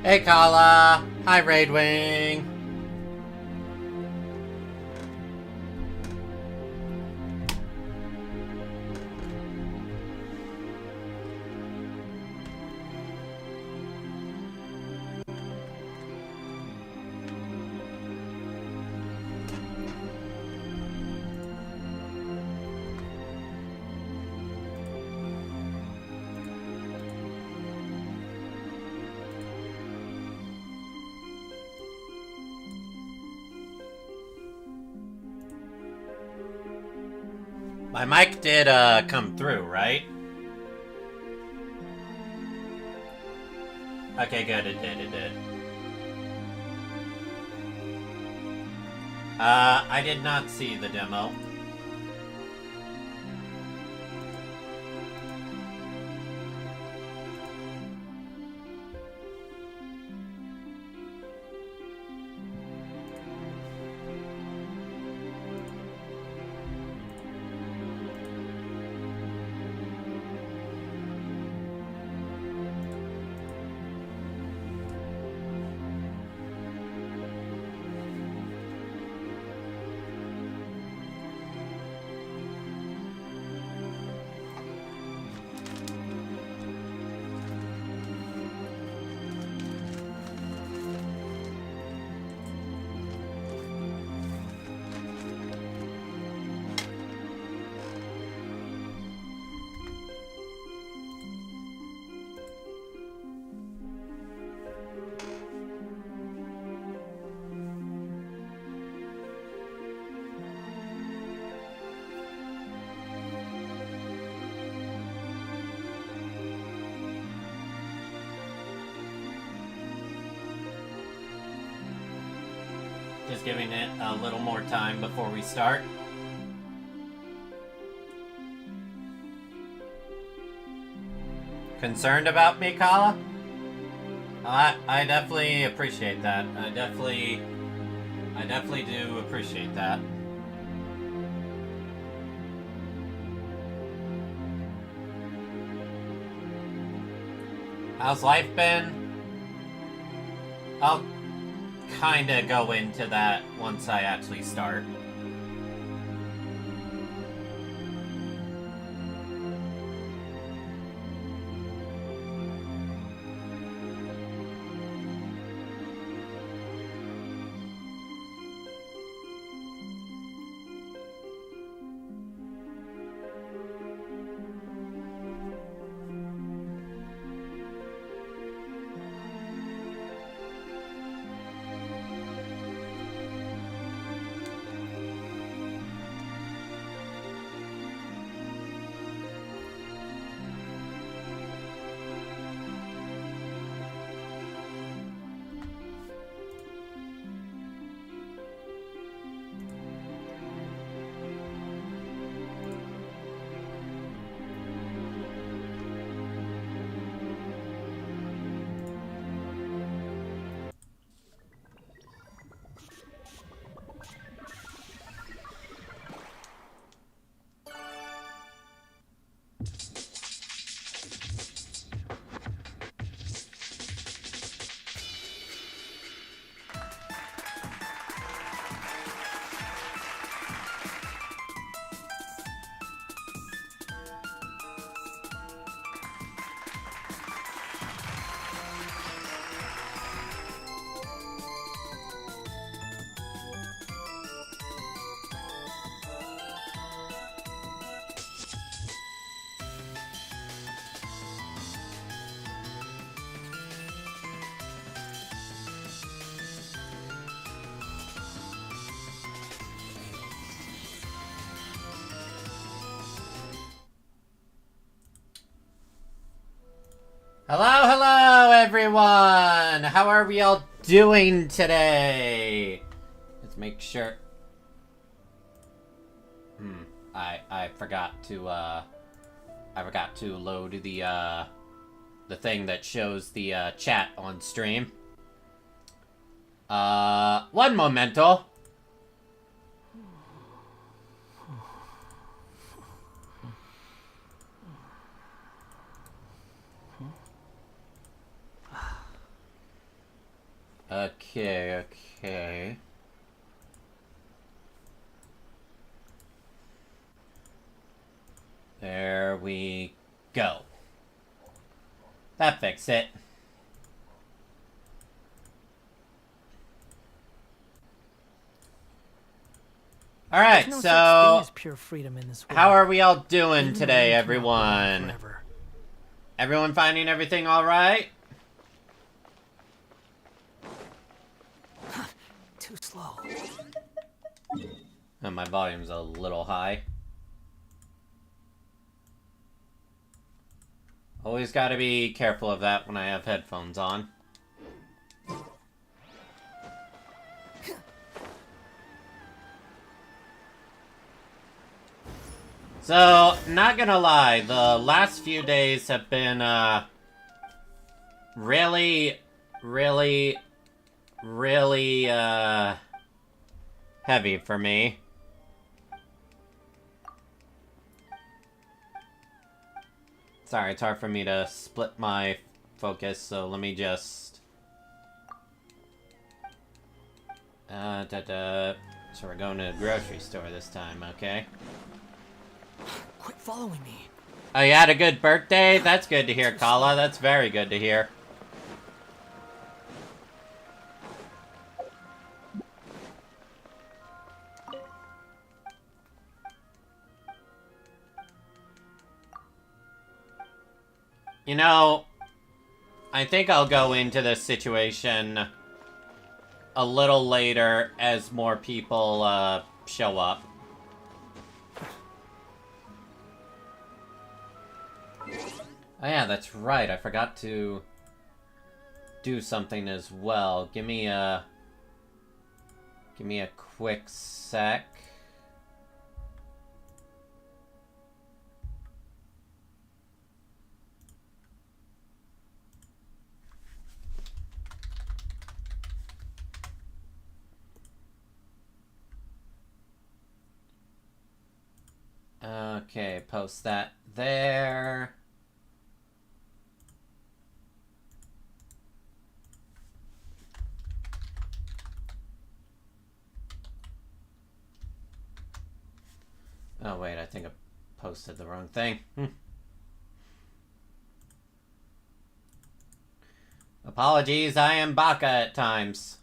Hey, Kala. Hi, Raidwing. My mic did come through, right? Okay, good. It did. I did not see the demo. Just giving it a little more time before we start. Concerned about me, Kala? I definitely appreciate that. I definitely do appreciate that. How's life been? I'll kinda go into that once I actually start. Hello, everyone! How are we all doing today? Let's make sure. I forgot to load the thing that shows the chat on stream. One momento. Okay. There we go. That fixed it. Alright, no so such thing as pure freedom in this world. How are we all doing Even today, though we cannot go on everyone? forever. Everyone finding everything alright? Too slow. Oh, my volume's a little high. Always gotta be careful of that when I have headphones on. So, not gonna lie, the last few days have been, really, heavy for me. Sorry, it's hard for me to split my focus, so let me just... So we're going to the grocery store this time, okay? Quit following me. Oh, you had a good birthday? That's good to hear, Kala. That's very good to hear. You know, I think I'll go into this situation a little later as more people, show up. Oh yeah, that's right. I forgot to do something as well. Give me a quick sec. Okay, post that there. Oh wait, I think I posted the wrong thing. Apologies, I am Baka at times.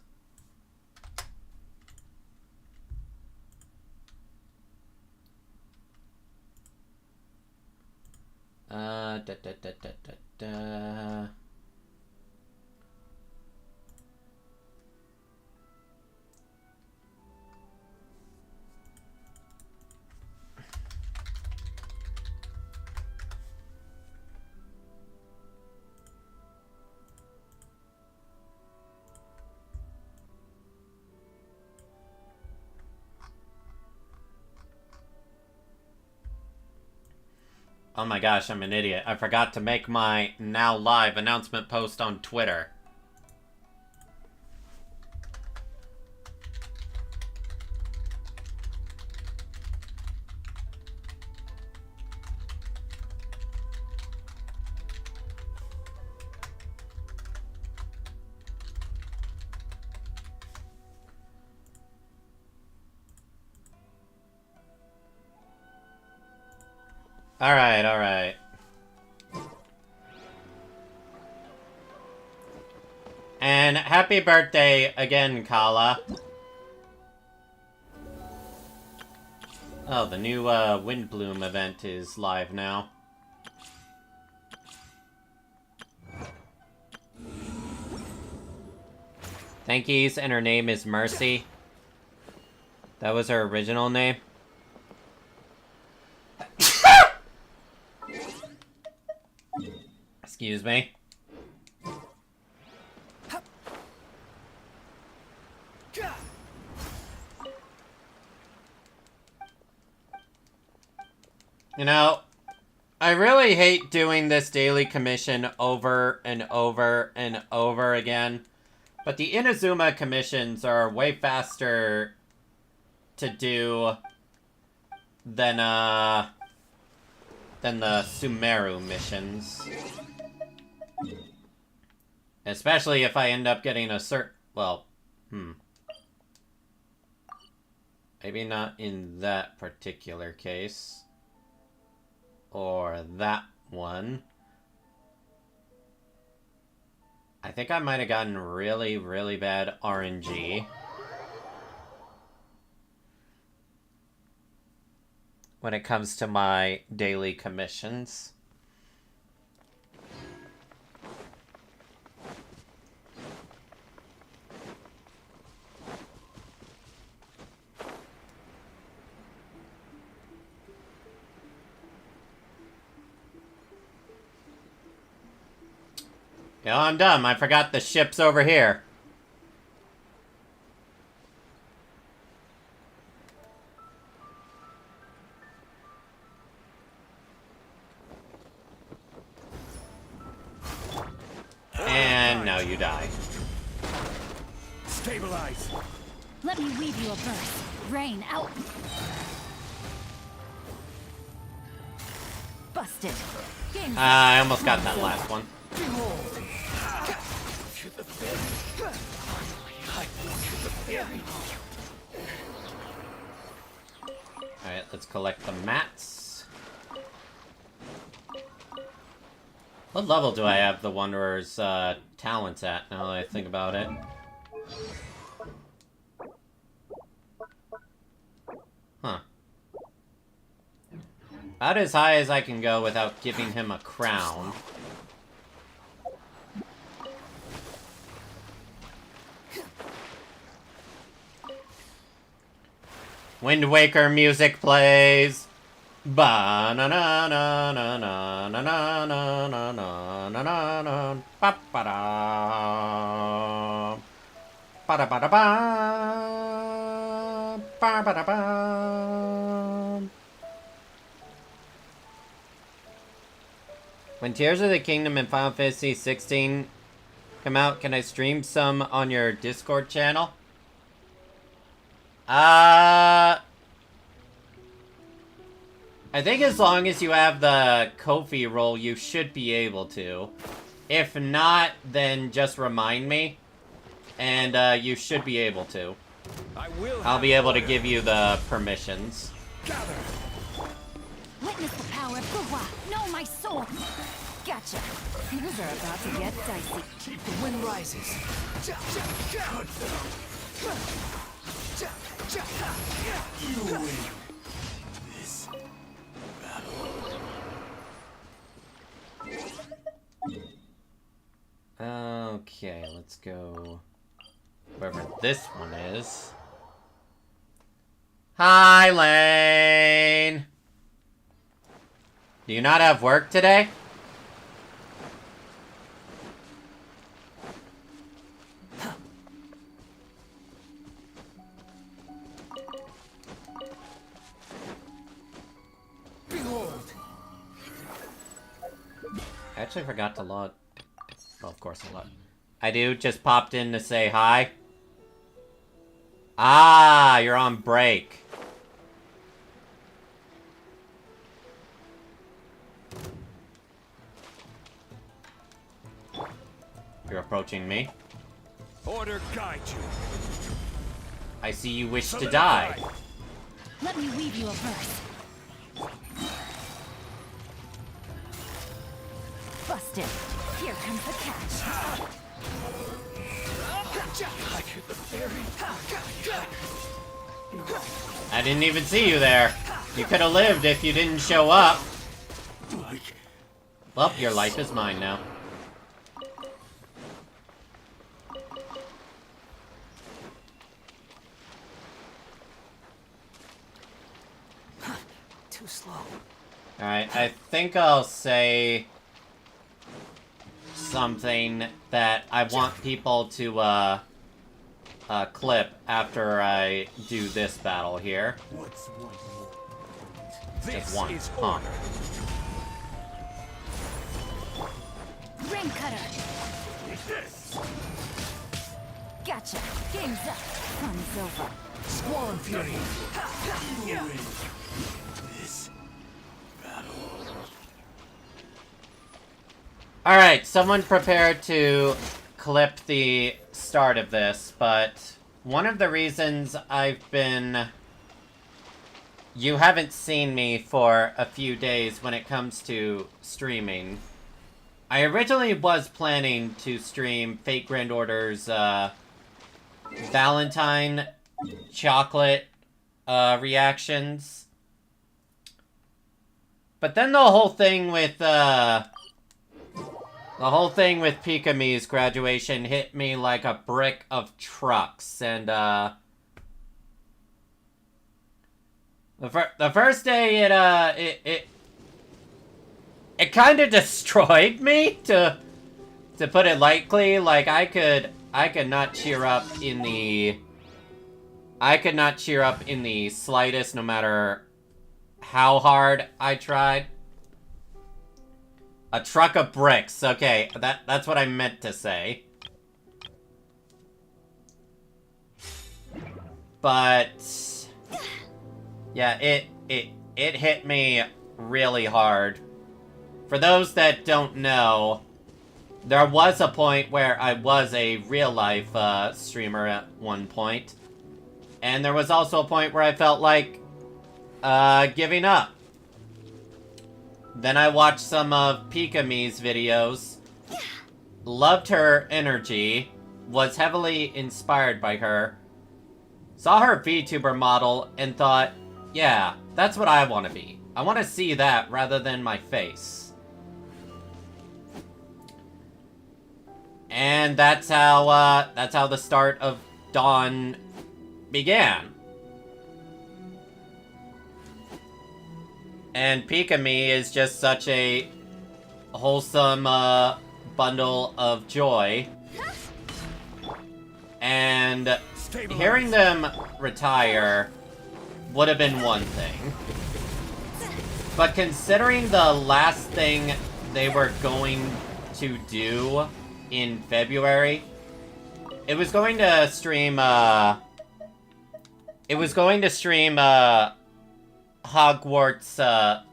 Da. Oh my gosh, I'm an idiot. I forgot to make my now live announcement post on Twitter. Alright. And happy birthday again, Kala. Oh, the new Windbloom event is live now. Thankies, and her name is Mercy. That was her original name. Excuse me. You know, I really hate doing this daily commission over and over and over again, but the Inazuma commissions are way faster to do than the Sumeru missions. Especially if I end up getting a Well, maybe not in that particular case. Or that one. I think I might have gotten really, really bad RNG. When it comes to my daily commissions. Yeah, I'm dumb. I forgot the ship's over here. And now you die. Stabilize. Let me weave you a verse. Rain out. Busted. Game I almost got that last one. Alright, let's collect the mats. What level do I have the Wanderer's talents at, now that I think about it? Huh. About as high as I can go without giving him a crown. Wind Waker music plays. Ba na na na na na na na na na na na na na ba ba da ba da ba da ba ba ba da ba. When Tears of the Kingdom and Final Fantasy 16 come out, can I stream some on your Discord channel? I think as long as you have the Ko-fi roll, you should be able to. If not, then just remind me, and you should be able to. I'll be able to give you the permissions. Gather. Witness the power of Fuhua. Know my soul. Gotcha. Things are about to get dicey. The wind rises. You win. This Okay, let's go wherever this one is. Hi, Lane! Do you not have work today? Behold. I actually forgot to log. Well, of course I log. I do, just popped in to say hi. Ah, you're on break. You're approaching me. order guide you. I see you wish to die. Let me weave you a verse. Busted. Here comes the catch. I didn't even see you there. You could have lived if you didn't show up. Well, your life is mine now. Too slow. Alright, I think I'll say something that I want people to, clip after I do this battle here. What's one more? Just This one. is Huh. order. Ring cutter. This. Gotcha. Game's up. Fun's over. Squall Fury. This. Alright, someone prepare to clip the start of this, but one of the reasons you haven't seen me for a few days when it comes to streaming. I originally was planning to stream Fate Grand Order's Valentine chocolate reactions. But then the whole thing with Pikami's graduation hit me like a brick of trucks, and the first day it kind of destroyed me, to put it lightly. Like, I could not cheer up in the slightest, no matter how hard I tried. A truck of bricks. Okay, that's what I meant to say. But yeah, it hit me really hard. For those that don't know, there was a point where I was a real-life streamer at one point. And there was also a point where I felt like giving up. Then I watched some of Pikami's videos, loved her energy, was heavily inspired by her, saw her VTuber model, and thought, yeah, that's what I want to be. I want to see that rather than my face. And that's how the start of Dawn began. And Pikami is just such a wholesome bundle of joy. And hearing them retire would have been one thing. But considering the last thing they were going to do in February, it was going to stream Hogwarts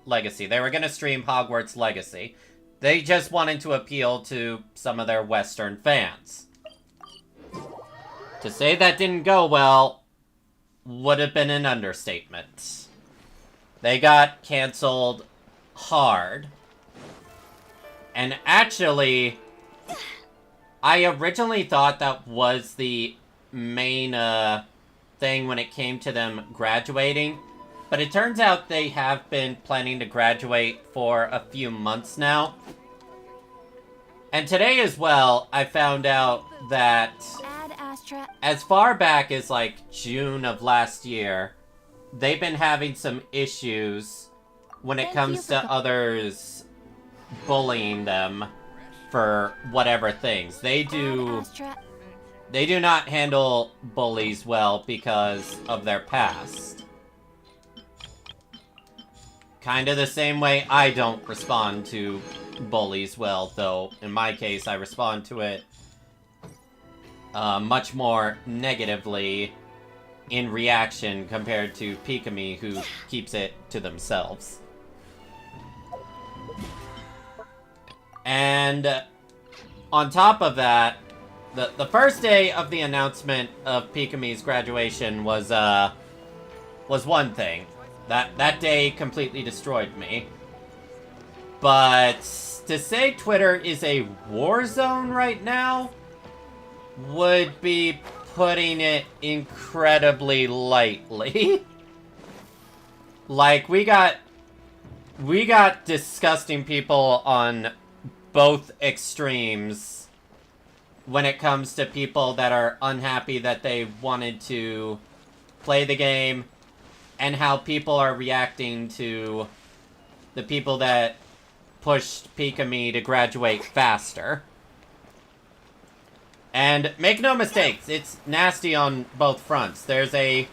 Legacy. They were going to stream Hogwarts Legacy. They just wanted to appeal to some of their Western fans. To say that didn't go well would have been an understatement. They got canceled hard. And actually, I originally thought that was the main thing when it came to them graduating. But it turns out they have been planning to graduate for a few months now. And today as well, I found out that as far back as like June of last year, they've been having some issues when it comes to others bullying them for whatever things. They do not handle bullies well because of their past. Kind of the same way I don't respond to bullies well, though in my case I respond to it much more negatively in reaction compared to Pikami, who keeps it to themselves. And on top of that, the first day of the announcement of Pikami's graduation was one thing. That day completely destroyed me. But to say Twitter is a war zone right now would be putting it incredibly lightly. Like, we got disgusting people on both extremes when it comes to people that are unhappy that they wanted to play the game, and how people are reacting to the people that pushed Pikami to graduate faster. And make no mistakes, it's nasty on both fronts. There's a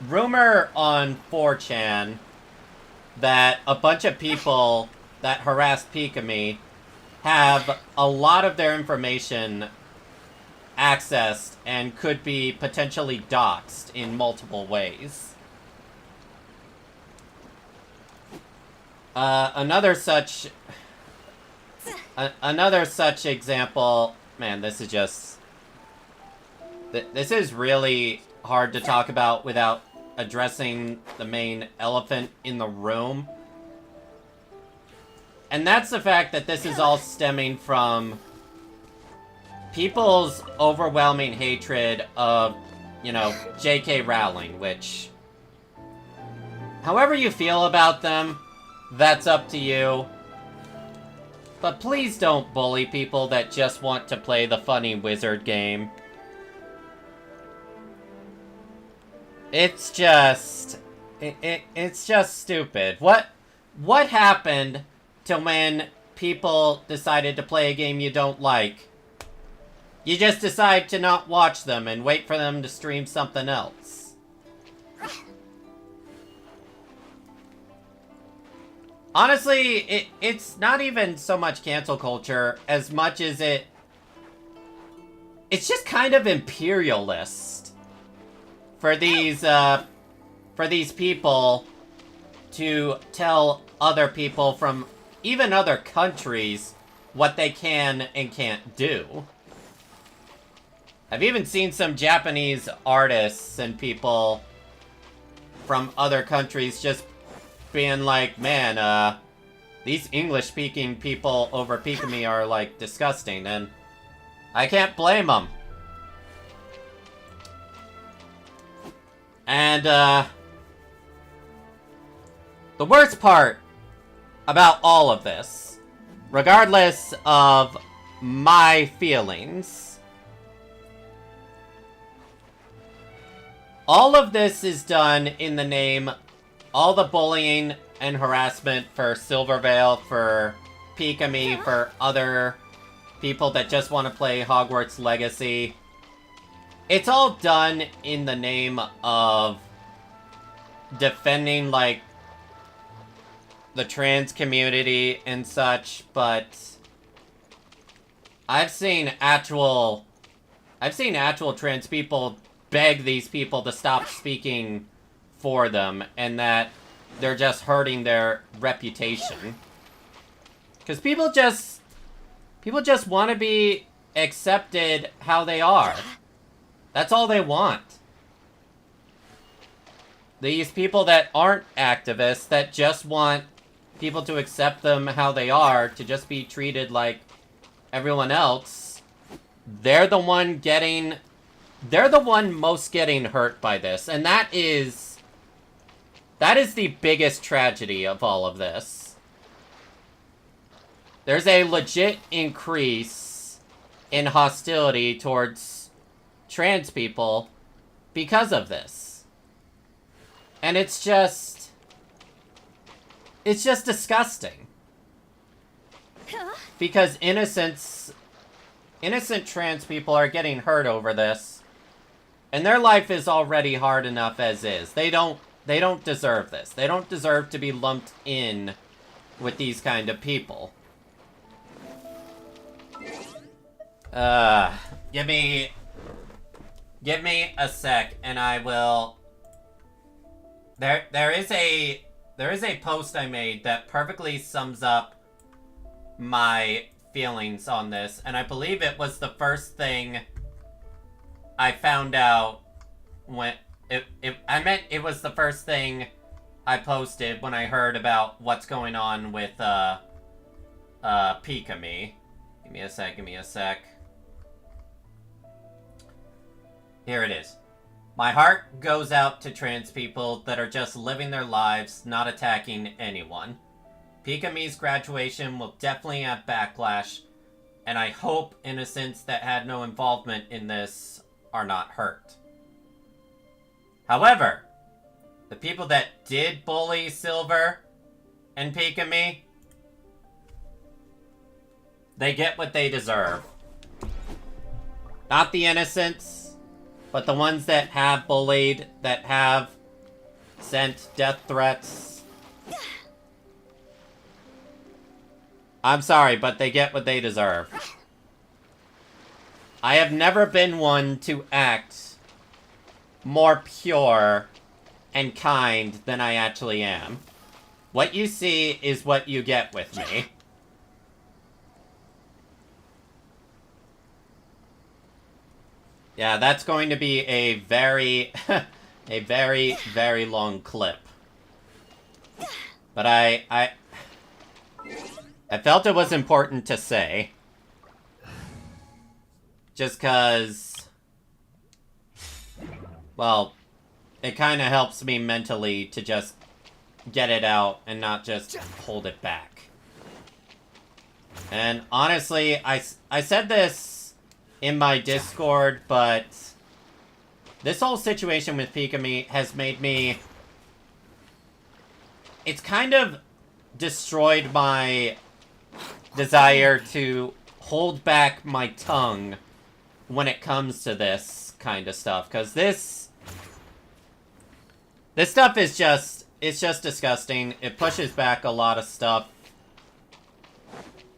rumor on 4chan that a bunch of people that harassed Pikami have a lot of their information accessed and could be potentially doxed in multiple ways. Another such example Man, this is just... This is really hard to talk about without addressing the main elephant in the room. And that's the fact that this is all stemming from people's overwhelming hatred of, you know, J.K. Rowling, which... However you feel about them, that's up to you. But please don't bully people that just want to play the funny wizard game. It's just... It's just stupid. What happened to when people decided to play a game you don't like? You just decide to not watch them and wait for them to stream something else. Honestly, it's not even so much cancel culture as much as it's just kind of imperialist for these people to tell other people from even other countries what they can and can't do. I've even seen some Japanese artists and people from other countries just being like, man, these English-speaking people over Pikami are, like, disgusting, and I can't blame them. And, the worst part about all of this, regardless of my feelings, all of this is done in the name... All the bullying and harassment for Silvervale, for Pikami, for other people that just want to play Hogwarts Legacy. It's all done in the name of defending, like, the trans community and such, but I've seen actual trans people beg these people to stop speaking for them, and that they're just hurting their reputation. Because people just want to be accepted how they are. That's all they want. These people that aren't activists, that just want people to accept them how they are, to just be treated like everyone else, they're the one most getting hurt by this, and that is the biggest tragedy of all of this. There's a legit increase in hostility towards trans people because of this. And it's just disgusting. Because innocent trans people are getting hurt over this. And their life is already hard enough as is. They don't deserve this. They don't deserve to be lumped in with these kind of people. Give me a sec, and I will... There is a post I made that perfectly sums up my feelings on this, and I believe it was the first thing I found out when... it was the first thing I posted when I heard about what's going on with, Pikami. Give me a sec. Here it is. My heart goes out to trans people that are just living their lives, not attacking anyone. Pikami's graduation will definitely have backlash, and I hope innocents that had no involvement in this are not hurt. However, the people that did bully Silver and Pikami, they get what they deserve. Not the innocents, but the ones that have bullied, that have sent death threats. I'm sorry, but they get what they deserve. I have never been one to act more pure and kind than I actually am. What you see is what you get with me. Yeah, that's going to be a very, a very, very long clip. But I felt it was important to say. Just cause, well, it kind of helps me mentally to just get it out and not just hold it back. And honestly, I said this in my Discord, but this whole situation with Pikami has made me... It's kind of destroyed my desire to hold back my tongue when it comes to this kind of stuff. Because this stuff is just... It's just disgusting. It pushes back a lot of stuff.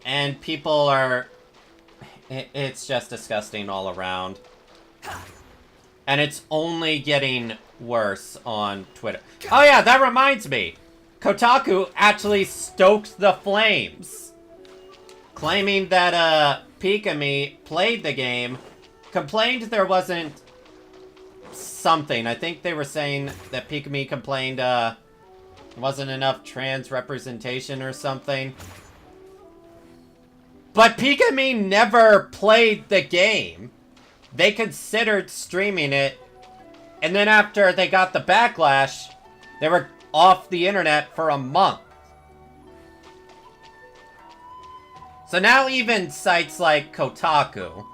And people are... It's just disgusting all around. And it's only getting worse on Twitter. Oh yeah, that reminds me. Kotaku actually stoked the flames. Claiming that, Pikami played the game. Complained there wasn't... something. I think they were saying that Pikami complained, wasn't enough trans representation or something. But Pikami never played the game. They considered streaming it, and then after they got the backlash, they were off the internet for a month. So now even sites like Kotaku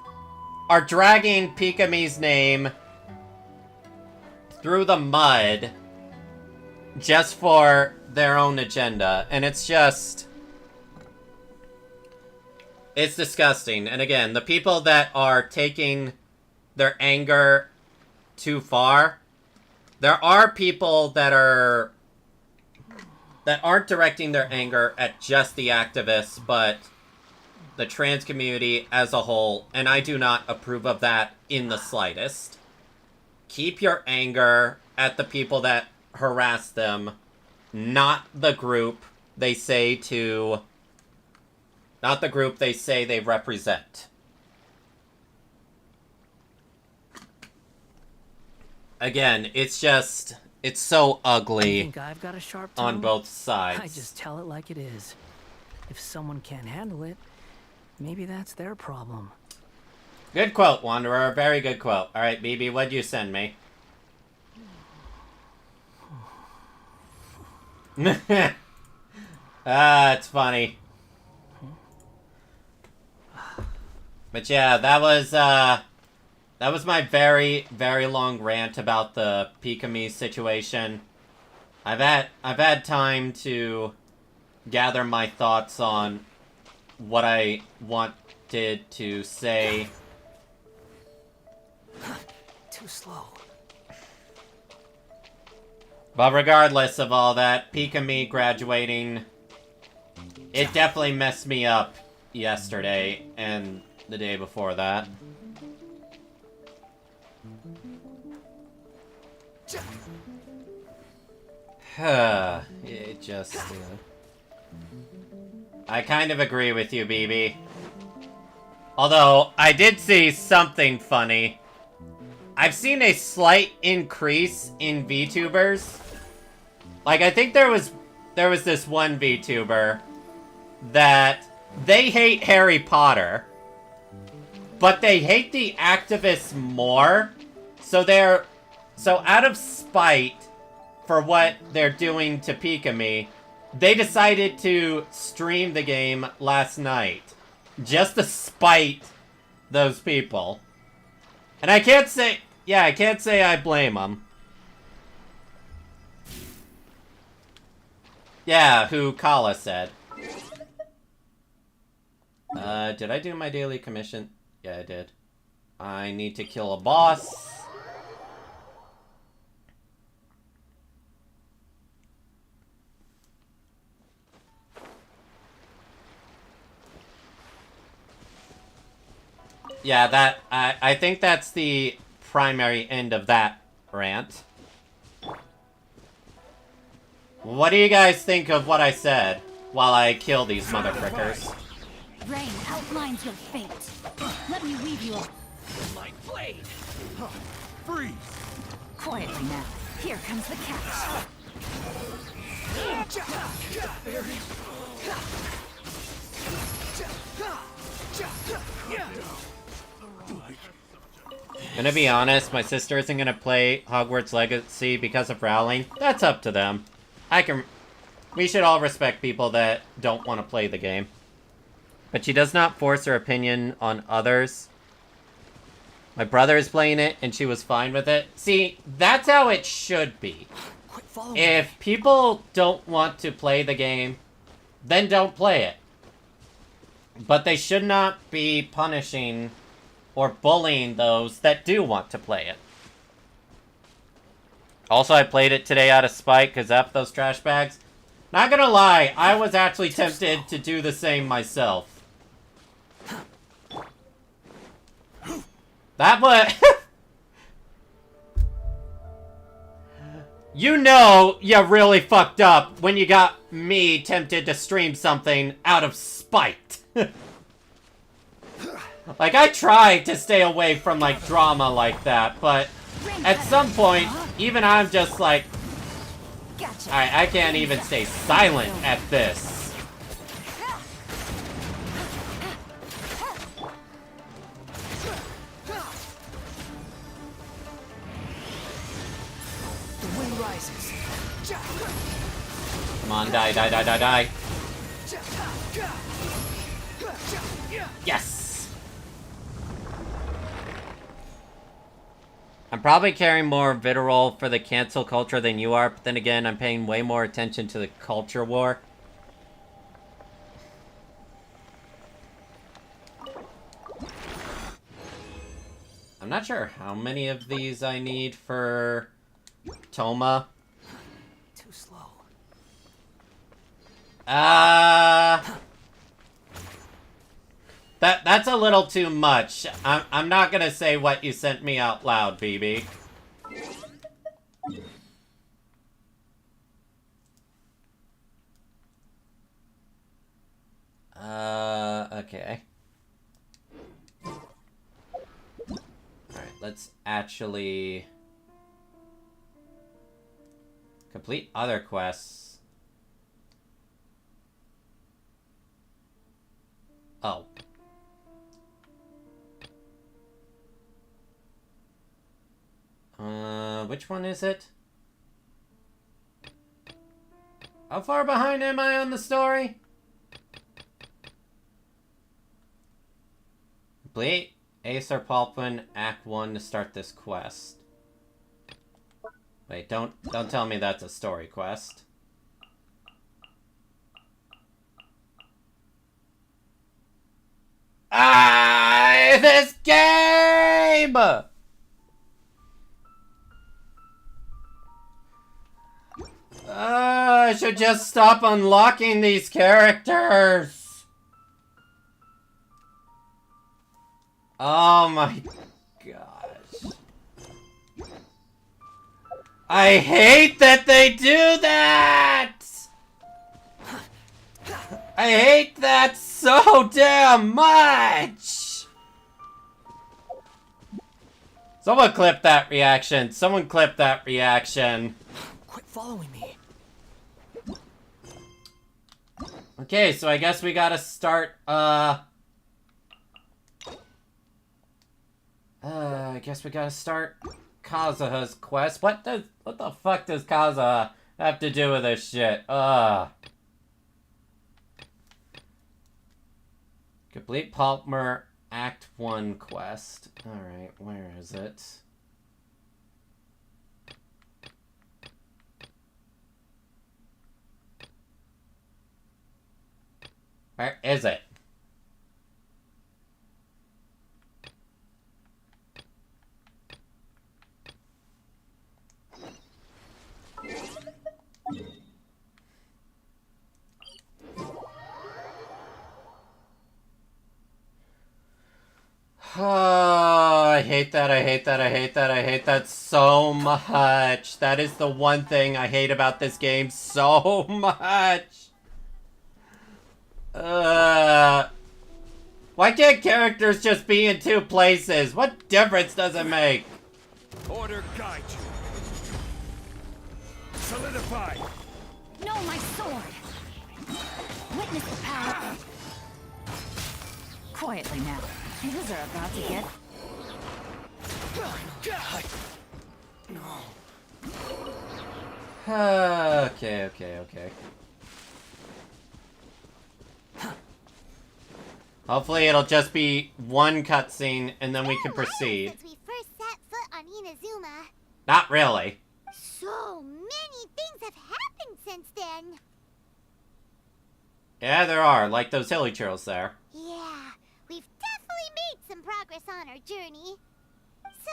are dragging Pikami's name through the mud just for their own agenda, and it's just... It's disgusting. And again, the people that are taking their anger too far, there are people that aren't directing their anger at just the activists, but the trans community as a whole, and I do not approve of that in the slightest. Keep your anger at the people that harass them, not the group they say to... Not the group they say they represent. Again, it's just... It's so ugly I think I've got a sharp tongue. on both sides. I just tell it like it is. If someone can't handle it, maybe that's their problem. Good quote, Wanderer. Very good quote. Alright, BB, what'd you send me? It's funny. But yeah, that was my very, very long rant about the Pikami situation. I've had time to gather my thoughts on what I wanted to say. Too slow. But regardless of all that, Pikami graduating, it definitely messed me up yesterday and the day before that. It just... I kind of agree with you, BB. Although, I did see something funny. I've seen a slight increase in VTubers. Like, I think there was this one VTuber that they hate Harry Potter, but they hate the activists more. So out of spite for what they're doing to Pikami, they decided to stream the game last night. Just to spite those people. And I can't say I blame them. Yeah, who Kala said. Did I do my daily commission? Yeah, I did. I need to kill a boss. Yeah, I think that's the primary end of that rant. What do you guys think of what I said while I kill these motherfrickers? Rain outlines your fate. Let me weave you a My blade! Huh. Freeze! Quietly now. Here comes the catch. Gonna be honest, my sister isn't gonna play Hogwarts Legacy because of Rowling. That's up to them. We should all respect people that don't want to play the game. But she does not force her opinion on others. My brother is playing it, and she was fine with it. See, that's how it should be. Quit following If people don't want to play the game, then don't play it. But they should not be punishing or bullying those that do want to play it. Also, I played it today out of spite, because F those trash bags. Not gonna lie, I was actually tempted to do the same myself. That was... You know you really fucked up when you got me tempted to stream something out of spite. Like, I tried to stay away from, like, drama like that, but at some point, even I'm just like, Gotcha. I can't even stay silent at this. The wind rises. Come on, die, die, die, die, die. Yes! I'm probably carrying more vitriol for the cancel culture than you are, but then again, I'm paying way more attention to the culture war. I'm not sure how many of these I need for Toma. Too slow. That's a little too much. I'm not gonna say what you sent me out loud, BB. Okay. Alright, let's actually complete other quests. Oh. Which one is it? How far behind am I on the story? Complete Acer Pulpin Act 1 to start this quest. Wait, don't tell me that's a story quest. This game! I should just stop unlocking these characters. Oh my gosh. I hate that they do that! I hate that so damn much! Someone clip that reaction. Someone clip that reaction. Quit following me. Okay, so I guess we gotta start, I guess we gotta start Kazuha's quest. What the fuck does Kazuha have to do with this shit? Complete Palmer Act 1 quest. Alright, where is it? Where is it? Oh, I hate that, I hate that, I hate that, I hate that so much. That is the one thing I hate about this game so much. Why can't characters just be in two places? What difference does it make? Order guide you. Solidify. No, my sword! Witness the power. Quietly now. Things are about to get... Okay. Hopefully it'll just be one cutscene and then we can proceed. Since we first set foot on Inazuma. Not really. So many things have happened since then. Yeah, there are, like those hilly churls there. Yeah, we've definitely made some progress on our journey. So,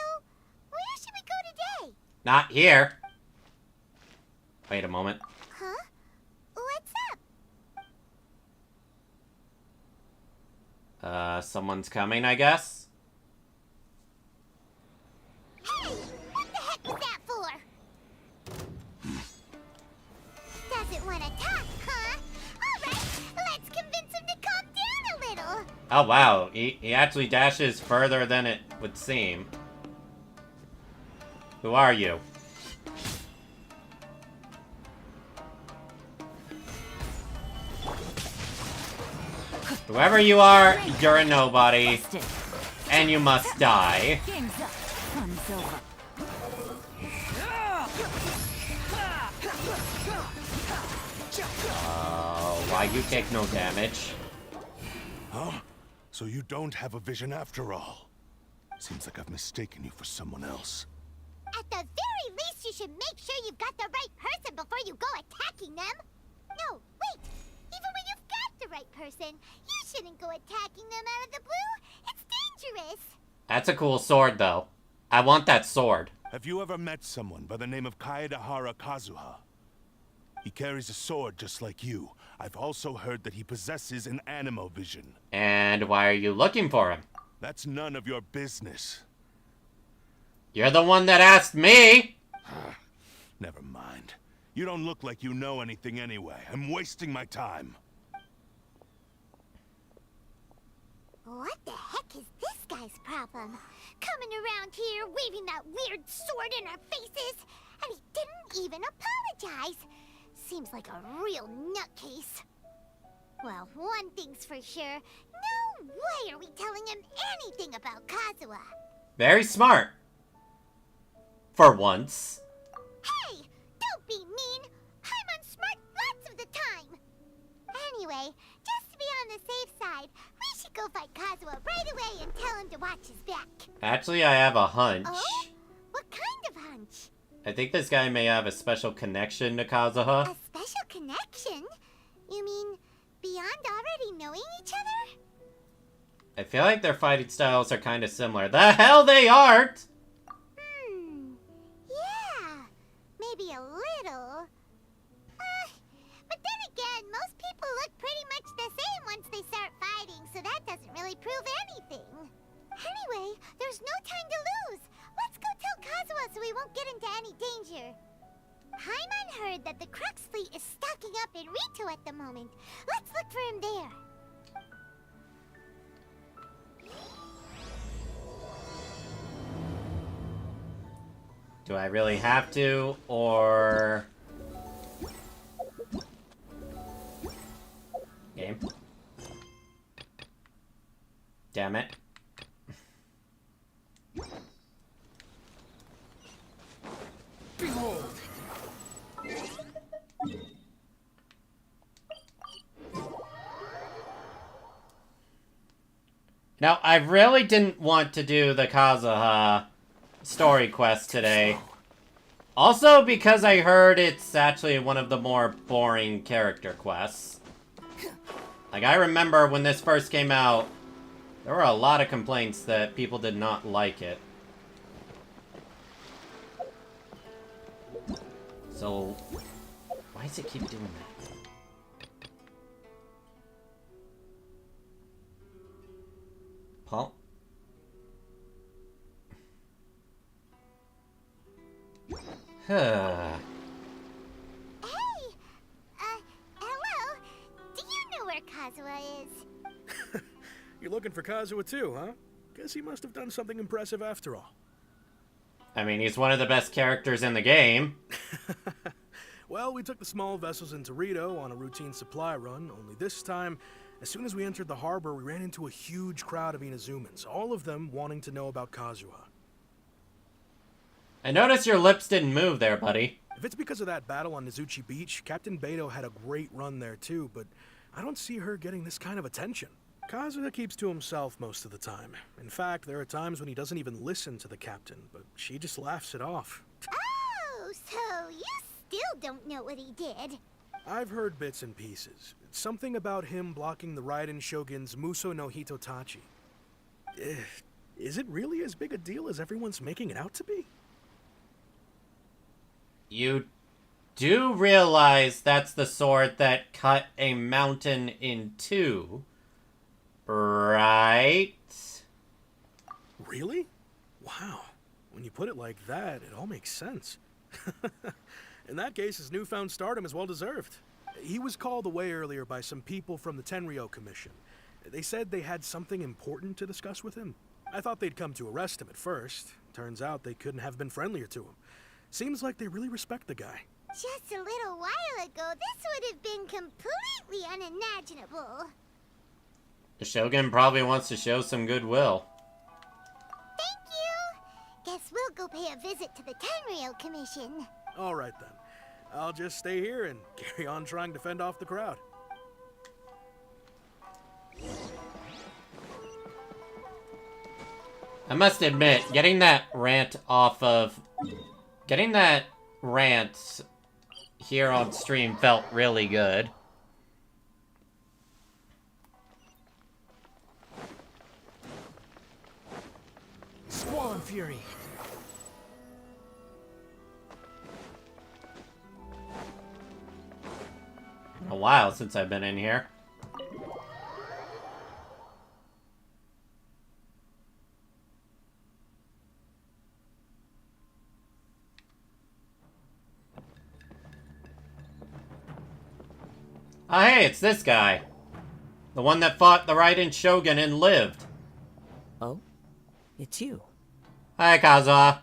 where should we go today? Not here. Wait a moment. Huh? What's up? Someone's coming, I guess? Hey! What the heck was that for? Doesn't want to talk, huh? Alright, let's convince him to calm down a little. Oh wow, he actually dashes further than it would seem. Who are you? Whoever you are, you're a nobody, Busted. and you must die. Game's up. Fun's over. Why you take no damage? Huh? So you don't have a vision after all. Seems like I've mistaken you for someone else. At the very least, you should make sure you've got the right person before you go attacking them. No, wait. Even when you've got the right person, you shouldn't go attacking them out of the blue. It's dangerous. That's a cool sword, though. I want that sword. Have you ever met someone by the name of Kaedahara Kazuha? He carries a sword just like you. I've also heard that he possesses an animal vision. And why are you looking for him? That's none of your business. You're the one that asked me! Never mind. You don't look like you know anything anyway. I'm wasting my time. What the heck is this guy's problem? Coming around here, waving that weird sword in our faces, and he didn't even apologize. Seems like a real nutcase. Well, one thing's for sure. No way are we telling him anything about Kazuha. Very smart. For once. Hey, don't be mean. I'm unsmart lots of the time. Anyway, just to be on the safe side, we should go fight Kazuha right away and tell him to watch his back. Actually, I have a hunch. Oh? What kind of hunch? I think this guy may have a special connection to Kazuha. A special connection? You mean beyond already knowing each other? I feel like their fighting styles are kind of similar. The hell they aren't! Yeah, maybe a little. But then again, most people look pretty much the same once they start fighting, so that doesn't really prove anything. Anyway, there's no time to lose. Let's go tell Kazuha so we won't get into any danger. Paimon heard that the Crux fleet is stocking up in Rito at the moment. Let's look for him there. Do I really have to, or... Game? Damn it. Behold! Now, I really didn't want to do the Kazuha story quest today. Also because I heard it's actually one of the more boring character quests. Like, I remember when this first came out, there were a lot of complaints that people did not like it. So, why does it keep doing that? Paul? Hey! Hello? Do you know where Kazuha is? You're looking for Kazuha too, huh? Guess he must have done something impressive after all. I mean, he's one of the best characters in the game. Well, we took the small vessels into Rito on a routine supply run, only this time, as soon as we entered the harbor, we ran into a huge crowd of Inazumans, all of them wanting to know about Kazuha. I noticed your lips didn't move there, buddy. If it's because of that battle on Nizuchi Beach, Captain Beto had a great run there too, but I don't see her getting this kind of attention. Kazuha keeps to himself most of the time. In fact, there are times when he doesn't even listen to the captain, but she just laughs it off. Oh, so you still don't know what he did? I've heard bits and pieces. Something about him blocking the Raiden Shogun's Muso no Hitotachi. Is it really as big a deal as everyone's making it out to be? You do realize that's the sword that cut a mountain in two, right? Really? Wow. When you put it like that, it all makes sense. In that case, his newfound stardom is well deserved. He was called away earlier by some people from the Tenryou Commission. They said they had something important to discuss with him. I thought they'd come to arrest him at first. Turns out they couldn't have been friendlier to him. Seems like they really respect the guy. Just a little while ago, this would have been completely unimaginable. The Shogun probably wants to show some goodwill. Thank you. Guess we'll go pay a visit to the Tenryou Commission. All right then. I'll just stay here and carry on trying to fend off the crowd. I must admit, getting that rant here on stream felt really good. Squall and Fury. A while since I've been in here. Oh, hey, it's this guy. The one that fought the Raiden Shogun and lived. Oh? It's you. Hi, Kazuha.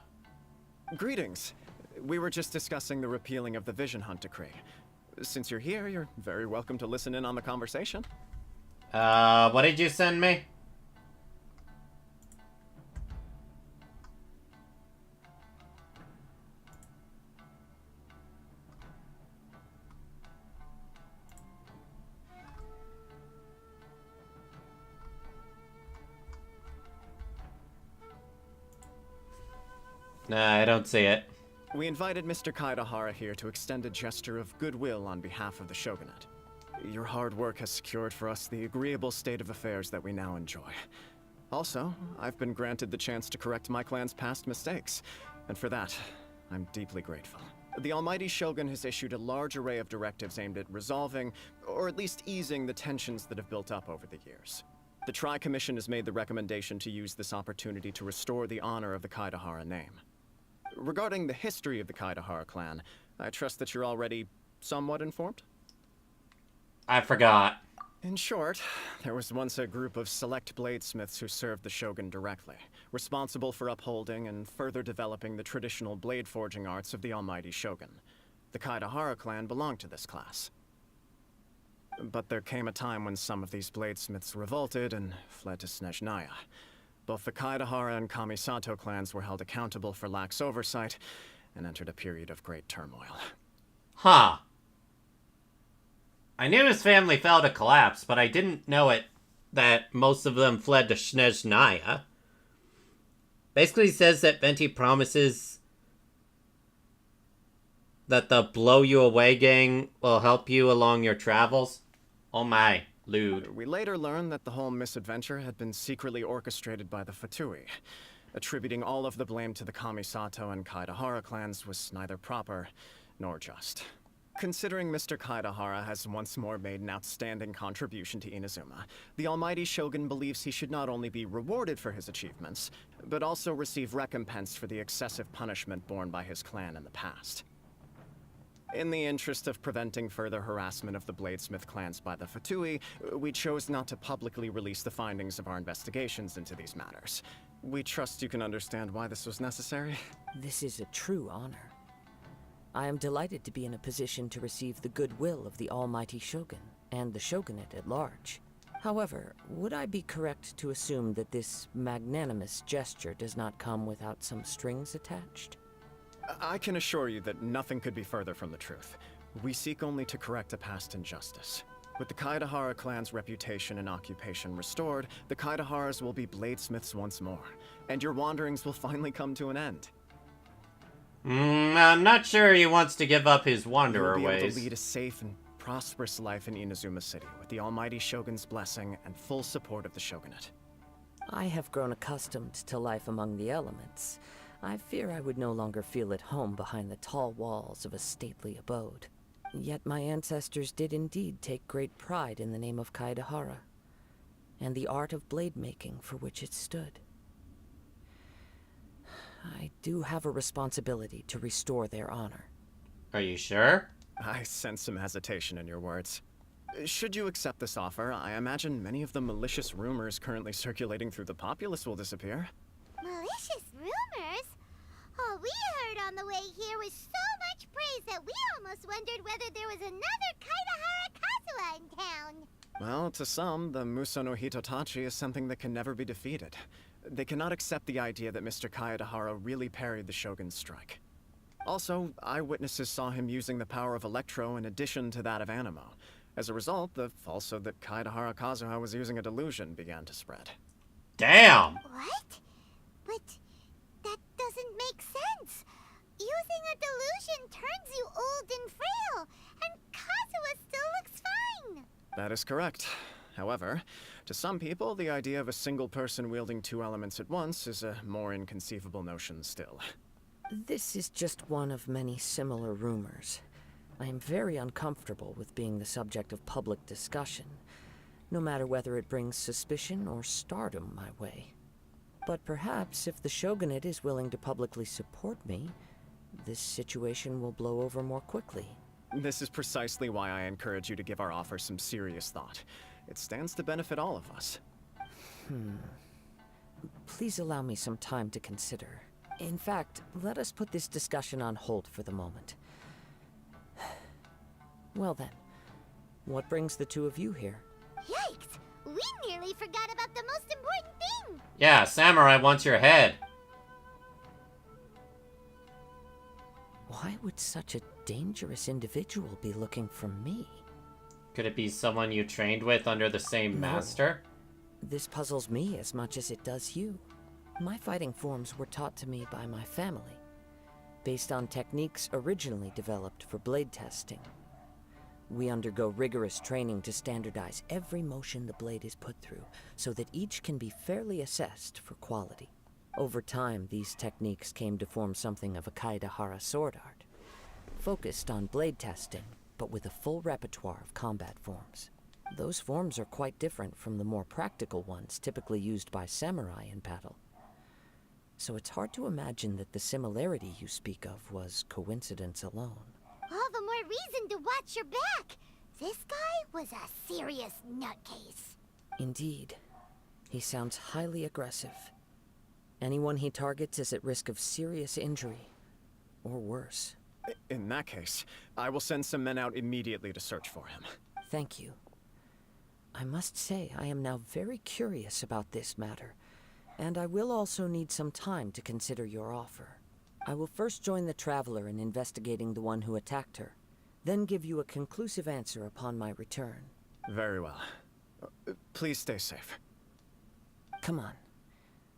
Greetings. We were just discussing the repealing of the Vision Hunt Decree. Since you're here, you're very welcome to listen in on the conversation. What did you send me? Nah, I don't see it. We invited Mr. Kaidahara here to extend a gesture of goodwill on behalf of the Shogunate. Your hard work has secured for us the agreeable state of affairs that we now enjoy. Also, I've been granted the chance to correct my clan's past mistakes, and for that, I'm deeply grateful. The Almighty Shogun has issued a large array of directives aimed at resolving, or at least easing, the tensions that have built up over the years. The Tri-Commission has made the recommendation to use this opportunity to restore the honor of the Kaidahara name. Regarding the history of the Kaidahara clan, I trust that you're already somewhat informed? I forgot. In short, there was once a group of select bladesmiths who served the Shogun directly, responsible for upholding and further developing the traditional blade forging arts of the Almighty Shogun. The Kaidahara clan belonged to this class. But there came a time when some of these bladesmiths revolted and fled to Snezhnaya. Both the Kaidahara and Kamisato clans were held accountable for lax oversight and entered a period of great turmoil. Huh. I knew his family fell to collapse, but I didn't know that most of them fled to Snezhnaya. Basically says that Venti promises that the Blow You Away gang will help you along your travels. Oh my, lewd. We later learned that the whole misadventure had been secretly orchestrated by the Fatui. Attributing all of the blame to the Kamisato and Kaidahara clans was neither proper nor just. Considering Mr. Kaidahara has once more made an outstanding contribution to Inazuma, the Almighty Shogun believes he should not only be rewarded for his achievements, but also receive recompense for the excessive punishment borne by his clan in the past. In the interest of preventing further harassment of the Bladesmith clans by the Fatui, we chose not to publicly release the findings of our investigations into these matters. We trust you can understand why this was necessary. This is a true honor. I am delighted to be in a position to receive the goodwill of the almighty Shogun, and the Shogunate at large. However, would I be correct to assume that this magnanimous gesture does not come without some strings attached? I can assure you that nothing could be further from the truth. We seek only to correct a past injustice. With the Kaedahara clan's reputation and occupation restored, the Kaedaharas will be bladesmiths once more, and your wanderings will finally come to an end. I'm not sure he wants to give up his wanderer You'll be able ways. to lead a safe and prosperous life in Inazuma City, with the almighty Shogun's blessing and full support of the Shogunate. I have grown accustomed to life among the elements. I fear I would no longer feel at home behind the tall walls of a stately abode. Yet my ancestors did indeed take great pride in the name of Kaedahara, and the art of blade making for which it stood. I do have a responsibility to restore their honor. Are you sure? I sense some hesitation in your words. Should you accept this offer, I imagine many of the malicious rumors currently circulating through the populace will disappear. Malicious rumors? All we heard on the way here was so much praise that we almost wondered whether there was another Kaedahara Kazuha in town. Well, to some, the Muso no Hitotachi is something that can never be defeated. They cannot accept the idea that Mr. Kaedahara really parried the Shogun's strike. Also, eyewitnesses saw him using the power of Electro in addition to that of Animo. As a result, the falsehood that Kaedahara Kazuha was using a delusion began to spread. Damn! What? But that doesn't make sense. Using a delusion turns you old and frail, and Kazuha still looks fine. That is correct. However, to some people, the idea of a single person wielding two elements at once is a more inconceivable notion still. This is just one of many similar rumors. I am very uncomfortable with being the subject of public discussion, no matter whether it brings suspicion or stardom my way. But perhaps if the Shogunate is willing to publicly support me, this situation will blow over more quickly. This is precisely why I encourage you to give our offer some serious thought. It stands to benefit all of us. Please allow me some time to consider. In fact, let us put this discussion on hold for the moment. Well then, what brings the two of you here? Yikes! We nearly forgot about the most important thing! Yeah, Samurai wants your head. Why would such a dangerous individual be looking for me? Could it be someone you trained with under the same No. master? This puzzles me as much as it does you. My fighting forms were taught to me by my family, based on techniques originally developed for blade testing. We undergo rigorous training to standardize every motion the blade is put through, so that each can be fairly assessed for quality. Over time, these techniques came to form something of a Kaedahara sword art, focused on blade testing, but with a full repertoire of combat forms. Those forms are quite different from the more practical ones typically used by samurai in battle. So it's hard to imagine that the similarity you speak of was coincidence alone. All the more reason to watch your back! This guy was a serious nutcase. Indeed. He sounds highly aggressive. Anyone he targets is at risk of serious injury, or worse. In that case, I will send some men out immediately to search for him. Thank you. I must say I am now very curious about this matter, and I will also need some time to consider your offer. I will first join the Traveler in investigating the one who attacked her, then give you a conclusive answer upon my return. Very well. Please stay safe. Come on.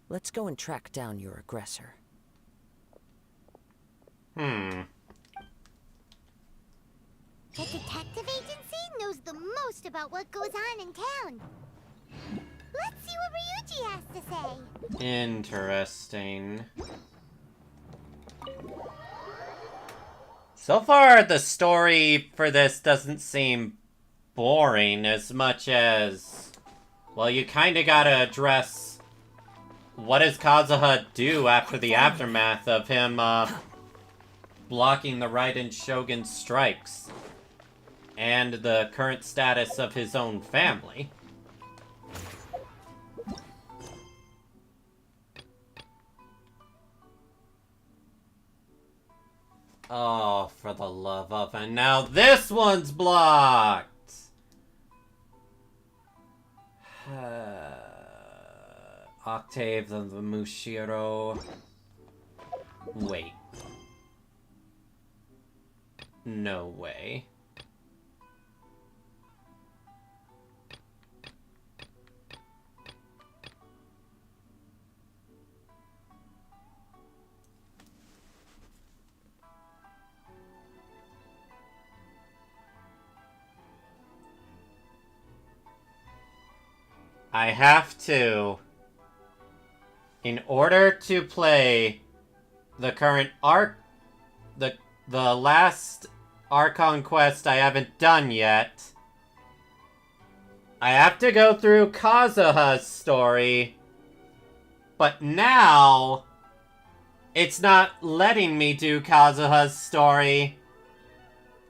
Let's go and track down your aggressor. The detective agency knows the most about what goes on in town. Let's see what Ryuji has to say. Interesting. So far, the story for this doesn't seem boring as much as... Well, you kinda gotta address... What does Kazuha do after the aftermath of him, blocking the Raiden Shogun's strikes and the current status of his own family. Oh, for the love of... And now this one's blocked! Octave of the Mushiro. Wait. No way. I have to, in order to play the current the last Archon quest I haven't done yet, I have to go through Kazuha's story, but now it's not letting me do Kazuha's story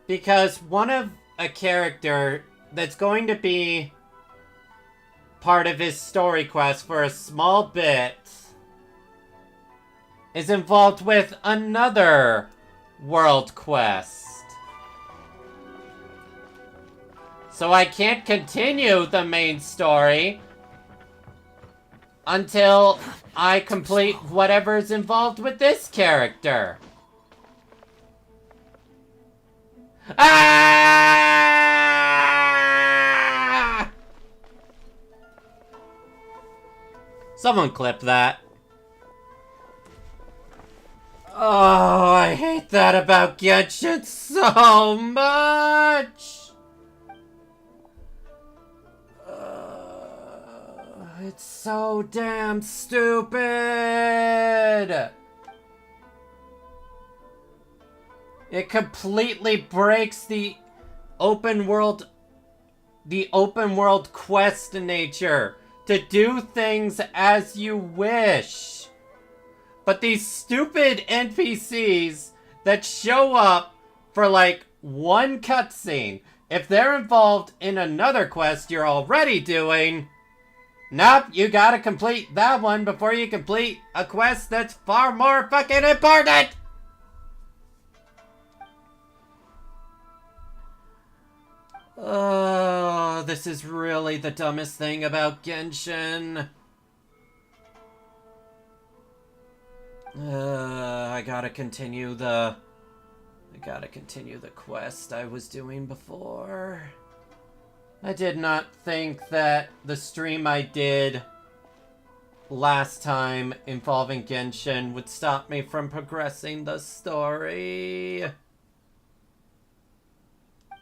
because one of a character that's going to be part of his story quest for a small bit is involved with another world quest. So I can't continue the main story until I complete whatever's involved with this character. Ah! Someone clip that. Oh, I hate that about Genshin so much! It's so damn stupid! It completely breaks the open world quest nature to do things as you wish. But these stupid NPCs that show up for like one cutscene, if they're involved in another quest you're already doing, nope, you gotta complete that one before you complete a quest that's far more fucking important! Oh, this is really the dumbest thing about Genshin. I gotta continue the quest I was doing before. I did not think that the stream I did last time involving Genshin would stop me from progressing the story.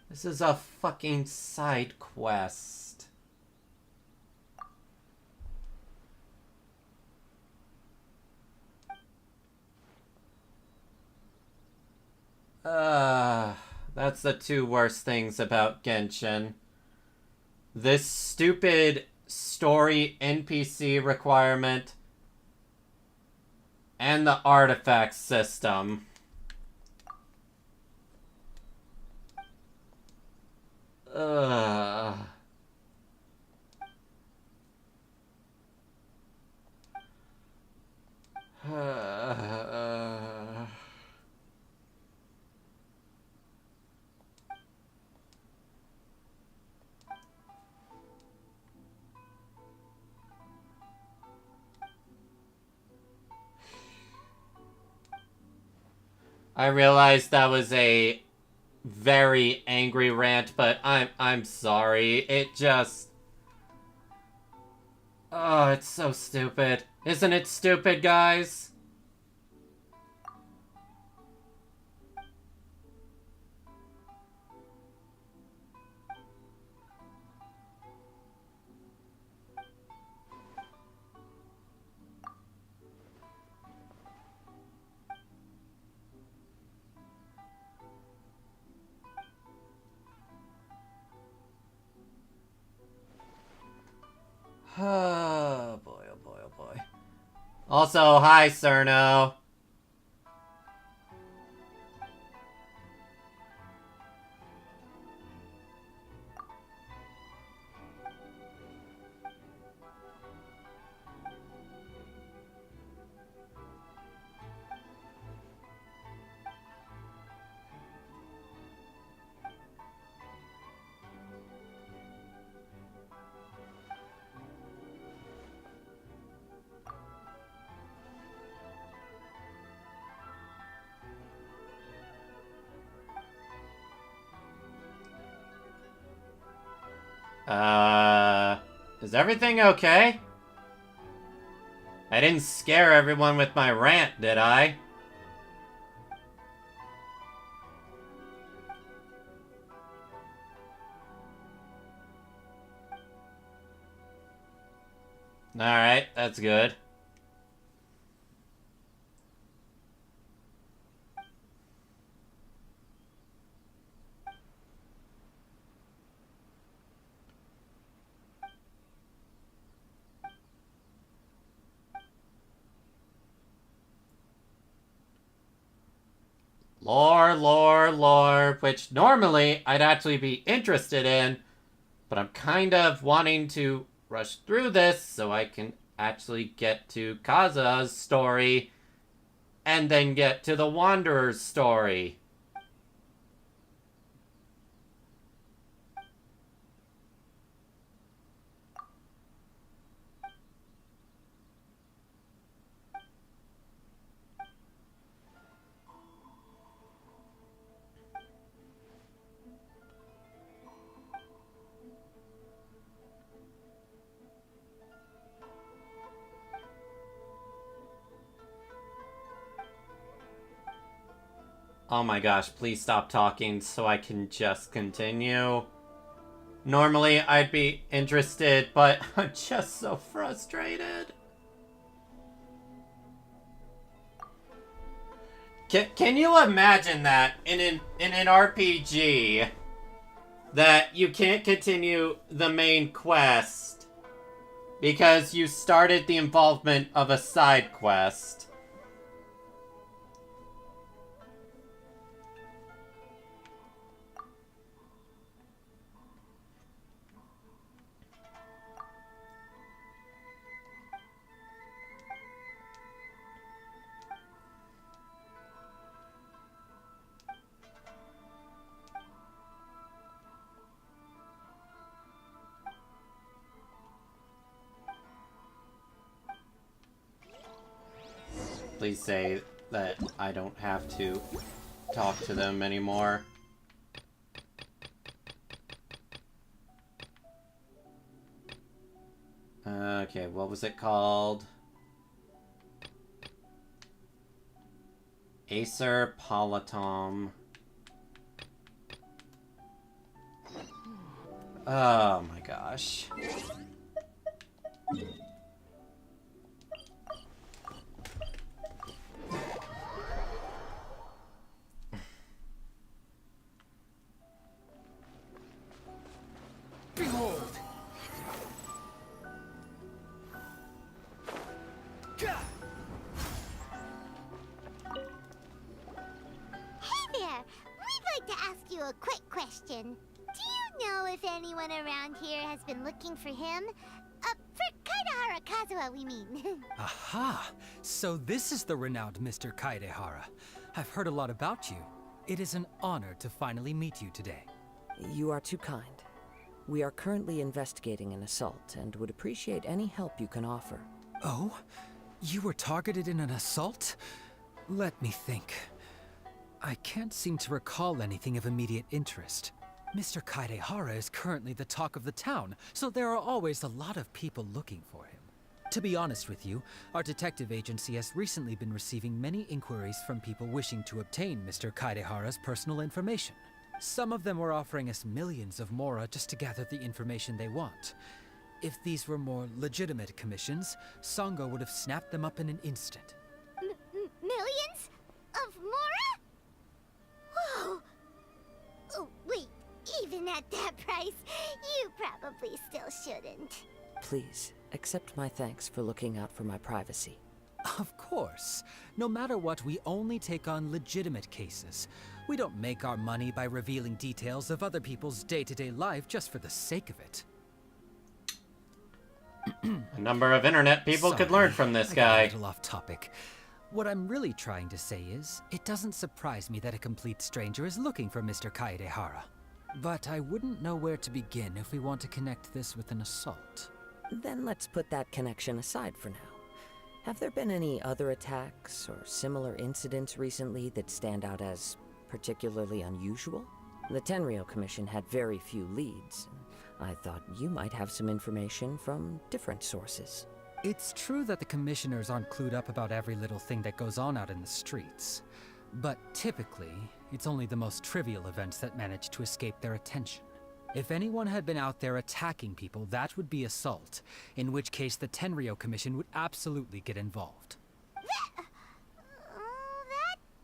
This is a fucking side quest. That's the two worst things about Genshin. This stupid story NPC requirement and the artifact system. Ugh. I realized that was a very angry rant, but I'm sorry. It just... Oh, it's so stupid. Isn't it stupid, guys? Oh boy, oh boy, oh boy. Also, hi, Cerno. Is everything okay? I didn't scare everyone with my rant, did I? Alright, that's good. Lore, which normally I'd actually be interested in, but I'm kind of wanting to rush through this so I can actually get to Kazuha's story and then get to the Wanderer's story. Oh my gosh, please stop talking so I can just continue. Normally I'd be interested, but I'm just so frustrated. Can you imagine that in an RPG that you can't continue the main quest because you started the involvement of a side quest? Please say that I don't have to talk to them anymore. Okay, what was it called? Acer Polytom. Oh my gosh. Behold! Hey there! We'd like to ask you a quick question. Do you know if anyone around here has been looking for him? For Kaidahara Kazuha, we mean. Aha! So this is the renowned Mr. Kaidehara. I've heard a lot about you. It is an honor to finally meet you today. You are too kind. We are currently investigating an assault and would appreciate any help you can offer. Oh? You were targeted in an assault? Let me think. I can't seem to recall anything of immediate interest. Mr. Kaidehara is currently the talk of the town, so there are always a lot of people looking for him. To be honest with you, our detective agency has recently been receiving many inquiries from people wishing to obtain Mr. Kaidehara's personal information. Some of them were offering us millions of mora just to gather the information they want. If these were more legitimate commissions, Sango would have snapped them up in an instant. Millions? Of mora? Whoa! Oh, wait. Even at that price, you probably still shouldn't. Please, accept my thanks for looking out for my privacy. Of course. No matter what, we only take on legitimate cases. We don't make our money by revealing details of other people's day-to-day life just for the sake of it. A number of internet people could learn from this I got guy. a little off topic. What I'm really trying to say is, it doesn't surprise me that a complete stranger is looking for Mr. Kaedehara. But I wouldn't know where to begin if we want to connect this with an assault. Then let's put that connection aside for now. Have there been any other attacks or similar incidents recently that stand out as particularly unusual? The Tenryou Commission had very few leads. I thought you might have some information from different sources. It's true that the commissioners aren't clued up about every little thing that goes on out in the streets. But typically, it's only the most trivial events that manage to escape their attention. If anyone had been out there attacking people, that would be assault, in which case the Tenryou Commission would absolutely get involved. That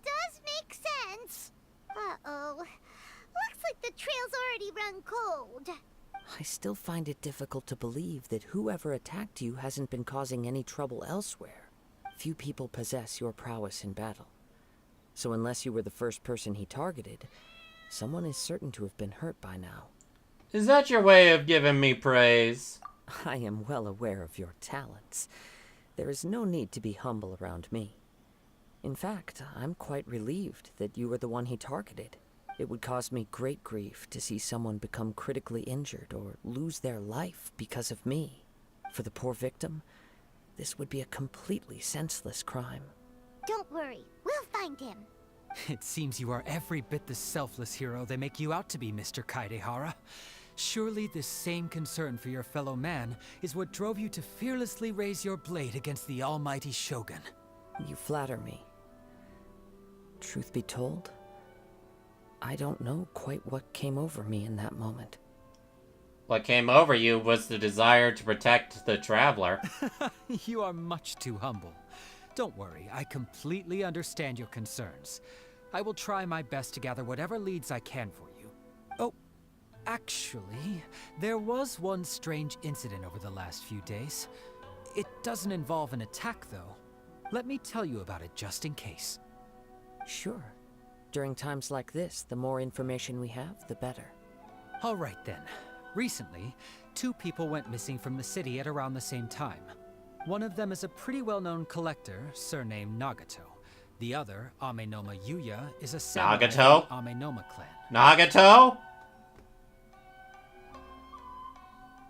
does make sense. Uh-oh. Looks like the trail's already run cold. I still find it difficult to believe that whoever attacked you hasn't been causing any trouble elsewhere. Few people possess your prowess in battle. So unless you were the first person he targeted, someone is certain to have been hurt by now. Is that your way of giving me praise? I am well aware of your talents. There is no need to be humble around me. In fact, I'm quite relieved that you were the one he targeted. It would cause me great grief to see someone become critically injured or lose their life because of me. For the poor victim, this would be a completely senseless crime. Don't worry, we'll find him. It seems you are every bit the selfless hero they make you out to be, Mr. Kaidehara. Surely this same concern for your fellow man is what drove you to fearlessly raise your blade against the almighty Shogun. You flatter me. Truth be told, I don't know quite what came over me in that moment. What came over you was the desire to protect the traveler. You are much too humble. Don't worry, I completely understand your concerns. I will try my best to gather whatever leads I can for you. Oh, actually, there was one strange incident over the last few days. It doesn't involve an attack, though. Let me tell you about it just in case. Sure. During times like this, the more information we have, the better. All right then. Recently, 2 people went missing from the city at around the same time. One of them is a pretty well-known collector, surnamed Nagato. The other, Amenoma Yuya, is a samurai Nagato? from the Amenoma clan. Nagato?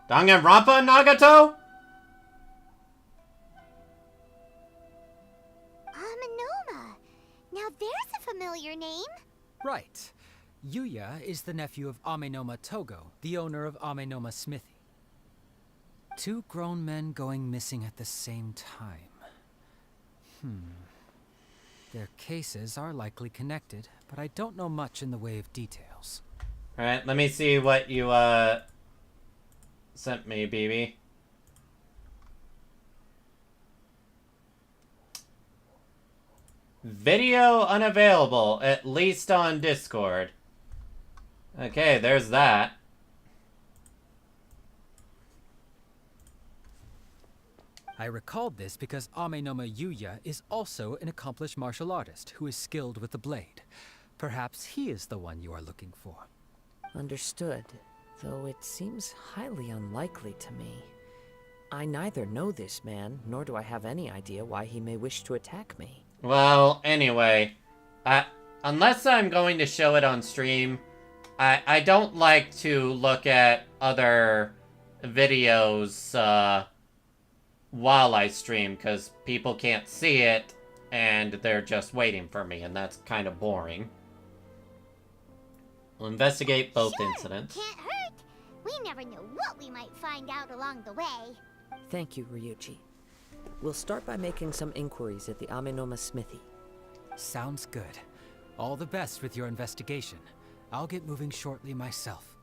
Danganronpa Nagato? Amenoma. Now there's a familiar name. Right. Yuya is the nephew of Amenoma Togo, the owner of Amenoma Smithy. 2 grown men going missing at the same time. Their cases are likely connected, but I don't know much in the way of details. Alright, let me see what you, sent me, BB. Video unavailable, at least on Discord. Okay, there's that. I recalled this because Amenoma Yuya is also an accomplished martial artist who is skilled with the blade. Perhaps he is the one you are looking for. Understood, though it seems highly unlikely to me. I neither know this man, nor do I have any idea why he may wish to attack me. Well, anyway, unless I'm going to show it on stream, I don't like to look at other videos, while I stream, because people can't see it, and they're just waiting for me, and that's kind of boring. We'll investigate both incidents. Can't hurt. We never know what we might find out along the way. Thank you, Ryuji. We'll start by making some inquiries at the Amenoma Smithy. Sounds good. All the best with your investigation. I'll get moving shortly myself.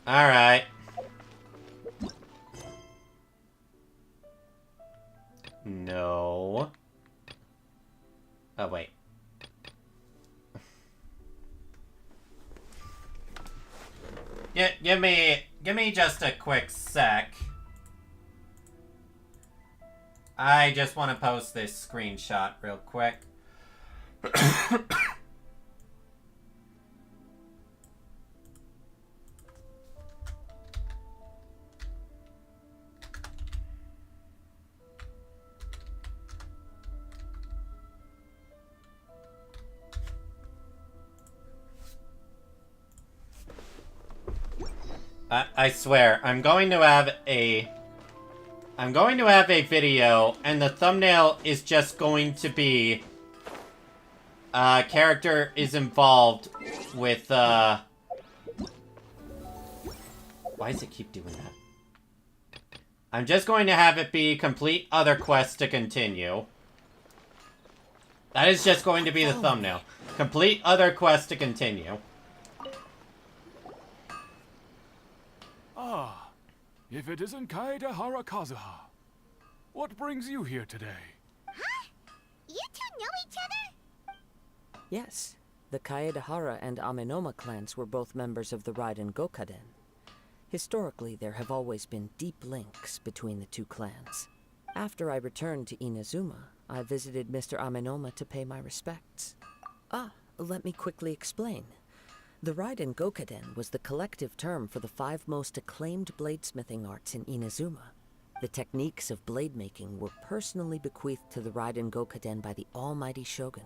Alright. No. Oh, wait. Yeah, give me just a quick sec. I just want to post this screenshot real quick. I swear, I'm going to have a video, and the thumbnail is just going to be character is involved with, Why does it keep doing that? I'm just going to have it be complete other quests to continue. That is just going to be the thumbnail. Complete other quests to continue. Ah, if it isn't Kaedehara Kazuha. What brings you here today? Huh? You two know each other? Yes, the Kaedehara and Amenoma clans were both members of the Raiden Gokaden. Historically, there have always been deep links between the two clans. After I returned to Inazuma, I visited Mr. Amenoma to pay my respects. Let me quickly explain. The Raiden Gokaden was the collective term for the 5 most acclaimed bladesmithing arts in Inazuma. The techniques of blade making were personally bequeathed to the Raiden Gokaden by the almighty Shogun,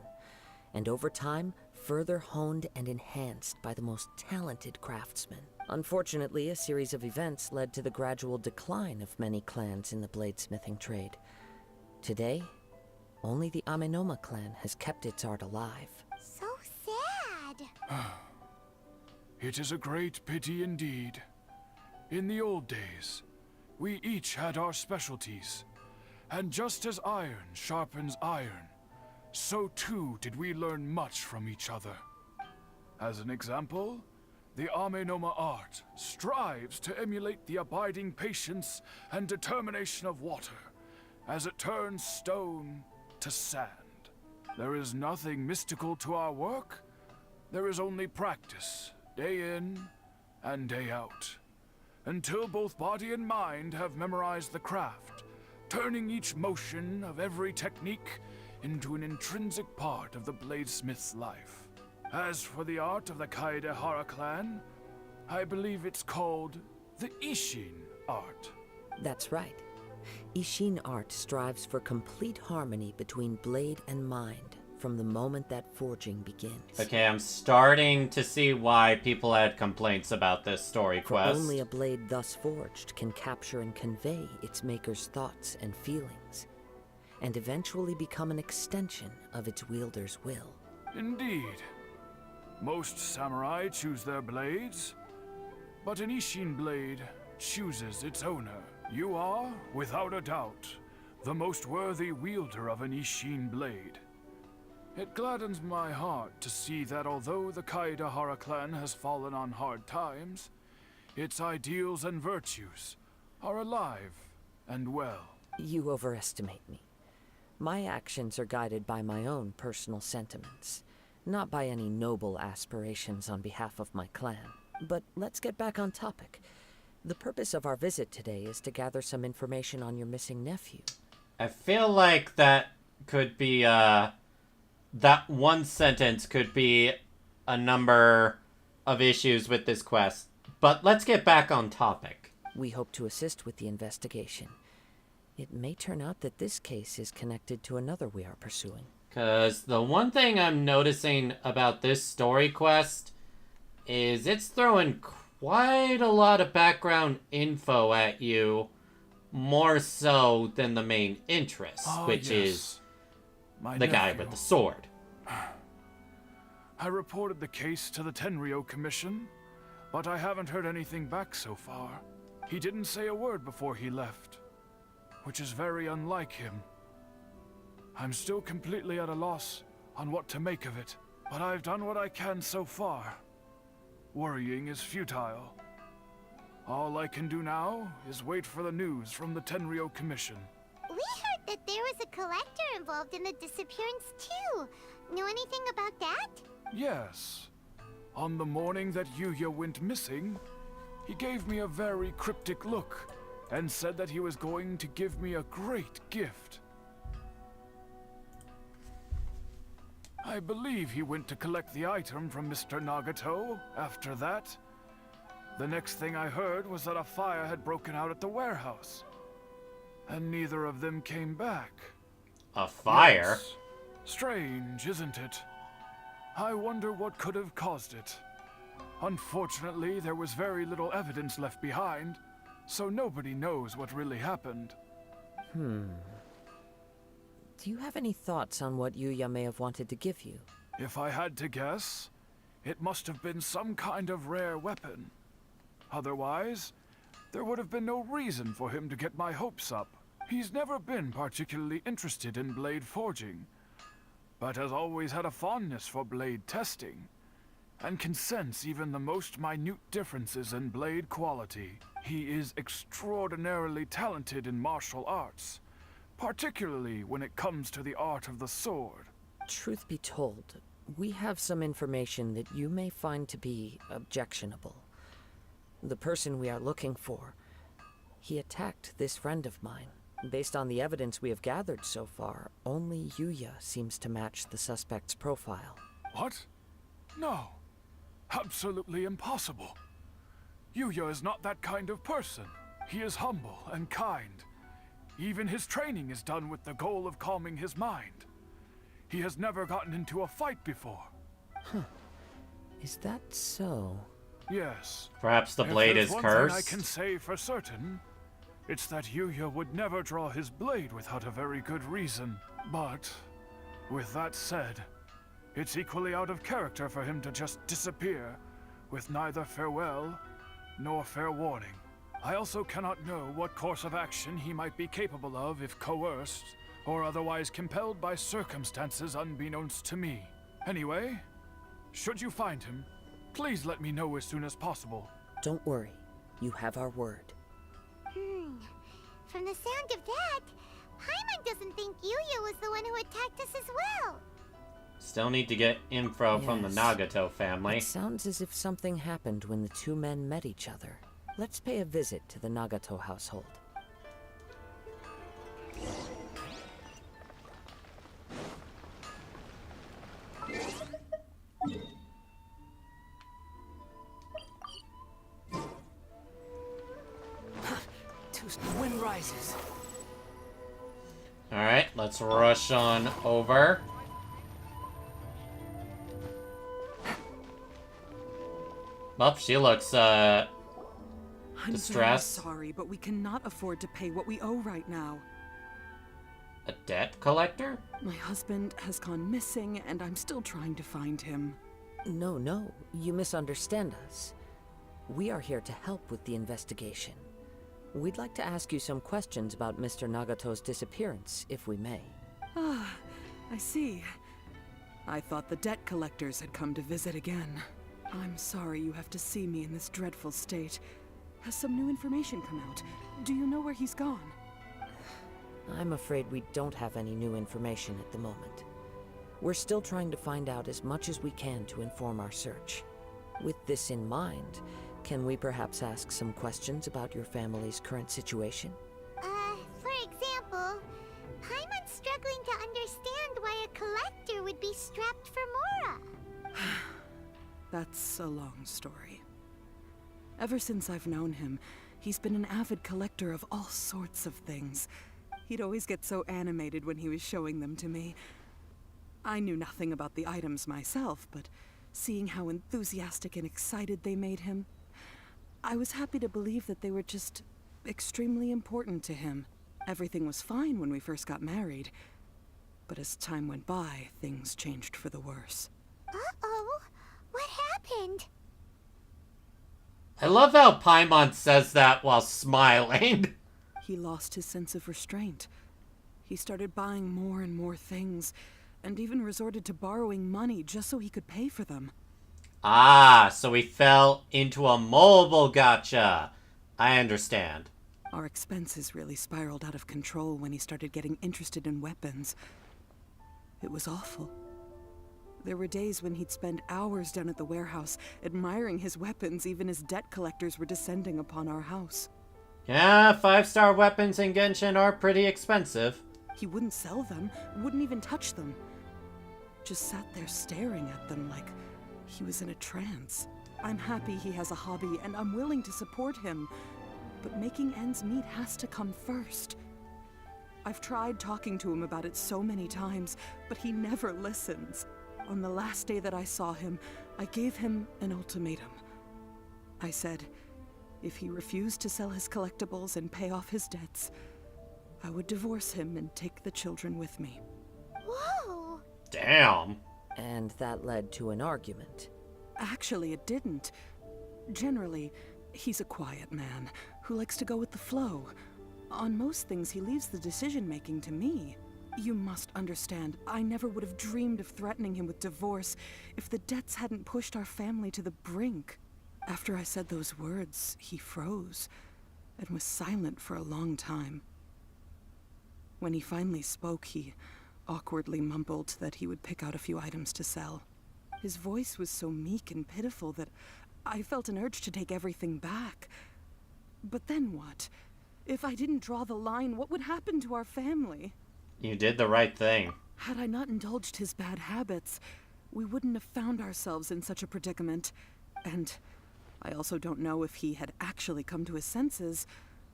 and over time, further honed and enhanced by the most talented craftsmen. Unfortunately, a series of events led to the gradual decline of many clans in the bladesmithing trade. Today, only the Amenoma clan has kept its art alive. So sad. It is a great pity indeed. In the old days, we each had our specialties, and just as iron sharpens iron, so too did we learn much from each other. As an example, the Amenoma art strives to emulate the abiding patience and determination of water as it turns stone to sand. There is nothing mystical to our work. There is only practice, day in and day out, until both body and mind have memorized the craft, turning each motion of every technique into an intrinsic part of the bladesmith's life. As for the art of the Kaedehara clan, I believe it's called the Ishin art. That's right. Ishin art strives for complete harmony between blade and mind from the moment that forging begins. Okay, I'm starting to see why people had complaints about this story For quest. only a blade thus forged can capture and convey its maker's thoughts and feelings, and eventually become an extension of its wielder's will. Indeed. Most samurai choose their blades, but an Ishin blade chooses its owner. You are, without a doubt, the most worthy wielder of an Ishin blade. It gladdens my heart to see that although the Kaedehara clan has fallen on hard times, its ideals and virtues are alive and well. You overestimate me. My actions are guided by my own personal sentiments, not by any noble aspirations on behalf of my clan. But let's get back on topic. The purpose of our visit today is to gather some information on your missing nephew. I feel like that could be, that one sentence could be a number of issues with this quest. But let's get back on topic. We hope to assist with the investigation. It may turn out that this case is connected to another we are pursuing. Because the one thing I'm noticing about this story quest is it's throwing quite a lot of background info at you, more so than the main interest, which is the guy with the sword. I reported the case to the Tenryo Commission, but I haven't heard anything back so far. He didn't say a word before he left, which is very unlike him. I'm still completely at a loss on what to make of it, but I've done what I can so far. Worrying is futile. All I can do now is wait for the news from the Tenryo Commission. We heard that there was a collector involved in the disappearance too. Know anything about that? Yes. On the morning that Yuya went missing, he gave me a very cryptic look and said that he was going to give me a great gift. I believe he went to collect the item from Mr. Nagato after that. The next thing I heard was that a fire had broken out at the warehouse, and neither of them came back. A fire? Yes. Strange, isn't it? I wonder what could have caused it. Unfortunately, there was very little evidence left behind, so nobody knows what really happened. Do you have any thoughts on what Yuya may have wanted to give you? If I had to guess, it must have been some kind of rare weapon. Otherwise, there would have been no reason for him to get my hopes up. He's never been particularly interested in blade forging, but has always had a fondness for blade testing, and can sense even the most minute differences in blade quality. He is extraordinarily talented in martial arts, particularly when it comes to the art of the sword. Truth be told, we have some information that you may find to be objectionable. The person we are looking for, he attacked this friend of mine. Based on the evidence we have gathered so far, only Yuya seems to match the suspect's profile. What? No. Absolutely impossible. Yuya is not that kind of person. He is humble and kind. Even his training is done with the goal of calming his mind. He has never gotten into a fight before. Huh. Is that so? Yes. Perhaps the blade is If there's one cursed? thing I can say for certain, it's that Yuya would never draw his blade without a very good reason. But, with that said, it's equally out of character for him to just disappear, with neither farewell nor fair warning. I also cannot know what course of action he might be capable of if coerced, or otherwise compelled by circumstances unbeknownst to me. Anyway, should you find him, please let me know as soon as possible. Don't worry. You have our word. From the sound of that, Paimon doesn't think Yuya was the one who attacked us as well. Still need to get info from the Yes. Nagato family. It sounds as if something happened when the two men met each other. Let's pay a visit to the Nagato household. The wind rises. Alright, let's rush on over. Well, she looks, I'm very distressed. sorry, but we cannot afford to pay what we owe right now. A debt collector? My husband has gone missing, and I'm still trying to find him. No, you misunderstand us. We are here to help with the investigation. We'd like to ask you some questions about Mr. Nagato's disappearance, if we may. Ah, I see. I thought the debt collectors had come to visit again. I'm sorry you have to see me in this dreadful state. Has some new information come out? Do you know where he's gone? I'm afraid we don't have any new information at the moment. We're still trying to find out as much as we can to inform our search. With this in mind, can we perhaps ask some questions about your family's current situation? For example, Paimon's struggling to understand why a collector would be strapped for Mora. That's a long story. Ever since I've known him, he's been an avid collector of all sorts of things. He'd always get so animated when he was showing them to me. I knew nothing about the items myself, but seeing how enthusiastic and excited they made him, I was happy to believe that they were just extremely important to him. Everything was fine when we first got married, but as time went by, things changed for the worse. Uh-oh, what happened? I love how Paimon says that while smiling. He lost his sense of restraint. He started buying more and more things, and even resorted to borrowing money just so he could pay for them. Ah, so he fell into a mobile gotcha. I understand. Our expenses really spiraled out of control when he started getting interested in weapons. It was awful. There were days when he'd spend hours down at the warehouse, admiring his weapons even as debt collectors were descending upon our house. Yeah, 5-star weapons in Genshin are pretty expensive. He wouldn't sell them, wouldn't even touch them. Just sat there staring at them like he was in a trance. I'm happy he has a hobby, and I'm willing to support him. But making ends meet has to come first. I've tried talking to him about it so many times, but he never listens. On the last day that I saw him, I gave him an ultimatum. I said, if he refused to sell his collectibles and pay off his debts, I would divorce him and take the children with me. Whoa! Damn. and that led to an argument. Actually, it didn't. Generally, he's a quiet man who likes to go with the flow. On most things, he leaves the decision-making to me. You must understand, I never would have dreamed of threatening him with divorce if the debts hadn't pushed our family to the brink. After I said those words, he froze and was silent for a long time. When he finally spoke, he awkwardly mumbled that he would pick out a few items to sell. His voice was so meek and pitiful that I felt an urge to take everything back. But then what? If I didn't draw the line, what would happen to our family? You did the right thing. Had I not indulged his bad habits, we wouldn't have found ourselves in such a predicament. And I also don't know if he had actually come to his senses,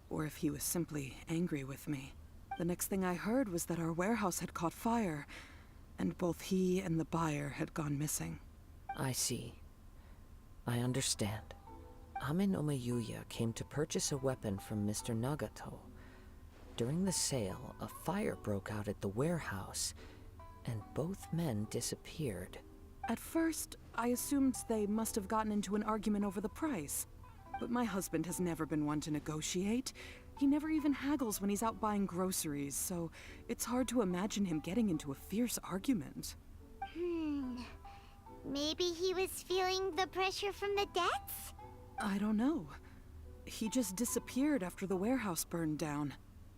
or if he was simply angry with me. The next thing I heard was that our warehouse had caught fire, and both he and the buyer had gone missing. I see. I understand. Ame no Mayuya came to purchase a weapon from Mr. Nagato. During the sale, a fire broke out at the warehouse, and both men disappeared. At first, I assumed they must have gotten into an argument over the price. But my husband has never been one to negotiate. He never even haggles when he's out buying groceries, so it's hard to imagine him getting into a fierce argument. Maybe he was feeling the pressure from the debts? I don't know. He just disappeared after the warehouse burned down.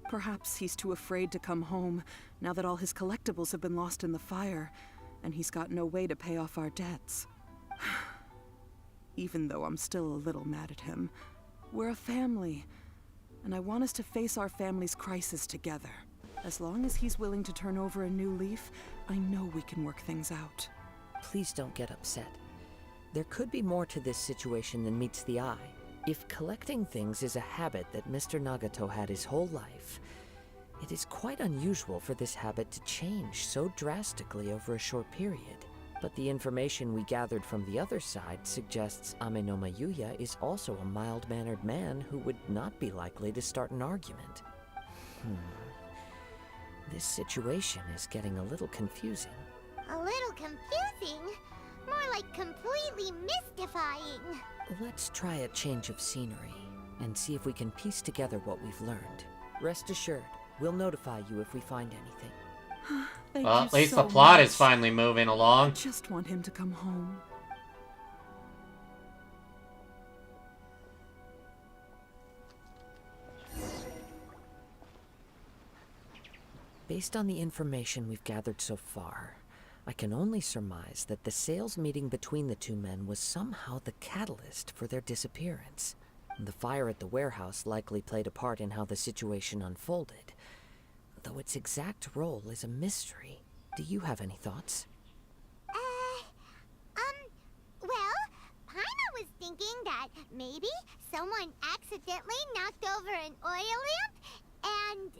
Perhaps he's too afraid to come home now that all his collectibles have been lost in the fire, and he's got no way to pay off our debts. Even though I'm still a little mad at him, we're a family, and I want us to face our family's crisis together. As long as he's willing to turn over a new leaf, I know we can work things out. Please don't get upset. There could be more to this situation than meets the eye. If collecting things is a habit that Mr. Nagato had his whole life, it is quite unusual for this habit to change so drastically over a short period. But the information we gathered from the other side suggests Ame no Mayuya is also a mild-mannered man who would not be likely to start an argument. This situation is getting a little confusing. A little confusing? More like completely mystifying. Let's try a change of scenery and see if we can piece together what we've learned. Rest assured, we'll notify you if we find anything. Thank Well, you at least so the plot much. is finally moving I along. just want him to come home. Based on the information we've gathered so far, I can only surmise that the sales meeting between the two men was somehow the catalyst for their disappearance. The fire at the warehouse likely played a part in how the situation unfolded, though its exact role is a mystery. Do you have any thoughts? Well, Paimon was thinking that maybe someone accidentally knocked over an oil lamp and,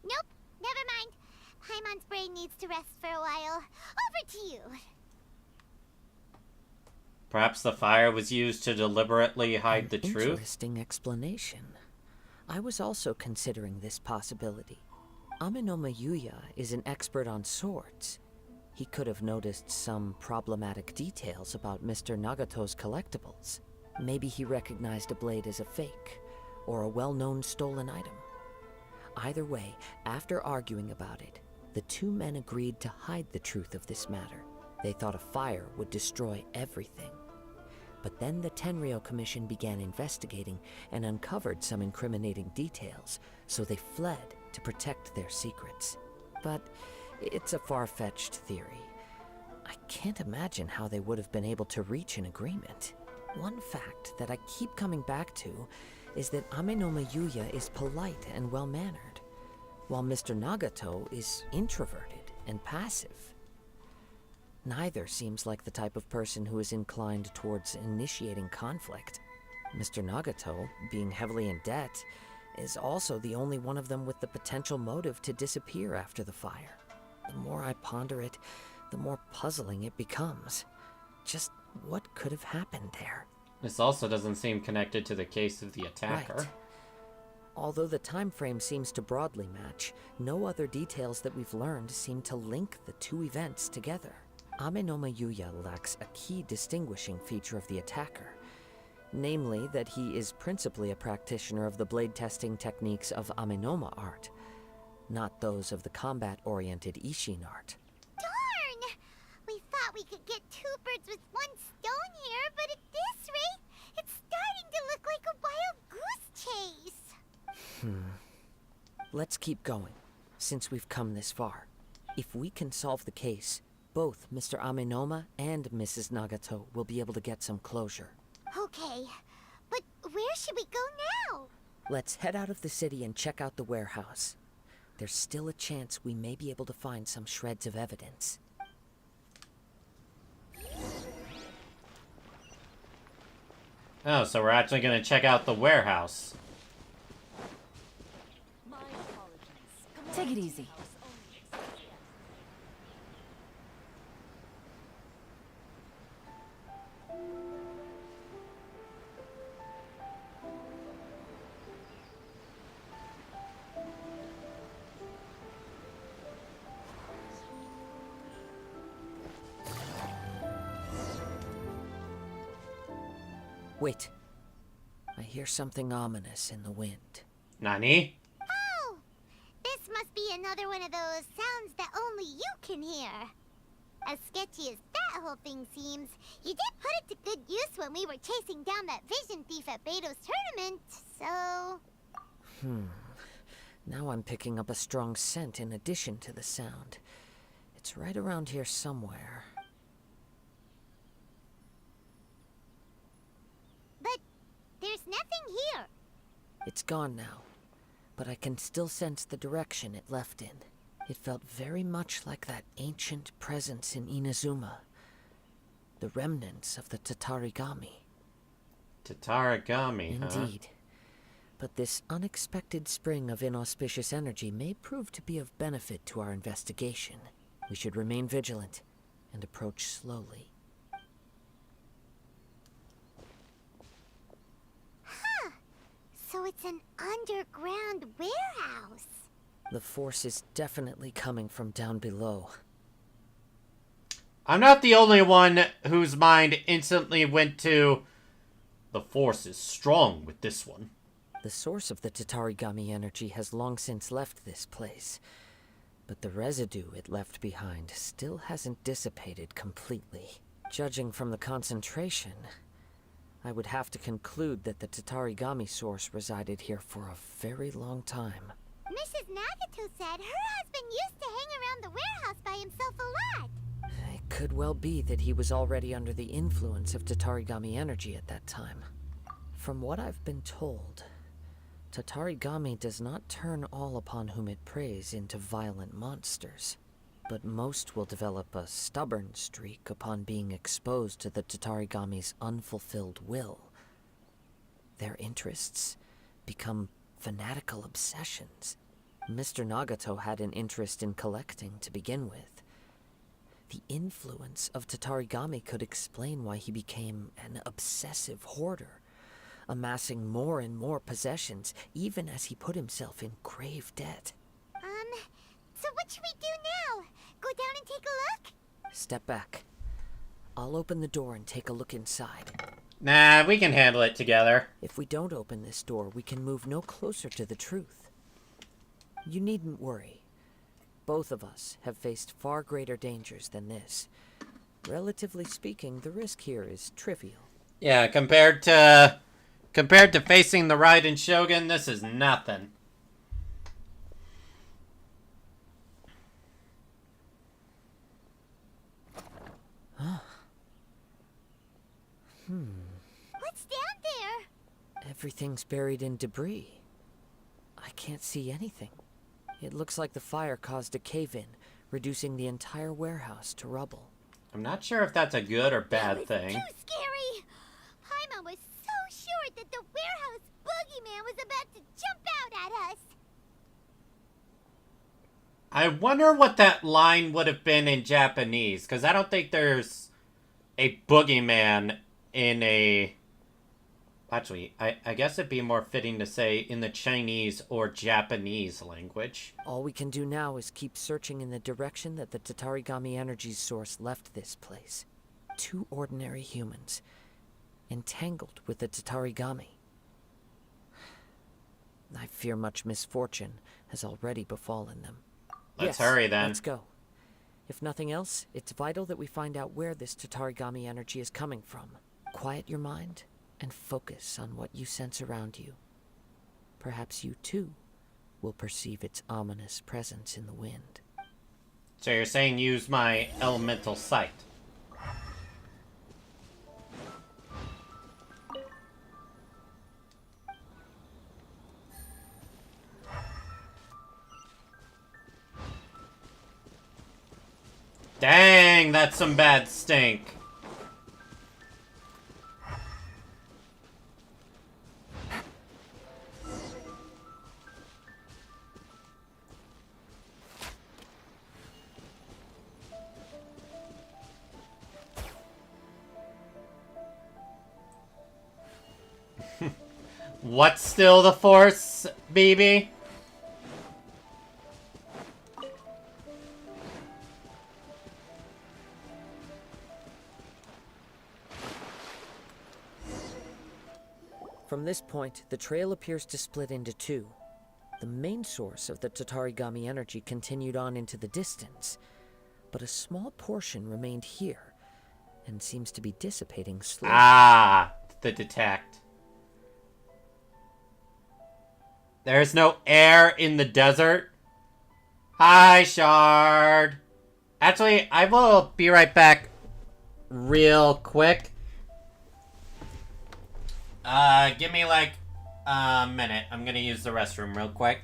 nope, never mind. Paimon's brain needs to rest for a while. Over to you. Perhaps the fire was used to deliberately hide the truth? Interesting explanation. I was also considering this possibility. Ame no Mayuya is an expert on swords. He could have noticed some problematic details about Mr. Nagato's collectibles. Maybe he recognized a blade as a fake, or a well-known stolen item. Either way, after arguing about it, the two men agreed to hide the truth of this matter. They thought a fire would destroy everything. But then the Tenryou Commission began investigating and uncovered some incriminating details, so they fled to protect their secrets. But it's a far-fetched theory. I can't imagine how they would have been able to reach an agreement. One fact that I keep coming back to is that Ame no Mayuya is polite and well-mannered, while Mr. Nagato is introverted and passive. Neither seems like the type of person who is inclined towards initiating conflict. Mr. Nagato, being heavily in debt, is also the only one of them with the potential motive to disappear after the fire. The more I ponder it, the more puzzling it becomes. Just what could have happened there? This also doesn't seem connected to the case of the attacker. Right. Although the time frame seems to broadly match, no other details that we've learned seem to link the two events together. Amenoma Yuya lacks a key distinguishing feature of the attacker, namely that he is principally a practitioner of the blade testing techniques of Amenoma art, not those of the combat-oriented Ishin art. Darn! We thought we could get two birds with one stone here, but at this rate, it's starting to look like a wild goose chase. Let's keep going, since we've come this far. If we can solve the case, both Mr. Amenoma and Mrs. Nagato will be able to get some closure. Okay, but where should we go now? Let's head out of the city and check out the warehouse. There's still a chance we may be able to find some shreds of evidence. Oh, so we're actually going to check out the warehouse. Take it easy. Wait. I hear something ominous in the wind. Nani? Oh! This must be another one of those sounds that only you can hear. As sketchy as that whole thing seems, you did put it to good use when we were chasing down that vision thief at Beto's tournament, so... Now I'm picking up a strong scent in addition to the sound. It's right around here somewhere. But there's nothing here. It's gone now, but I can still sense the direction it left in. It felt very much like that ancient presence in Inazuma. The remnants of the Tatarigami. Tatarigami, huh? Indeed. But this unexpected spring of inauspicious energy may prove to be of benefit to our investigation. We should remain vigilant and approach slowly. Huh. So it's an underground warehouse. The force is definitely coming from down below. I'm not the only one whose mind instantly went to... The force is strong with this one. The source of the Tatarigami energy has long since left this place, but the residue it left behind still hasn't dissipated completely. Judging from the concentration, I would have to conclude that the Tatarigami source resided here for a very long time. Mrs. Nagato said her husband used to hang around the warehouse by himself a lot. It could well be that he was already under the influence of Tatarigami energy at that time. From what I've been told, Tatarigami does not turn all upon whom it preys into violent monsters, but most will develop a stubborn streak upon being exposed to the Tatarigami's unfulfilled will. Their interests become fanatical obsessions. Mr. Nagato had an interest in collecting to begin with. The influence of Tatarigami could explain why he became an obsessive hoarder, amassing more and more possessions, even as he put himself in grave debt. So what should we do now? Go down and take a look? Step back. I'll open the door and take a look inside. Nah, we can handle it together. If we don't open this door, we can move no closer to the truth. You needn't worry. Both of us have faced far greater dangers than this. Relatively speaking, the risk here is trivial. Yeah, compared to facing the Raiden Shogun, this is nothing. What's down there? Everything's buried in debris. I can't see anything. It looks like the fire caused a cave-in, reducing the entire warehouse to rubble. I'm not sure if that's a good or bad thing. Too scary! Paimon was so sure that the warehouse boogeyman was about to jump out at us. I wonder what that line would have been in Japanese, because I don't think there's a boogeyman in a Actually, I guess it'd be more fitting to say in the Chinese or Japanese language. All we can do now is keep searching in the direction that the Tatarigami energy source left this place. 2 ordinary humans, entangled with the Tatarigami. I fear much misfortune has already befallen them. Let's hurry then. Let's go. If nothing else, it's vital that we find out where this Tatarigami energy is coming from. Quiet your mind and focus on what you sense around you. Perhaps you too will perceive its ominous presence in the wind. So you're saying use my elemental sight? Dang, that's some bad stink. What's still the Force, BB? From this point, the trail appears to split into 2. The main source of the Tatarigami energy continued on into the distance, but a small portion remained here, and seems to be dissipating slowly. Ah, the detect. There's no air in the desert. Hi, Shard. Actually, I will be right back real quick. Give me like a minute. I'm gonna use the restroom real quick.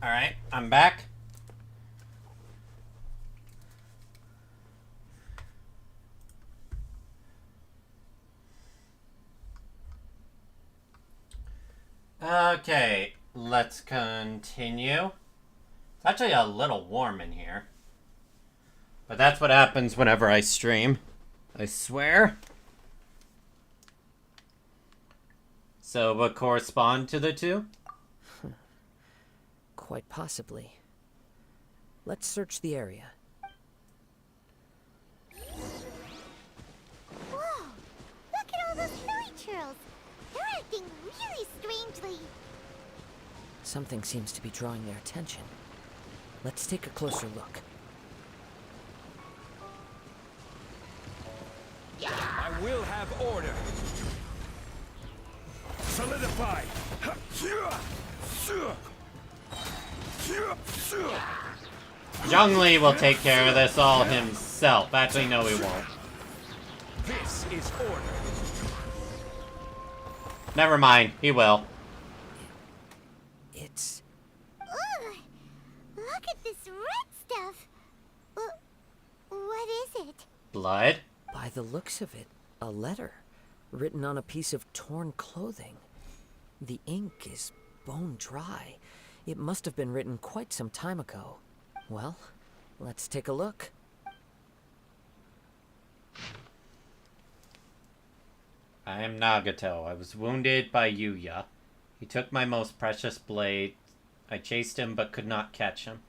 Alright, I'm back. Okay, let's continue. It's actually a little warm in here. But that's what happens whenever I stream. I swear. So, what correspond to the 2? Quite possibly. Let's search the area. Whoa! Look at all those hilly churls! They're acting really strangely. Something seems to be drawing their attention. Let's take a closer look. I will have order. Solidify! Zhongli will take care of this all himself. Actually, no, he won't. This is order. Never mind, he will. It's... Ugh! Look at this red stuff! What is it? Blood? by the looks of it, a letter written on a piece of torn clothing. The ink is bone dry. It must have been written quite some time ago. Well, let's take a look. I am Nagato. I was wounded by Yuya. He took my most precious blade. I chased him but could not catch him.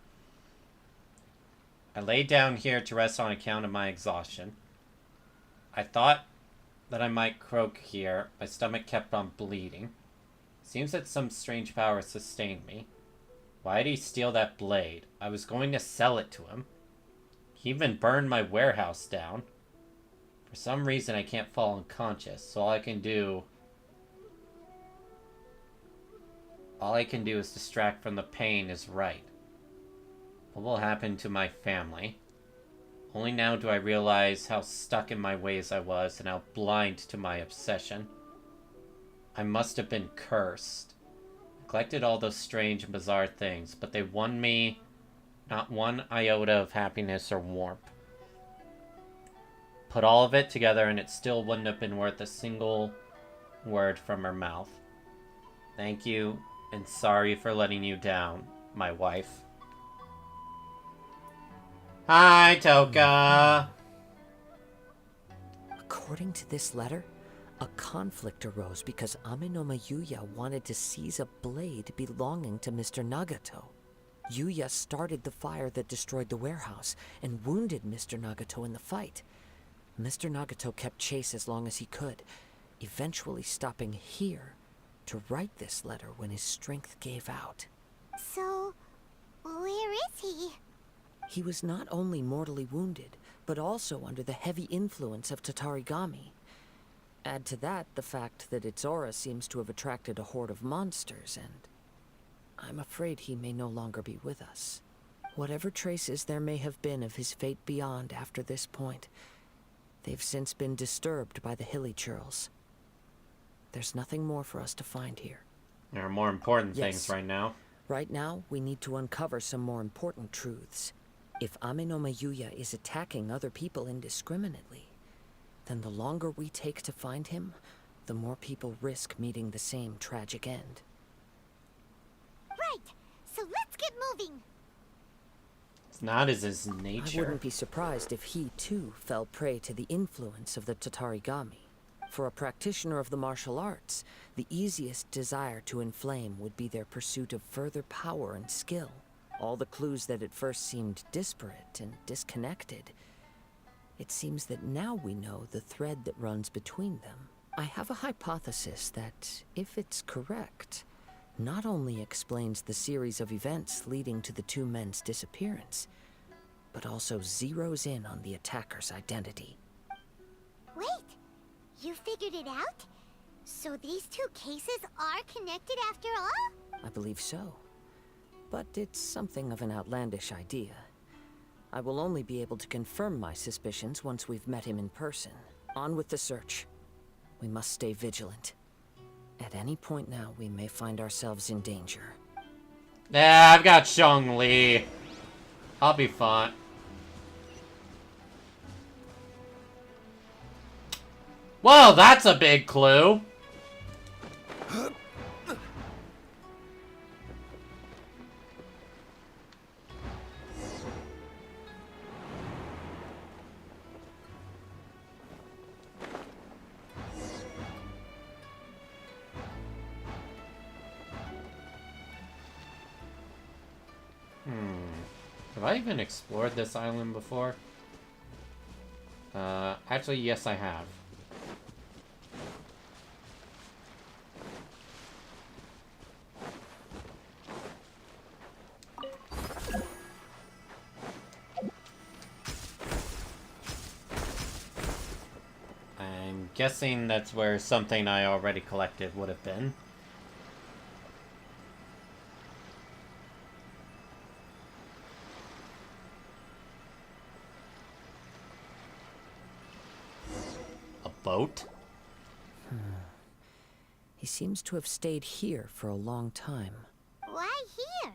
I lay down here to rest on account of my exhaustion. I thought that I might croak here. My stomach kept on bleeding. Seems that some strange power sustained me. Why did he steal that blade? I was going to sell it to him. He even burned my warehouse down. For some reason I can't fall unconscious, so all I can do is distract from the pain is right. What will happen to my family? Only now do I realize how stuck in my ways I was and how blind to my obsession. I must have been cursed. I collected all those strange and bizarre things, but they won me not one iota of happiness or warmth. Put all of it together and it still wouldn't have been worth a single word from her mouth. Thank you, and sorry for letting you down, my wife. Hi, Toka! According to this letter, a conflict arose because Amenoma Yuya wanted to seize a blade belonging to Mr. Nagato. Yuya started the fire that destroyed the warehouse and wounded Mr. Nagato in the fight. Mr. Nagato kept chase as long as he could, eventually stopping here to write this letter when his strength gave out. So, where is he? He was not only mortally wounded, but also under the heavy influence of Tatarigami. Add to that the fact that its aura seems to have attracted a horde of monsters, and I'm afraid he may no longer be with us. Whatever traces there may have been of his fate beyond after this point, they've since been disturbed by the hilly churls. There's nothing more for us to find here. There are more important Yes. things right now. Right now, we need to uncover some more important truths. If Amenoma Yuya is attacking other people indiscriminately, then the longer we take to find him, the more people risk meeting the same tragic end. Right, so let's get moving. It's not as his nature. I wouldn't be surprised if he, too, fell prey to the influence of the Tatarigami. For a practitioner of the martial arts, the easiest desire to inflame would be their pursuit of further power and skill. All the clues that at first seemed disparate and disconnected, it seems that now we know the thread that runs between them. I have a hypothesis that, if it's correct, not only explains the series of events leading to the two men's disappearance, but also zeroes in on the attacker's identity. Wait, you figured it out? So these two cases are connected after all? I believe so. But it's something of an outlandish idea. I will only be able to confirm my suspicions once we've met him in person. On with the search. We must stay vigilant. At any point now, we may find ourselves in danger. Yeah, I've got Shang Li. I'll be fine. Well, that's a big clue. Have I even explored this island before? Actually, yes, I have. I'm guessing that's where something I already collected would have been. Boat? He seems to have stayed here for a long time. Why here?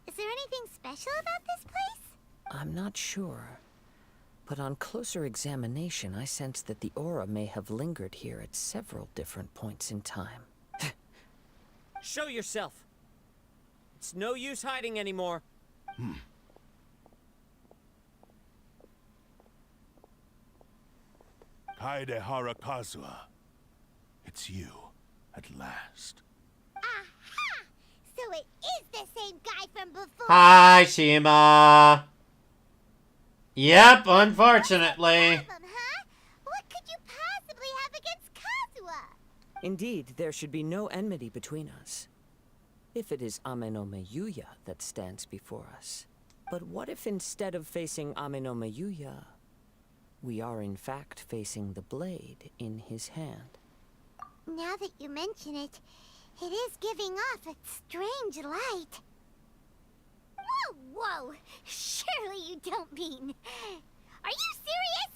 Is there anything special about this place? I'm not sure. But on closer examination, I sense that the aura may have lingered here at several different points in time. Show yourself! It's no use hiding anymore. Kaedehara Kazuha. It's you, at last. Aha! So it is the same guy from before. Hi, Shima. Yep, unfortunately. Problem, huh? What could you possibly have against Kazuha? Indeed, there should be no enmity between us. If it is Amenome Yuya that stands before us. But what if instead of facing Amenome Yuya, we are in fact facing the blade in his hand? Now that you mention it, it is giving off a strange light. Whoa, whoa! Surely you don't mean... Are you serious?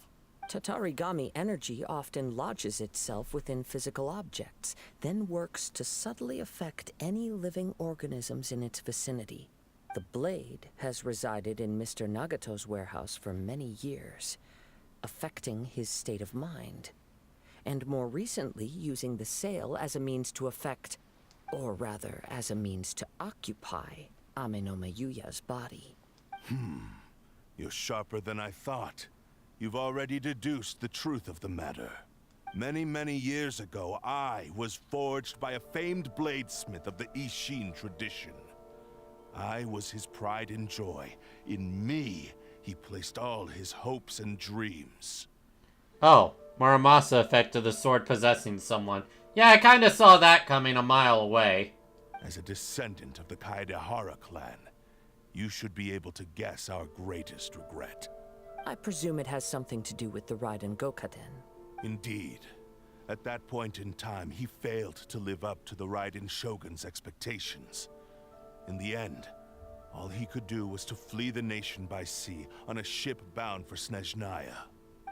Tatarigami energy often lodges itself within physical objects, then works to subtly affect any living organisms in its vicinity. The blade has resided in Mr. Nagato's warehouse for many years, affecting his state of mind, and more recently using the sale as a means to affect, or rather as a means to occupy, Amenome Yuya's body. You're sharper than I thought. You've already deduced the truth of the matter. Many, many years ago, I was forged by a famed bladesmith of the Ishin tradition. I was his pride and joy. In me, he placed all his hopes and dreams. Oh, Muramasa effect of the sword possessing someone. Yeah, I kinda saw that coming a mile away. As a descendant of the Kaedehara clan, you should be able to guess our greatest regret. I presume it has something to do with the Raiden Gokaden. Indeed. At that point in time, he failed to live up to the Raiden Shogun's expectations. In the end, all he could do was to flee the nation by sea on a ship bound for Snezhnaya.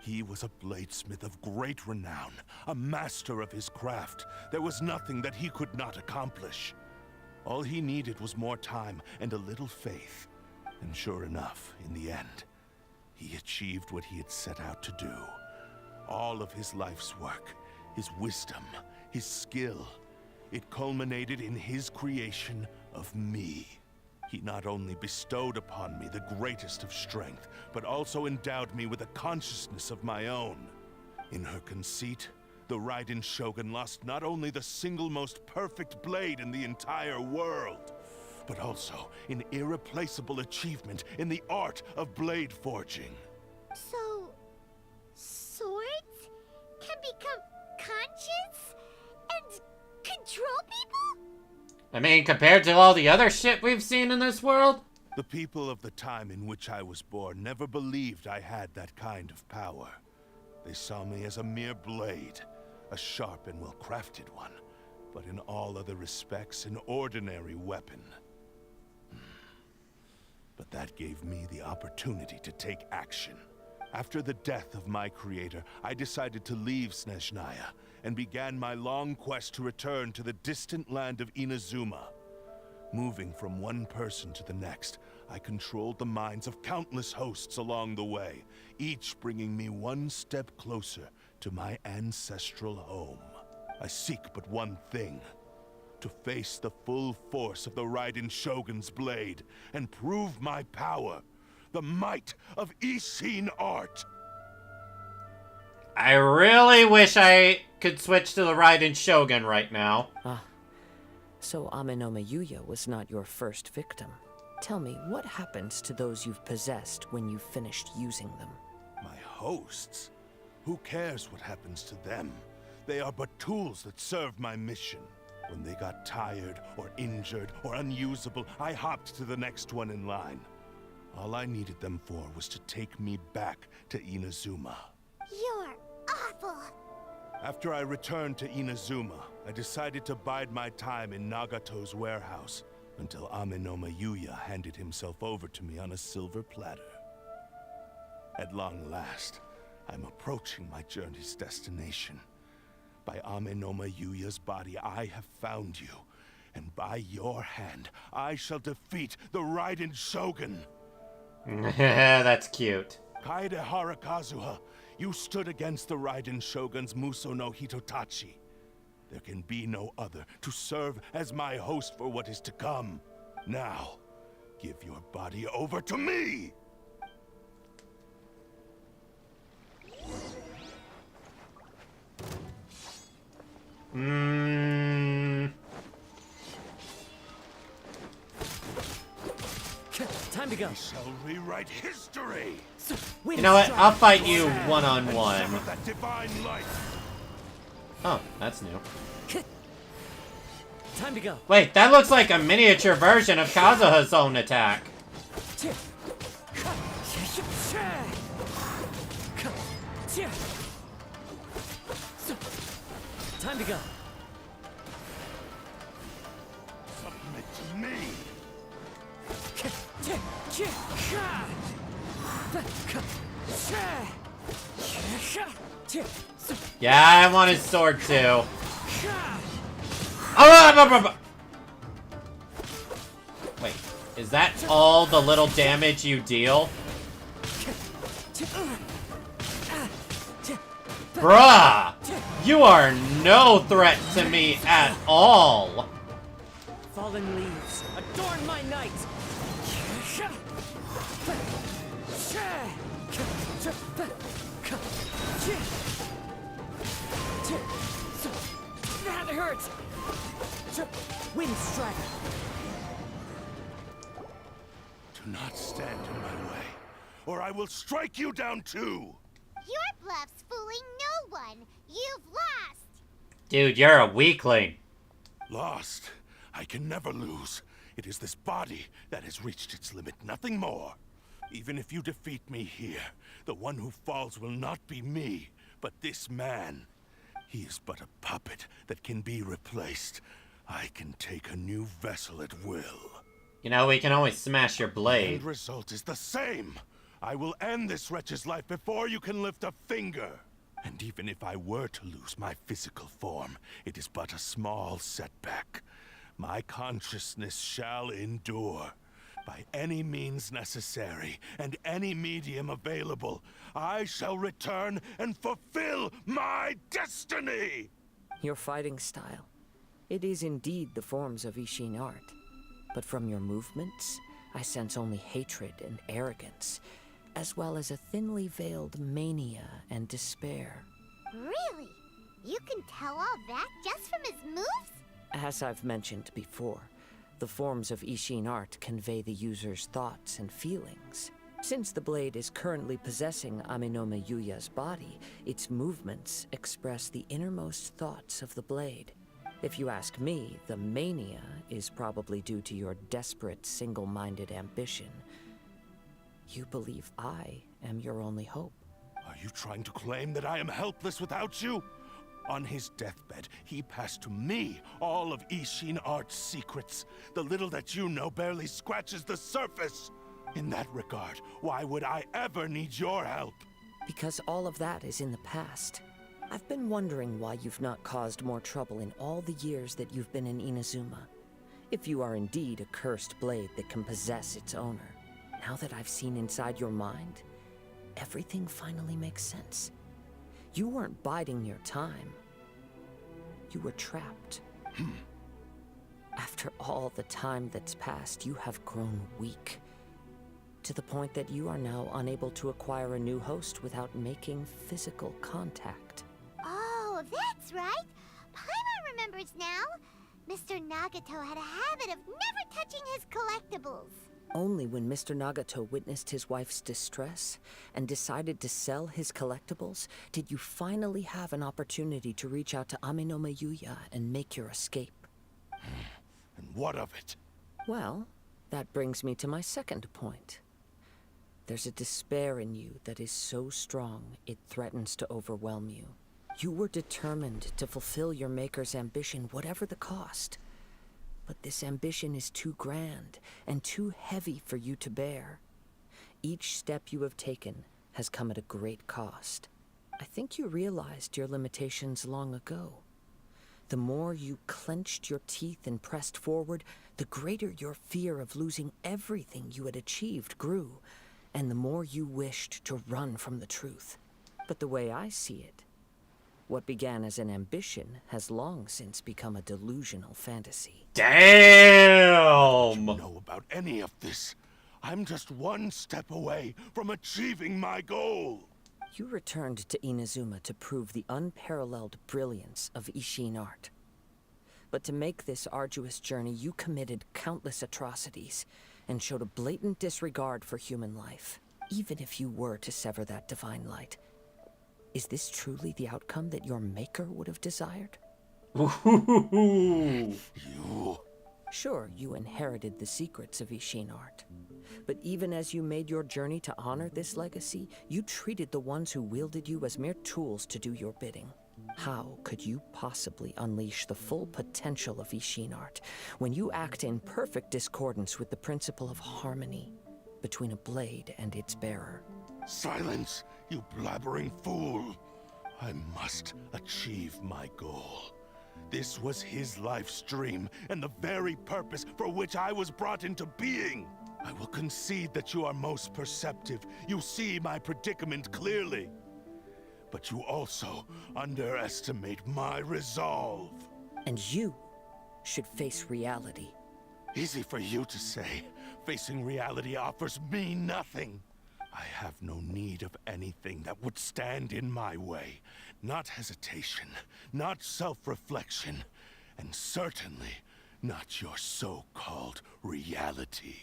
He was a bladesmith of great renown, a master of his craft. There was nothing that he could not accomplish. All he needed was more time and a little faith. And sure enough, in the end, he achieved what he had set out to do. All of his life's work, his wisdom, his skill, it culminated in his creation of me. He not only bestowed upon me the greatest of strength, but also endowed me with a consciousness of my own. In her conceit, the Raiden Shogun lost not only the single most perfect blade in the entire world, but also an irreplaceable achievement in the art of blade forging. So... swords can become conscious and control people? I mean, compared to all the other shit we've seen in this world? The people of the time in which I was born never believed I had that kind of power. They saw me as a mere blade, a sharp and well-crafted one, but in all other respects, an ordinary weapon. But that gave me the opportunity to take action. After the death of my creator, I decided to leave Snezhnaya and began my long quest to return to the distant land of Inazuma. Moving from one person to the next, I controlled the minds of countless hosts along the way, each bringing me one step closer to my ancestral home. I seek but one thing: to face the full force of the Raiden Shogun's blade and prove my power, the might of Ishin art. I really wish I could switch to the Raiden Shogun right now. So Amenome Yuya was not your first victim. Tell me, what happens to those you've possessed when you've finished using them? My hosts? Who cares what happens to them? They are but tools that serve my mission. When they got tired, or injured, or unusable, I hopped to the next one in line. All I needed them for was to take me back to Inazuma. You're awful. After I returned to Inazuma, I decided to bide my time in Nagato's warehouse until Amenome Yuya handed himself over to me on a silver platter. At long last, I'm approaching my journey's destination. By Amenome Yuya's body, I have found you, and by your hand, I shall defeat the Raiden Shogun. That's cute. Kaedehara Kazuha, you stood against the Raiden Shogun's Muso no Hitotachi. There can be no other to serve as my host for what is to come. Now, give your body over to me! Time to go. We shall rewrite history. You know what? I'll fight you one-on-one. Sever that divine light. Oh, that's new. Time to go. Wait, that looks like a miniature version of Kazuha's own attack. Time to go. Submit to me. Yeah, I want his sword too. Oh, wait, is that all the little damage you deal? Bruh! You are no threat to me at all! Fallen leaves, adorn my night! That hurts! Wind strike! Do not stand in my way, or I will strike you down too! Your bluff's fooling no one. You've lost. Dude, you're a weakling. Lost? I can never lose. It is this body that has reached its limit, nothing more. Even if you defeat me here, the one who falls will not be me, but this man. He is but a puppet that can be replaced. I can take a new vessel at will. You know, we can always smash your The blade. end result is the same. I will end this wretch's life before you can lift a finger. And even if I were to lose my physical form, it is but a small setback. My consciousness shall endure. By any means necessary, and any medium available, I shall return and fulfill my destiny! Your fighting style. It is indeed the forms of Ishin art. But from your movements, I sense only hatred and arrogance, as well as a thinly veiled mania and despair. Really? You can tell all that just from his moves? As I've mentioned before, the forms of Ishin art convey the user's thoughts and feelings. Since the blade is currently possessing Aminome Yuya's body, its movements express the innermost thoughts of the blade. If you ask me, the mania is probably due to your desperate, single-minded ambition. You believe I am your only hope. Are you trying to claim that I am helpless without you? On his deathbed, he passed to me all of Ishin Art's secrets. The little that you know barely scratches the surface. In that regard, why would I ever need your help? Because all of that is in the past. I've been wondering why you've not caused more trouble in all the years that you've been in Inazuma. If you are indeed a cursed blade that can possess its owner. Now that I've seen inside your mind, everything finally makes sense. You weren't biding your time. You were trapped. After all the time that's passed, you have grown weak. To the point that you are now unable to acquire a new host without making physical contact. Oh, that's right. Paimon remembers now. Mr. Nagato had a habit of never touching his collectibles. Only when Mr. Nagato witnessed his wife's distress and decided to sell his collectibles did you finally have an opportunity to reach out to Aminome Yuya and make your escape. And what of it? Well, that brings me to my second point. There's a despair in you that is so strong it threatens to overwhelm you. You were determined to fulfill your maker's ambition, whatever the cost. But this ambition is too grand and too heavy for you to bear. Each step you have taken has come at a great cost. I think you realized your limitations long ago. The more you clenched your teeth and pressed forward, the greater your fear of losing everything you had achieved grew, and the more you wished to run from the truth. But the way I see it, what began as an ambition has long since become a delusional fantasy. Damn! I don't know about any of this. I'm just one step away from achieving my goal. You returned to Inazuma to prove the unparalleled brilliance of Ishin art. But to make this arduous journey, you committed countless atrocities and showed a blatant disregard for human life, even if you were to sever that divine light. Is this truly the outcome that your maker would have desired? You... Sure, you inherited the secrets of Ishin art. But even as you made your journey to honor this legacy, you treated the ones who wielded you as mere tools to do your bidding. How could you possibly unleash the full potential of Ishin art when you act in perfect discordance with the principle of harmony between a blade and its bearer? Silence, you blabbering fool! I must achieve my goal. This was his life's dream, and the very purpose for which I was brought into being. I will concede that you are most perceptive. You see my predicament clearly. But you also underestimate my resolve. And you should face reality. Easy for you to say. Facing reality offers me nothing. I have no need of anything that would stand in my way. Not hesitation, not self-reflection, and certainly not your so-called reality.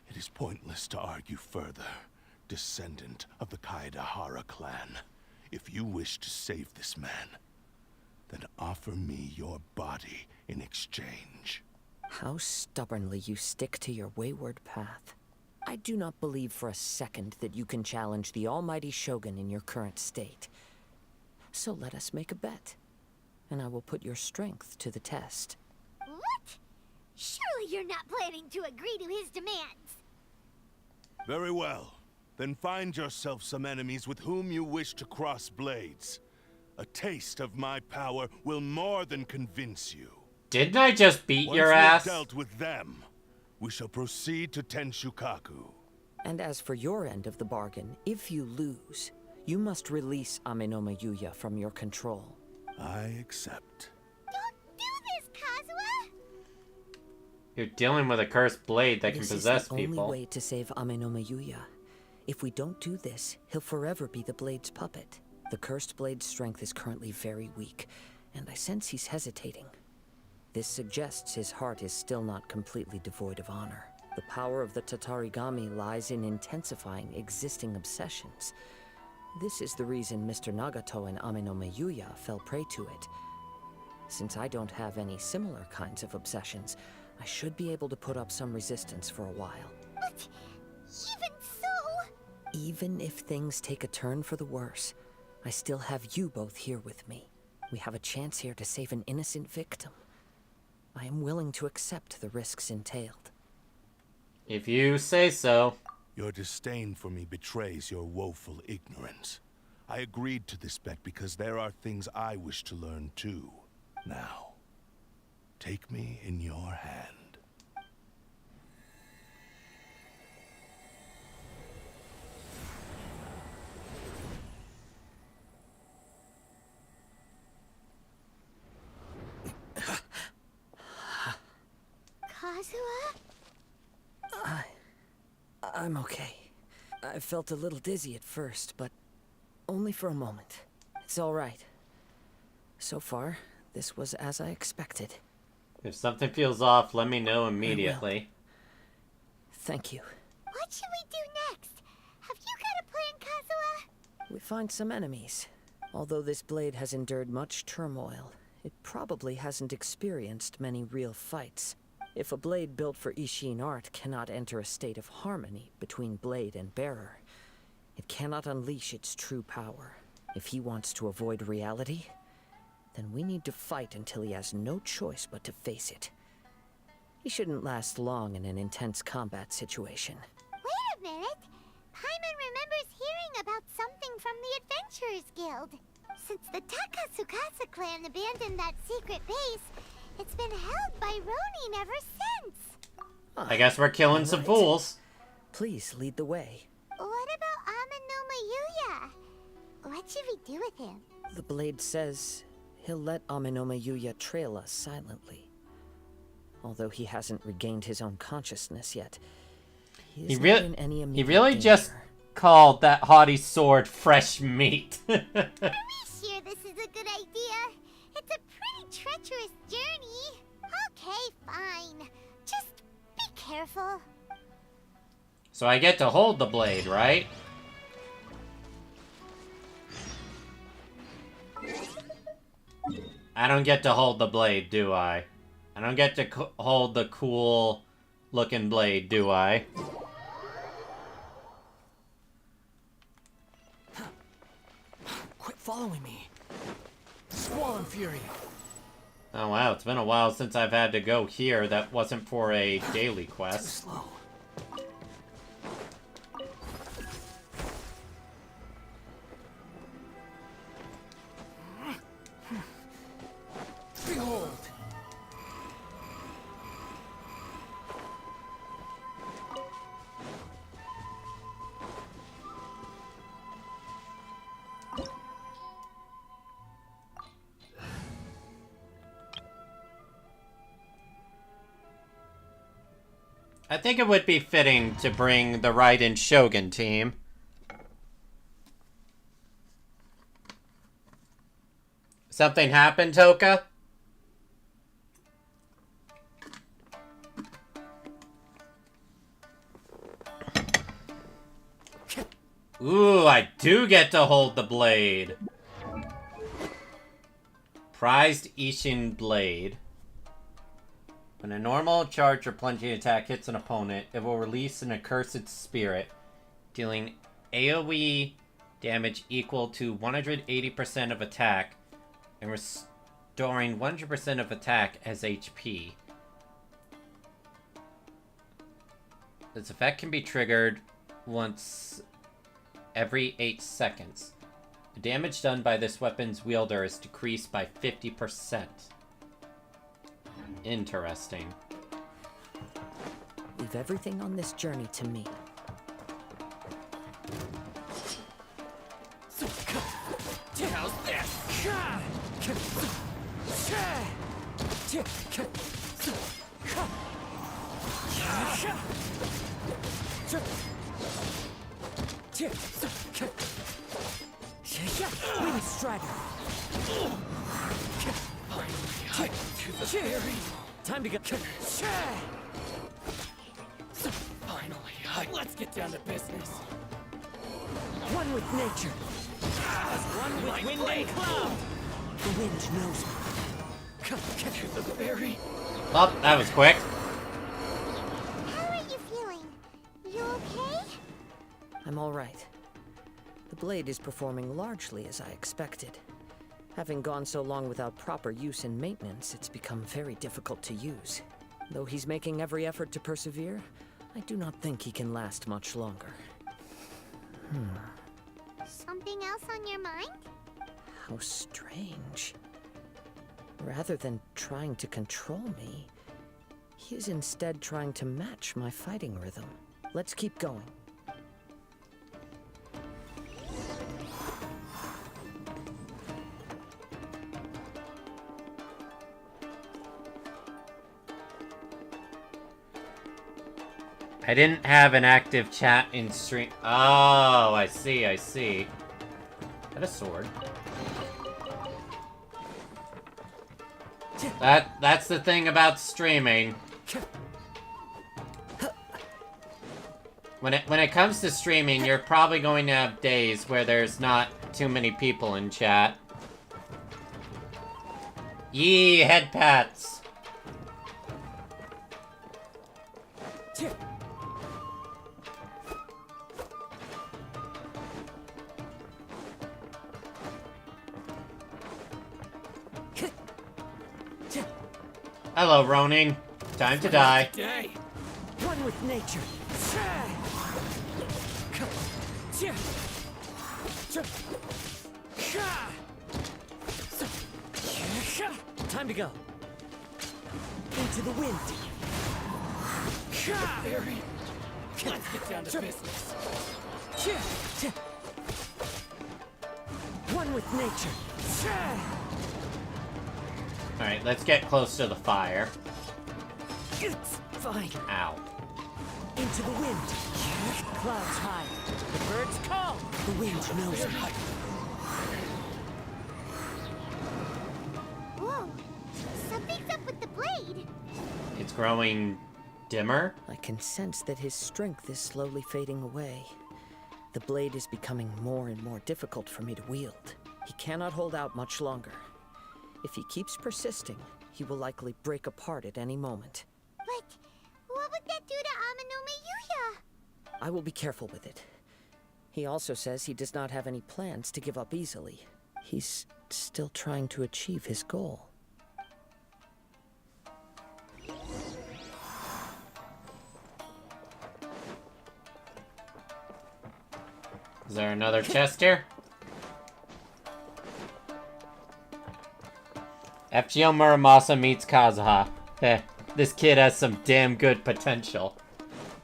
It is pointless to argue further, descendant of the Kaedahara clan. If you wish to save this man, then offer me your body in exchange. How stubbornly you stick to your wayward path. I do not believe for a second that you can challenge the almighty Shogun in your current state. So let us make a bet, and I will put your strength to the test. What? Surely you're not planning to agree to his demands. Very well. Then find yourself some enemies with whom you wish to cross blades. A taste of my power will more than convince you. Didn't I just beat your ass? Once we've dealt with them, we shall proceed to Tenshukaku. And as for your end of the bargain, if you lose, you must release Amenoma Yuya from your control. I accept. Don't do this, Kazuha! You're dealing with a cursed blade that can possess This is the people. only way to save Amenoma Yuya. If we don't do this, he'll forever be the blade's puppet. The cursed blade's strength is currently very weak, and I sense he's hesitating. This suggests his heart is still not completely devoid of honor. The power of the Tatarigami lies in intensifying existing obsessions. This is the reason Mr. Nagato and Amenoma Yuya fell prey to it. Since I don't have any similar kinds of obsessions, I should be able to put up some resistance for a while. But even so... Even if things take a turn for the worse, I still have you both here with me. We have a chance here to save an innocent victim. I am willing to accept the risks entailed. If you say so. Your disdain for me betrays your woeful ignorance. I agreed to this bet because there are things I wish to learn too. Now, take me in your hand. Kazuha? I'm okay. I felt a little dizzy at first, but only for a moment. It's all right. So far, this was as I expected. If something feels off, let me know immediately. Thank you. What should we do next? Have you got a plan, Kazuha? We find some enemies. Although this blade has endured much turmoil, it probably hasn't experienced many real fights. If a blade built for Ishin art cannot enter a state of harmony between blade and bearer, it cannot unleash its true power. If he wants to avoid reality, then we need to fight until he has no choice but to face it. He shouldn't last long in an intense combat situation. Wait a minute! Paimon remembers hearing about something from the Adventurers Guild. Since the Takasukasa clan abandoned that secret base, it's been held by Ronin ever since. I guess we're killing some fools. Please lead the way. What about Amenoma Yuya? What should we do with him? The blade says he'll let Amenoma Yuya trail us silently. Although he hasn't regained his own consciousness yet, He isn't really, in any he immediate really danger. just called that haughty sword fresh meat. Are we sure this is a good idea? It's a pretty treacherous journey. Okay, fine. Just be careful. So I get to hold the blade, right? I don't get to hold the blade, do I? I don't get to hold the cool looking blade, do I? Quit following me. Squall and Fury. Oh wow, it's been a while since I've had to go here. That wasn't for a daily Too quest. slow. Behold. I think it would be fitting to bring the Raiden Shogun team. Something happened, Toka? Ooh, I do get to hold the blade. Prized Ishin Blade. When a normal charge or plunging attack hits an opponent, it will release an accursed spirit, dealing AoE damage equal to 180% of attack, and restoring 100% of attack as HP. This effect can be triggered once every 8 seconds. The damage done by this weapon's wielder is decreased by 50%. Interesting. Leave everything on this journey to me. How's Wind Strider. Time to go. Finally, let's get down to business. One with nature. One with wind and cloud. The wind knows me. To the berry. Oh, that was quick. How are you feeling? You okay? I'm all right. The blade is performing largely as I expected. Having gone so long without proper use and maintenance, it's become very difficult to use. Though he's making every effort to persevere, I do not think he can last much longer. Something else on your mind? How strange. Rather than trying to control me, he is instead trying to match my fighting rhythm. Let's keep going. I didn't have an active chat in stream. Oh, I see, I see. Got a sword. That's the thing about streaming. When it comes to streaming, you're probably going to have days where there's not too many people in chat. Yee, head pats. Hello, Ronin. Time to die. Day. One with nature. Time to go. Into the wind. Berry. Let's get down to business. One with nature. Alright, let's get close to the fire. It's fine. Ow. Into the wind. Clouds high. The birds call. The wind knows me. Whoa! Something's up with the blade! It's growing dimmer? I can sense that his strength is slowly fading away. The blade is becoming more and more difficult for me to wield. He cannot hold out much longer. If he keeps persisting, he will likely break apart at any moment. But what would that do to Amanome Yuya? I will be careful with it. He also says he does not have any plans to give up easily. He's still trying to achieve his goal. Is there another chest here? FGO Muramasa meets Kazuha. Heh, this kid has some damn good potential.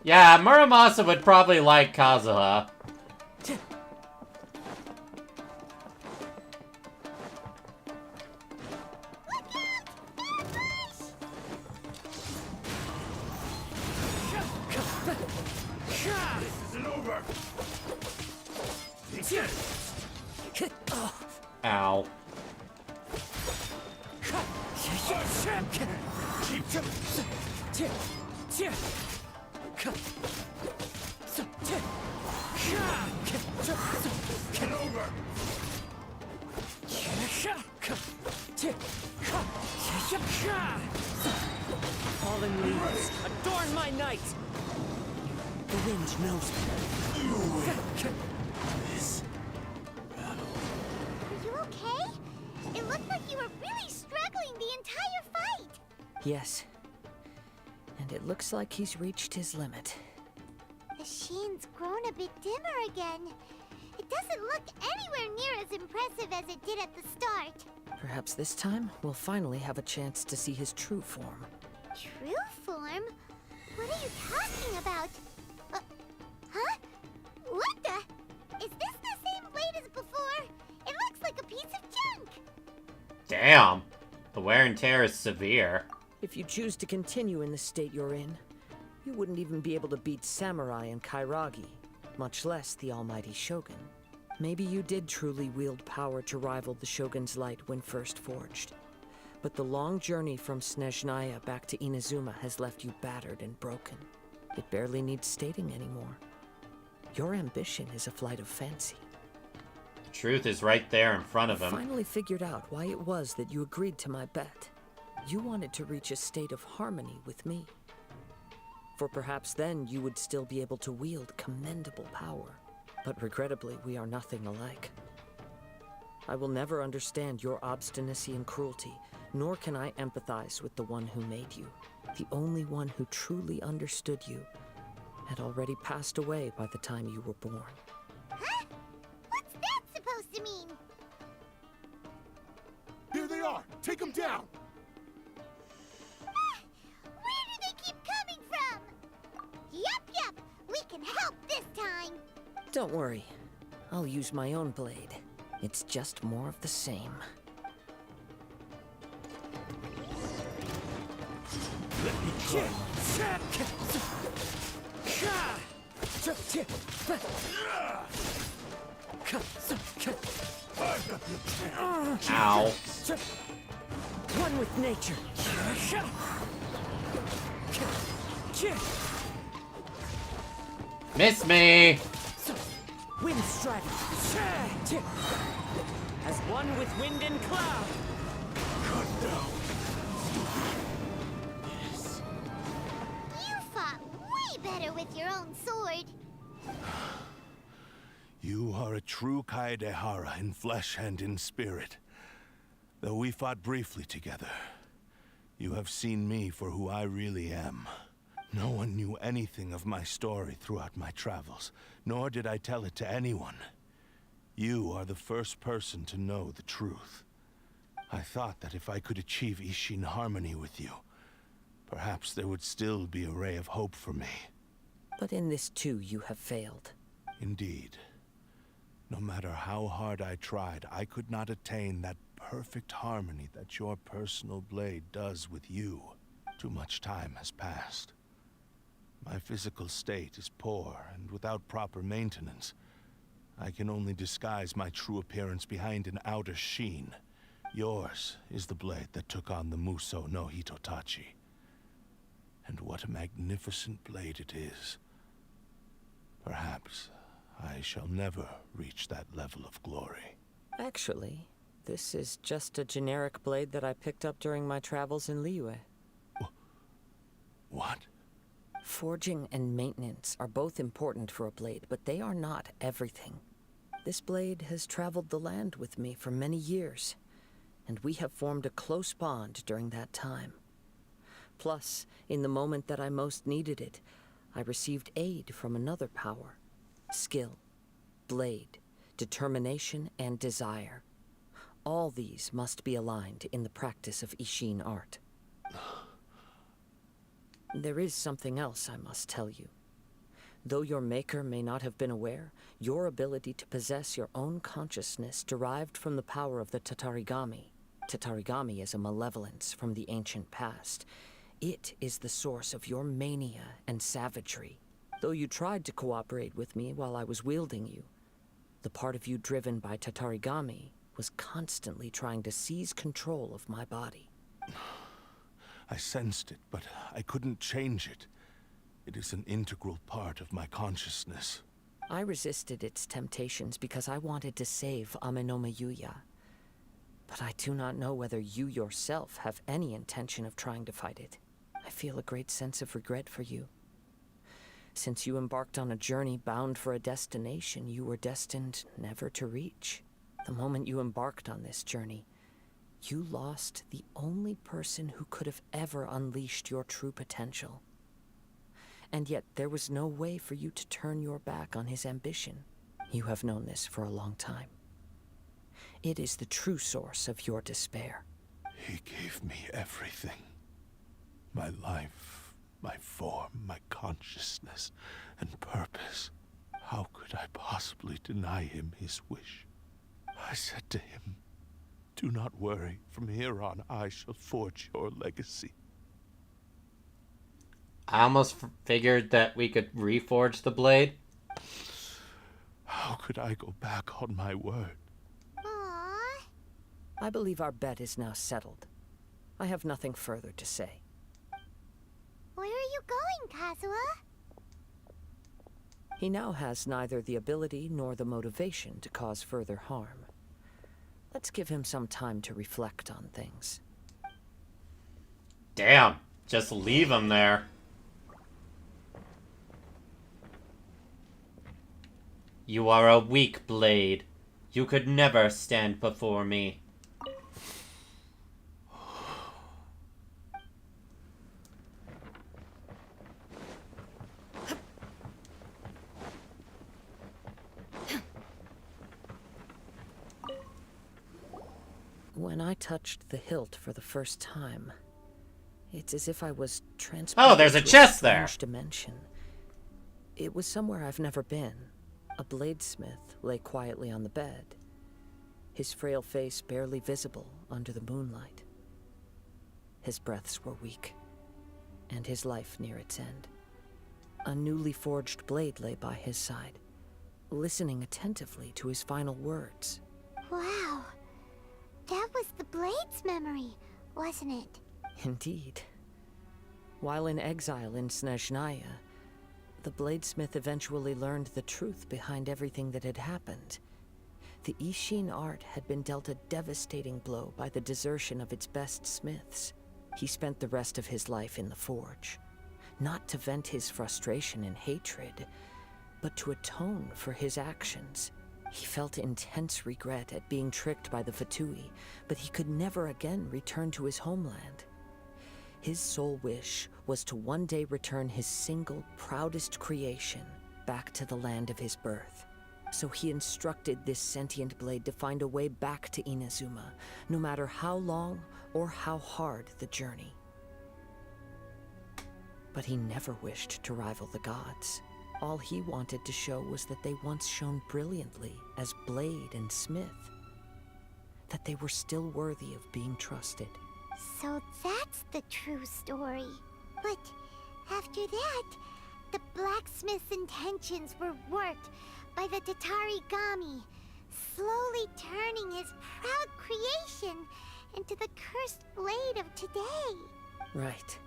Yeah, Muramasa would probably like Kazuha. Ow. Fallen leaves, adorn my night! The wind knows me. Are you okay? It looked like you were really struggling the entire fight! Yes. And it looks like he's reached his limit. The sheen's grown a bit dimmer again. It doesn't look anywhere near as impressive as it did at the start. Perhaps this time, we'll finally have a chance to see his true form. True form? What are you talking about? Huh? What the? Is this the same blade as before? It looks like a piece of junk! Damn. The wear and tear is severe. If you choose to continue in the state you're in, you wouldn't even be able to beat Samurai and Kairagi, much less the almighty Shogun. Maybe you did truly wield power to rival the Shogun's light when first forged. But the long journey from Snezhnaya back to Inazuma has left you battered and broken. It barely needs stating anymore. Your ambition is a flight of fancy. The truth is right there in front of I him. finally figured out why it was that you agreed to my bet. You wanted to reach a state of harmony with me. For perhaps then you would still be able to wield commendable power. But regrettably, we are nothing alike. I will never understand your obstinacy and cruelty, nor can I empathize with the one who made you. The only one who truly understood you had already passed away by the time you were born. Huh? What's that supposed to mean? Here they are! Take them down! Where do they keep coming from? Yup, we can help this time. Don't worry. I'll use my own blade. It's just more of the same. Let me try. Ow. One with nature. Miss me! Wind striving. As one with wind and cloud. You fought way better with your own sword. You are a true Kaedehara in flesh and in spirit. Though we fought briefly together, you have seen me for who I really am. No one knew anything of my story throughout my travels, nor did I tell it to anyone. You are the first person to know the truth. I thought that if I could achieve Ishin harmony with you, perhaps there would still be a ray of hope for me. But in this too, you have failed. Indeed. No matter how hard I tried, I could not attain that perfect harmony that your personal blade does with you. Too much time has passed. My physical state is poor, and without proper maintenance, I can only disguise my true appearance behind an outer sheen. Yours is the blade that took on the Muso no Hitotachi. And what a magnificent blade it is. Perhaps I shall never reach that level of glory. Actually, this is just a generic blade that I picked up during my travels in Liyue. What? Forging and maintenance are both important for a blade, but they are not everything. This blade has traveled the land with me for many years, and we have formed a close bond during that time. Plus, in the moment that I most needed it, I received aid from another power. Skill, blade, determination, and desire. All these must be aligned in the practice of Ishin art. There is something else I must tell you. Though your maker may not have been aware, your ability to possess your own consciousness derived from the power of the Tatarigami. Tatarigami is a malevolence from the ancient past. It is the source of your mania and savagery. Though you tried to cooperate with me while I was wielding you, the part of you driven by Tatarigami was constantly trying to seize control of my body. I sensed it, but I couldn't change it. It is an integral part of my consciousness. I resisted its temptations because I wanted to save Amenome Yuya. But I do not know whether you yourself have any intention of trying to fight it. I feel a great sense of regret for you. Since you embarked on a journey bound for a destination you were destined never to reach. The moment you embarked on this journey, you lost the only person who could have ever unleashed your true potential. And yet there was no way for you to turn your back on his ambition. You have known this for a long time. It is the true source of your despair. He gave me everything. My life, my form, my consciousness, and purpose. How could I possibly deny him his wish? I said to him, "Do not worry. From here on, I shall forge your legacy." I almost figured that we could reforge the blade. How could I go back on my word? Aww. I believe our bet is now settled. I have nothing further to say. Where are you going, Kazuha? He now has neither the ability nor the motivation to cause further harm. Let's give him some time to reflect on things. Damn, just leave him there. You are a weak blade. You could never stand before me. When I touched the hilt for the first time, it's as if I was transported Oh, there's a to chest there. strange dimension. It was somewhere I've never been. A bladesmith lay quietly on the bed, his frail face barely visible under the moonlight. His breaths were weak, and his life near its end. A newly forged blade lay by his side, listening attentively to his final words. Wow. That was the Blade's memory, wasn't it? Indeed. While in exile in Snezhnaya, the bladesmith eventually learned the truth behind everything that had happened. The Ishin art had been dealt a devastating blow by the desertion of its best smiths. He spent the rest of his life in the forge, not to vent his frustration and hatred, but to atone for his actions. He felt intense regret at being tricked by the Fatui, but he could never again return to his homeland. His sole wish was to one day return his single, proudest creation back to the land of his birth. So he instructed this sentient blade to find a way back to Inazuma, no matter how long or how hard the journey. But he never wished to rival the gods. All he wanted to show was that they once shone brilliantly as blade and smith, that they were still worthy of being trusted. So that's the true story. But after that, the blacksmith's intentions were worked by the Tatarigami, slowly turning his proud creation into the cursed blade of today. Right.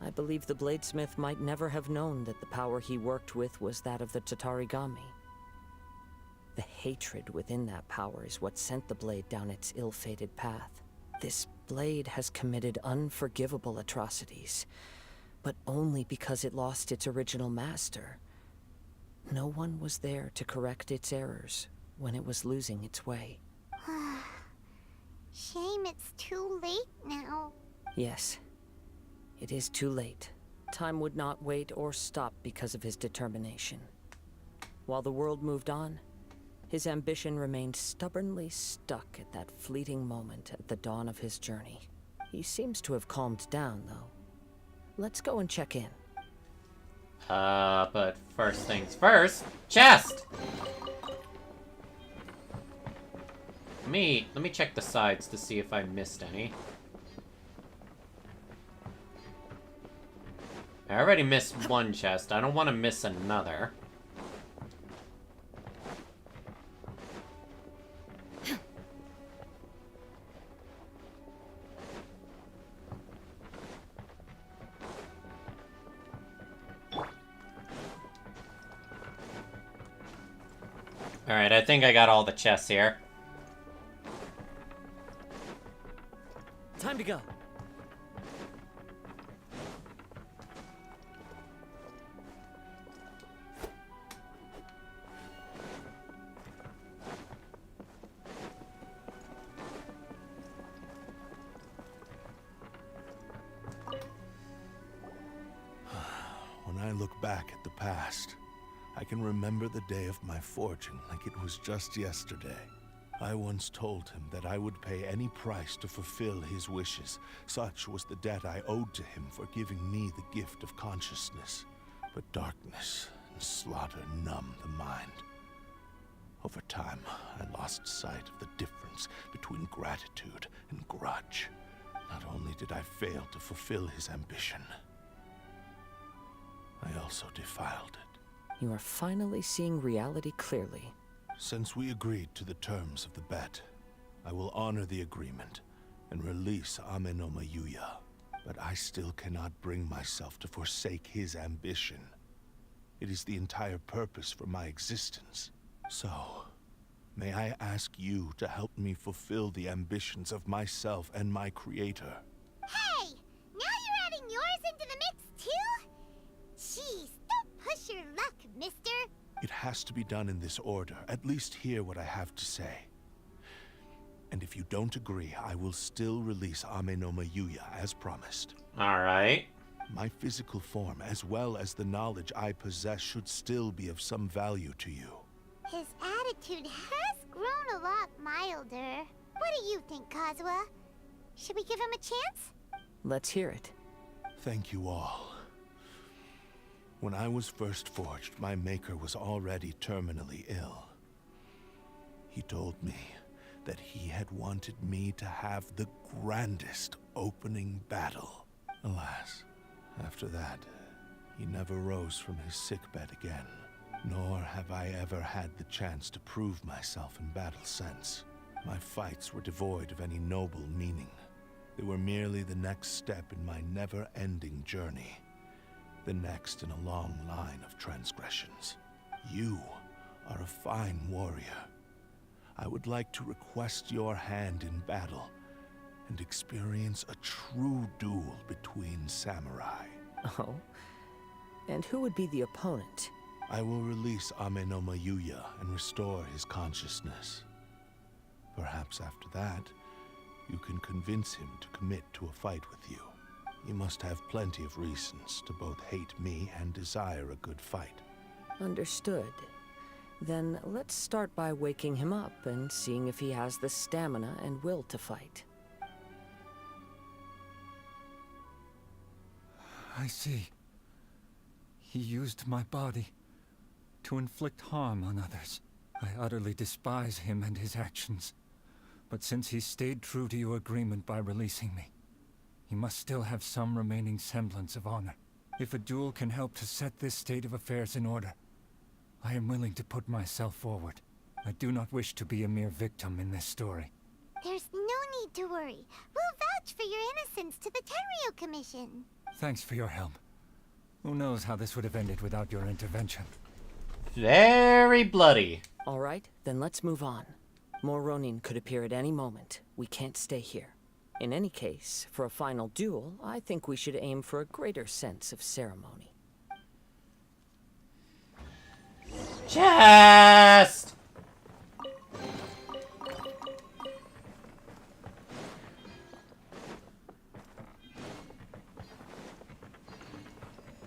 I believe the bladesmith might never have known that the power he worked with was that of the Tatarigami. The hatred within that power is what sent the blade down its ill-fated path. This blade has committed unforgivable atrocities, but only because it lost its original master. No one was there to correct its errors when it was losing its way. Shame it's too late now. Yes, it is too late. Time would not wait or stop because of his determination. While the world moved on, his ambition remained stubbornly stuck at that fleeting moment at the dawn of his journey. He seems to have calmed down, though. Let's go and check in. But first things first, chest! Let me check the sides to see if I missed any. I already missed one chest. I don't want to miss another. Alright, I think I got all the chests here. Time to go. When I look back at the past, I can remember the day of my forging like it was just yesterday. I once told him that I would pay any price to fulfill his wishes. Such was the debt I owed to him for giving me the gift of consciousness. But darkness and slaughter numb the mind. Over time, I lost sight of the difference between gratitude and grudge. Not only did I fail to fulfill his ambition, I also defiled it. You are finally seeing reality clearly. Since we agreed to the terms of the bet, I will honor the agreement and release Amenoma Yuya. But I still cannot bring myself to forsake his ambition. It is the entire purpose for my existence. So, may I ask you to help me fulfill the ambitions of myself and my creator? Hey! Now you're adding yours into the mix too? Jeez, don't push your luck, mister. It has to be done in this order. At least hear what I have to say. And if you don't agree, I will still release Amenoma Yuya as promised. Alright. My physical form, as well as the knowledge I possess, should still be of some value to you. His attitude has grown a lot milder. What do you think, Kazuha? Should we give him a chance? Let's hear it. Thank you all. When I was first forged, my maker was already terminally ill. He told me that he had wanted me to have the grandest opening battle. Alas, after that, he never rose from his sickbed again. Nor have I ever had the chance to prove myself in battle since. My fights were devoid of any noble meaning. They were merely the next step in my never-ending journey. The next in a long line of transgressions. You are a fine warrior. I would like to request your hand in battle and experience a true duel between samurai. Oh? And who would be the opponent? I will release Amenoma Yuya and restore his consciousness. Perhaps after that, you can convince him to commit to a fight with you. He must have plenty of reasons to both hate me and desire a good fight. Understood. Then let's start by waking him up and seeing if he has the stamina and will to fight. I see. He used my body to inflict harm on others. I utterly despise him and his actions. But since he stayed true to your agreement by releasing me, he must still have some remaining semblance of honor. If a duel can help to set this state of affairs in order, I am willing to put myself forward. I do not wish to be a mere victim in this story. There's no need to worry. We'll vouch for your innocence to the Tenryo Commission. Thanks for your help. Who knows how this would have ended without your intervention. Very bloody. All right, then let's move on. More Ronin could appear at any moment. We can't stay here. In any case, for a final duel, I think we should aim for a greater sense of ceremony. Chest!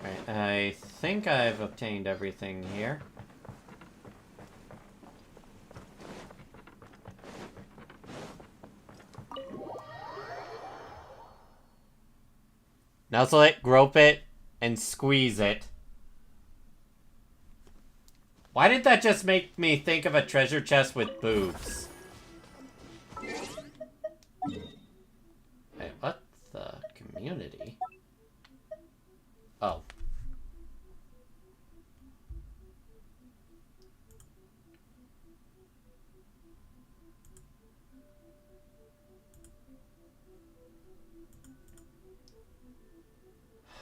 Right, I think I've obtained everything here. Nuzzle it, grope it, and squeeze it. Why did that just make me think of a treasure chest with boobs? Wait, what the community? Oh.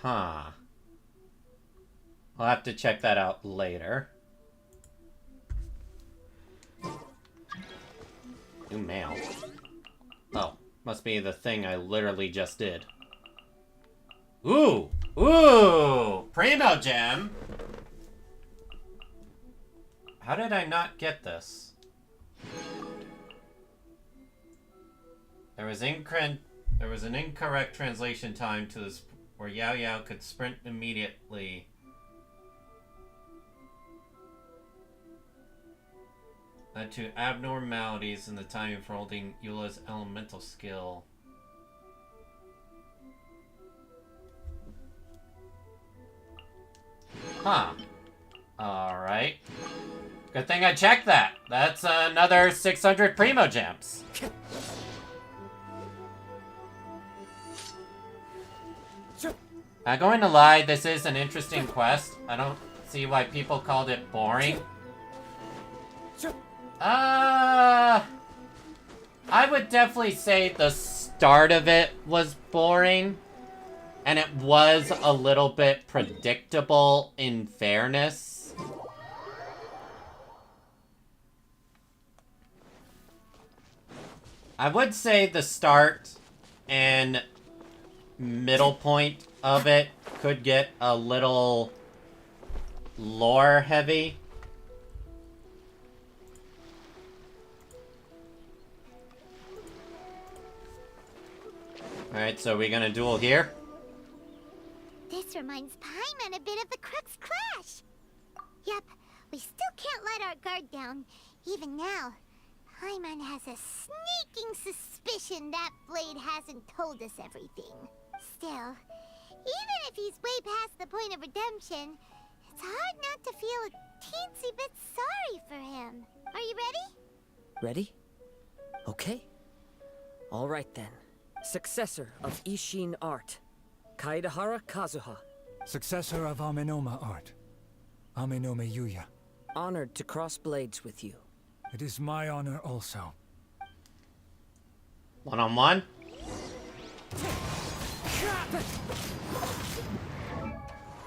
Huh. I'll have to check that out later. New mail. Oh, must be the thing I literally just did. Ooh! Ooh! Primo gem! How did I not get this? There was an incorrect translation time to this where Yao Yao could sprint immediately. Led to abnormalities in the timing for holding Eula's elemental skill. Huh. Alright. Good thing I checked that. That's another 600 Primo Gems. Not going to lie, this is an interesting quest. I don't see why people called it boring. I would definitely say the start of it was boring. And it was a little bit predictable in fairness. I would say the start and middle point of it could get a little lore heavy. Alright, so we're gonna duel here? This reminds Paimon a bit of the Crux Clash. Yep, we still can't let our guard down. Even now, Paimon has a sneaking suspicion that Blade hasn't told us everything. Still, even if he's way past the point of redemption, it's hard not to feel a teensy bit sorry for him. Are you ready? Ready? Okay. All right then. Successor of Ishin art, Kaedahara Kazuha. Successor of Amenoma art, Amenome Yuya. Honored to cross blades with you. It is my honor also. One-on-one?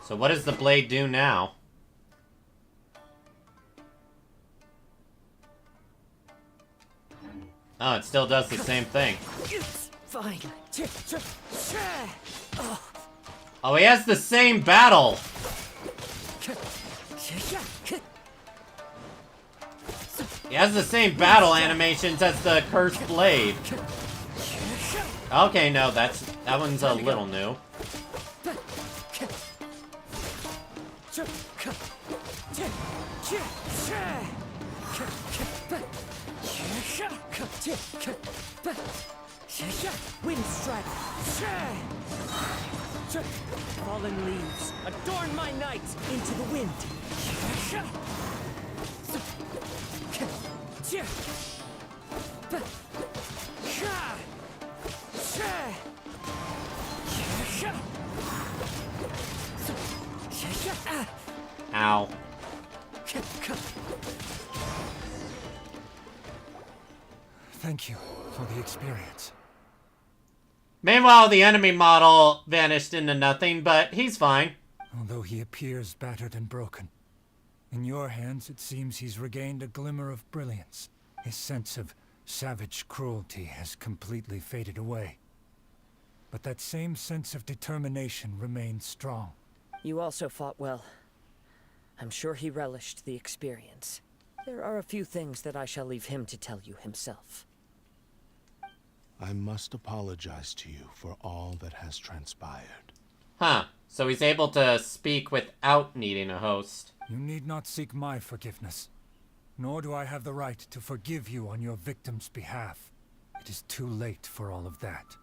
So what does the blade do now? Oh, it still does the same thing. Fine. Oh, he has the same battle! He has the same battle animations as the Cursed Blade. Okay, no, that one's a little new. Wind strike. Fallen leaves, adorn my night into the wind. Ow. Thank you for the experience. Meanwhile, the enemy model vanished into nothing, but he's fine. Although he appears battered and broken, in your hands it seems he's regained a glimmer of brilliance. His sense of savage cruelty has completely faded away. But that same sense of determination remains strong. You also fought well. I'm sure he relished the experience. There are a few things that I shall leave him to tell you himself. I must apologize to you for all that has transpired. Huh. So he's able to speak without needing a host. You need not seek my forgiveness. Nor do I have the right to forgive you on your victim's behalf. It is too late for all of that.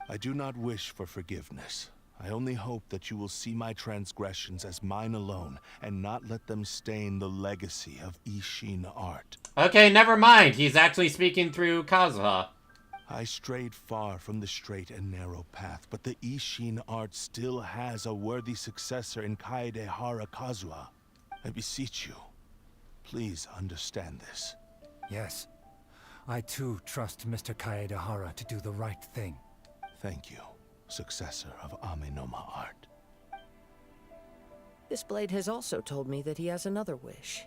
I do not wish for forgiveness. I only hope that you will see my transgressions as mine alone, and not let them stain the legacy of Ishin art. Okay, never mind. He's actually speaking through Kazuha. I strayed far from the straight and narrow path, but the Ishin art still has a worthy successor in Kaedehara Kazuha. I beseech you, please understand this. Yes. I too trust Mr. Kaedehara to do the right thing. Thank you, successor of Amenoma art. This blade has also told me that he has another wish.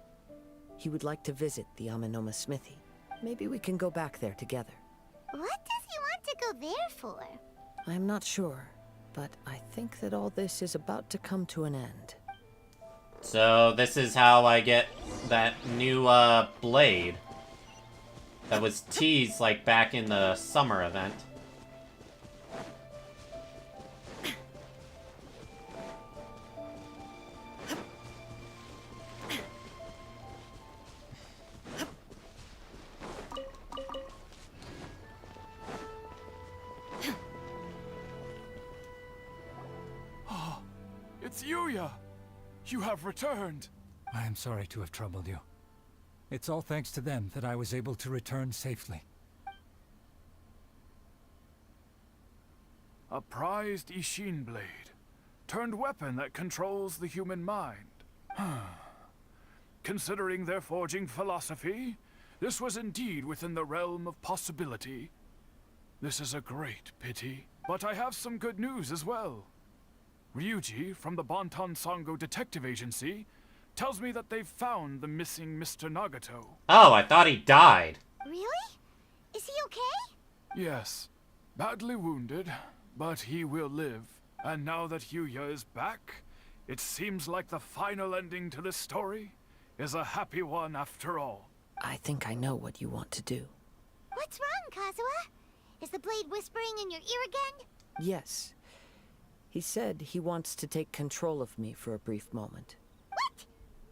He would like to visit the Amenoma smithy. Maybe we can go back there together. What does he want to go there for? I'm not sure, but I think that all this is about to come to an end. So this is how I get that new blade that was teased like back in the summer event. It's Yuya! You have returned! I am sorry to have troubled you. It's all thanks to them that I was able to return safely. A prized Ishin blade, turned weapon that controls the human mind. Considering their forging philosophy, this was indeed within the realm of possibility. This is a great pity, but I have some good news as well. Ryuji, from the Bonton Sango Detective Agency, tells me that they've found the missing Mr. Nagato. Oh, I thought he died. Really? Is he okay? Yes, badly wounded, but he will live. And now that Yuya is back, it seems like the final ending to this story is a happy one after all. I think I know what you want to do. What's wrong, Kazuha? Is the blade whispering in your ear again? Yes. He said he wants to take control of me for a brief moment. What?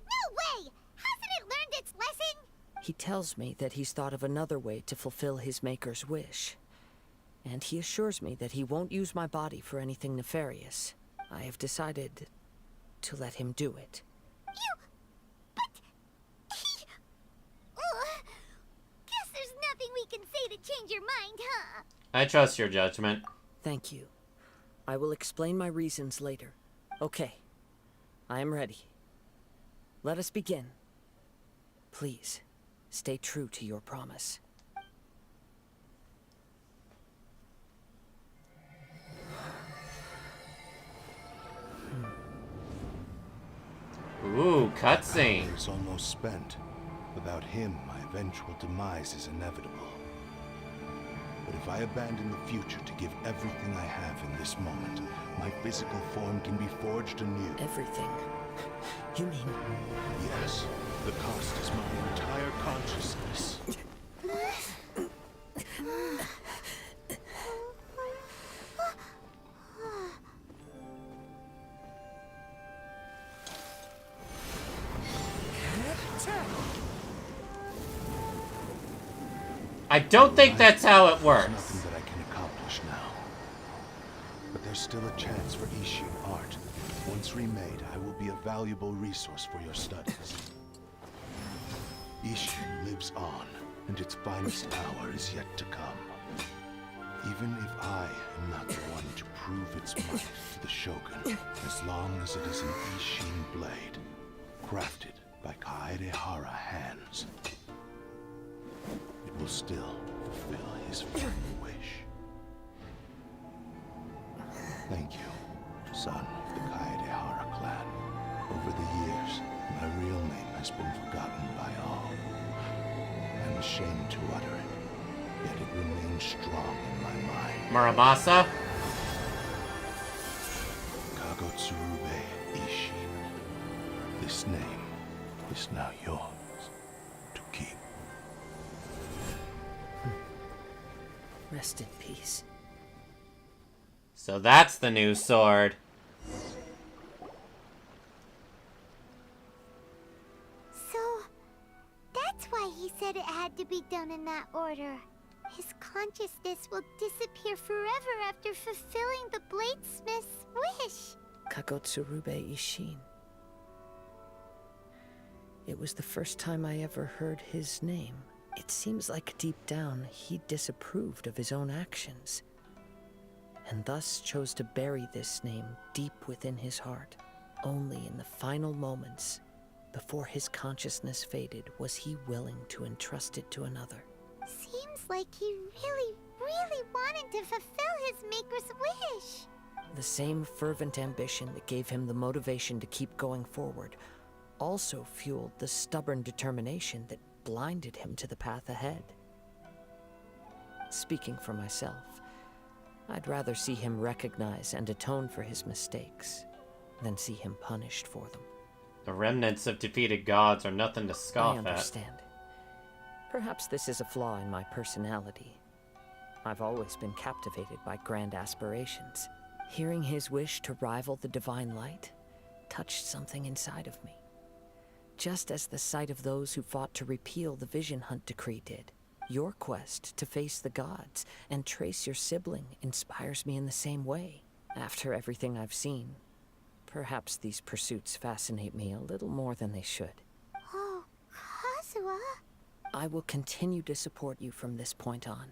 No way! Hasn't it learned its lesson? He tells me that he's thought of another way to fulfill his maker's wish. And he assures me that he won't use my body for anything nefarious. I have decided to let him do it. But... Guess there's nothing we can say to change your mind, huh? I trust your judgment. Thank you. I will explain my reasons later. Okay. I am ready. Let us begin. Please, stay true to your promise. Ooh, cutscene. Is almost spent. Without him, my eventual demise is inevitable. But if I abandon the future to give everything I have in this moment, my physical form can be forged anew. Everything? You mean... Yes. The cost is my entire consciousness. I don't think that's how it works. There's nothing that I can accomplish now. But there's still a chance for Ishin art. Once remade, I will be a valuable resource for your studies. Ishin lives on, and its finest hour is yet to come. Even if I am not the one to prove its might to the Shogun, as long as it is an Ishin blade, crafted by Kaedehara hands, it will still fulfill his final wish. Thank you, son of the Kaedehara clan. Over the years, my real name has been forgotten by all. I'm ashamed to utter it, yet it remains strong in my mind. Muramasa? Kagotsurube Ishin. This name is now yours to keep. Rest in peace. So that's the new sword. So, that's why he said it had to be done in that order. His consciousness will disappear forever after fulfilling the bladesmith's wish. Kagotsurube Ishin. It was the first time I ever heard his name. It seems like deep down he disapproved of his own actions, and thus chose to bury this name deep within his heart. Only in the final moments, before his consciousness faded, was he willing to entrust it to another. Seems like he really wanted to fulfill his maker's wish. The same fervent ambition that gave him the motivation to keep going forward also fueled the stubborn determination that blinded him to the path ahead. Speaking for myself, I'd rather see him recognize and atone for his mistakes than see him punished for them. The remnants of defeated gods are nothing to scoff I at. understand. Perhaps this is a flaw in my personality. I've always been captivated by grand aspirations. Hearing his wish to rival the divine light touched something inside of me, just as the sight of those who fought to repeal the Vision Hunt decree did. Your quest to face the gods and trace your sibling inspires me in the same way. After everything I've seen, perhaps these pursuits fascinate me a little more than they should. Oh, Kazuha. I will continue to support you from this point on.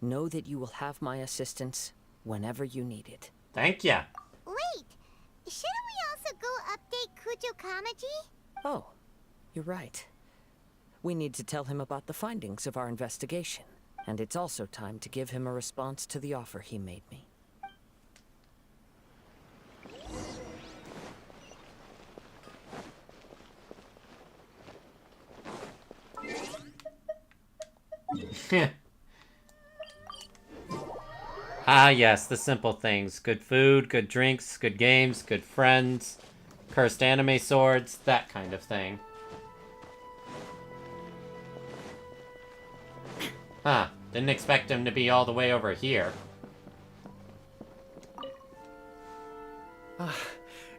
Know that you will have my assistance whenever you need it. Thank ya. Wait, shouldn't we also go update Kujo Kamaji? Oh, you're right. We need to tell him about the findings of our investigation, and it's also time to give him a response to the offer he made me. Ah, yes, the simple things. Good food, good drinks, good games, good friends, cursed anime swords, that kind of thing. Huh, didn't expect him to be all the way over here. Ah,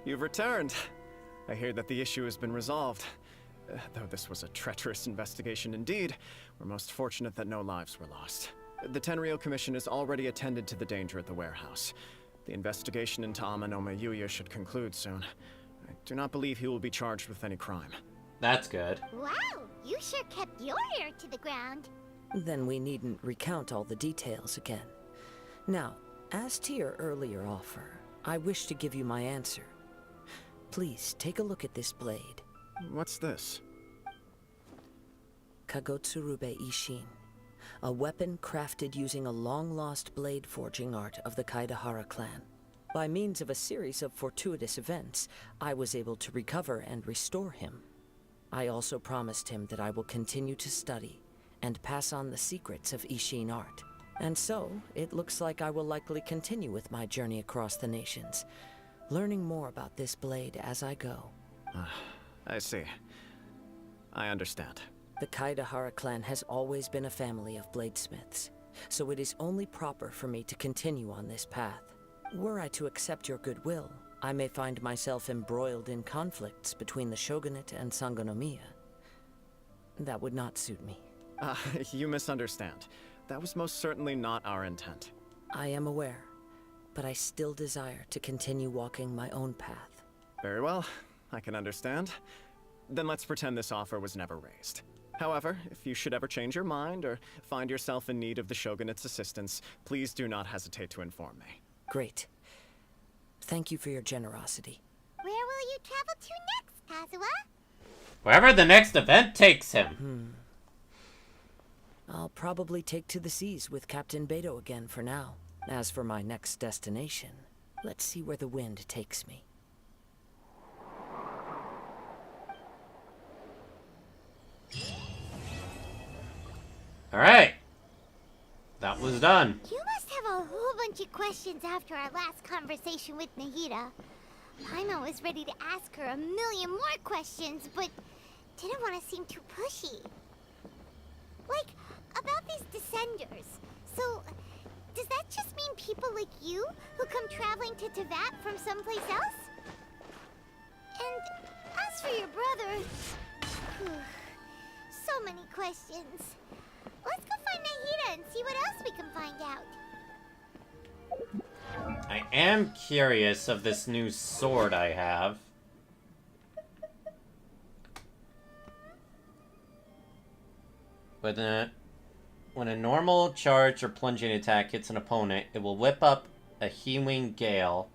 you've returned. I hear that the issue has been resolved. Though this was a treacherous investigation indeed, we're most fortunate that no lives were lost. The Tenryou Commission has already attended to the danger at the warehouse. The investigation into Amanome Yuya should conclude soon. I do not believe he will be charged with any crime. That's good. Wow, you sure kept your ear to the ground. Then we needn't recount all the details again. Now, as to your earlier offer, I wish to give you my answer. Please take a look at this blade. What's this? Kagotsurube Ishin. A weapon crafted using a long-lost blade forging art of the Kaedehara clan. By means of a series of fortuitous events, I was able to recover and restore him. I also promised him that I will continue to study and pass on the secrets of Ishin art. And so, it looks like I will likely continue with my journey across the nations, learning more about this blade as I go. I see. I understand. The Kaedehara clan has always been a family of bladesmiths, so it is only proper for me to continue on this path. Were I to accept your goodwill, I may find myself embroiled in conflicts between the shogunate and Sangonomiya. That would not suit me. You misunderstand. That was most certainly not our intent. I am aware, but I still desire to continue walking my own path. Very well, I can understand. Then let's pretend this offer was never raised. However, if you should ever change your mind or find yourself in need of the Shogunate's assistance, please do not hesitate to inform me. Great. Thank you for your generosity. Where will you travel to next, Kazuha? Wherever the next event takes him. I'll probably take to the seas with Captain Beto again for now. As for my next destination, let's see where the wind takes me. Alright. That was done. You must have a whole bunch of questions after our last conversation with Nahida. Paimon was ready to ask her a million more questions, but didn't want to seem too pushy. Like, about these Descenders. So, does that just mean people like you who come traveling to Teyvat from someplace else? And as for your brother... so many questions. Let's go find Nahida and see what else we can find out. I am curious of this new sword I have. When a normal charge or plunging attack hits an opponent, it will whip up a Healing Gale,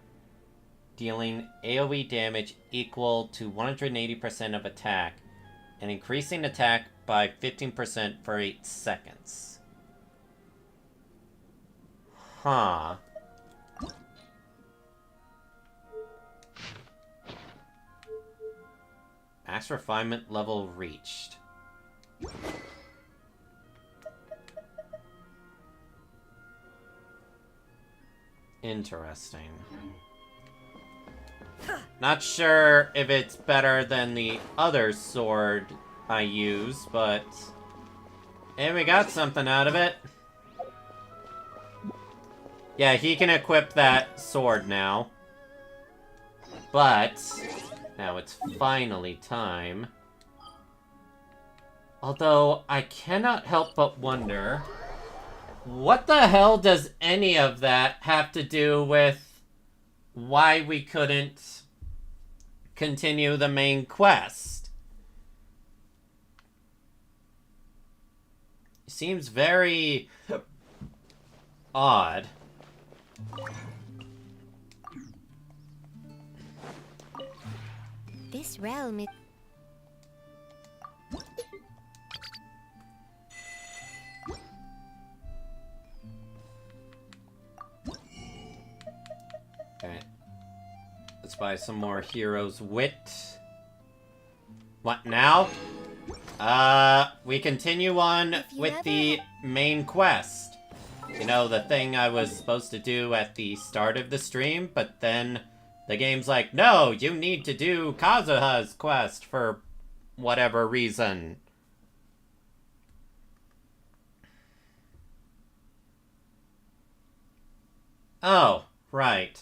dealing AoE damage equal to 180% of attack, and increasing attack by 15% for 8 seconds. Huh. Max refinement level reached. Interesting. Not sure if it's better than the other sword I use, but... hey, we got something out of it. Yeah, he can equip that sword now. But... now it's finally time. Although, I cannot help but wonder... what the hell does any of that have to do with why we couldn't continue the main quest? Seems very odd. This realm is... Okay. Let's buy some more Hero's Wit. What now? We continue on with the main quest. You know, the thing I was supposed to do at the start of the stream, but then the game's like, no, you need to do Kazuha's quest for whatever reason. Oh, right.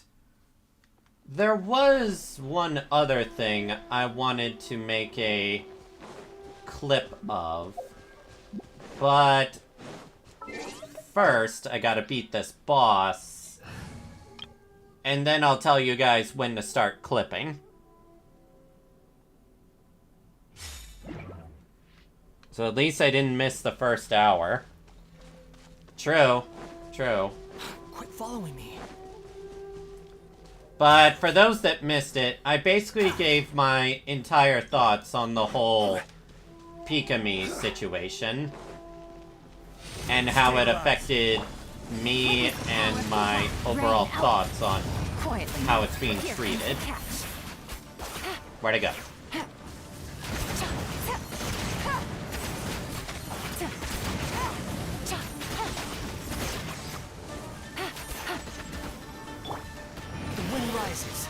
There was one other thing I wanted to make a clip of, but first I gotta beat this boss, and then I'll tell you guys when to start clipping. So at least I didn't miss the first hour. True, true. Quit following me. But for those that missed it, I basically gave my entire thoughts on the whole Pikami situation and how it affected me and my overall thoughts on how it's being treated. Where'd it go? Rises.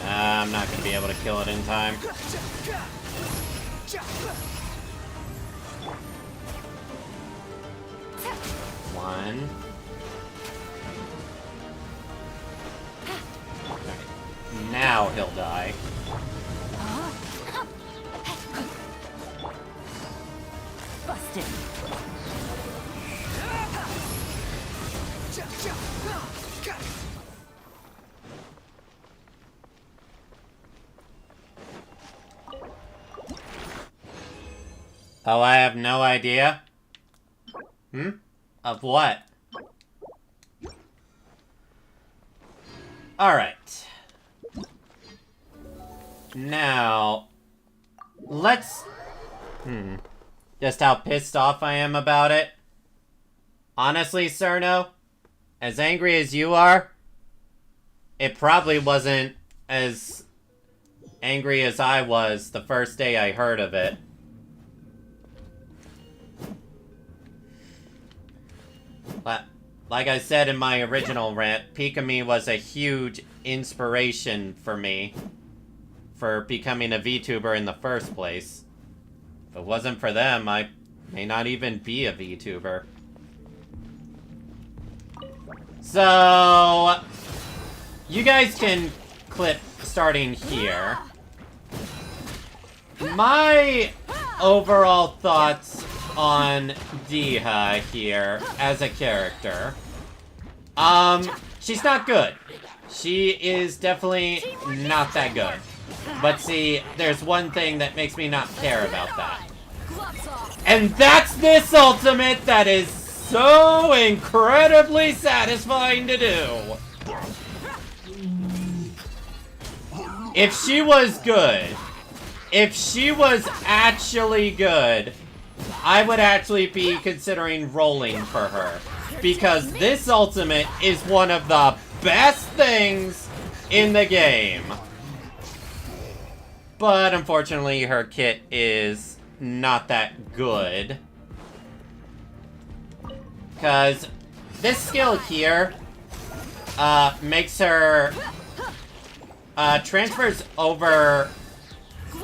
I'm not gonna be able to kill it in time. One. Okay. Now he'll die. Busted. Oh, I have no idea. Of what? Alright. Now, let's... Just how pissed off I am about it. Honestly, Cerno, as angry as you are, it probably wasn't as angry as I was the first day I heard of it. Like I said in my original rant, Pikami was a huge inspiration for me for becoming a VTuber in the first place. If it wasn't for them, I may not even be a VTuber. So, you guys can clip starting here. My overall thoughts on Diha here as a character. She's not good. She is definitely not that good. But see, there's one thing that makes me not care about that. And that's this ultimate that is so incredibly satisfying to do. If she was good, if she was actually good, I would actually be considering rolling for her. Because this ultimate is one of the best things in the game. But unfortunately, her kit is not that good. Because this skill here makes her transfers over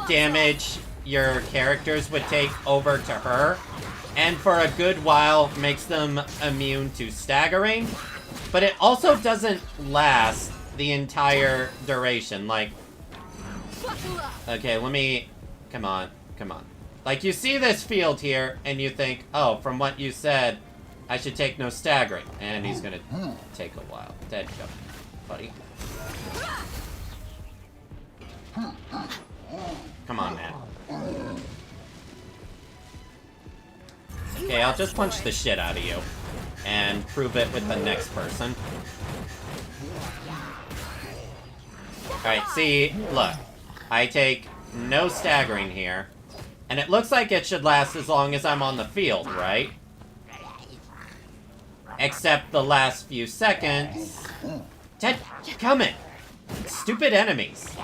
damage your characters would take over to her, and for a good while makes them immune to staggering, but it also doesn't last the entire duration. Like, okay, let me, come on. Like, you see this field here, and you think, oh, from what you said, I should take no staggering, and he's gonna take a while. Dead go, buddy. Come on, man. Okay, I'll just punch the shit out of you. And prove it with the next person. Alright, see, look. I take no staggering here. And it looks like it should last as long as I'm on the field, right? Except the last few seconds... Ted, come in! Stupid enemies.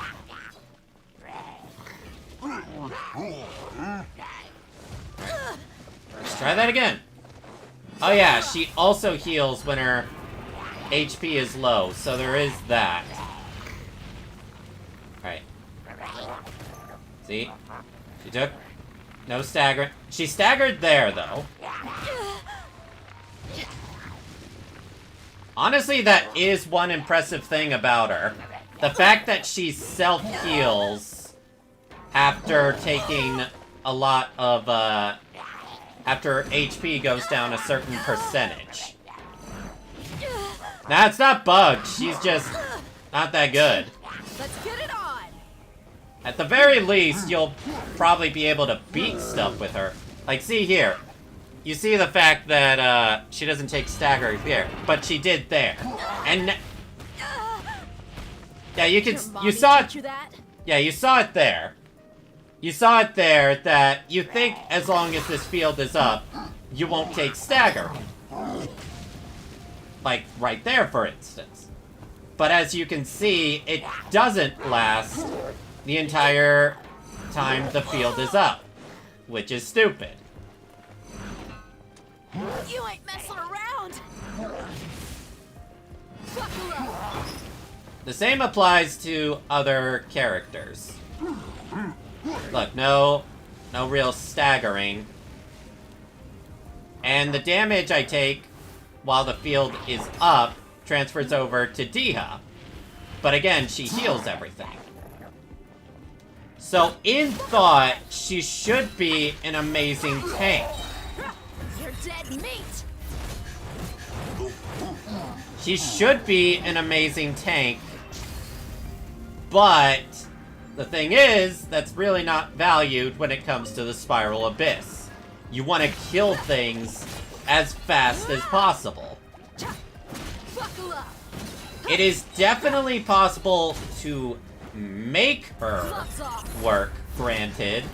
Let's try that again. Oh yeah, she also heals when her HP is low, so there is that. Alright. See? She took no stagger. She staggered there, though. Honestly, that is one impressive thing about her. The fact that she self-heals after taking a lot of, after HP goes down a certain percentage. Nah, it's not bugged. She's just not that good. Let's get it on. At the very least, you'll probably be able to beat stuff with her. Like, see here. You see the fact that, she doesn't take stagger here, but she did there. And... yeah, you can... You saw it... Yeah, you saw it there. You saw it there that you think as long as this field is up, you won't take stagger. Like, right there, for instance. But as you can see, it doesn't last the entire time the field is up. Which is stupid. You ain't messing around. Buckle up. The same applies to other characters. Look, no real staggering. And the damage I take while the field is up transfers over to Diha. But again, she heals everything. So in thought, she should be an amazing tank. You're dead meat. She should be an amazing tank. But the thing is, that's really not valued when it comes to the Spiral Abyss. You want to kill things as fast as possible. Buckle up. It is definitely possible to make her work, granted,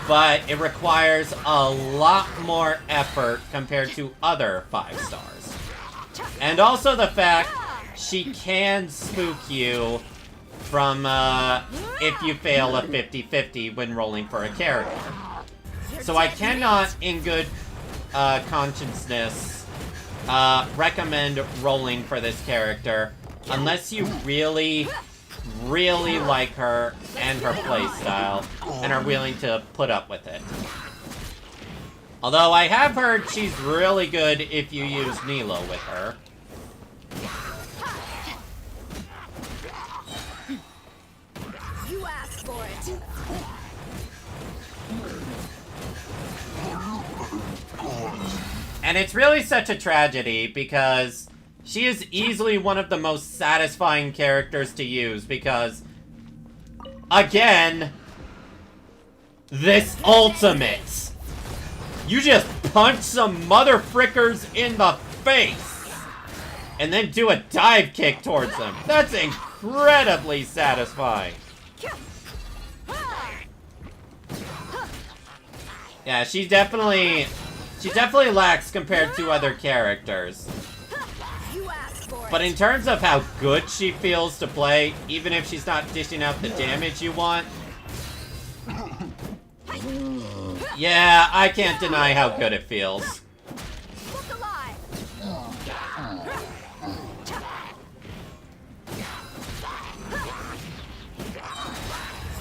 but it requires a lot more effort compared to other 5 stars. And also the fact she can spook you from if you fail a 50-50 when rolling for a character. So I cannot, in good consciousness, recommend rolling for this character unless you really, really like her and her playstyle and are willing to put up with it. Although I have heard she's really good if you use Nilo with her. You asked for it. And it's really such a tragedy because she is easily one of the most satisfying characters to use because, again, this ultimate. You just punch some mother frickers in the face and then do a dive kick towards them. That's incredibly satisfying. Yeah, she definitely lacks compared to other characters. But in terms of how good she feels to play, even if she's not dishing out the damage you want, yeah, I can't deny how good it feels.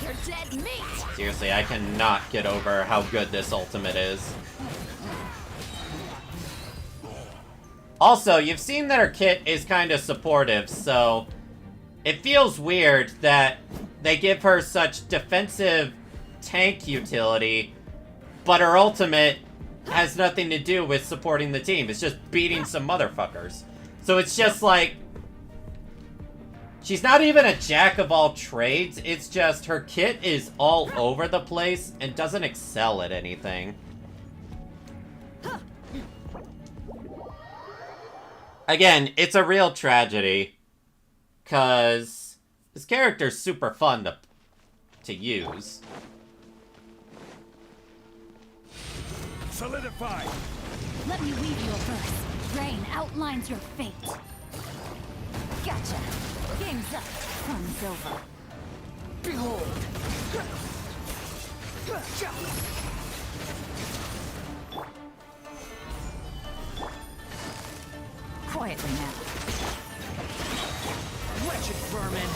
You're dead meat. Seriously, I cannot get over how good this ultimate is. Also, you've seen that her kit is kind of supportive, so it feels weird that they give her such defensive tank utility, but her ultimate has nothing to do with supporting the team. It's just beating some motherfuckers. So it's just like, she's not even a jack of all trades, it's just her kit is all over the place and doesn't excel at anything. Again, it's a real tragedy, cause this character's super fun to use. Solidify! Let me weave you a verse. Rain outlines your fate. Gotcha. Game's up. Fun's over. Behold! Quietly now. Wretched vermin!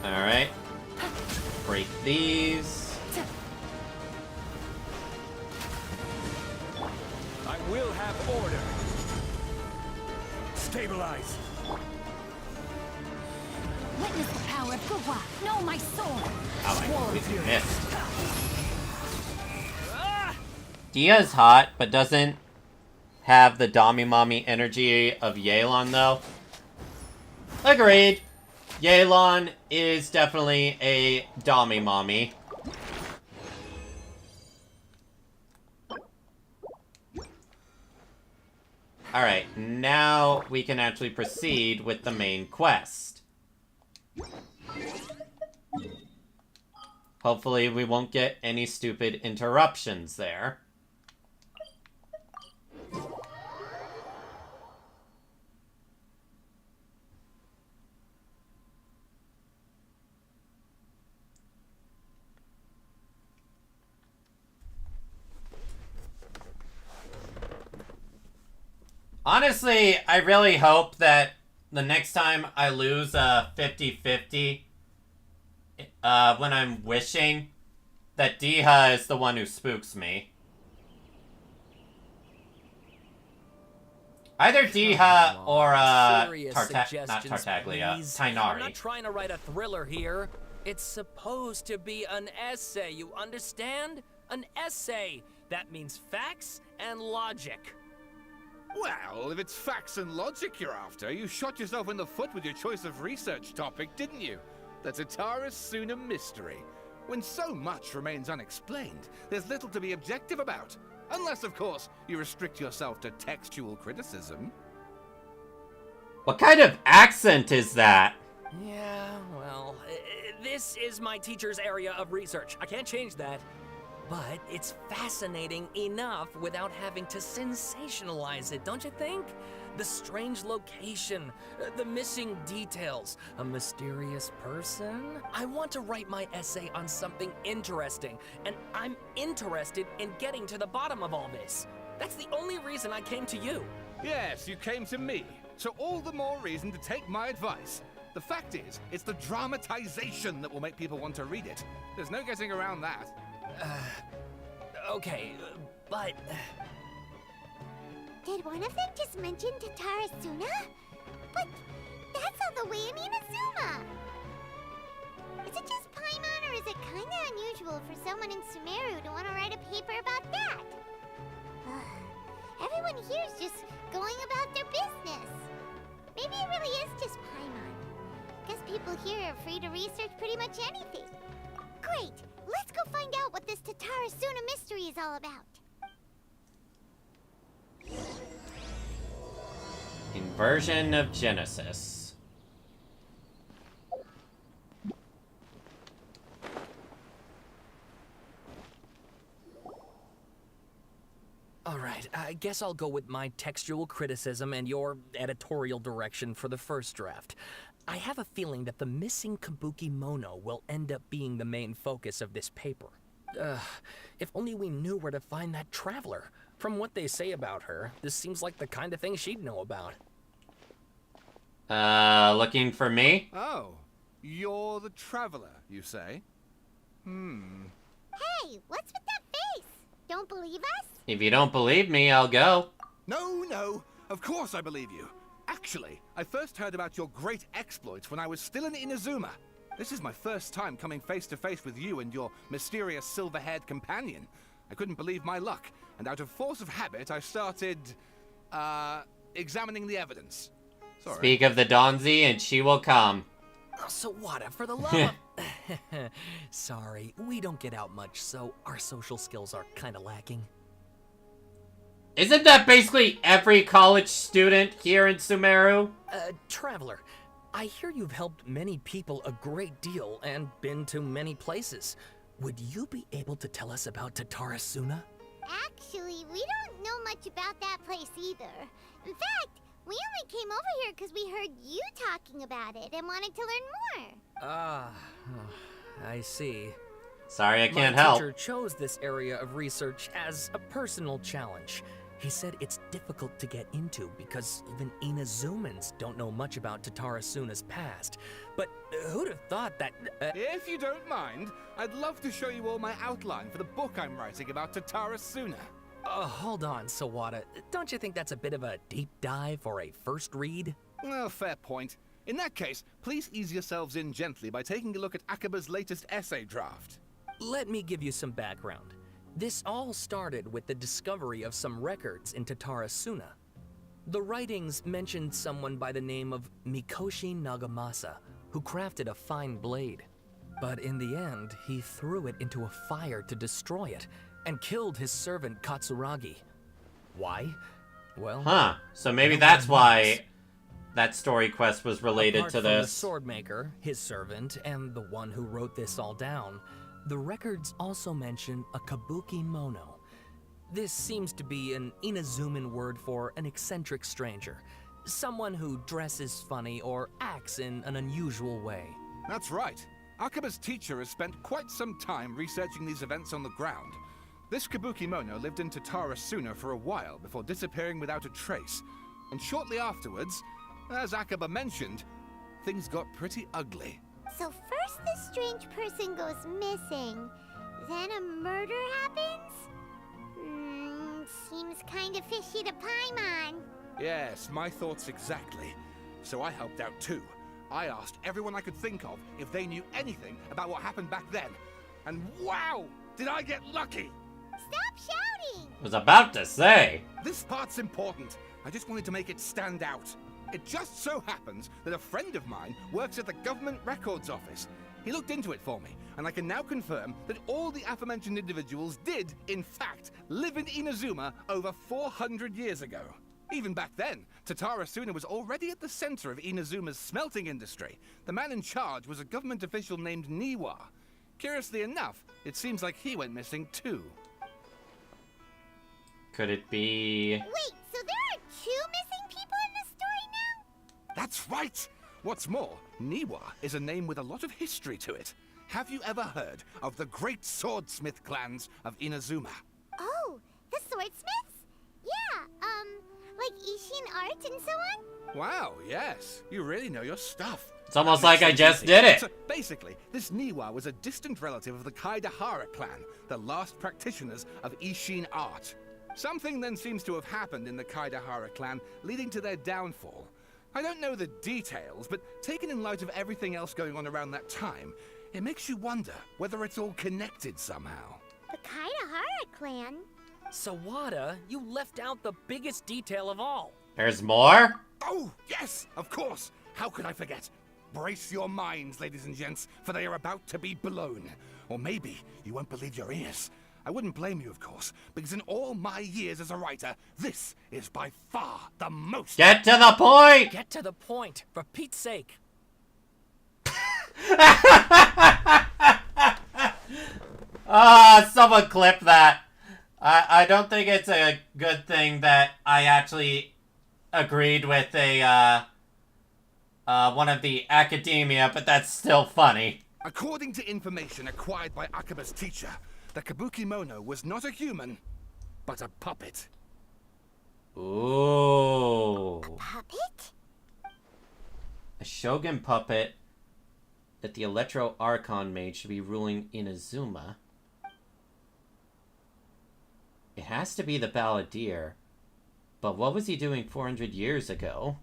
Alright. Break these. I will have order. Stabilize. Witness the power of Gua. Know my sword. Oh, I completely missed. Dia's hot, but doesn't have the Dami Mommy energy of Yelan, though. Agreed. Yelan is definitely a Dami Mommy. Alright, now we can actually proceed with the main quest. Hopefully we won't get any stupid interruptions there. Honestly, I really hope that the next time I lose a 50-50, when I'm wishing, that Diha is the one who spooks me. Either Diha or, not Tartaglia, I'm not Tainari. trying to write a thriller here. It's supposed to be an essay, you understand? An essay. That means facts and logic. Well, if it's facts and logic you're after, you shot yourself in the foot with your choice of research topic, didn't you? The Tatara Suna mystery. When so much remains unexplained, there's little to be objective about. Unless, of course, you restrict yourself to textual criticism. What kind of accent is that? Yeah, well, this is my teacher's area of research. I can't change that. But it's fascinating enough without having to sensationalize it, don't you think? The strange location, the missing details, a mysterious person. I want to write my essay on something interesting, and I'm interested in getting to the bottom of all this. That's the only reason I came to you. Yes, you came to me. So all the more reason to take my advice. The fact is, it's the dramatization that will make people want to read it. There's no getting around that. Okay, but... Did one of them just mention Tatara Suna? But that's all the way in Inazuma! Is it just Paimon, or is it kinda unusual for someone in Sumeru to want to write a paper about that? Everyone here is just going about their business. Maybe it really is just Paimon. Guess people here are free to research pretty much anything. Great! Let's go find out what this Tatara Suna mystery is all about. Inversion of Genesis. Alright, I guess I'll go with my textual criticism and your editorial direction for the first draft. I have a feeling that the missing Kabuki Mono will end up being the main focus of this paper. If only we knew where to find that traveler. From what they say about her, this seems like the kind of thing she'd know about. Looking for me? Oh, you're the traveler, you say? Hey, what's with that face? Don't believe us? If you don't believe me, I'll go. No, of course I believe you. Actually, I first heard about your great exploits when I was still in Inazuma. This is my first time coming face to face with you and your mysterious silver-haired companion. I couldn't believe my luck, and out of force of habit, I started, examining the evidence. Sorry. Speak of the Donzi, and she will come. Oh, Sawada, for the love of... Sorry, we don't get out much, so our social skills are kinda lacking. Isn't that basically every college student here in Sumeru? Traveler, I hear you've helped many people a great deal and been to many places. Would you be able to tell us about Tatara Suna? Actually, we don't know much about that place either. In fact, we only came over here because we heard you talking about it and wanted to learn more. I see. Sorry, I can't My help. teacher chose this area of research as a personal challenge. He said it's difficult to get into because even Inazumans don't know much about Tatara Suna's past. But who'd have thought that... If you don't mind, I'd love to show you all my outline for the book I'm writing about Tatara Suna. Hold on, Sawada. Don't you think that's a bit of a deep dive for a first read? Well, fair point. In that case, please ease yourselves in gently by taking a look at Akaba's latest essay draft. Let me give you some background. This all started with the discovery of some records in Tatara Suna. The writings mentioned someone by the name of Mikoshi Nagamasa, who crafted a fine blade. But in the end, he threw it into a fire to destroy it, and killed his servant Katsuragi. Why? Well... Huh, so maybe that's why that story quest was related apart to from this. the sword maker, his servant, and the one who wrote this all down, the records also mention a Kabuki Mono. This seems to be an Inazuman word for an eccentric stranger, someone who dresses funny or acts in an unusual way. That's right. Akaba's teacher has spent quite some time researching these events on the ground. This Kabuki Mono lived in Tatara Suna for a while before disappearing without a trace. And shortly afterwards, as Akaba mentioned, things got pretty ugly. So first this strange person goes missing, then a murder happens? Seems kinda fishy to Paimon. Yes, my thoughts exactly. So I helped out too. I asked everyone I could think of if they knew anything about what happened back then. And wow, did I get lucky! Stop shouting! Was about to say. This part's important. I just wanted to make it stand out. It just so happens that a friend of mine works at the government records office. He looked into it for me, and I can now confirm that all the aforementioned individuals did, in fact, live in Inazuma over 400 years ago. Even back then, Tatara Suna was already at the center of Inazuma's smelting industry. The man in charge was a government official named Niwa. Curiously enough, it seems like he went missing too. Could it be... Wait, so there are 2 missing people in the story now? That's right! What's more, Niwa is a name with a lot of history to it. Have you ever heard of the great swordsmith clans of Inazuma? Oh, the swordsmiths? Yeah, like Ishin art and so on? Wow, yes. You really know your stuff. It's almost like I just did it. So basically, this Niwa was a distant relative of the Kaidahara clan, the last practitioners of Ishin art. Something then seems to have happened in the Kaidahara clan, leading to their downfall. I don't know the details, but taken in light of everything else going on around that time, it makes you wonder whether it's all connected somehow. The Kaidahara clan? Sawada, you left out the biggest detail of all. There's more? Oh, yes, of course. How could I forget? Brace your minds, ladies and gents, for they are about to be blown. Or maybe you won't believe your ears. I wouldn't blame you, of course, because in all my years as a writer, this is by far the most... Get to the point! Get to the point, for Pete's sake. Someone clip that. I don't think it's a good thing that I actually agreed with a, one of the academia, but that's still funny. According to information acquired by Akaba's teacher, the Kabukimono was not a human, but a puppet. Ooh. A puppet? A shogun puppet that the Electro Archon made should be ruling Inazuma. It has to be the Balladeer. But what was he doing 400 years ago?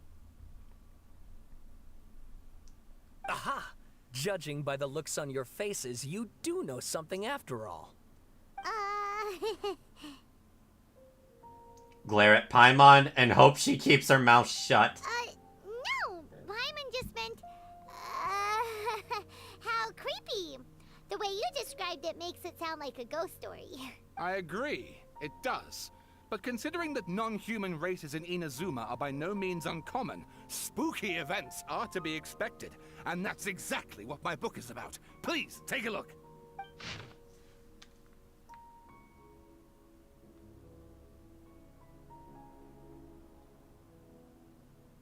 Aha! Judging by the looks on your faces, you do know something after all. Glare at Paimon and hope she keeps her mouth shut. No! Paimon just meant, how creepy. The way you described it makes it sound like a ghost story. I agree, it does. But considering that non-human races in Inazuma are by no means uncommon, spooky events are to be expected. And that's exactly what my book is about. Please, take a look.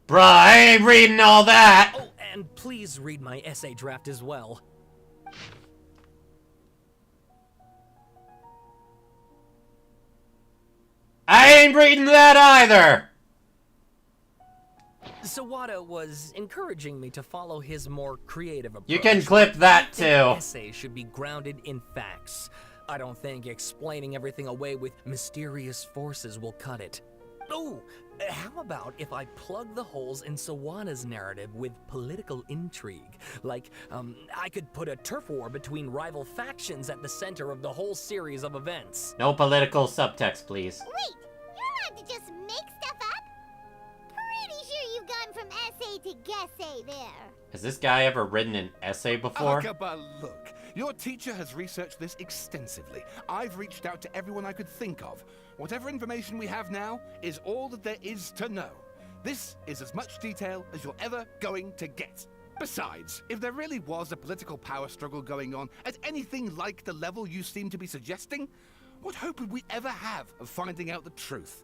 Bruh, I ain't reading all that! Oh, and please read my essay draft as well. I ain't reading that either! Sawada was encouraging me to follow his more creative approach. You can clip that too. Essays should be grounded in facts. I don't think explaining everything away with mysterious forces will cut it. Oh, how about if I plug the holes in Sawada's narrative with political intrigue? Like, I could put a turf war between rival factions at the center of the whole series of events. No political subtext, please. Wait, you're allowed to just make stuff up? Pretty sure you've gone from essay to guessay there. Has this guy ever written an essay before? Akaba, look. Your teacher has researched this extensively. I've reached out to everyone I could think of. Whatever information we have now is all that there is to know. This is as much detail as you're ever going to get. Besides, if there really was a political power struggle going on at anything like the level you seem to be suggesting, what hope would we ever have of finding out the truth?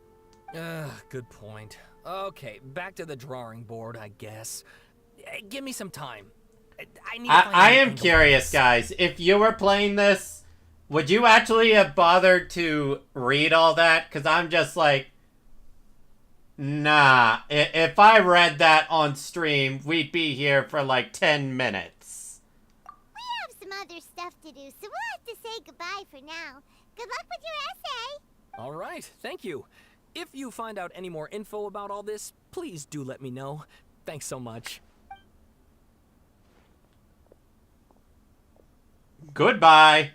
Good point. Okay, back to the drawing board, I guess. Give me some time. I am curious, guys. If you were playing this, would you actually have bothered to read all that? Because I'm just like, nah. If I read that on stream, we'd be here for like 10 minutes. We have some other stuff to do, so we'll have to say goodbye for now. Good luck with your essay. All right, thank you. If you find out any more info about all this, please do let me know. Thanks so much. Goodbye.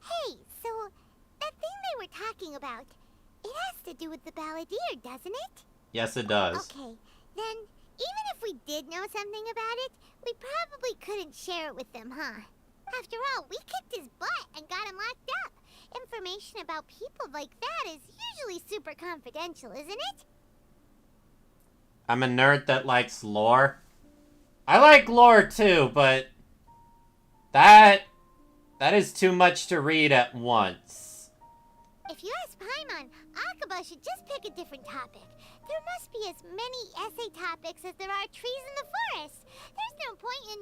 Hey, so that thing they were talking about, it has to do with the balladeer, doesn't it? Yes, it does. Okay, then even if we did know something about it, we probably couldn't share it with them, huh? After all, we kicked his butt and got him locked up. Information about people like that is usually super confidential, isn't it? I'm a nerd that likes lore. I like lore too, but that is too much to read at once. If you ask Paimon, Akaba should just pick a different topic. There must be as many essay topics as there are trees in the forest. There's no point in...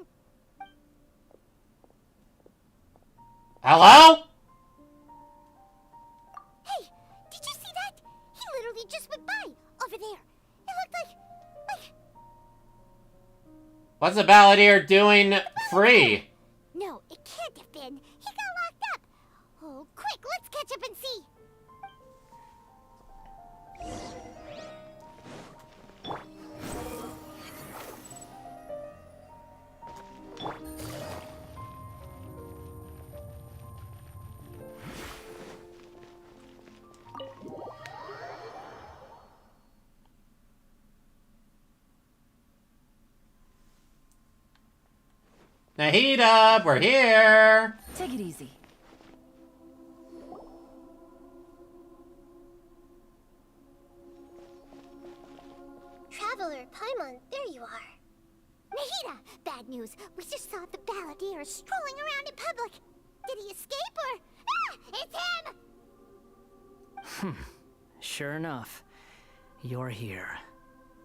Hello? Hey, did you see that? He literally just went by, over there. It looked like... What's the balladeer doing free? No, it can't have been. He got locked up. Oh, quick, let's catch up and see. Nahida, we're here! Take it easy. Traveler, Paimon, there you are. Nahida, bad news. We just saw the balladeer strolling around in public. Did he escape or... Ah! It's him! Sure enough, you're here.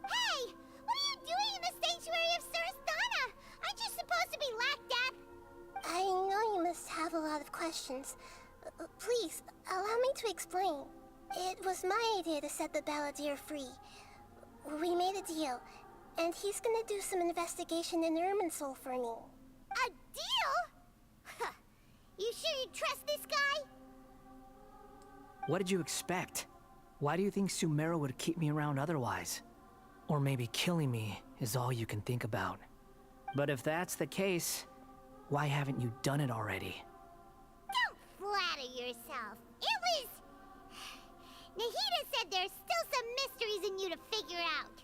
Hey! What are you doing in the sanctuary of Surasthana? Aren't you supposed to be locked up? I know you must have a lot of questions. Please, allow me to explain. It was my idea to set the balladeer free. We made a deal, and he's gonna do some investigation in Irminsul for me. A deal? Huh. You sure you trust this guy? What did you expect? Why do you think Sumeru would keep me around otherwise? Or maybe killing me is all you can think about. But if that's the case, why haven't you done it already? Don't flatter yourself. It was... Nahida said there's still some mysteries in you to figure out.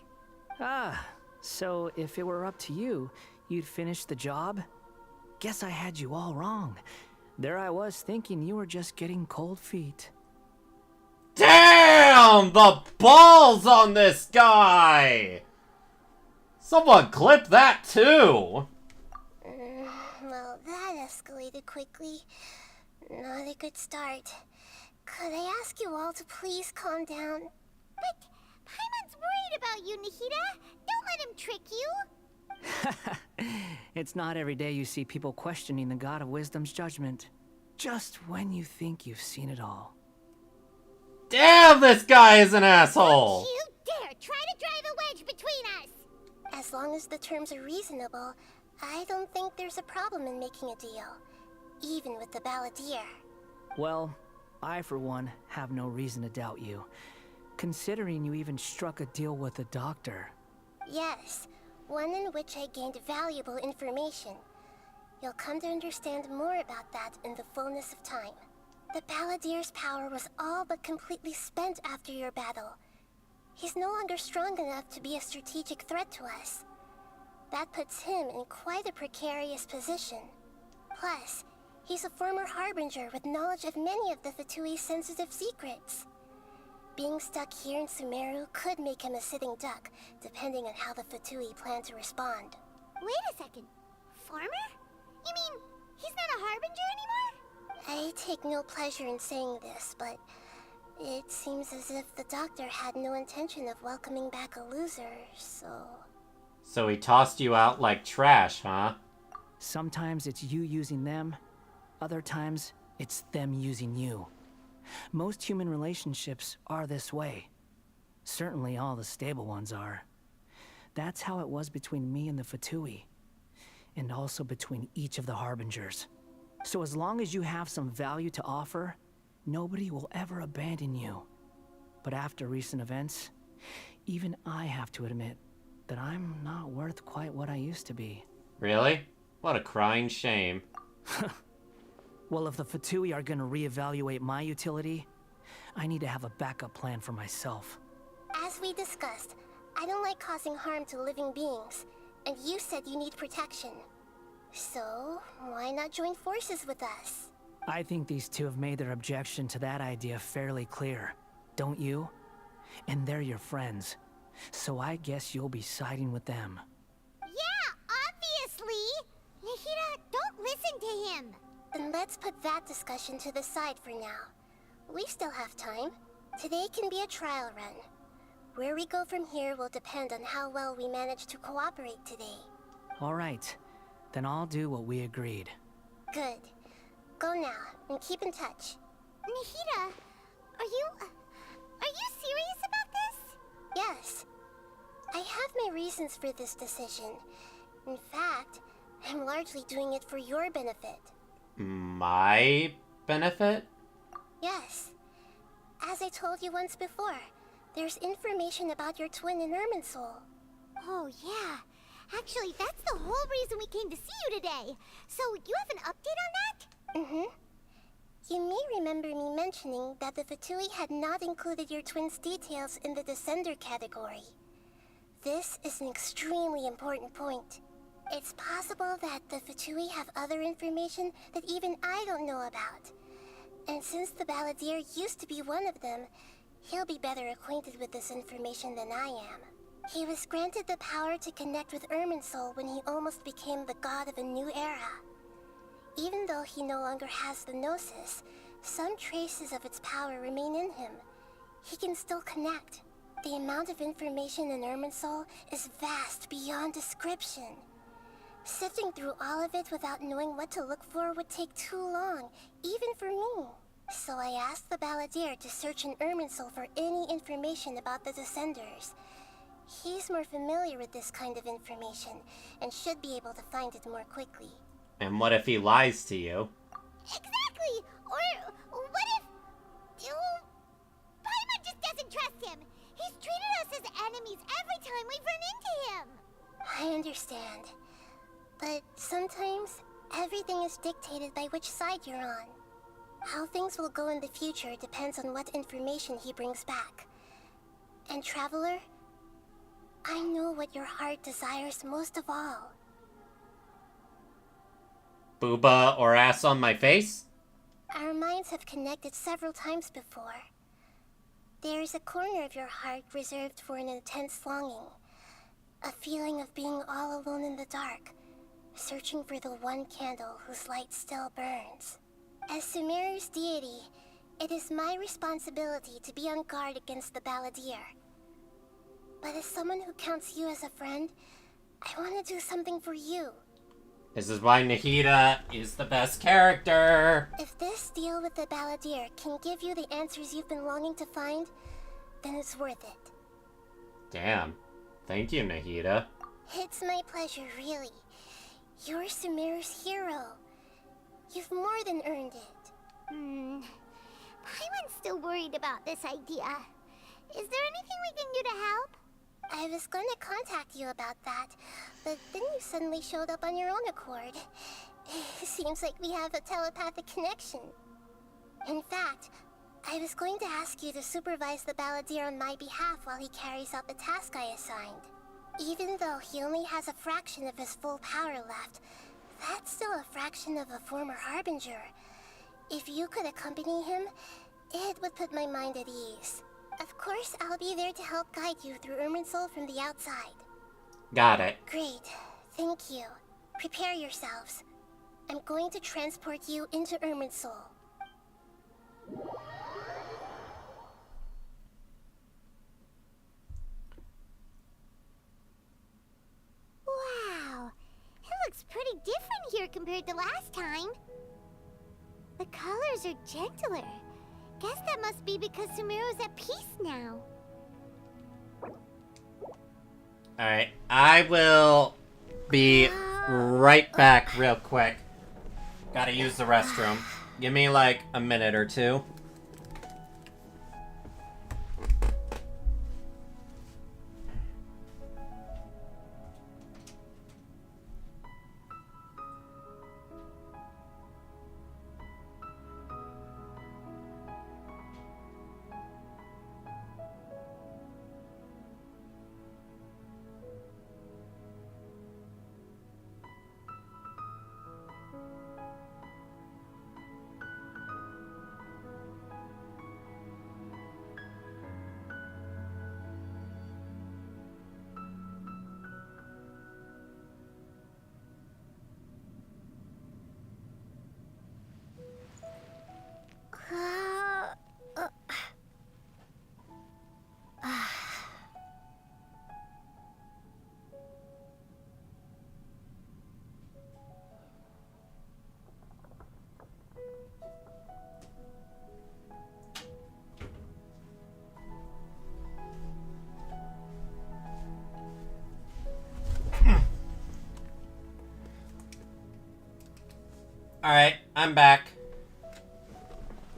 Ah, so if it were up to you, you'd finish the job? Guess I had you all wrong. There I was thinking you were just getting cold feet. Damn! The balls on this guy! Someone clip that too! Well, that escalated quickly. Not a good start. Could I ask you all to please calm down? But Paimon's worried about you, Nahida. Don't let him trick you. It's not every day you see people questioning the God of Wisdom's judgment. Just when you think you've seen it all. Damn, this guy is an asshole! Don't you dare try to drive a wedge between us! As long as the terms are reasonable, I don't think there's a problem in making a deal. Even with the balladeer. Well, I for one have no reason to doubt you. Considering you even struck a deal with the doctor. Yes, one in which I gained valuable information. You'll come to understand more about that in the fullness of time. The balladeer's power was all but completely spent after your battle. He's no longer strong enough to be a strategic threat to us. That puts him in quite a precarious position. Plus, he's a former Harbinger with knowledge of many of the Fatui's sensitive secrets. Being stuck here in Sumeru could make him a sitting duck, depending on how the Fatui plan to respond. Wait a second. Former? You mean, he's not a Harbinger anymore? I take no pleasure in saying this, but it seems as if the doctor had no intention of welcoming back a loser, so... So he tossed you out like trash, huh? Sometimes it's you using them, other times it's them using you. Most human relationships are this way. Certainly all the stable ones are. That's how it was between me and the Fatui. And also between each of the Harbingers. So as long as you have some value to offer, nobody will ever abandon you. But after recent events, even I have to admit that I'm not worth quite what I used to be. Really? What a crying shame. Well, if the Fatui are gonna reevaluate my utility, I need to have a backup plan for myself. As we discussed, I don't like causing harm to living beings, and you said you need protection. So, why not join forces with us? I think these two have made their objection to that idea fairly clear, don't you? And they're your friends, so I guess you'll be siding with them. Yeah, obviously! Nahida, don't listen to him! Then let's put that discussion to the side for now. We still have time. Today can be a trial run. Where we go from here will depend on how well we manage to cooperate today. All right, then I'll do what we agreed. Good. Go now, and keep in touch. Nahida, are you serious about this? Yes. I have my reasons for this decision. In fact, I'm largely doing it for your benefit. My benefit? Yes. As I told you once before, there's information about your twin in Irminsul. Oh, yeah. Actually, that's the whole reason we came to see you today. So, you have an update on that? Mm-hmm. You may remember me mentioning that the Fatui had not included your twin's details in the Descender category. This is an extremely important point. It's possible that the Fatui have other information that even I don't know about. And since the Balladeer used to be one of them, he'll be better acquainted with this information than I am. He was granted the power to connect with Irminsul when he almost became the god of a new era. Even though he no longer has the Gnosis, some traces of its power remain in him. He can still connect. The amount of information in Irminsul is vast beyond description. Sifting through all of it without knowing what to look for would take too long, even for me. So I asked the Balladeer to search in Irminsul for any information about the Descenders. He's more familiar with this kind of information, and should be able to find it more quickly. And what if he lies to you? Exactly! Or what if... Paimon just doesn't trust him! He's treated us as enemies every time we've run into him! I understand. But sometimes, everything is dictated by which side you're on. How things will go in the future depends on what information he brings back. And Traveler, I know what your heart desires most of all. Booba or ass on my face? Our minds have connected several times before. There is a corner of your heart reserved for an intense longing. A feeling of being all alone in the dark, searching for the one candle whose light still burns. As Sumeru's deity, it is my responsibility to be on guard against the Balladeer. But as someone who counts you as a friend, I want to do something for you. This is why Nahida is the best character. If this deal with the Balladeer can give you the answers you've been longing to find, then it's worth it. Damn. Thank you, Nahida. It's my pleasure, really. You're Sumeru's hero. You've more than earned it. Paimon's still worried about this idea. Is there anything we can do to help? I was going to contact you about that, but then you suddenly showed up on your own accord. Seems like we have a telepathic connection. In fact, I was going to ask you to supervise the Balladeer on my behalf while he carries out the task I assigned. Even though he only has a fraction of his full power left, that's still a fraction of a former Harbinger. If you could accompany him, it would put my mind at ease. Of course, I'll be there to help guide you through Irminsul from the outside. Got it. Great. Thank you. Prepare yourselves. I'm going to transport you into Irminsul. Wow. It looks pretty different here compared to last time. The colors are gentler. Guess that must be because Sumeru's at peace now. Alright, I will be right back real quick. Gotta use the restroom. Give me like a minute or two. Alright, I'm back.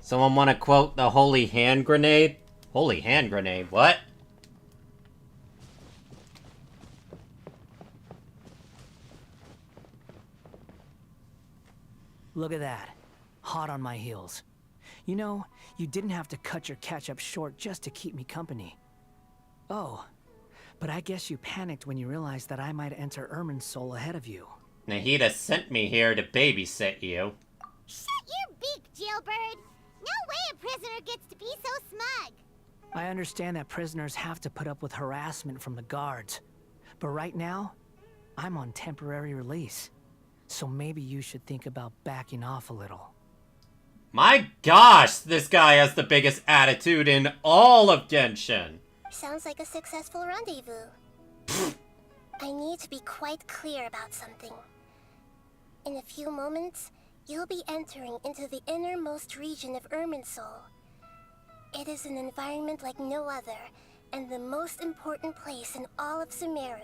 Someone want to quote the holy hand grenade? Holy hand grenade, what? Look at that. Hot on my heels. You know, you didn't have to cut your catch-up short just to keep me company. Oh, but I guess you panicked when you realized that I might enter Irminsul ahead of you. Nahida sent me here to babysit you. Shut your beak, jailbird! No way a prisoner gets to be so smug! I understand that prisoners have to put up with harassment from the guards. But right now, I'm on temporary release. So maybe you should think about backing off a little. My gosh, this guy has the biggest attitude in all of Genshin. Sounds like a successful rendezvous. I need to be quite clear about something. In a few moments, you'll be entering into the innermost region of Irminsul. It is an environment like no other, and the most important place in all of Sumeru.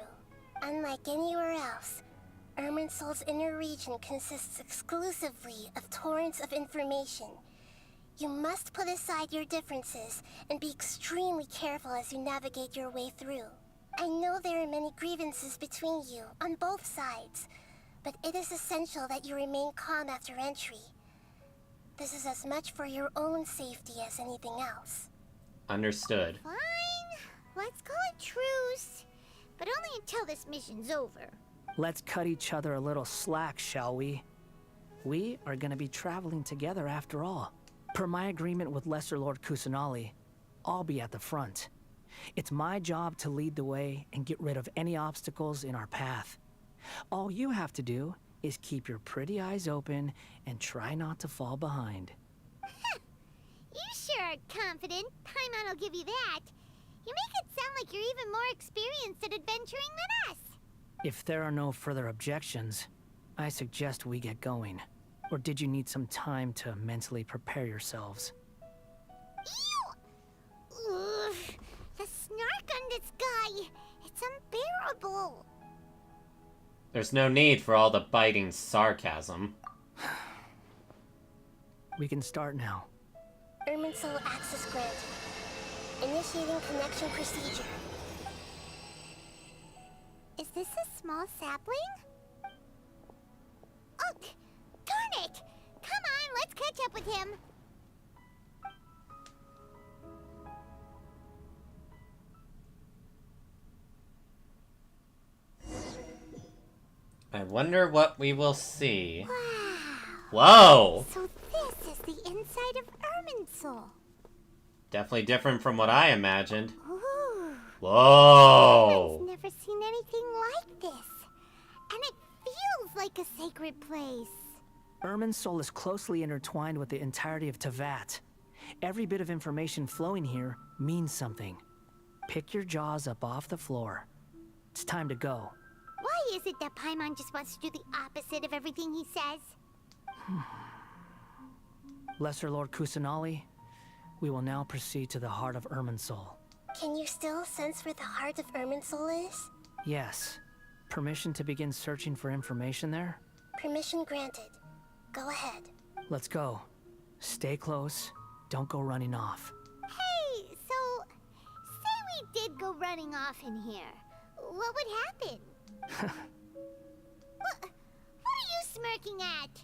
Unlike anywhere else, Irminsul's inner region consists exclusively of torrents of information. You must put aside your differences and be extremely careful as you navigate your way through. I know there are many grievances between you, on both sides, but it is essential that you remain calm after entry. This is as much for your own safety as anything else. Understood. Fine. Let's call it truce. But only until this mission's over. Let's cut each other a little slack, shall we? We are gonna be traveling together after all. Per my agreement with Lesser Lord Kusanali, I'll be at the front. It's my job to lead the way and get rid of any obstacles in our path. All you have to do is keep your pretty eyes open and try not to fall behind. You sure are confident. Paimon will give you that. You make it sound like you're even more experienced at adventuring than us. If there are no further objections, I suggest we get going. Or did you need some time to mentally prepare yourselves? Ew! Ugh, the snark on this guy. It's unbearable. There's no need for all the biting sarcasm. We can start now. Irminsul access granted. Initiating connection procedure. Is this a small sapling? Oh, darn it! Come on, let's catch up with him. I wonder what we will see. Wow. Whoa! So this is the inside of Irminsul. Definitely different from what I imagined. Ooh. Whoa! I've never seen anything like this. And it feels like a sacred place. Irminsul is closely intertwined with the entirety of Tevat. Every bit of information flowing here means something. Pick your jaws up off the floor. It's time to go. Why is it that Paimon just wants to do the opposite of everything he says? Lesser Lord Kusanali, we will now proceed to the heart of Irminsul. Can you still sense where the heart of Irminsul is? Yes. Permission to begin searching for information there? Permission granted. Go ahead. Let's go. Stay close. Don't go running off. Hey, so say we did go running off in here. What would happen? What are you smirking at?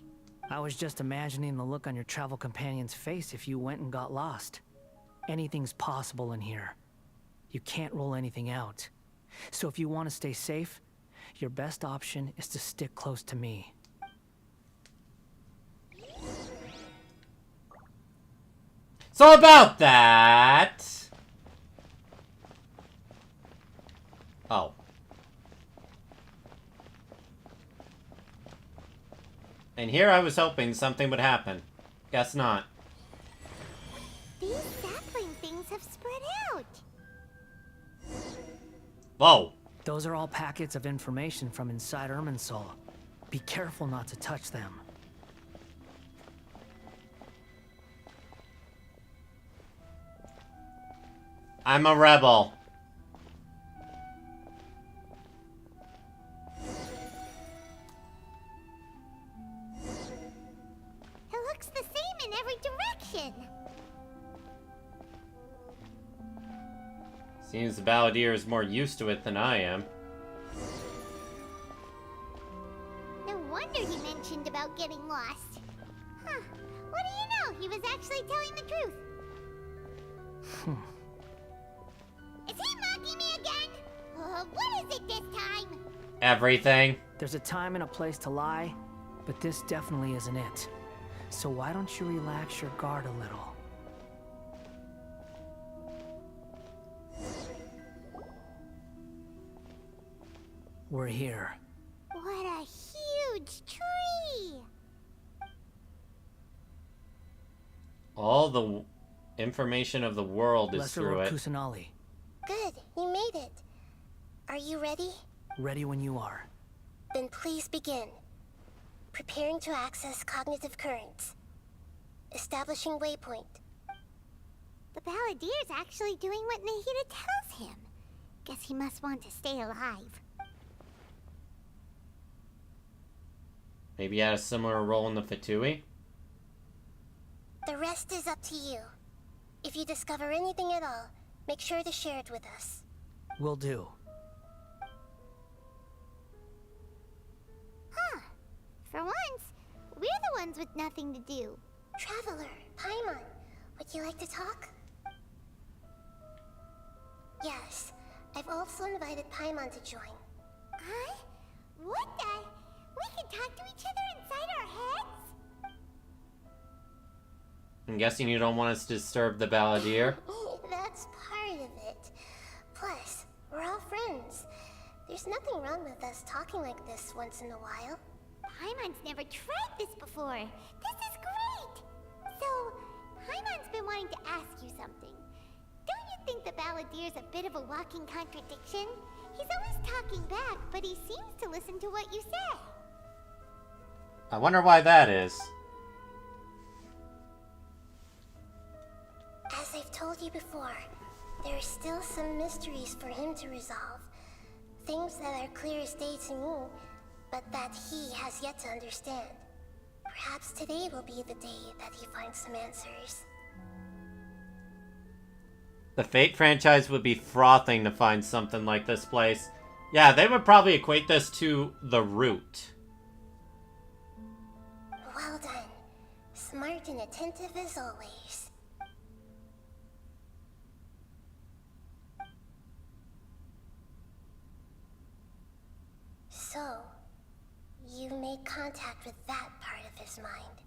I was just imagining the look on your travel companion's face if you went and got lost. Anything's possible in here. You can't rule anything out. So if you want to stay safe, your best option is to stick close to me. So about that... Oh. And here I was hoping something would happen. Guess not. These sapling things have spread out. Whoa. Those are all packets of information from inside Irminsul. Be careful not to touch them. I'm a rebel. looks the same in every direction. Seems the Balladeer is more used to it than I am. No wonder he mentioned about getting lost. Huh. What do you know? He was actually telling the truth. Is he mocking me again? What is it this time? Everything. There's a time and a place to lie, but this definitely isn't it. So why don't you relax your guard a little? We're here. What a huge tree! All the information of the world is Lesser through Lord it. Kusanali. Good, you made it. Are you ready? Ready when you are. Then please begin. Preparing to access cognitive currents. Establishing waypoint. The Balladier's actually doing what Nahida tells him. Guess he must want to stay alive. Maybe he had a similar role in the Fatui? The rest is up to you. If you discover anything at all, make sure to share it with us. Will do. Huh. For once, we're the ones with nothing to do. Traveler, Paimon, would you like to talk? Yes, I've also invited Paimon to join. Huh? What the? We can talk to each other inside our heads? I'm guessing you don't want us to disturb the Balladeer? That's part of it. Plus, we're all friends. There's nothing wrong with us talking like this once in a while. Paimon's never tried this before. This is great! So, Paimon's been wanting to ask you something. Don't you think the Balladier's a bit of a walking contradiction? He's always talking back, but he seems to listen to what you say. I wonder why that is. As I've told you before, there are still some mysteries for him to resolve. Things that are clear as day to me, but that he has yet to understand. Perhaps today will be the day that he finds some answers. The Fate franchise would be frothing to find something like this place. Yeah, they would probably equate this to The Root. Well done. Smart and attentive as always. So, you made contact with that part of his mind.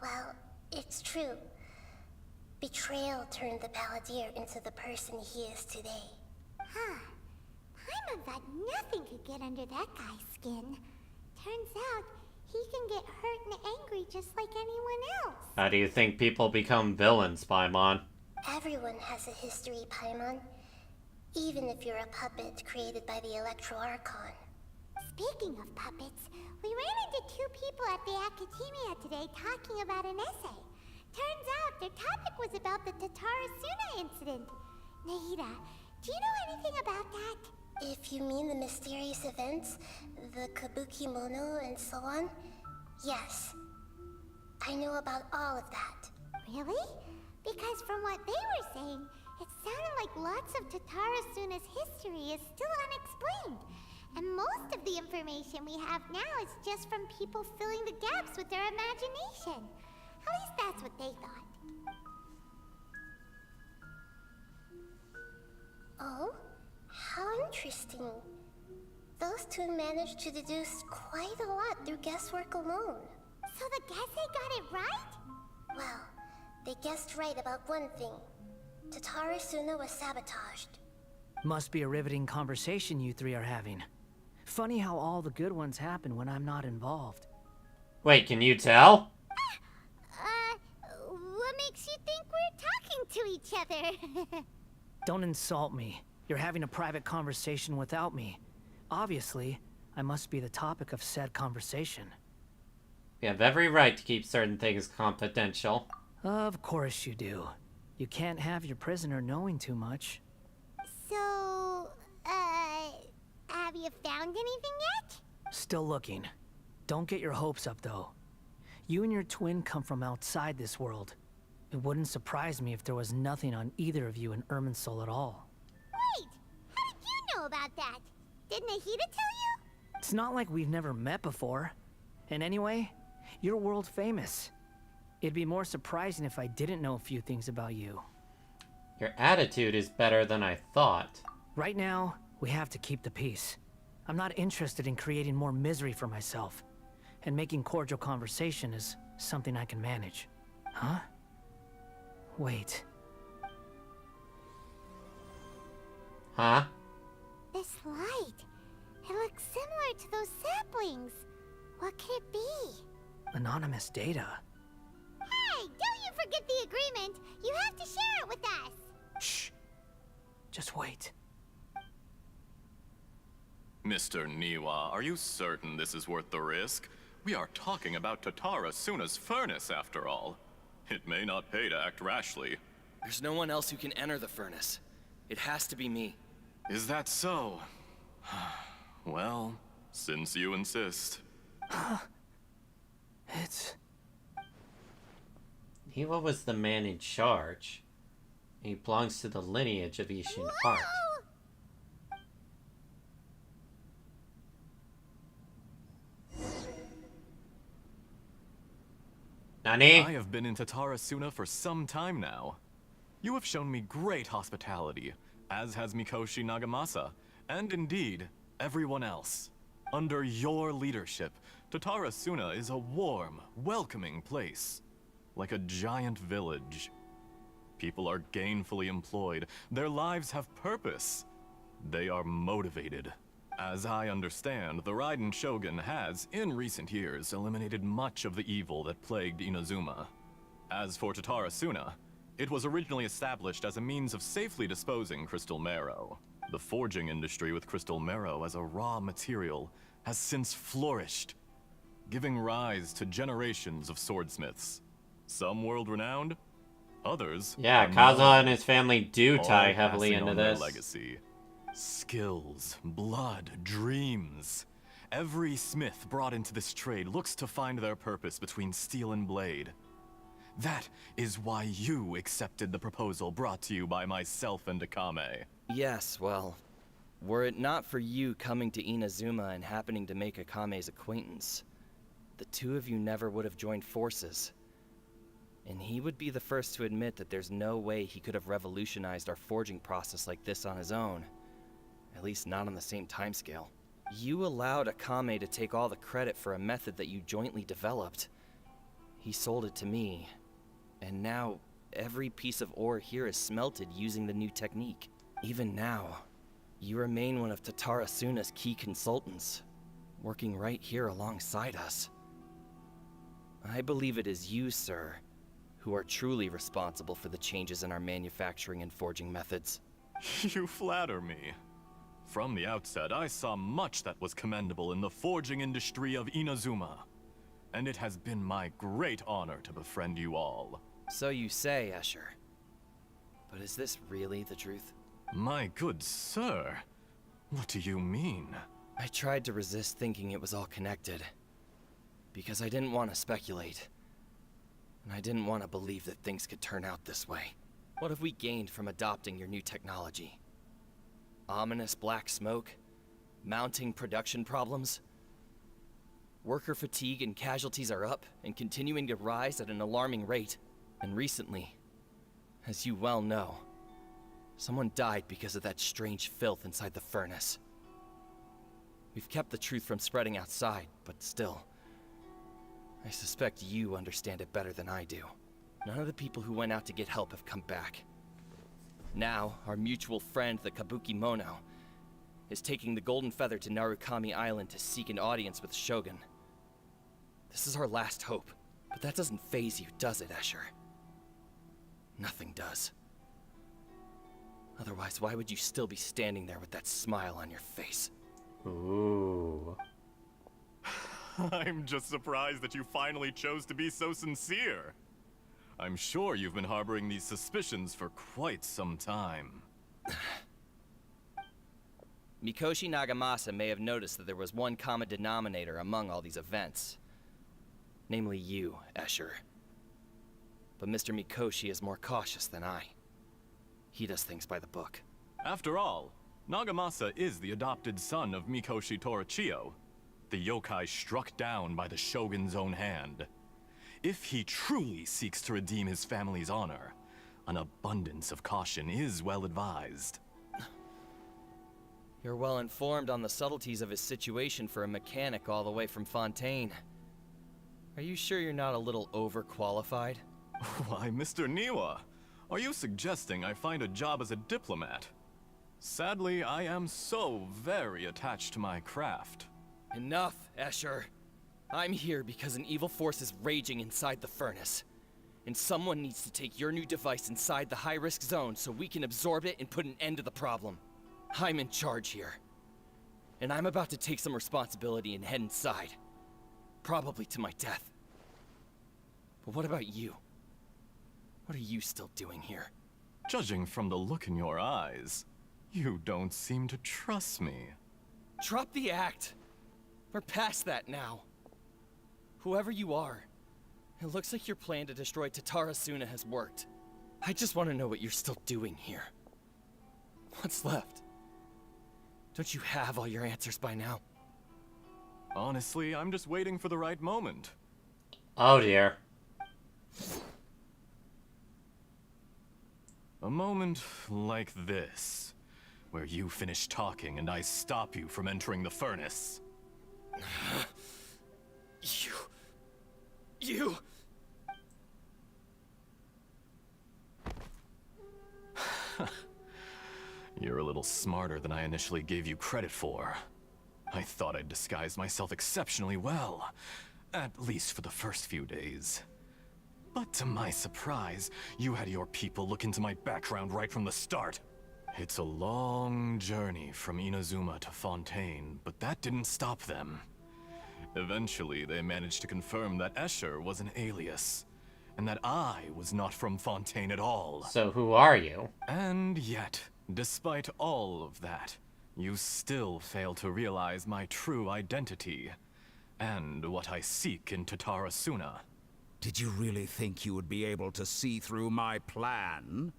Well, it's true. Betrayal turned the Balladeer into the person he is today. Huh. Paimon thought nothing could get under that guy's skin. Turns out, he can get hurt and angry just like anyone else. How do you think people become villains, Paimon? Everyone has a history, Paimon. Even if you're a puppet created by the Electro Archon. Speaking of puppets, we ran into two people at the Academia today talking about an essay. Turns out their topic was about the Tatarasuna incident. Nahida, do you know anything about that? If you mean the mysterious events, the Kabuki Mono and so on, yes. I know about all of that. Really? Because from what they were saying, it sounded like lots of Tatarasuna's history is still unexplained. And most of the information we have now is just from people filling the gaps with their imagination. At least that's what they thought. Oh? How interesting. Those two managed to deduce quite a lot through guesswork alone. So the Gesse got it right? Well, they guessed right about one thing. Tatarasuna was sabotaged. Must be a riveting conversation you three are having. Funny how all the good ones happen when I'm not involved. Wait, can you tell? What makes you think we're talking to each other? Don't insult me. You're having a private conversation without me. Obviously, I must be the topic of said conversation. You have every right to keep certain things confidential. Of course you do. You can't have your prisoner knowing too much. So, have you found anything yet? Still looking. Don't get your hopes up, though. You and your twin come from outside this world. It wouldn't surprise me if there was nothing on either of you in Irminsul at all. Wait, how did you know about that? Did Nahida tell you? It's not like we've never met before. And anyway, you're world famous. It'd be more surprising if I didn't know a few things about you. Your attitude is better than I thought. Right now, we have to keep the peace. I'm not interested in creating more misery for myself. And making cordial conversation is something I can manage. Huh? Wait. Huh? This light. It looks similar to those saplings. What could it be? Anonymous data. Hey, don't you forget the agreement. You have to share it with us. Shh. Just wait. Mr. Niwa, are you certain this is worth the risk? We are talking about Tatara Suna's furnace, after all. It may not pay to act rashly. There's no one else who can enter the furnace. It has to be me. Is that so? Well, since you insist. It's... Niwa was the man in charge. He belongs to the lineage of Ishin art. Nani? I have been in Tatara Suna for some time now. You have shown me great hospitality, as has Mikoshi Nagamasa, and indeed, everyone else. Under your leadership, Tatara Suna is a warm, welcoming place. Like a giant village. People are gainfully employed. Their lives have purpose. They are motivated. As I understand, the Raiden Shogun has, in recent years, eliminated much of the evil that plagued Inazuma. As for Tatara Suna, it was originally established as a means of safely disposing crystal marrow. The forging industry with crystal marrow as a raw material has since flourished, giving rise to generations of swordsmiths. Some world-renowned, others... Yeah, Kazuha and his family do tie heavily into this. Legacy. Skills, blood, dreams. Every smith brought into this trade looks to find their purpose between steel and blade. That is why you accepted the proposal brought to you by myself and Akame. Yes, well, were it not for you coming to Inazuma and happening to make Akame's acquaintance, the two of you never would have joined forces. And he would be the first to admit that there's no way he could have revolutionized our forging process like this on his own. At least not on the same timescale. You allowed Akame to take all the credit for a method that you jointly developed. He sold it to me. And now, every piece of ore here is smelted using the new technique. Even now, you remain one of Tatara Suna's key consultants, working right here alongside us. I believe it is you, sir, who are truly responsible for the changes in our manufacturing and forging methods. You flatter me. From the outset, I saw much that was commendable in the forging industry of Inazuma. And it has been my great honor to befriend you all. So you say, Escher. But is this really the truth? My good sir, what do you mean? I tried to resist thinking it was all connected. Because I didn't want to speculate. And I didn't want to believe that things could turn out this way. What have we gained from adopting your new technology? Ominous black smoke? Mounting production problems? Worker fatigue and casualties are up and continuing to rise at an alarming rate. And recently, as you well know, someone died because of that strange filth inside the furnace. We've kept the truth from spreading outside, but still, I suspect you understand it better than I do. None of the people who went out to get help have come back. Now, our mutual friend, the Kabuki Mono, is taking the Golden Feather to Narukami Island to seek an audience with Shogun. This is our last hope, but that doesn't faze you, does it, Escher? Nothing does. Otherwise, why would you still be standing there with that smile on your face? Ooh. I'm just surprised that you finally chose to be so sincere. I'm sure you've been harboring these suspicions for quite some time. Mikoshi Nagamasa may have noticed that there was one common denominator among all these events. Namely you, Escher. But Mr. Mikoshi is more cautious than I. He does things by the book. After all, Nagamasa is the adopted son of Mikoshi Torichio, the yokai struck down by the Shogun's own hand. If he truly seeks to redeem his family's honor, an abundance of caution is well advised. You're well informed on the subtleties of his situation for a mechanic all the way from Fontaine. Are you sure you're not a little overqualified? Why, Mr. Niwa, are you suggesting I find a job as a diplomat? Sadly, I am so very attached to my craft. Enough, Escher. I'm here because an evil force is raging inside the furnace. And someone needs to take your new device inside the high-risk zone so we can absorb it and put an end to the problem. I'm in charge here. And I'm about to take some responsibility and head inside. Probably to my death. But what about you? What are you still doing here? Judging from the look in your eyes, you don't seem to trust me. Drop the act. We're past that now. Whoever you are, it looks like your plan to destroy Tatarasuna has worked. I just want to know what you're still doing here. What's left? Don't you have all your answers by now? Honestly, I'm just waiting for the right moment. Oh dear. A moment like this, where you finish talking and I stop you from entering the furnace. You... You're a little smarter than I initially gave you credit for. I thought I'd disguised myself exceptionally well, at least for the first few days. But to my surprise, you had your people look into my background right from the start. It's a long journey from Inazuma to Fontaine, but that didn't stop them. Eventually, they managed to confirm that Escher was an alias, and that I was not from Fontaine at all. So who are you? And yet, despite all of that, you still fail to realize my true identity, and what I seek in Tatarasuna. Did you really think you would be able to see through my plan?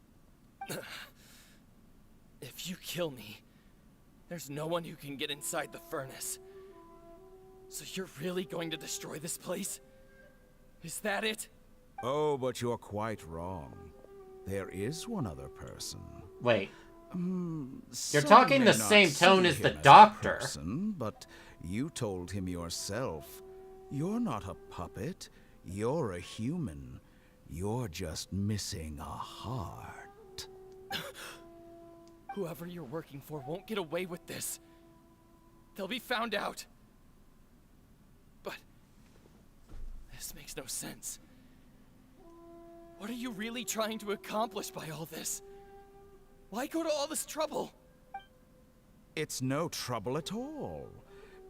If you kill me, there's no one who can get inside the furnace. So you're really going to destroy this place? Is that it? Oh, but you're quite wrong. There is one other person. Wait. You're Some talking may the not same tone see as the him a doctor. person, but you told him yourself. You're not a puppet. You're a human. You're just missing a heart. Whoever you're working for won't get away with this. They'll be found out. But this makes no sense. What are you really trying to accomplish by all this? Why go to all this trouble? It's no trouble at all.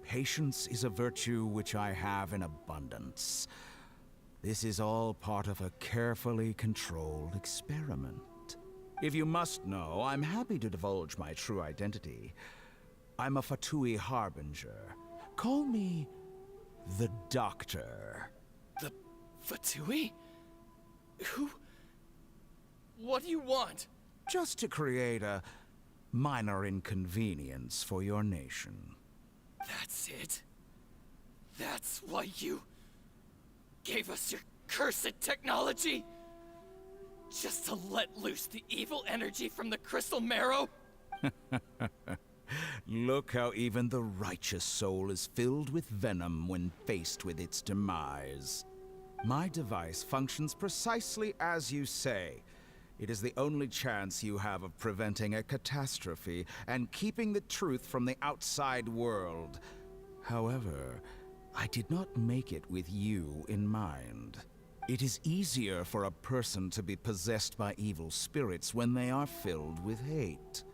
Patience is a virtue which I have in abundance. This is all part of a carefully controlled experiment. If you must know, I'm happy to divulge my true identity. I'm a Fatui Harbinger. Call me the Doctor. The Fatui? Who? What do you want? Just to create a minor inconvenience for your nation. That's it? That's why you gave us your cursed technology? Just to let loose the evil energy from the crystal marrow? Look how even the righteous soul is filled with venom when faced with its demise. My device functions precisely as you say. It is the only chance you have of preventing a catastrophe and keeping the truth from the outside world. However, I did not make it with you in mind. It is easier for a person to be possessed by evil spirits when they are filled with hate.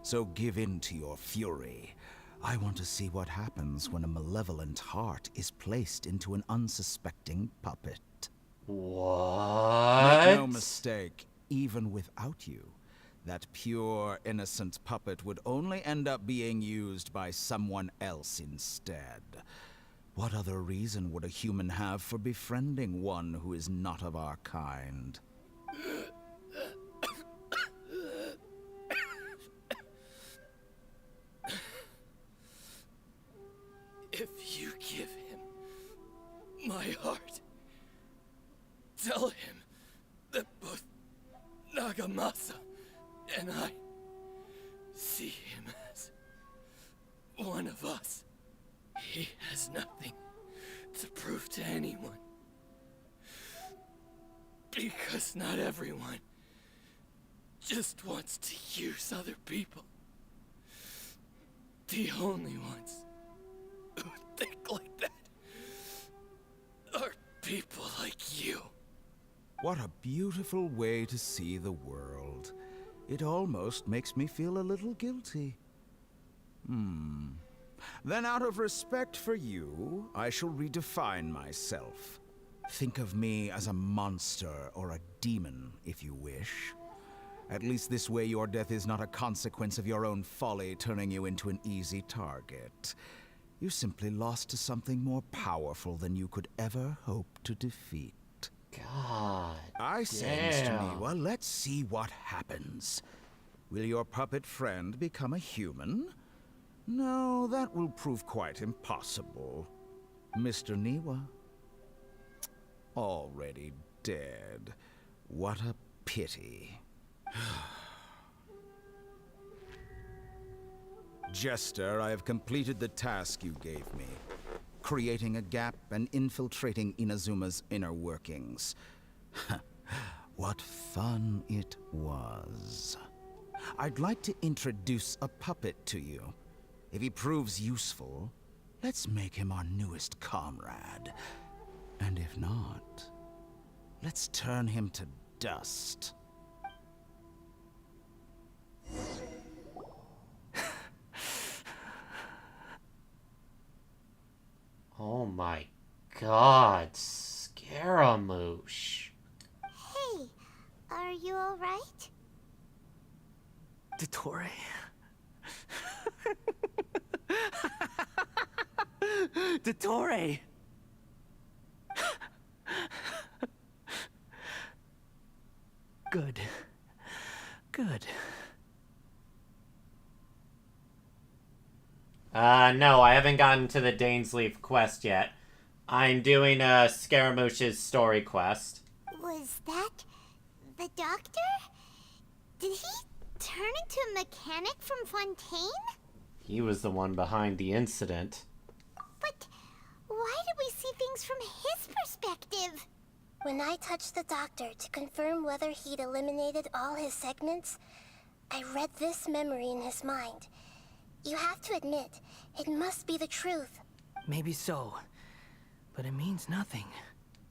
So give in to your fury. I want to see what happens when a malevolent heart is placed into an unsuspecting puppet. What? Make no mistake, even without you, that pure, innocent puppet would only end up being used by someone else instead. What other reason would a human have for befriending one who is not of our kind? If you give him my heart, tell him that both Nagamasa and I see him as one of us. He has nothing to prove to anyone. Because not everyone just wants to use other people. The only ones who think like that are people like you. What a beautiful way to see the world. It almost makes me feel a little guilty. Then out of respect for you, I shall redefine myself. Think of me as a monster or a demon, if you wish. At least this way your death is not a consequence of your own folly turning you into an easy target. You simply lost to something more powerful than you could ever hope to defeat. God. I say, Mr. Niwa, let's see what happens. Will your puppet friend become a human? No, that will prove quite impossible. Mr. Niwa? Already dead. What a pity. Jester, I have completed the task you gave me. Creating a gap and infiltrating Inazuma's inner workings. What fun it was. I'd like to introduce a puppet to you. If he proves useful, let's make him our newest comrade. And if not, let's turn him to dust. Oh my god, Scaramouche. Hey, are you alright? Dottore. Dottore! Good. Good. No, I haven't gotten to the Dainsleif quest yet. I'm doing Scaramouche's story quest. Was that the doctor? Did he turn into a mechanic from Fontaine? He was the one behind the incident. But why did we see things from his perspective? When I touched the doctor to confirm whether he'd eliminated all his segments, I read this memory in his mind. You have to admit, it must be the truth. Maybe so, but it means nothing.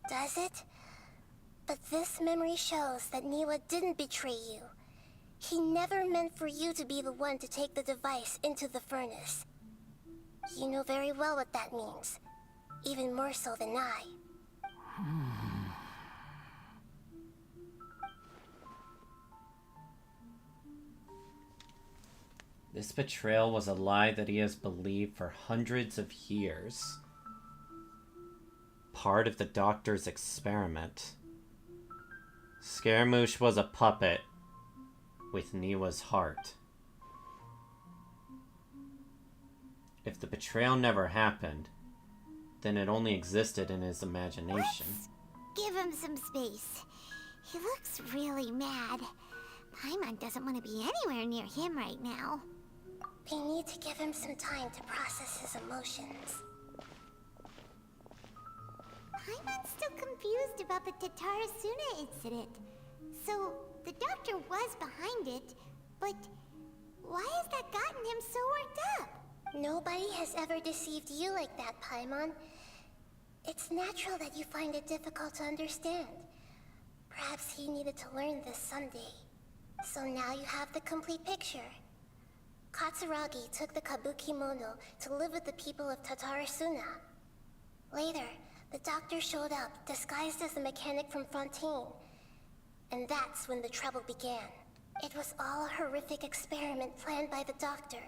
Does it? But this memory shows that Niwa didn't betray you. He never meant for you to be the one to take the device into the furnace. You know very well what that means. Even more so than I. This betrayal was a lie that he has believed for hundreds of years. Part of the doctor's experiment. Scaramouche was a puppet with Niwa's heart. If the betrayal never happened, then it only existed in his imagination. Let's give him some space. He looks really mad. Paimon doesn't want to be anywhere near him right now. We need to give him some time to process his emotions. Paimon's still confused about the Tatarasuna incident. So, the doctor was behind it, but why has that gotten him so worked up? Nobody has ever deceived you like that, Paimon. It's natural that you find it difficult to understand. Perhaps he needed to learn this someday. So now you have the complete picture. Katsuragi took the Kabukimono to live with the people of Tatarasuna. Later, the doctor showed up, disguised as a mechanic from Fontaine. And that's when the trouble began. It was all a horrific experiment planned by the doctor.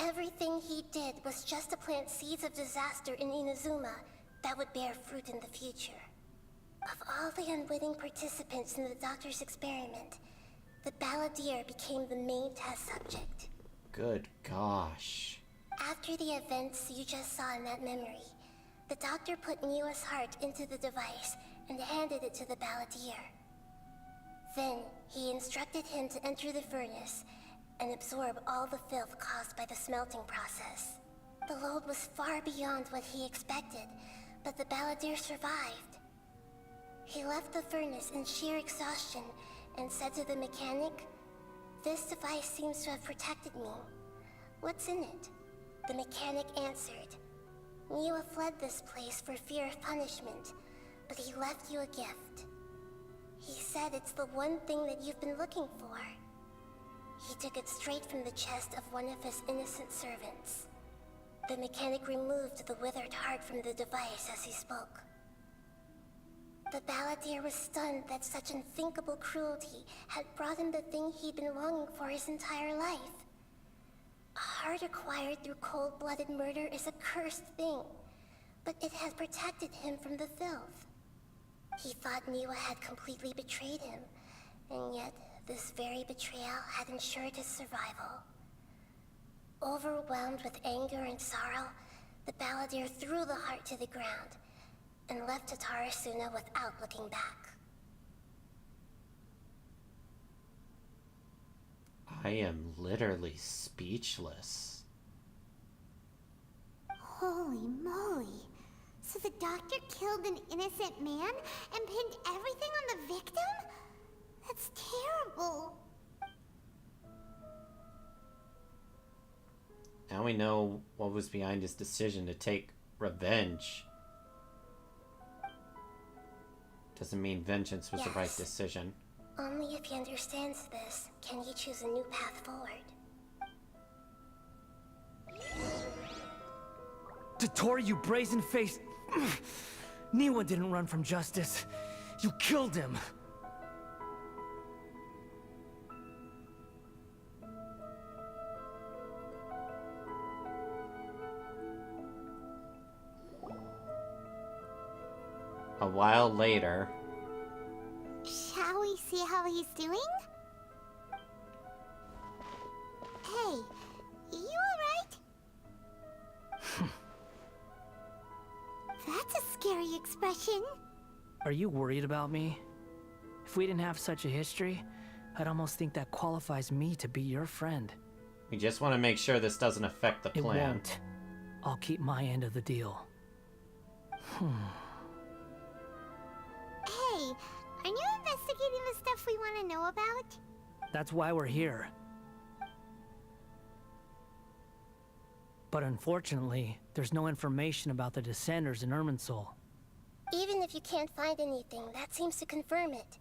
everything he did was just to plant seeds of disaster in Inazuma that would bear fruit in the future. Of all the unwitting participants in the doctor's experiment, the balladeer became the main test subject. Good gosh. After the events you just saw in that memory, the doctor put Niwa's heart into the device and handed it to the balladeer. Then, he instructed him to enter the furnace and absorb all the filth caused by the smelting process. The load was far beyond what he expected, but the balladeer survived. He left the furnace in sheer exhaustion and said to the mechanic, "This device seems to have protected me. What's in it?" The mechanic answered, "Niwa fled this place for fear of punishment, but he left you a gift. He said it's the one thing that you've been looking for." He took it straight from the chest of one of his innocent servants. The mechanic removed the withered heart from the device as he spoke. The balladeer was stunned that such unthinkable cruelty had brought him the thing he'd been longing for his entire life. A heart acquired through cold-blooded murder is a cursed thing, but it had protected him from the filth. He thought Niwa had completely betrayed him, and yet this very betrayal had ensured his survival. Overwhelmed with anger and sorrow, the balladeer threw the heart to the ground and left Tatarasuna without looking back. I am literally speechless. Holy moly. So the doctor killed an innocent man and pinned everything on the victim? That's terrible. Now we know what was behind his decision to take revenge. Doesn't mean vengeance was the right decision. Only if he understands this can he choose a new path forward. Tottori, you brazen-faced... Niwa didn't run from justice. You killed him. A while later... Shall we see how he's doing? Hey, you alright? That's a scary expression. Are you worried about me? If we didn't have such a history, I'd almost think that qualifies me to be your friend. We just want to make sure this doesn't affect the plan. It won't. I'll keep my end of the deal. Hey, aren't you investigating the stuff we want to know about? That's why we're here. But unfortunately, there's no information about the Descenders in Irminsul. Even if you can't find anything, that seems to confirm it.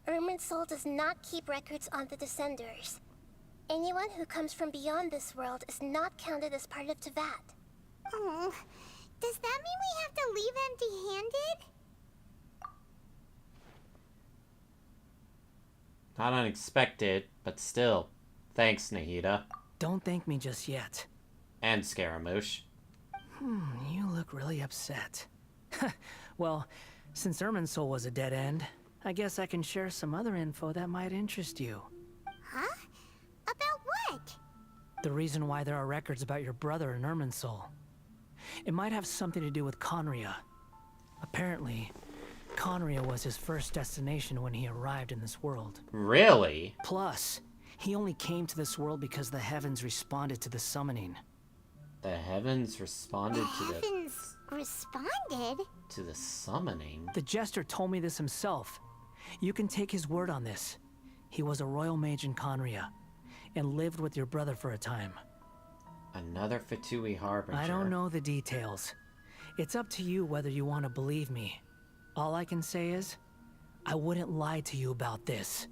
Irminsul does not keep records on the Descenders. Anyone who comes from beyond this world is not counted as part of Teyvat. Oh, does that mean we have to leave empty-handed? Not unexpected, but still. Thanks, Nahida. Don't thank me just yet. And Scaramouche. You look really upset. Well, since Irminsul was a dead end, I guess I can share some other info that might interest you. Huh? About what? The reason why there are records about your brother in Irminsul. It might have something to do with Conria. Apparently, Conria was his first destination when he arrived in this world. Really? Plus, he only came to this world because the heavens responded to the summoning. The heavens responded to the... Heavens responded? To the summoning? The Jester told me this himself. You can take his word on this. He was a royal mage in Conria, and lived with your brother for a time. Another Fatui Harbinger. I don't know the details. It's up to you whether you want to believe me. All I can say is, I wouldn't lie to you about this.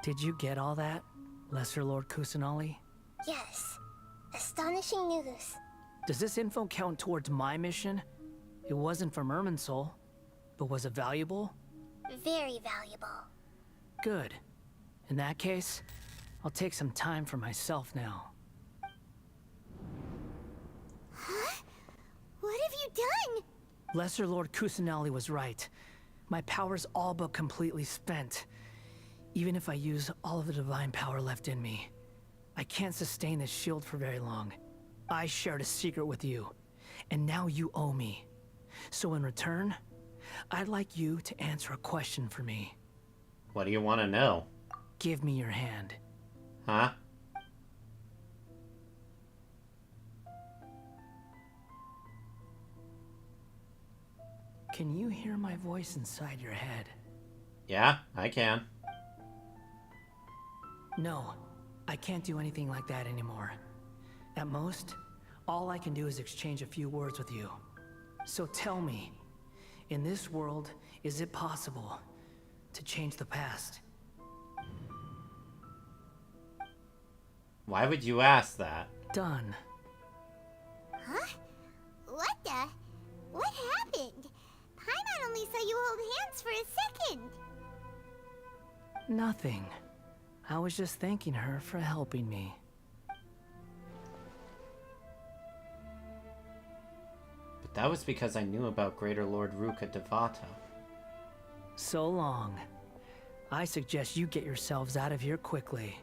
Did you get all that, Lesser Lord Kusanali? Yes. Astonishing news. Does this info count towards my mission? It wasn't from Irminsul, but was it valuable? Very valuable. Good. In that case, I'll take some time for myself now. Huh? What have you done? Lesser Lord Kusanali was right. My power's all but completely spent. Even if I use all of the divine power left in me, I can't sustain this shield for very long. I shared a secret with you, and now you owe me. So in return, I'd like you to answer a question for me. What do you want to know? Give me your hand. Huh? Can you hear my voice inside your head? Yeah, I can. No, I can't do anything like that anymore. At most, all I can do is exchange a few words with you. So tell me, in this world, is it possible to change the past? Why would you ask that? Done. Huh? What the? What happened? Paimon only saw you hold hands for a second. Nothing. I was just thanking her for helping me. But that was because I knew about Greater Lord Ruka Devata. So long. I suggest you get yourselves out of here quickly.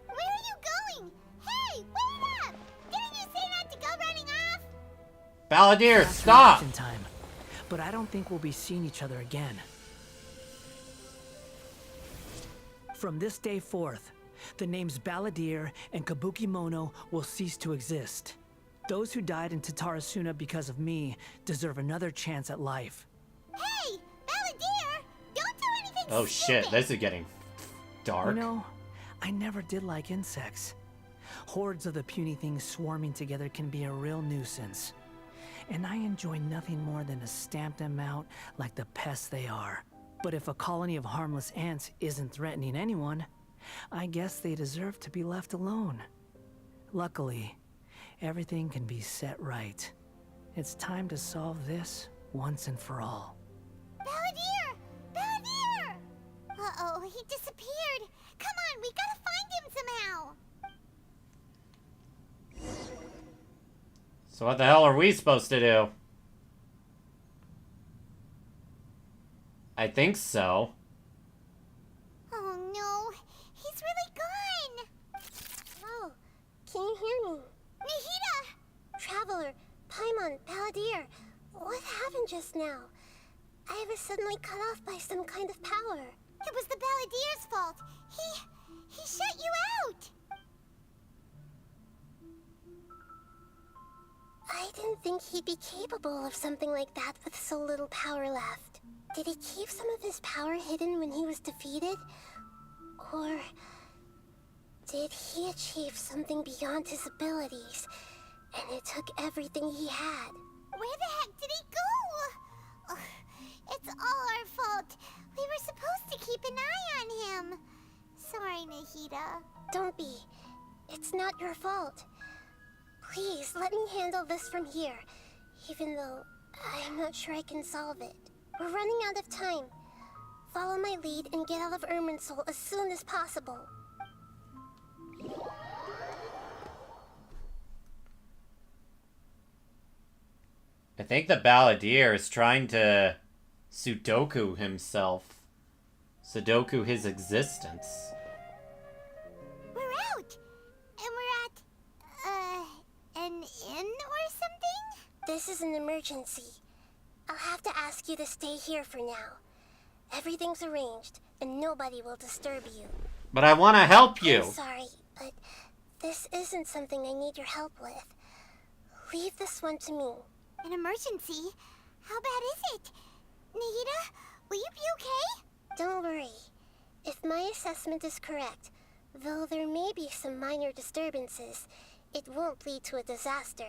Where are you going? Hey, wait up! Didn't you say not to go running off? Balladeer, That's stop! reaction time. But I don't think we'll be seeing each other again. From this day forth, the names Balladeer and Kabukimono will cease to exist. Those who died in Tatarasuna because of me deserve another chance at life. Hey, Balladeer! Don't do anything Oh stupid. shit, this is getting dark. You know, I never did like insects. Hordes of the puny things swarming together can be a real nuisance. And I enjoy nothing more than to stamp them out like the pests they are. But if a colony of harmless ants isn't threatening anyone, I guess they deserve to be left alone. Luckily, everything can be set right. It's time to solve this once and for all. Balladeer! Balladeer! Uh-oh, he disappeared. Come on, we gotta find him somehow. So what the hell are we supposed to do? I think so. Oh no, he's really gone. Oh, can you hear me? Nahida! Traveler, Paimon, Balladeer, what happened just now? I was suddenly cut off by some kind of power. It was the Balladeer's fault. He shut you out. I didn't think he'd be capable of something like that with so little power left. Did he keep some of his power hidden when he was defeated? Or did he achieve something beyond his abilities, and it took everything he had? Where the heck did he go? Ugh, it's all our fault. We were supposed to keep an eye on him. Sorry, Nahida. Don't be. It's not your fault. Please, let me handle this from here, even though I'm not sure I can solve it. We're running out of time. Follow my lead and get out of Irminsul as soon as possible. I think the Balladeer is trying to Sudoku himself. Sudoku his existence. We're out! And we're at, an inn or something? This is an emergency. I'll have to ask you to stay here for now. Everything's arranged, and nobody will disturb you. But I want to help you! I'm sorry, but this isn't something I need your help with. Leave this one to me. An emergency? How bad is it? Nahida, will you be okay? Don't worry. If my assessment is correct, though there may be some minor disturbances, it won't lead to a disaster.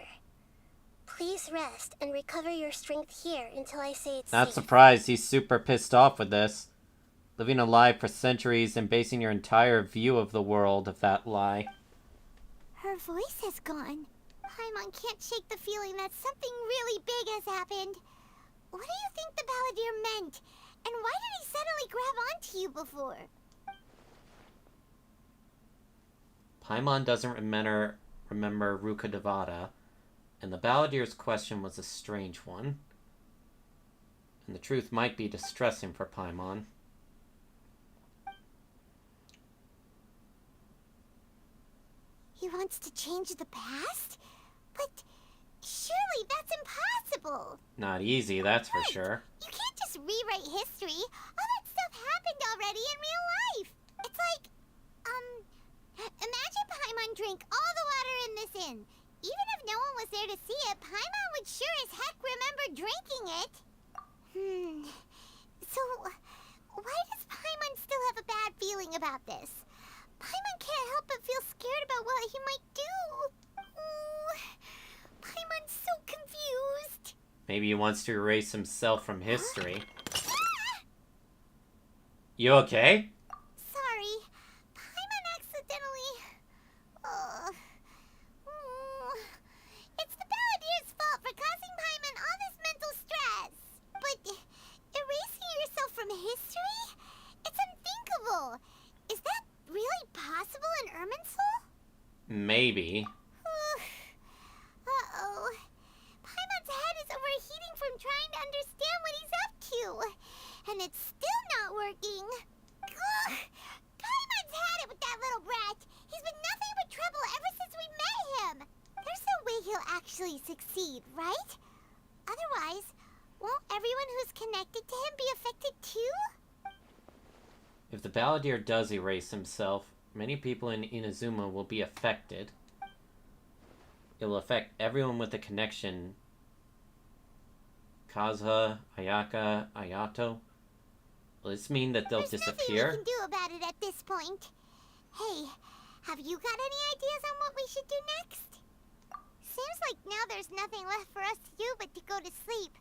Please rest and recover your strength here until I say it's Not safe. surprised he's super pissed off with this. Living a lie for centuries and basing your entire view of the world of that lie. Her voice has gone. Paimon can't shake the feeling that something really big has happened. What do you think the Balladeer meant? And why did he suddenly grab onto you before? Paimon doesn't remember Ruka Devata. And the Balladier's question was a strange one. And the truth might be distressing for Paimon. He wants to change the past? But surely that's impossible! Not easy, that's for sure. You can't just rewrite history. All that stuff happened already in real life. It's like, imagine Paimon drank all the water in this inn. Even if no one was there to see it, Paimon would sure as heck remember drinking it. So, why does Paimon still have a bad feeling about this? Paimon can't help but feel scared about what he might do. Ooh, Paimon's so confused. Maybe he wants to erase himself from history. You okay? Sorry. Paimon accidentally... It's the Balladier's fault for causing Paimon all this mental stress. But erasing yourself from history? It's unthinkable. Is that really possible in Irminsul? Maybe. Uh-oh. Paimon's head is overheating from trying to understand what he's up to. And it's still not working. Ugh. Paimon's had it with that little brat. He's been nothing but trouble ever since we met him. There's no way he'll actually succeed, right? Otherwise, won't everyone who's connected to him be affected too? If the Balladeer does erase himself, many people in Inazuma will be affected. It will affect everyone with a connection. Kazuha, Ayaka, Ayato. Will this mean that they'll disappear? There's nothing we can do about it at this point. Hey, have you got any ideas on what we should do next? Seems like now there's nothing left for us to do but to go to sleep.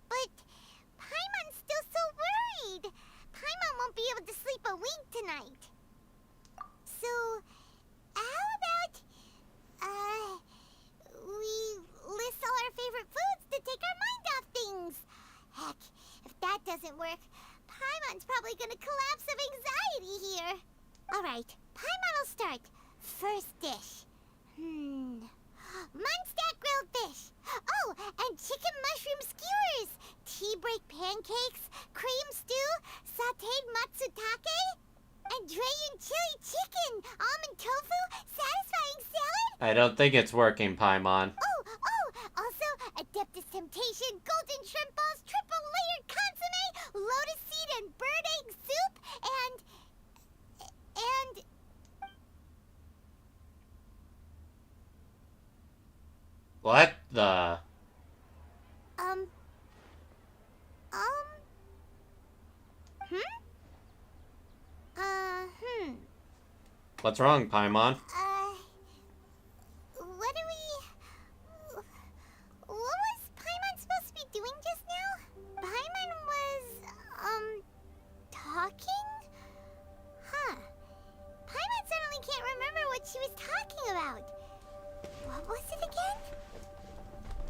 But Paimon's still so worried. Paimon won't be able to sleep a wink tonight. So, how about, we list all our favorite foods to take our mind off things? Heck, if that doesn't work, Paimon's probably gonna collapse of anxiety here. Alright, Paimon will start. First dish. Munstack grilled fish. Oh, and chicken mushroom skewers. Tea break pancakes, cream stew, sauteed matsutake, and Dragon chili chicken, almond tofu, satisfying salad. I don't think it's working, Paimon. Also, Adeptus Temptation, golden shrimp balls, triple layered consomme, lotus seed and bird egg soup, and... What the? What's wrong, Paimon? What was Paimon supposed to be doing just now? Paimon was, talking? Huh. Paimon suddenly can't remember what she was talking about. What was it again?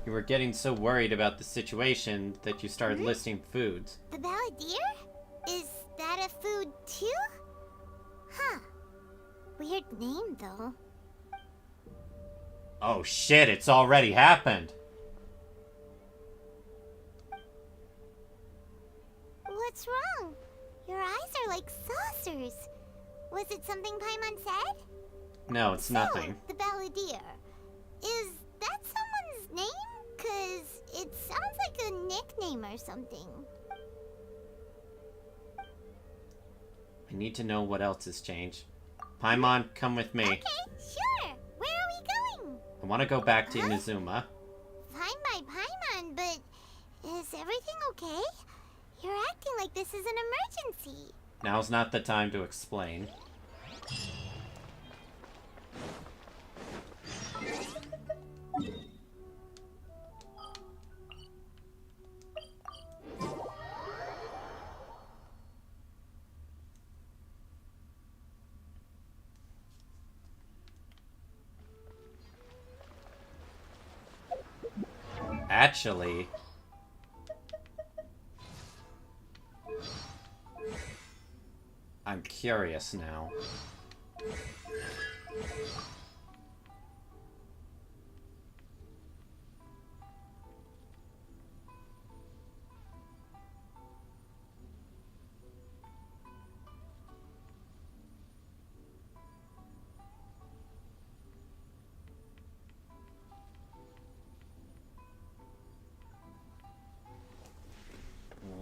You were getting so worried about the situation that you started listing foods. The Balladeer? Is that a food too? Huh. Weird name, though. Oh shit, it's already happened. What's wrong? Your eyes are like saucers. Was it something Paimon said? No, it's nothing. The Balladeer. Is that someone's name? 'Cause it sounds like a nickname or something. I need to know what else has changed. Paimon, come with me. Okay, sure. Where are we going? I want to go back to Inazuma. Fine by Paimon, but is everything okay? You're acting like this is an emergency. Now's not the time to explain. Actually, I'm curious now.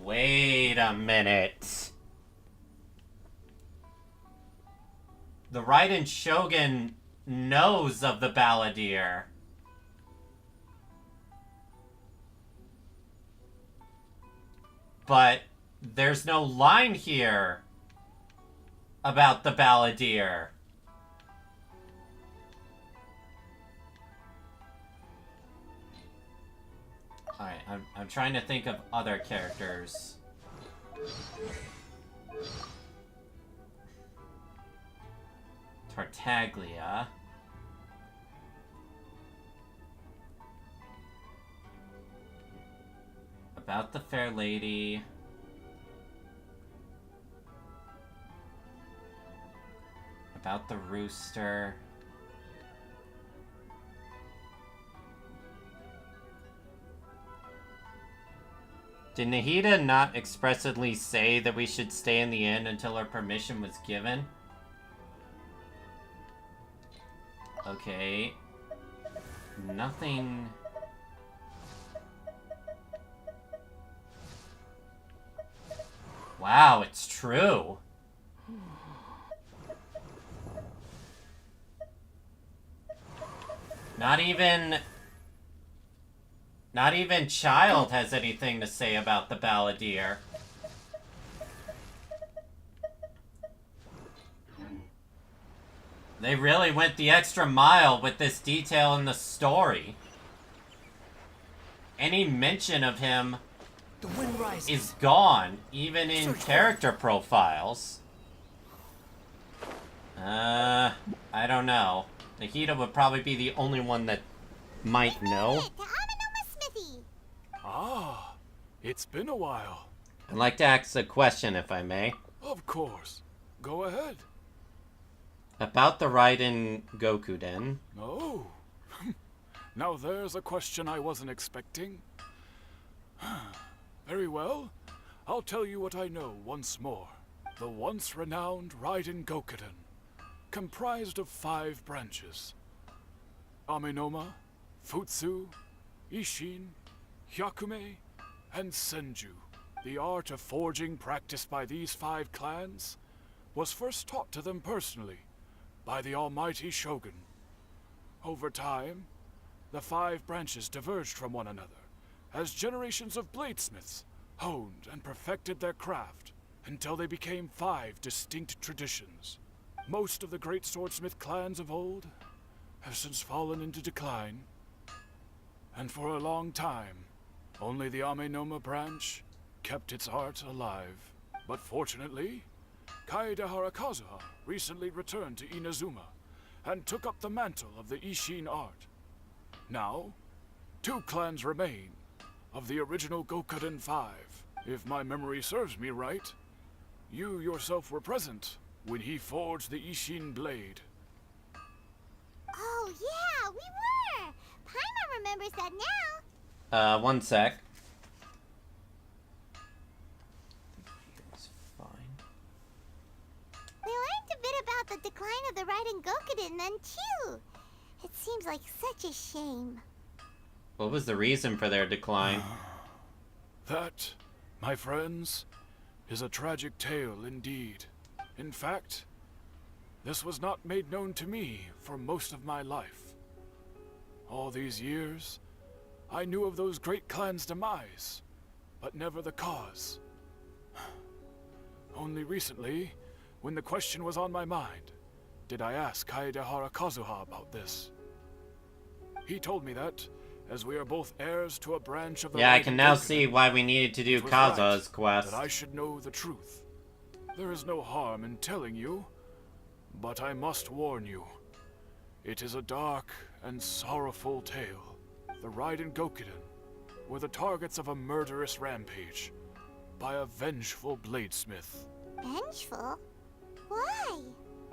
Wait a minute. The Raiden Shogun knows of the Balladeer. But there's no line here about the Balladeer. Alright, I'm trying to think of other characters. Tartaglia. About the Fair Lady. About the Rooster. Did Nahida not expressly say that we should stay in the inn until our permission was given? Okay. Nothing... Wow, it's true. Not even Child has anything to say about the Balladeer. They really went the extra mile with this detail in the story. Any mention of him The wind rises. is gone, even in character profiles. I don't know. Nahida would probably be the only one that might know. Ah, it's been a while. I'd like to ask a question, if I may. Of course. Go ahead. About the Raiden Gokuden. Oh. Now there's a question I wasn't expecting. Very well. I'll tell you what I know once more. The once renowned Raiden Gokuden, comprised of 5 branches. Amenoma, Futsu, Ishin, Hyakume, and Senju. The art of forging practiced by these 5 clans was first taught to them personally by the almighty Shogun. Over time, the 5 branches diverged from one another as generations of bladesmiths honed and perfected their craft until they became 5 distinct traditions. Most of the great swordsmith clans of old have since fallen into decline, and for a long time, only the Amenoma branch kept its art alive. But fortunately, Kaedehara Kazuha recently returned to Inazuma and took up the mantle of the Ishin art. Now, 2 clans remain of the original Gokuden 5. If my memory serves me right, you yourself were present when he forged the Ishin blade. Oh, yeah, we were! Paimon remembers that now. One sec. We learned a bit about the decline of the Raiden Gokuden then, too. It seems like such a shame. What was the reason for their decline? That, my friends, is a tragic tale indeed. In fact, this was not made known to me for most of my life. All these years, I knew of those great clans' demise, but never the cause. Only recently, when the question was on my mind, did I ask Kaedehara Kazuha about this. He told me that, as we are both heirs to a branch of the Yeah, I can now Gokuden, see why we needed to do it was Kazuha's right quest. that I should know the truth. There is no harm in telling you, but I must warn you. It is a dark and sorrowful tale. The Raiden Gokuden were the targets of a murderous rampage by a vengeful bladesmith. Vengeful? Why?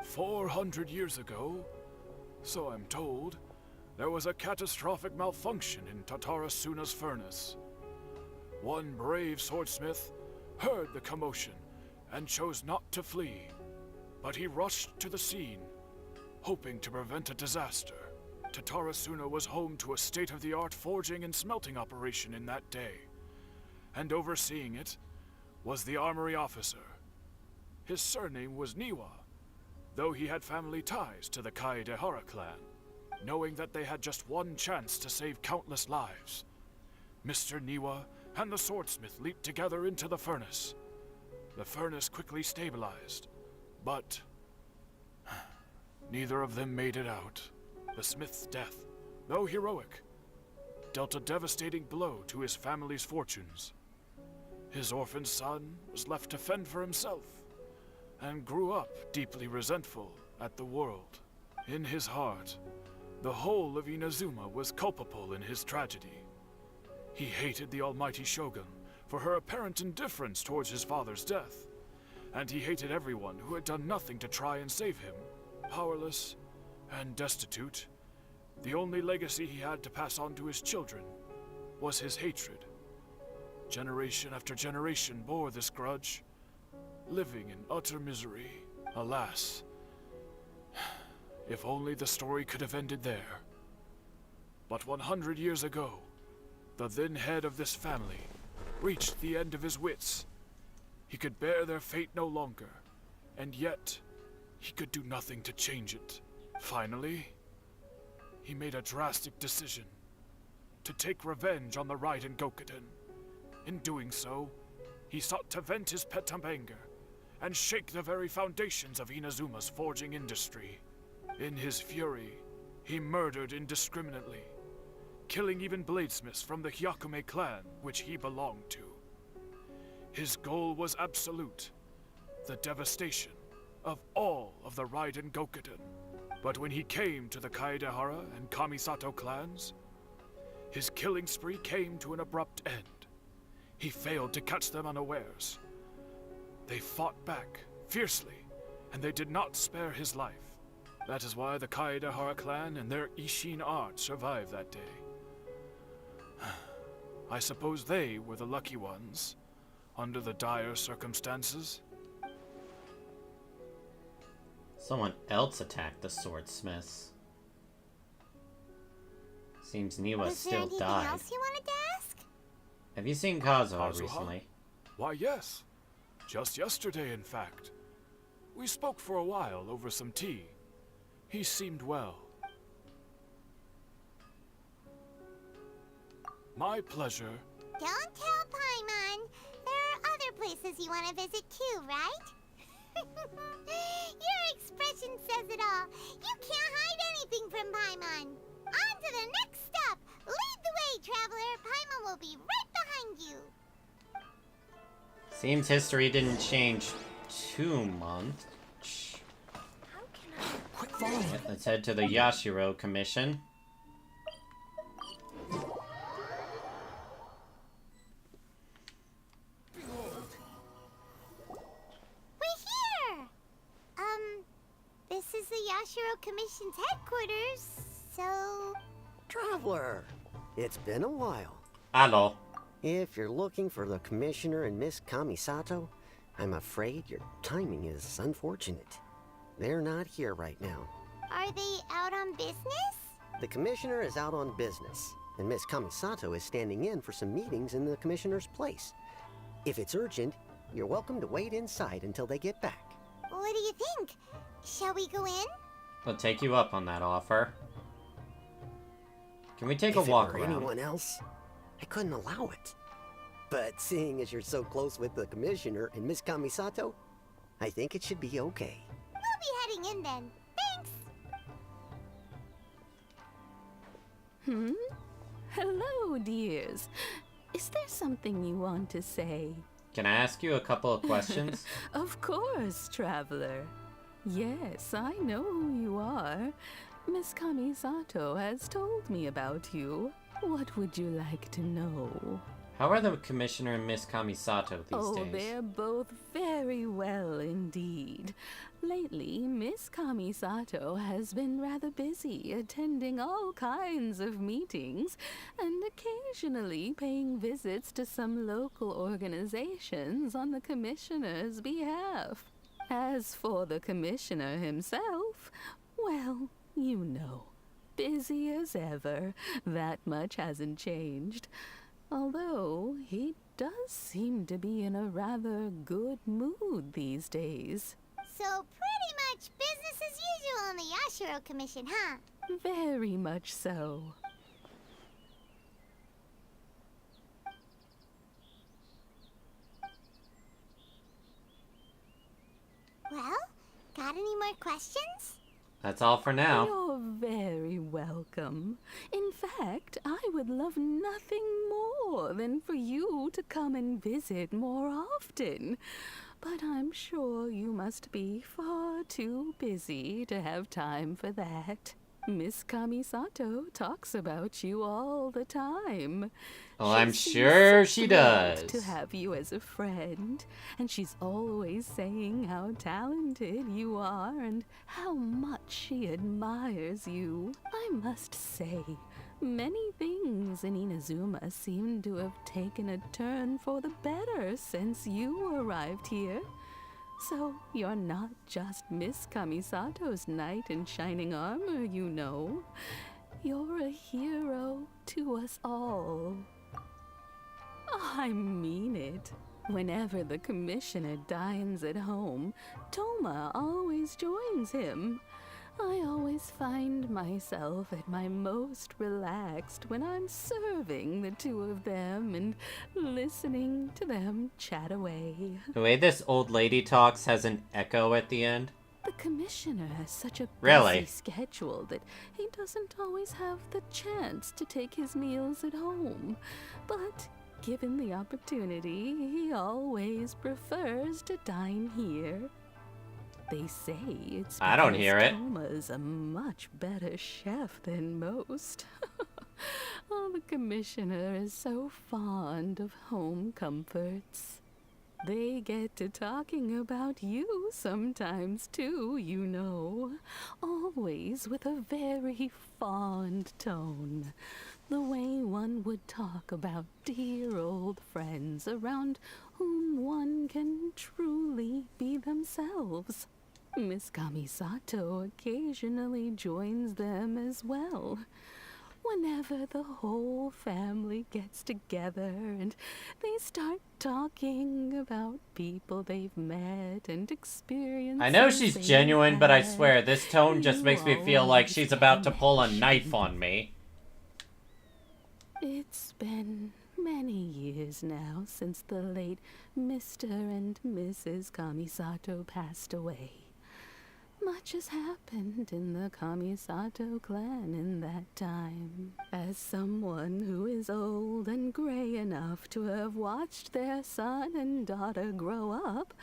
400 years ago, so I'm told, there was a catastrophic malfunction in Tatarasuna's furnace. One brave swordsmith heard the commotion and chose not to flee, but he rushed to the scene, hoping to prevent a disaster. Tatarasuna was home to a state-of-the-art forging and smelting operation in that day, and overseeing it was the armory officer. His surname was Niwa, though he had family ties to the Kaedehara clan. Knowing that they had just one chance to save countless lives, Mr. Niwa and the swordsmith leaped together into the furnace. The furnace quickly stabilized, but neither of them made it out. The smith's death, though heroic, dealt a devastating blow to his family's fortunes. His orphaned son was left to fend for himself, and grew up deeply resentful at the world. In his heart, the whole of Inazuma was culpable in his tragedy. He hated the almighty Shogun for her apparent indifference towards his father's death, and he hated everyone who had done nothing to try and save him. Powerless and destitute, the only legacy he had to pass on to his children was his hatred. Generation after generation bore this grudge, living in utter misery. Alas, if only the story could have ended there. But 100 years ago, the then head of this family reached the end of his wits. He could bear their fate no longer, and yet he could do nothing to change it. Finally, he made a drastic decision to take revenge on the Raiden Gokuden. In doing so, he sought to vent his pent anger and shake the very foundations of Inazuma's forging industry. In his fury, he murdered indiscriminately, killing even bladesmiths from the Hyakume clan which he belonged to. His goal was absolute, the devastation of all of the Raiden Gokuden. But when he came to the Kaedehara and Kamisato clans, his killing spree came to an abrupt end. He failed to catch them unawares. They fought back fiercely, and they did not spare his life. That is why the Kaedehara clan and their Ishin art survived that day. I suppose they were the lucky ones, under the dire circumstances. Someone else attacked the swordsmiths. Seems Niwa still died. Was there anything else you wanted to ask? Have you seen Kazuha Kazuha? recently? Why, yes. Just yesterday, in fact. We spoke for a while over some tea. He seemed well. My pleasure. Don't tell Paimon. There are other places you want to visit too, right? Your expression says it all. You can't hide anything from Paimon. On to the next stop. Lead the way, traveler. Paimon will be right behind you. Seems history didn't change too much. Quit following. Let's head to the Yashiro Commission. This is the Yashiro Commission's headquarters, so... Traveler, it's been a while. Hello. If you're looking for the Commissioner and Miss Kamisato, I'm afraid your timing is unfortunate. They're not here right now. Are they out on business? The Commissioner is out on business, and Miss Kamisato is standing in for some meetings in the Commissioner's place. If it's urgent, you're welcome to wait inside until they get back. What do you think? Shall we go in? We'll take you up on that offer. Can we take a walk If it were around? anyone else, I couldn't allow it. But seeing as you're so close with the Commissioner and Miss Kamisato, I think it should be okay. We'll be heading in then. Thanks! Hello, dears. Is there something you want to say? Can I ask you a couple of questions? Of course, traveler. Yes, I know who you are. Miss Kamisato has told me about you. What would you like to know? How are the Commissioner and Miss Kamisato these days? They're both very well indeed. Lately, Miss Kamisato has been rather busy attending all kinds of meetings and occasionally paying visits to some local organizations on the Commissioner's behalf. As for the Commissioner himself, well, you know, busy as ever. That much hasn't changed. Although, he does seem to be in a rather good mood these days. So pretty much business as usual in the Yashiro Commission, huh? Very much so. Well, got any more questions? That's all for now. You're very welcome. In fact, I would love nothing more than for you to come and visit more often. But I'm sure you must be far too busy to have time for that. Miss Kamisato talks about you all the time. Well, I'm sure she does. To have you as a friend, and she's always saying how talented you are and how much she admires you. I must say, many things in Inazuma seem to have taken a turn for the better since you arrived here. So you're not just Miss Kamisato's knight in shining armor, you know. You're a hero to us all. I mean it. Whenever the commissioner dines at home, Toma always joins him. I always find myself at my most relaxed when I'm serving the two of them and listening to them chat away. The way this old lady talks has an echo at the end. The commissioner has such a Really? busy schedule that he doesn't always have the chance to take his meals at home. But given the opportunity, he always prefers to dine here. They say it's I don't hear it. Toma's a much better chef than most. Oh, the commissioner is so fond of home comforts. They get to talking about you sometimes too, you know. Always with a very fond tone. The way one would talk about dear old friends around whom one can truly be themselves. Miss Kamisato occasionally joins them as well. Whenever the whole family gets together and they start talking about people they've met and experienced. I know she's genuine, but I swear, this tone just makes me feel like she's about to pull a knife on me. It's been many years now since the late Mr. and Mrs. Kamisato passed away. Much has happened in the Kamisato clan in that time. As someone who is old and gray enough to have watched their son and daughter grow up,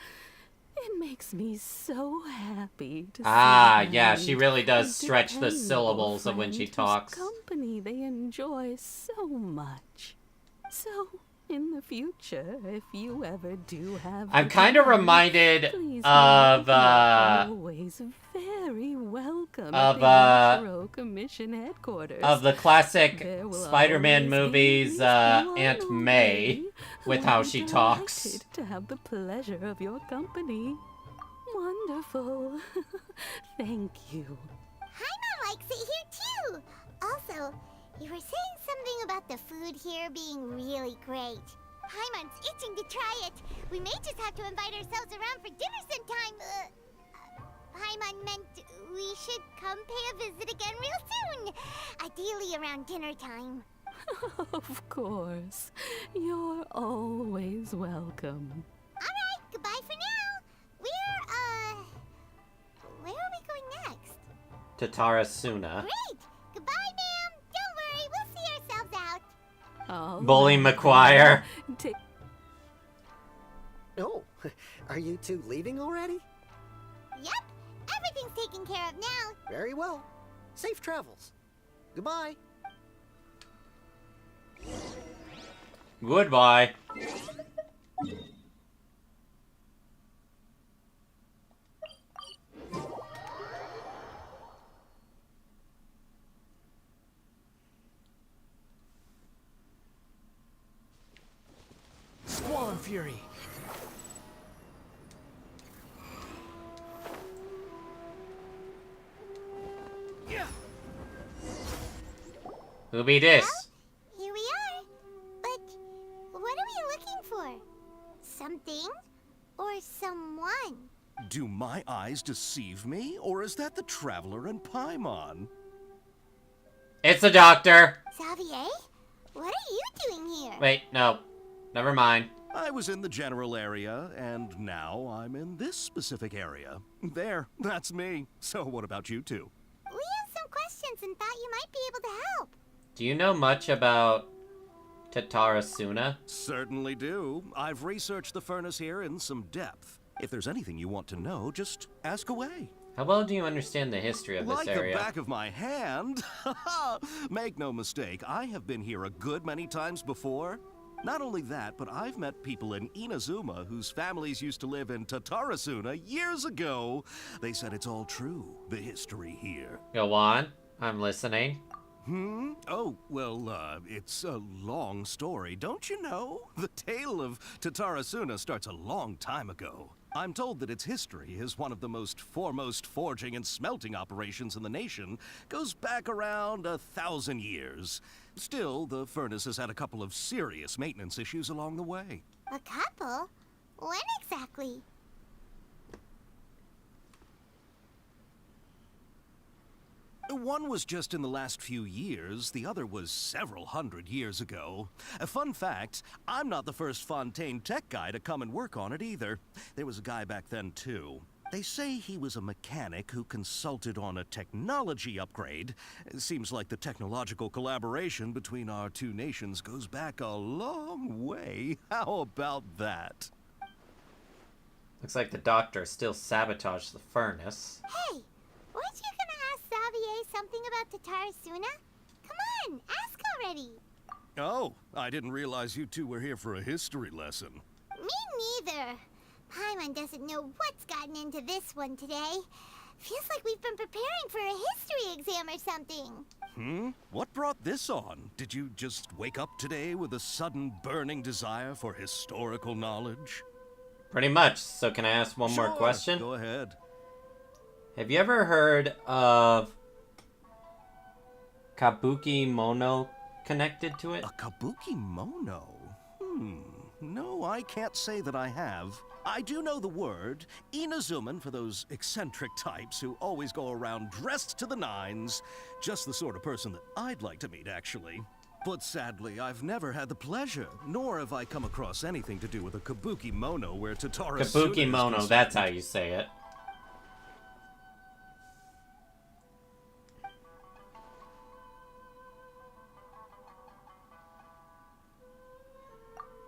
it makes me so happy to see Yeah, them she really does and stretch the dependable syllables of when she friend whose talks. company they enjoy so much. So, in the future, if you ever do have I'm the kind of time, reminded please of, know you're always very welcome at the Yashiro Commission headquarters. of the classic There will Spider-Man always be movies, at least Aunt one May, way with who how will be she talks. delighted to have the pleasure of your company. Wonderful. Thank you. Paimon likes it here too. Also, you were saying something about the food here being really great. Paimon's itching to try it. We may just have to invite ourselves around for dinner sometime. Paimon meant we should come pay a visit again real soon. Ideally around dinner time. Of course. You're always welcome. Alright, goodbye for now. Where are we going next? To Tarasuna. Great! Goodbye, ma'am. Don't worry, we'll see ourselves out. All Bully right, McGuire. then. Oh, are you two leaving already? Yep, everything's taken care of now. Very well. Safe travels. Goodbye. Goodbye. Squall and Fury. Who be this? Here we are. But what are we looking something. Or someone. Do my eyes deceive me, or is that the Traveler and Paimon? It's a doctor. Xavier? What are you doing here? Wait, no. Never mind. I was in the general area, and now I'm in this specific area. There, that's me. So what about you two? We have some questions and thought you might be able to help. Do you know much about Tatarasuna? Certainly do. I've researched the furnace here in some depth. If there's anything you want to know, just ask away. How well do you understand the history of this area? Like the back of my hand. Make no mistake, I have been here a good many times before. Not only that, but I've met people in Inazuma whose families used to live in Tatarasuna years ago. They said it's all true, the history here. Go on. I'm listening. Oh, well, it's a long story, don't you know? The tale of Tatarasuna starts a long time ago. I'm told that its history is one of the most foremost forging and smelting operations in the nation. Goes back around 1,000 years. Still, the furnace has had a couple of serious maintenance issues along the way. A couple? When exactly? One was just in the last few years, the other was several hundred years ago. A fun fact, I'm not the first Fontaine tech guy to come and work on it either. There was a guy back then too. They say he was a mechanic who consulted on a technology upgrade. It seems like the technological collaboration between our two nations goes back a long way. How about that? Looks like the doctor still sabotaged the furnace. Hey, weren't you gonna ask Xavier something about Tatarasuna? Come on, ask already. Oh, I didn't realize you two were here for a history lesson. Me neither. Paimon doesn't know what's gotten into this one today. Feels like we've been preparing for a history exam or something. What brought this on? Did you just wake up today with a sudden burning desire for historical knowledge? Pretty much. So can I ask one more question? Go ahead. Have you ever heard of Kabuki Mono connected to it? A Kabuki Mono? No, I can't say that I have. I do know the word. Inazuman for those eccentric types who always go around dressed to the nines. Just the sort of person that I'd like to meet, actually. But sadly, I've never had the pleasure, nor have I come across anything to do with a Kabuki Mono where Tatarasuna is Kabuki Mono, concerned. that's how you say it.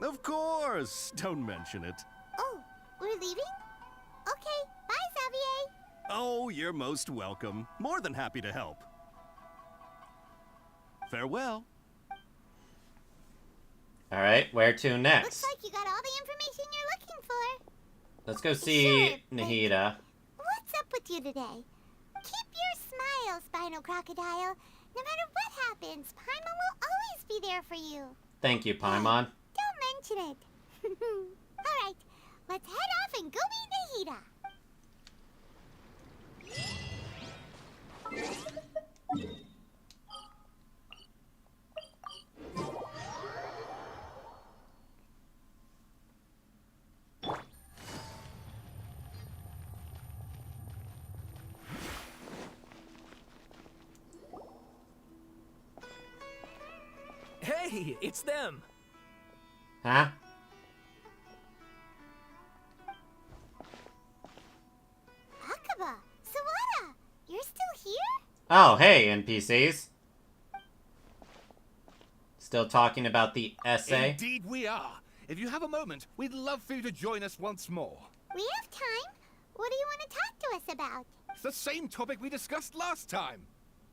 Of course! Don't mention it. Oh, we're leaving? Okay, bye, Xavier. Oh, you're most welcome. More than happy to help. Farewell. Alright, where to next? Looks like you got all the information you're looking for. Let's go see Sure, Nahida. What's up with you today? Keep your smile, Spinal Crocodile. No matter what happens, Paimon will always be there for you. Thank you, Paimon. Don't mention it. Alright, let's head off and go meet Nahida. Hey, it's them. Huh? Akaba, Sawada, you're still here? Oh, hey, NPCs. Still talking about the essay? Indeed we are. If you have a moment, we'd love for you to join us once more. We have time. What do you want to talk to us about? It's the same topic we discussed last time.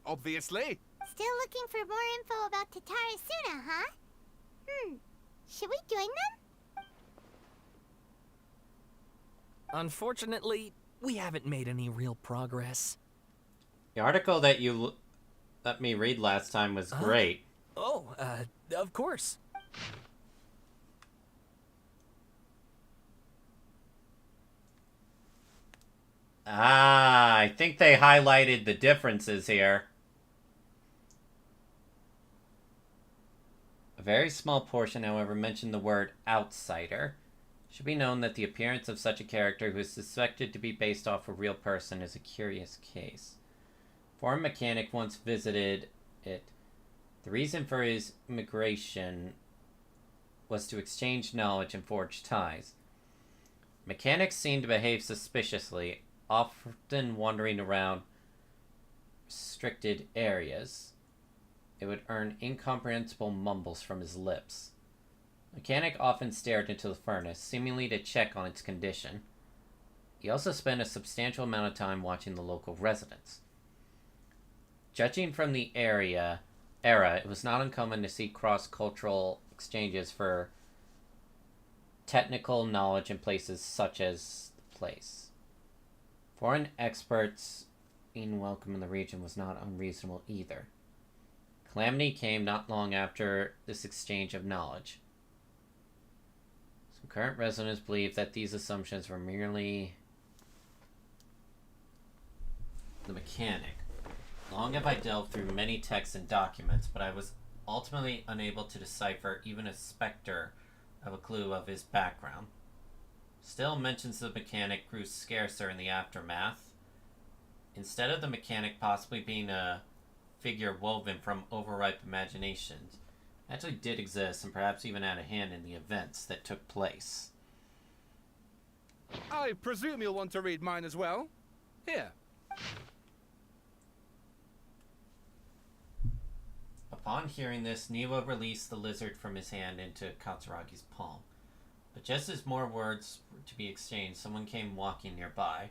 Obviously. Still looking for more info about Tatarasuna, huh? Should we join them? Unfortunately, we haven't made any real progress. The article that you let me read last time was great. Oh, of course. Ah, I think they highlighted the differences here. A very small portion, however, mentioned the word outsider. Should be known that the appearance of such a character who is suspected to be based off a real person is a curious case. Foreign mechanic once visited it. The reason for his migration was to exchange knowledge and forge ties. Mechanics seemed to behave suspiciously, often wandering around restricted areas. It would earn incomprehensible mumbles from his lips. Mechanic often stared into the furnace, seemingly to check on its condition. He also spent a substantial amount of time watching the local residents. Judging from the era, it was not uncommon to see cross-cultural exchanges for technical knowledge in places such as the place. Foreign experts being welcome in the region was not unreasonable either. Calamity came not long after this exchange of knowledge. Some current residents believe that these assumptions were merely the mechanic. Long have I delved through many texts and documents, but I was ultimately unable to decipher even a specter of a clue of his background. Still, mentions of the mechanic grew scarcer in the aftermath. Instead of the mechanic possibly being a figure woven from overripe imaginations, it actually did exist and perhaps even had a hand in the events that took place. I presume you'll want to read mine as well. Here. Upon hearing this, Niwa released the lizard from his hand into Katsuragi's palm. But just as more words were to be exchanged, someone came walking nearby.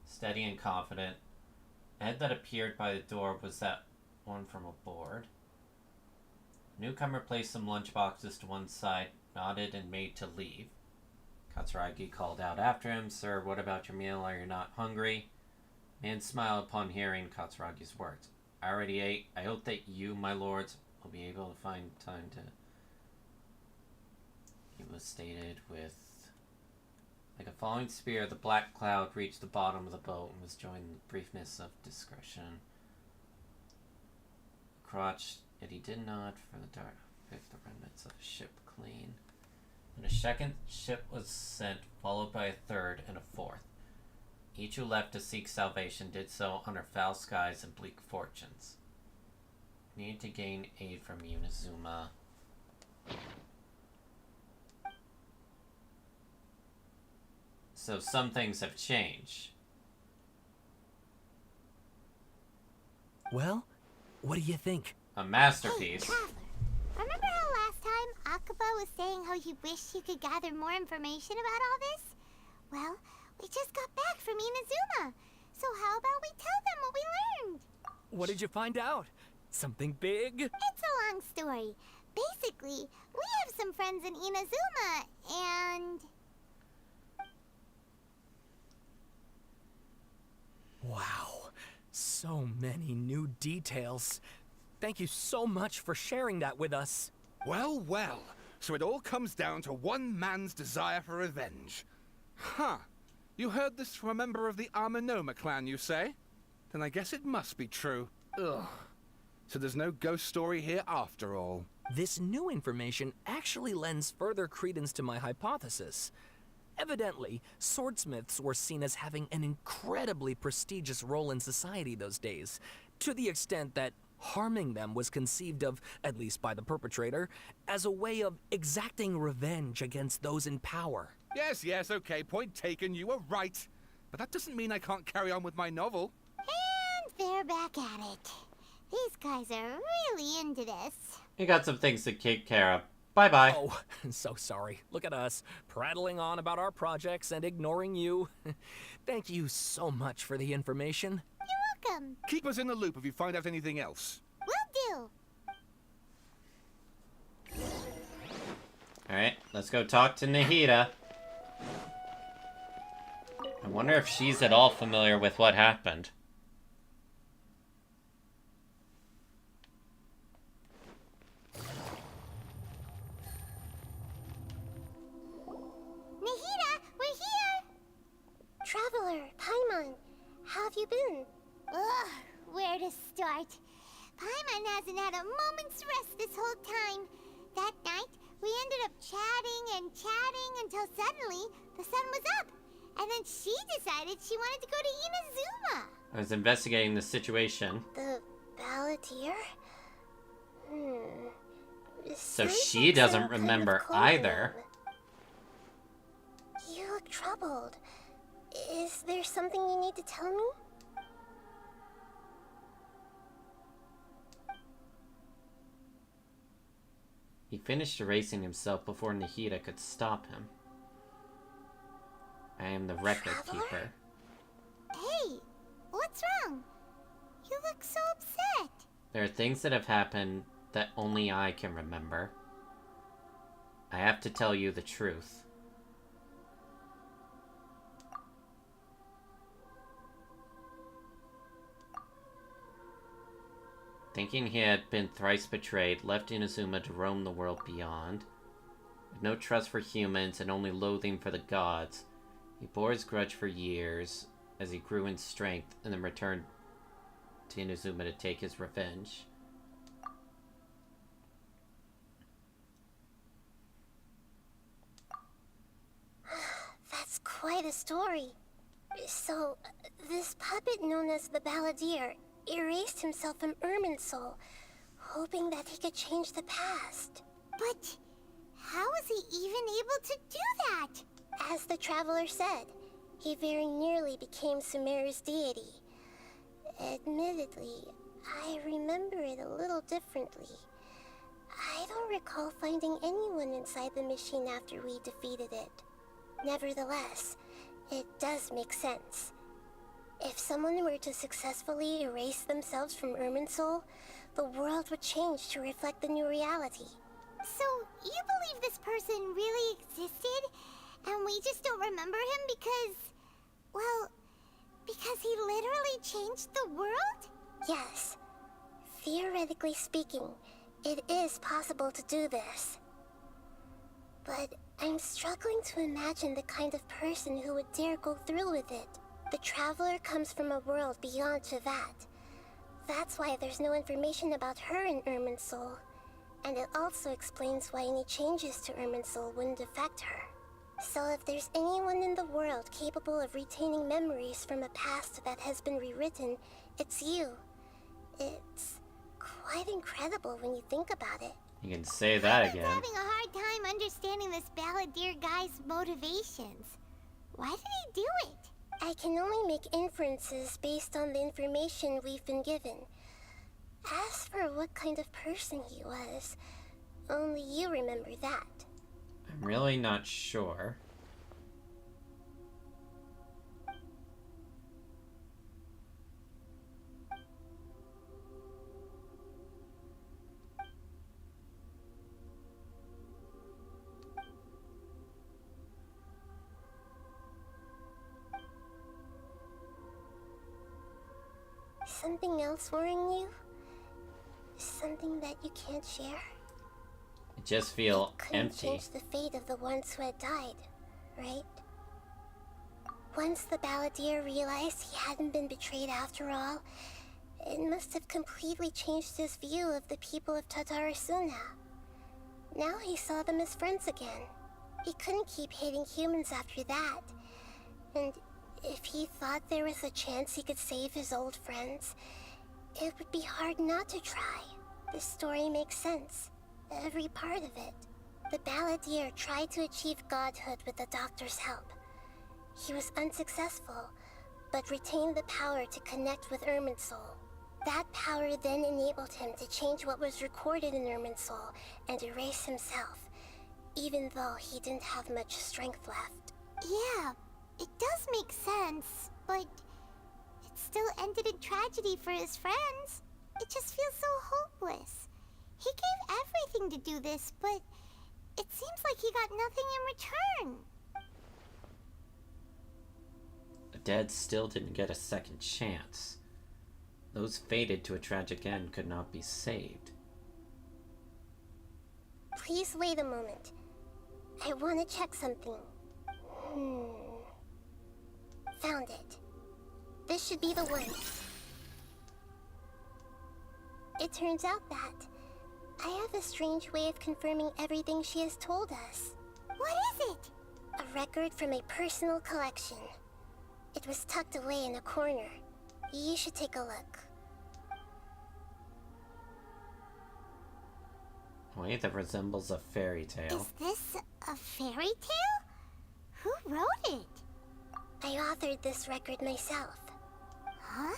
Steady and confident. The head that appeared by the door was that one from aboard. The newcomer placed some lunchboxes to one side, nodded, and made to leave. Katsuragi called out after him, "Sir, what about your meal? Are you not hungry?" Man smiled upon hearing Katsuragi's words. "I already ate. I hope that you, my lords, will be able to find time to..." He was stated with... Like a falling spear, the black cloud reached the bottom of the boat and was joined in the briefness of discretion. Crotched, yet he did not, for the dark pick the remnants of a ship clean. And a second ship was sent, followed by a third and a fourth. Each who left to seek salvation did so under foul skies and bleak fortunes. Needed to gain aid from Unizuma. So some things have changed. Well, what do you think? A masterpiece. Hey, Traveler, remember how last time Akaba was saying how you wished you could gather more information about all this? Well, we just got back from Inazuma. So how about we tell them what we learned? What did you find out? Something big? It's a long story. Basically, we have some friends in Inazuma, and... Wow, so many new details. Thank you so much for sharing that with us. Well, well, so it all comes down to one man's desire for revenge. Huh. You heard this from a member of the Amanoma clan, you say? Then I guess it must be true. Ugh. So there's no ghost story here after all. This new information actually lends further credence to my hypothesis. Evidently, swordsmiths were seen as having an incredibly prestigious role in society those days, to the extent that harming them was conceived of, at least by the perpetrator, as a way of exacting revenge against those in power. Yes, okay, point taken, you were right. But that doesn't mean I can't carry on with my novel. And they're back at it. These guys are really into this. We got some things to take care of. Bye-bye. Oh, so sorry. Look at us, prattling on about our projects and ignoring you. Thank you so much for the information. You're welcome. Keep us in the loop if you find out anything else. Will do. Alright, let's go talk to Nahida. I wonder if she's at all familiar with what happened. Nahida, we're here! Traveler, Paimon, how have you been? Ugh, where to start? Paimon hasn't had a moment's rest this whole time. That night, we ended up chatting and chatting until suddenly the sun was up. And then she decided she wanted to go to Inazuma. I was investigating the situation. The Balladeer? So she doesn't remember either. You look troubled. Is there something you need to tell me? He finished erasing himself before Nahida could stop him. I am the record keeper. Hey, what's wrong? You look so upset. There are things that have happened that only I can remember. I have to tell you the truth. Thinking he had been thrice betrayed, left Inazuma to roam the world beyond. With no trust for humans and only loathing for the gods, he bore his grudge for years as he grew in strength and then returned to Inazuma to take his revenge. That's quite a story. So, this puppet known as the Balladeer erased himself from Irminsul, hoping that he could change the past. But how was he even able to do that? As the Traveler said, he very nearly became Sumeru's deity. Admittedly, I remember it a little differently. I don't recall finding anyone inside the machine after we defeated it. Nevertheless, it does make sense. If someone were to successfully erase themselves from Irminsul, the world would change to reflect the new reality. So, you believe this person really existed, and we just don't remember him because, well, because he literally changed the world? Yes. Theoretically speaking, it is possible to do this. But I'm struggling to imagine the kind of person who would dare go through with it. The Traveler comes from a world beyond Tevat. That's why there's no information about her in Irminsul. And it also explains why any changes to Irminsul wouldn't affect her. So if there's anyone in the world capable of retaining memories from a past that has been rewritten, it's you. It's quite incredible when you think about it. You can say that again. I'm having a hard time understanding this Balladeer guy's motivations. Why did he do it? I can only make inferences based on the information we've been given. As for what kind of person he was, only you remember that. I'm really not sure. Something else worrying you? Something that you can't share? I just feel empty. Change the fate of the ones who had died, right? Once the Balladeer realized he hadn't been betrayed after all, it must have completely changed his view of the people of Tatarasuna. Now he saw them as friends again. He couldn't keep hating humans after that. And if he thought there was a chance he could save his old friends, it would be hard not to try. The story makes sense. Every part of it. The Balladeer tried to achieve godhood with the Doctor's help. He was unsuccessful, but retained the power to connect with Irminsul. That power then enabled him to change what was recorded in Irminsul and erase himself, even though he didn't have much strength left. Yeah, it does make sense, but it still ended in tragedy for his friends. It just feels so hopeless. He gave everything to do this, but it seems like he got nothing in return. The dead still didn't get a second chance. Those fated to a tragic end could not be saved. Please wait a moment. I want to check something. Found it. This should be the one. It turns out that I have a strange way of confirming everything she has told us. What is it? record from a personal collection. It was tucked away in a corner. You should take a look. Wait, that resembles a fairy tale. Is this a fairy tale? Who wrote it? I authored this record myself. Huh?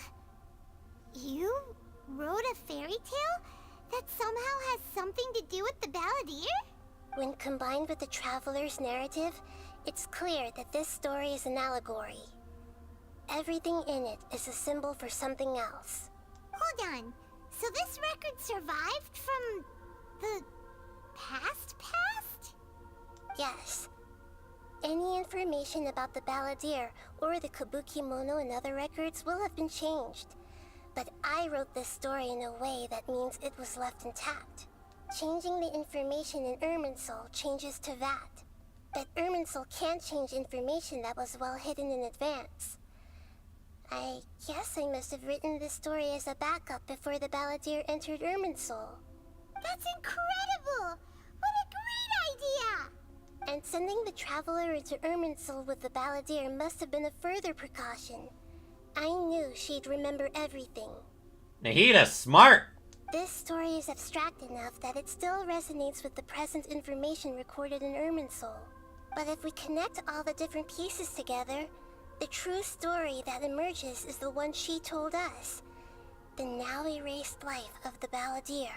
You wrote a fairy tale that somehow has something to do with the Balladeer? When combined with the Traveler's narrative, it's clear that this story is an allegory. Everything in it is a symbol for something else. Hold on. So this record survived from the past? Yes. Any information about the Balladeer or the Kabuki Mono and other records will have been changed. But I wrote this story in a way that means it was left intact. Changing the information in Irminsul changes to that. But Irminsul can't change information that was well hidden in advance. I guess I must have written this story as a backup before the Balladeer entered Irminsul. That's incredible! What a great idea! And sending the Traveler into Irminsul with the Balladeer must have been a further precaution. I knew she'd remember everything. Nahida's smart! This story is abstract enough that it still resonates with the present information recorded in Irminsul. But if we connect all the different pieces together, the true story that emerges is the one she told us. The now erased life of the Balladeer.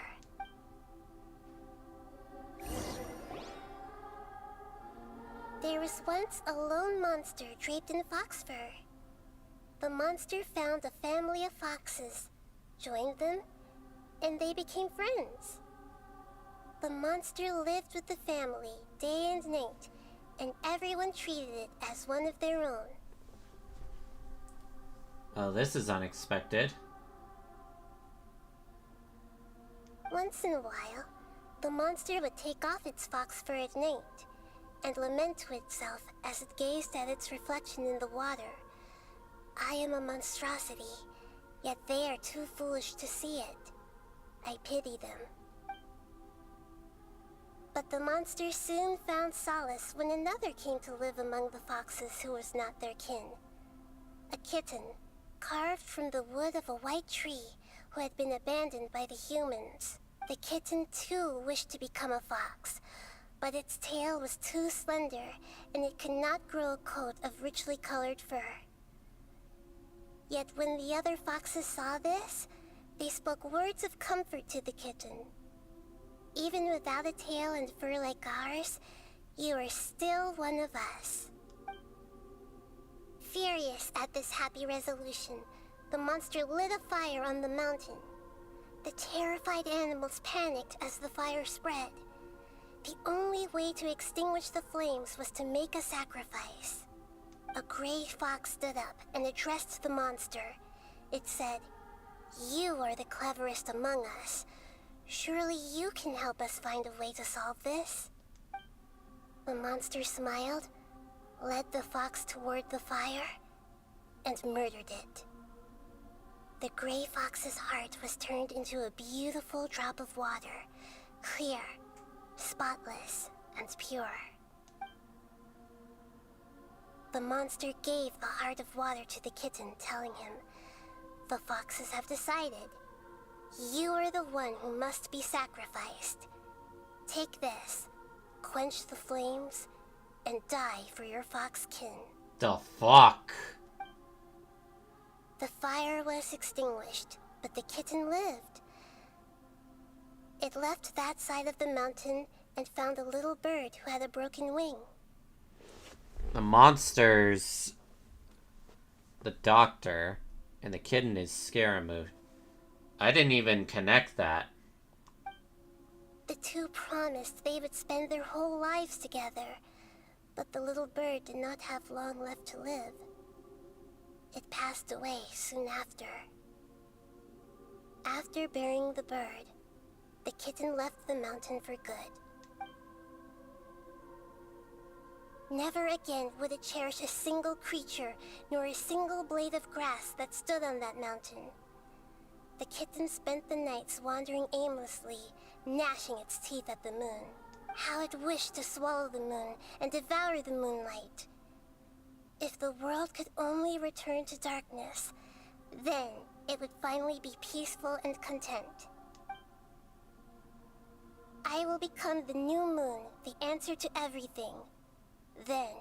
There was once a lone monster draped in fox fur. The monster found a family of foxes, joined them, and they became friends. The monster lived with the family day and night, and everyone treated it as one of their own. Oh, this is unexpected. Once in a while, the monster would take off its fox fur at night, and lament to itself as it gazed at its reflection in the water. I am a monstrosity, yet they are too foolish to see it. I pity them. But the monster soon found solace when another came to live among the foxes who was not their kin. A kitten, carved from the wood of a white tree, who had been abandoned by the humans. The kitten too wished to become a fox, but its tail was too slender, and it could not grow a coat of richly colored fur. Yet when the other foxes saw this, they spoke words of comfort to the kitten. Even without a tail and fur like ours, you are still one of us. Furious at this happy resolution, the monster lit a fire on the mountain. The terrified animals panicked as the fire spread. The only way to extinguish the flames was to make a sacrifice. A gray fox stood up and addressed the monster. It said, "You are the cleverest among us. Surely you can help us find a way to solve this." The monster smiled, led the fox toward the fire, and murdered it. The gray fox's heart was turned into a beautiful drop of water, clear, spotless, and pure. The monster gave the heart of water to the kitten, telling him, "The foxes have decided. You are the one who must be sacrificed. Take this, quench the flames, and die for your fox kin." The fuck? The fire was extinguished, but the kitten lived. It left that side of the mountain and found a little bird who had a broken wing. The monster's the doctor, and the kitten is Scaramouche. I didn't even connect that. The two promised they would spend their whole lives together, but the little bird did not have long left to live. It passed away soon after. After burying the bird, the kitten left the mountain for good. Never again would it cherish a single creature, nor a single blade of grass that stood on that mountain. The kitten spent the nights wandering aimlessly, gnashing its teeth at the moon. How it wished to swallow the moon and devour the moonlight. If the world could only return to darkness, then it would finally be peaceful and content. I will become the new moon, the answer to everything. Then,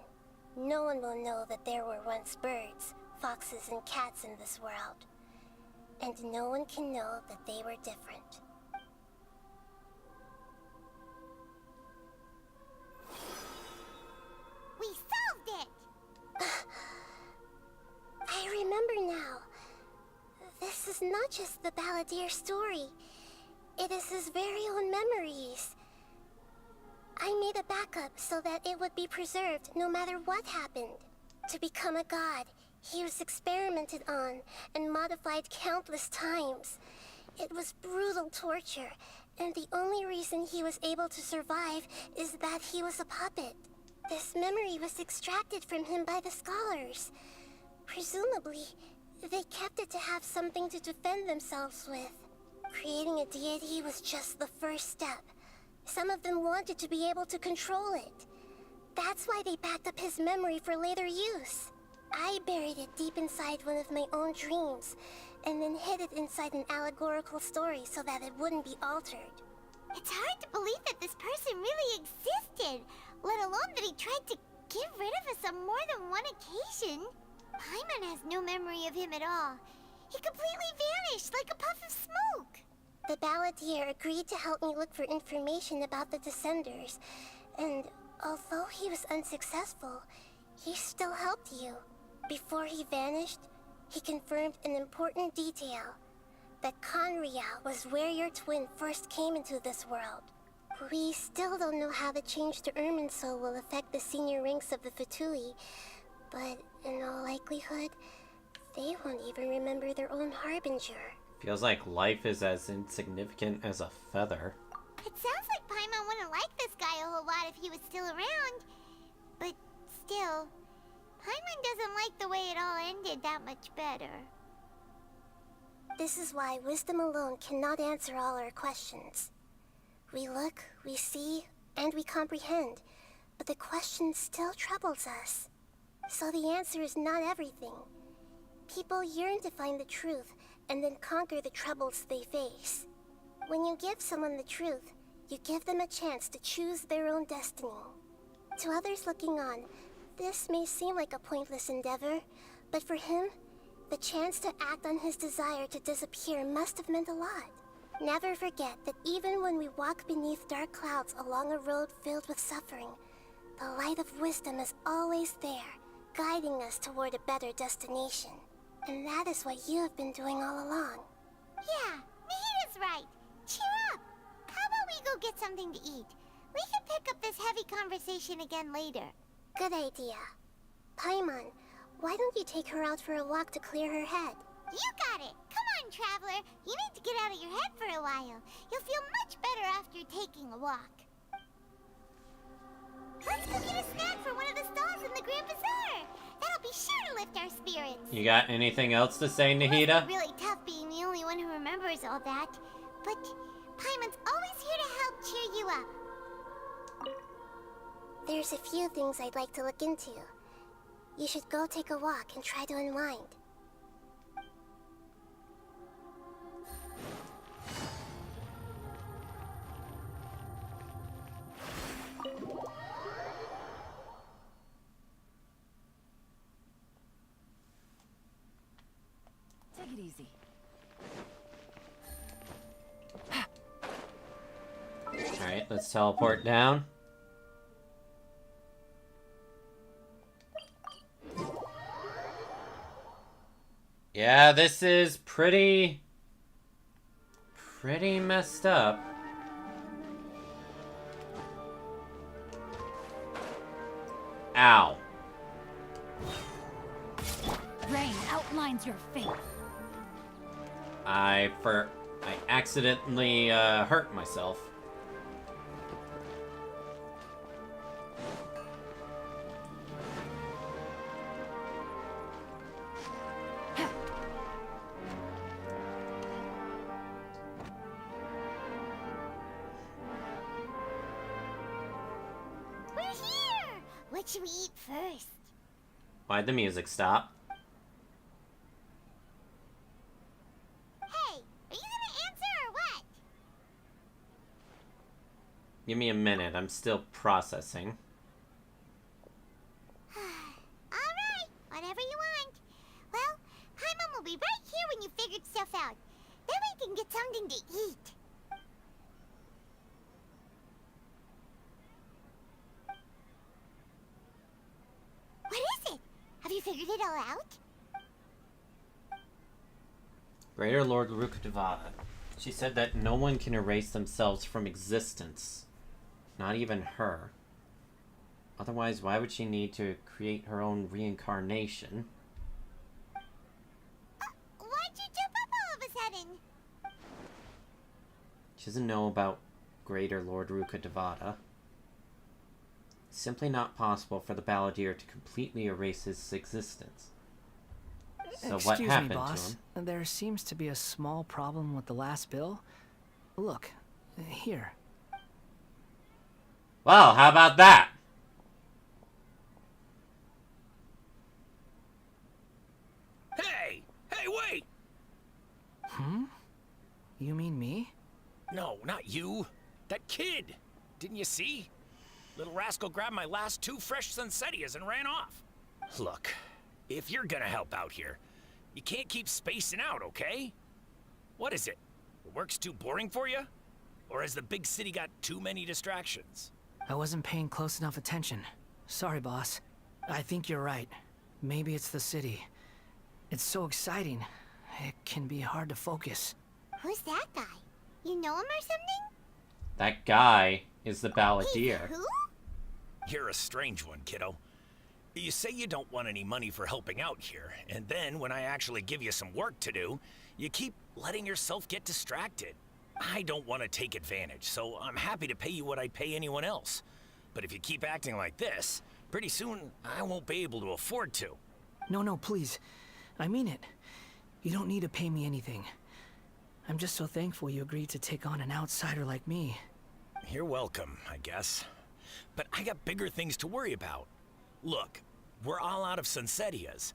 no one will know that there were once birds, foxes, and cats in this world. And no one can know that they were different. We solved it! I remember now. This is not just the Balladeer story. It is his very own memories. I made a backup so that it would be preserved no matter what happened. To become a god, he was experimented on and modified countless times. It was brutal torture, and the only reason he was able to survive is that he was a puppet. This memory was extracted from him by the scholars. Presumably, they kept it to have something to defend themselves with. Creating a deity was just the first step. Some of them wanted to be able to control it. That's why they backed up his memory for later use. I buried it deep inside one of my own dreams, and then hid it inside an allegorical story so that it wouldn't be altered. It's hard to believe that this person really existed, let alone that he tried to get rid of us on more than one occasion. Paimon has no memory of him at all. He completely vanished like a puff of smoke. The Balladeer agreed to help me look for information about the Descenders, and although he was unsuccessful, he still helped you. Before he vanished, he confirmed an important detail, that Conria was where your twin first came into this world. We still don't know how the change to Irminsul will affect the senior ranks of the Fatui, but in all likelihood, they won't even remember their own Harbinger. Feels like life is as insignificant as a feather. It sounds like Paimon wouldn't like this guy a whole lot if he was still around. But still, Paimon doesn't like the way it all ended that much better. This is why wisdom alone cannot answer all our questions. We look, we see, and we comprehend, but the question still troubles us. So the answer is not everything. People yearn to find the truth and then conquer the troubles they face. When you give someone the truth, you give them a chance to choose their own destiny. To others looking on, this may seem like a pointless endeavor, but for him, the chance to act on his desire to disappear must have meant a lot. Never forget that even when we walk beneath dark clouds along a road filled with suffering, the light of wisdom is always there, guiding us toward a better destination. And that is what you have been doing all along. Yeah, Nahida's right. Cheer up. How about we go get something to eat? We can pick up this heavy conversation again later. Good idea. Paimon, why don't you take her out for a walk to clear her head? You got it. Come on, Traveler. You need to get out of your head for a while. You'll feel much better after taking a walk. Let's go get a snack from one of the stalls in the Grand Bazaar. That'll be sure to lift our spirits. You got anything else to say, Nahida? It's really tough being the only one who remembers all that. But Paimon's always here to help cheer you up. There's a few things I'd like to look into. You should go take a walk and try to unwind. Take it easy. Alright, let's teleport down. Yeah, this is pretty messed up. Ow. Rain outlines your fate. I accidentally hurt myself. What should we eat first? Why'd the music stop? Hey, are you gonna answer or what? Give me a minute, I'm still processing. Alright, whatever you want. Well, Paimon will be right here when you figured stuff out. Then we can get something to eat. What is it? Have you figured it all out? Greater Lord Rukkhadevata. She said that no one can erase themselves from existence. Not even her. Otherwise, why would she need to create her own reincarnation? Why'd you jump up all of a sudden? She doesn't know about Greater Lord Rukkhadevata. It's simply not possible for the Balladeer to completely erase his existence. So what Excuse happened me, boss. to him? There seems to be a small problem with the last bill. Look, here. Well, how about that? Hey! Hey, wait! Hmm? You mean me? No, not you. That kid! Didn't you see? Little rascal grabbed my last 2 fresh Sunsettias and ran off. Look, if you're gonna help out here, you can't keep spacing out, okay? What is it? The work's too boring for you? Or has the big city got too many distractions? I wasn't paying close enough attention. Sorry, boss. I think you're right. Maybe it's the city. It's so exciting. It can be hard to focus. Who's that guy? You know him or something? That guy is the Balladeer. Who? You're a strange one, kiddo. You say you don't want any money for helping out here, and then when I actually give you some work to do, you keep letting yourself get distracted. I don't want to take advantage, so I'm happy to pay you what I'd pay anyone else. But if you keep acting like this, pretty soon I won't be able to afford to. No, please. I mean it. You don't need to pay me anything. I'm just so thankful you agreed to take on an outsider like me. You're welcome, I guess. But I got bigger things to worry about. Look, we're all out of Sunsettias,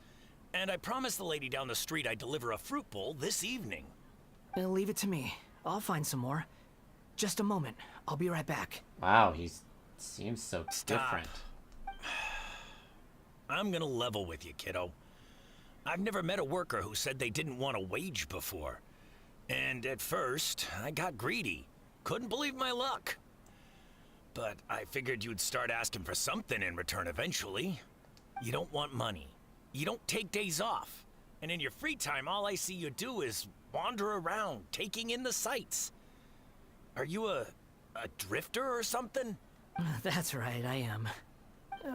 and I promised the lady down the street I'd deliver a fruit bowl this evening. Leave it to me. I'll find some more. Just a moment. I'll be right back. Wow, he seems so different. I'm gonna level with you, kiddo. I've never met a worker who said they didn't want a wage before. And at first, I got greedy. Couldn't believe my luck. But I figured you'd start asking for something in return eventually. You don't want money. You don't take days off. And in your free time, all I see you do is wander around, taking in the sights. Are you a drifter or something? That's right, I am.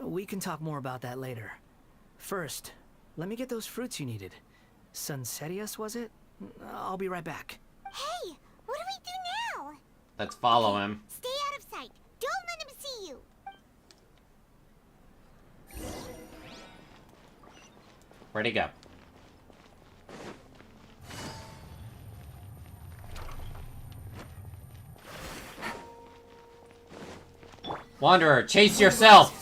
We can talk more about that later. First, let me get those fruits you needed. Sunsettias, was it? I'll be right back. Hey, what do we do now? Let's follow him. Stay out of sight. Don't let him see you. Where'd he go? Wanderer, chase yourself!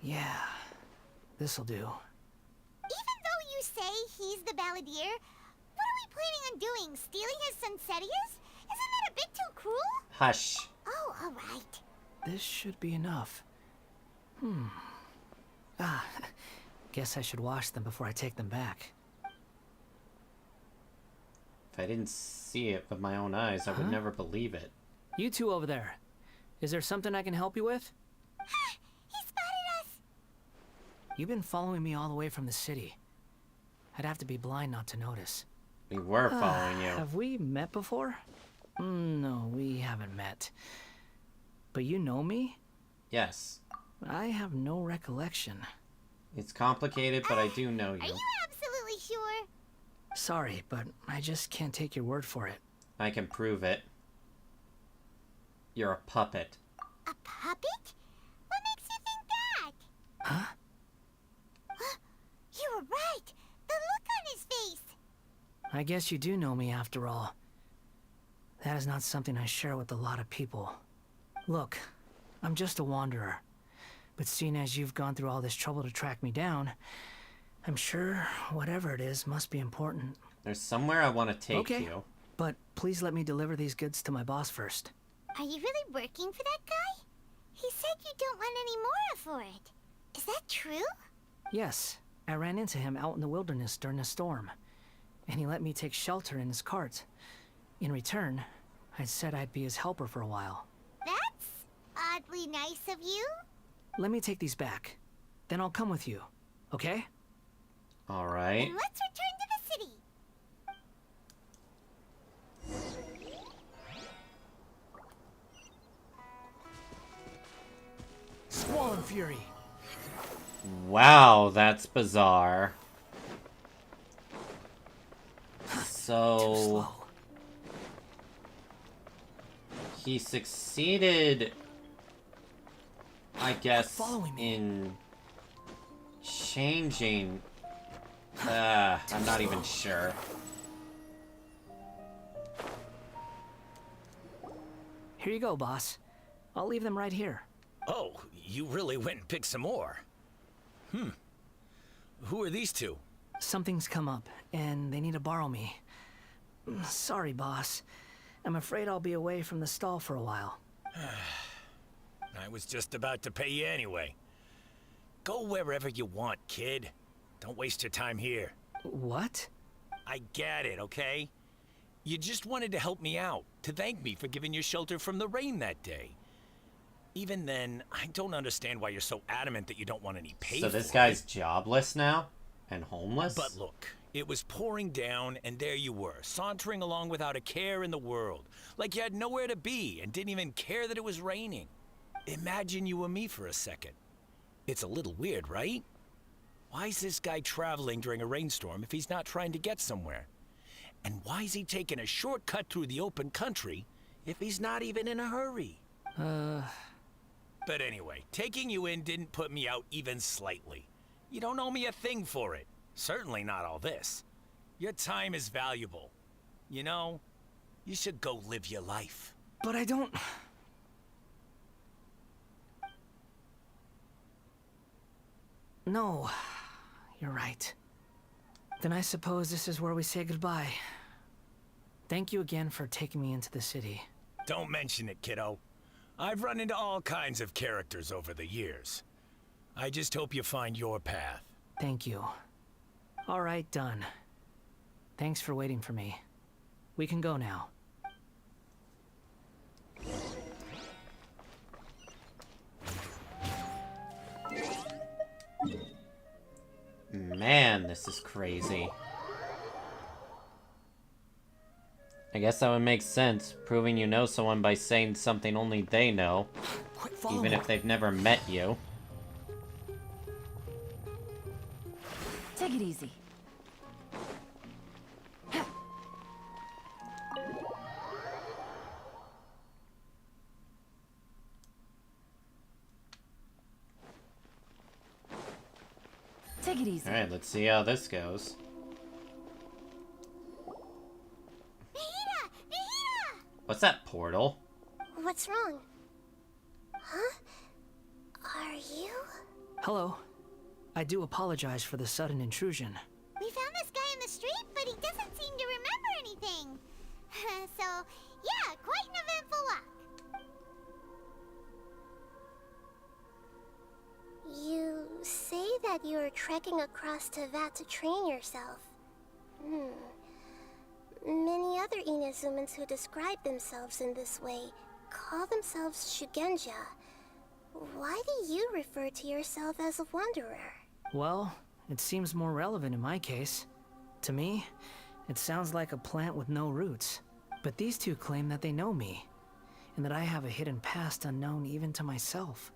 Yeah, this'll do. Even though you say he's the Balladeer, what are we planning on doing? Stealing his Sunsettias? Isn't that a bit too cruel? Hush. Oh, alright. This should be enough. Guess I should wash them before I take them back. If I didn't see it with my own eyes, I would never believe it. You two over there. Is there something I can help you with? He spotted us! You've been following me all the way from the city. I'd have to be blind not to notice. We were following you. Have we met before? No, we haven't met. But you know me? Yes. I have no recollection. It's complicated, but I do know you. Are you absolutely sure? Sorry, but I just can't take your word for it. I can prove it. You're a puppet. A puppet? What makes you Huh? You were right! The look on his face! I guess you do know me after all. That is not something I share with a lot of people. Look, I'm just a wanderer. But seeing as you've gone through all this trouble to track me down, I'm sure whatever it is must be important. There's somewhere I want to take you. But please let me deliver these goods to my boss first. Are you really working for that guy? He said you don't want any more for it. Is that true? Yes, I ran into him out in the wilderness during a storm, and he let me take shelter in his cart. In return, I said I'd be his helper for a while. That's oddly nice of you. Let me take these back. Then I'll come with you, okay? All right. And let's return to the city. Squall and Fury. Wow, that's bizarre. So he succeeded, I guess, in changing. I'm not even sure. Here you go, boss. I'll leave them right here. Oh, you really went and picked some more. Who are these two? Something's come up, and they need to borrow me. Sorry, boss. I'm afraid I'll be away from the stall for a while. I was just about to pay you anyway. Go wherever you want, kid. Don't waste your time here. What? I get it, okay? You just wanted to help me out, to thank me for giving you shelter from the rain that day. Even then, I don't understand why you're so adamant that you don't want any pay for it. So this guy's jobless now? And homeless? But look, it was pouring down, and there you were, sauntering along without a care in the world. Like you had nowhere to be, and didn't even care that it was raining. Imagine you were me for a second. It's a little weird, right? Why is this guy traveling during a rainstorm if he's not trying to get somewhere? And why is he taking a shortcut through the open country if he's not even in a hurry? But anyway, taking you in didn't put me out even slightly. You don't owe me a thing for it. Certainly not all this. Your time is valuable. You know, you should go live your life. But I don't... No, you're right. Then I suppose this is where we say goodbye. Thank you again for taking me into the city. Don't mention it, kiddo. I've run into all kinds of characters over the years. I just hope you find your path. Thank you. All right, done. Thanks for waiting for me. We can go now. Man, this is crazy. I guess that would make sense, proving you know someone by saying something only they know, even if they've never met you. Take it easy. Take it easy. Alright, let's see how this goes. What's that portal? What's wrong? Huh? Are you? Hello. I do apologize for the sudden intrusion. We found this guy in the street, but he doesn't seem to remember anything. So, yeah, quite an eventful walk. You say that you're trekking across Teyvat to train yourself. Many other Inazumans who describe themselves in this way call themselves Shugenja. Why do you refer to yourself as a wanderer? Well, it seems more relevant in my case. To me, it sounds like a plant with no roots. But these two claim that they know me, and that I have a hidden past unknown even to myself.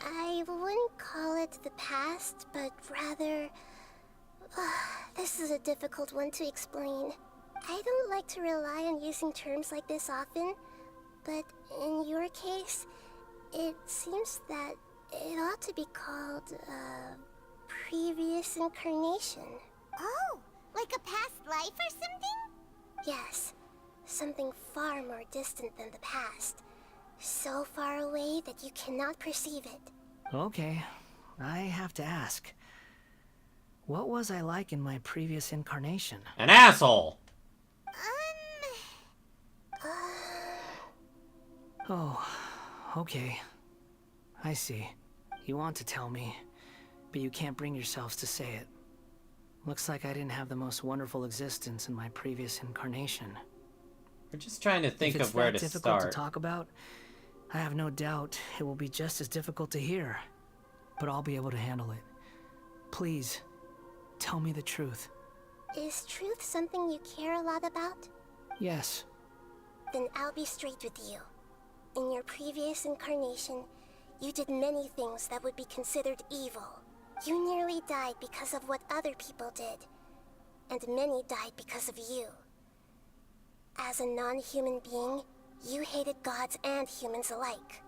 I wouldn't call it the past, but rather... this is a difficult one to explain. I don't like to rely on using terms like this often, but in your case, it seems that It ought to be called, previous incarnation. Oh, like a past life or something? Yes, something far more distant than the past. So far away that you cannot perceive it. Okay, I have to ask. What was I like in my previous incarnation? An asshole! Oh, okay. I see. You want to tell me, but you can't bring yourselves to say it. Looks like I didn't have the most wonderful existence in my previous incarnation. We're just trying to think of where to If it's that difficult start. to talk about, I have no doubt it will be just as difficult to hear, but I'll be able to handle it. Please, tell me the truth. Is truth something you care a lot about? Yes. Then I'll be straight with you. In your previous incarnation, you did many things that would be considered evil. You nearly died because of what other people did, and many died because of you. As a non-human being, you hated gods and humans alike.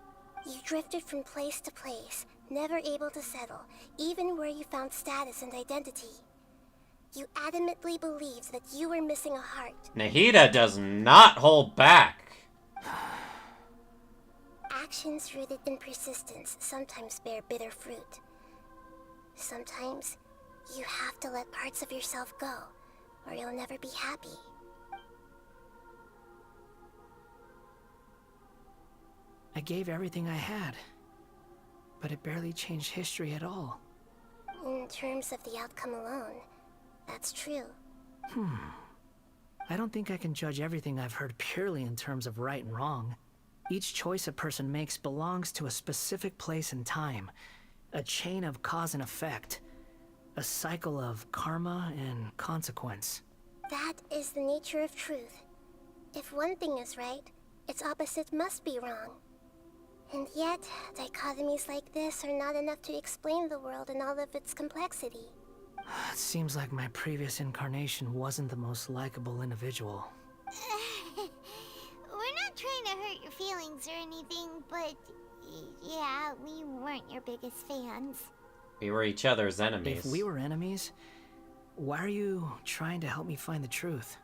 You drifted from place to place, never able to settle, even where you found status and identity. You adamantly believed that you were missing a heart. Nahida does not hold back. Actions rooted in persistence sometimes bear bitter fruit. Sometimes, you have to let parts of yourself go, or you'll never be happy. I gave everything I had, but it barely changed history at all. In terms of the outcome alone, that's true. I don't think I can judge everything I've heard purely in terms of right and wrong. Each choice a person makes belongs to a specific place and time, a chain of cause and effect, a cycle of karma and consequence. That is the nature of truth. If one thing is right, its opposite must be wrong. And yet, dichotomies like this are not enough to explain the world in all of its complexity. It seems like my previous incarnation wasn't the most likable individual. We're not trying to hurt your feelings or anything, but yeah, we weren't your biggest fans. We were each other's enemies. If we were enemies, why are you trying to help me find the truth?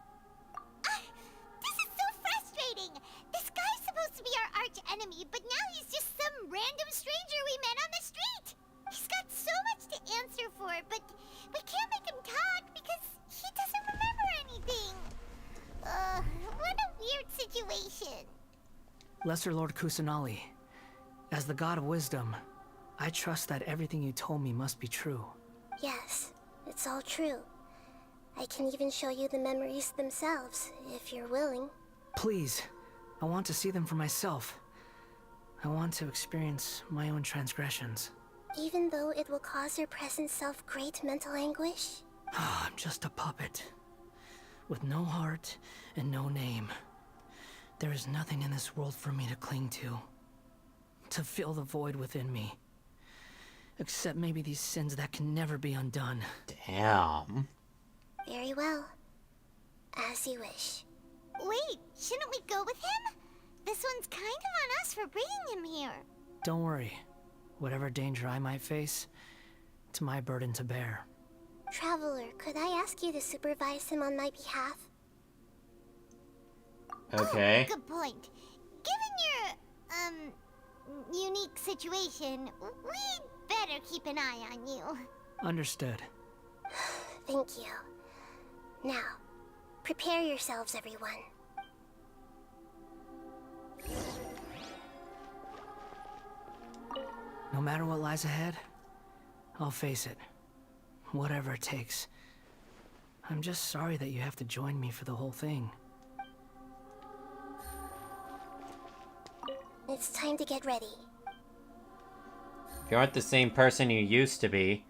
This is so frustrating! This guy's supposed to be our arch enemy, but now he's just some random stranger we met on the street! He's got so much to answer for, but we can't make him talk because he doesn't remember anything. What a weird situation. Lesser Lord Kusanali, as the God of Wisdom, I trust that everything you told me must be true. Yes, it's all true. I can even show you the memories themselves, if you're willing. Please, I want to see them for myself. I want to experience my own transgressions. Even though it will cause your present self great mental anguish? I'm just a puppet, with no heart and no name. There is nothing in this world for me to cling to fill the void within me. Except maybe these sins that can never be undone. Damn. Very well. As you wish. Wait, shouldn't we go with him? This one's kind of on us for bringing him here. Don't worry. Whatever danger I might face, it's my burden to bear. Traveler, could I ask you to supervise him on my behalf? Okay. Oh, good point. Given your, unique situation, we'd better keep an eye on you. Understood. Thank you. Now, prepare yourselves, everyone. No matter what lies ahead, I'll face it. Whatever it takes. I'm just sorry that you have to join me for the whole thing. It's time to get ready. If you aren't the same person you used to be,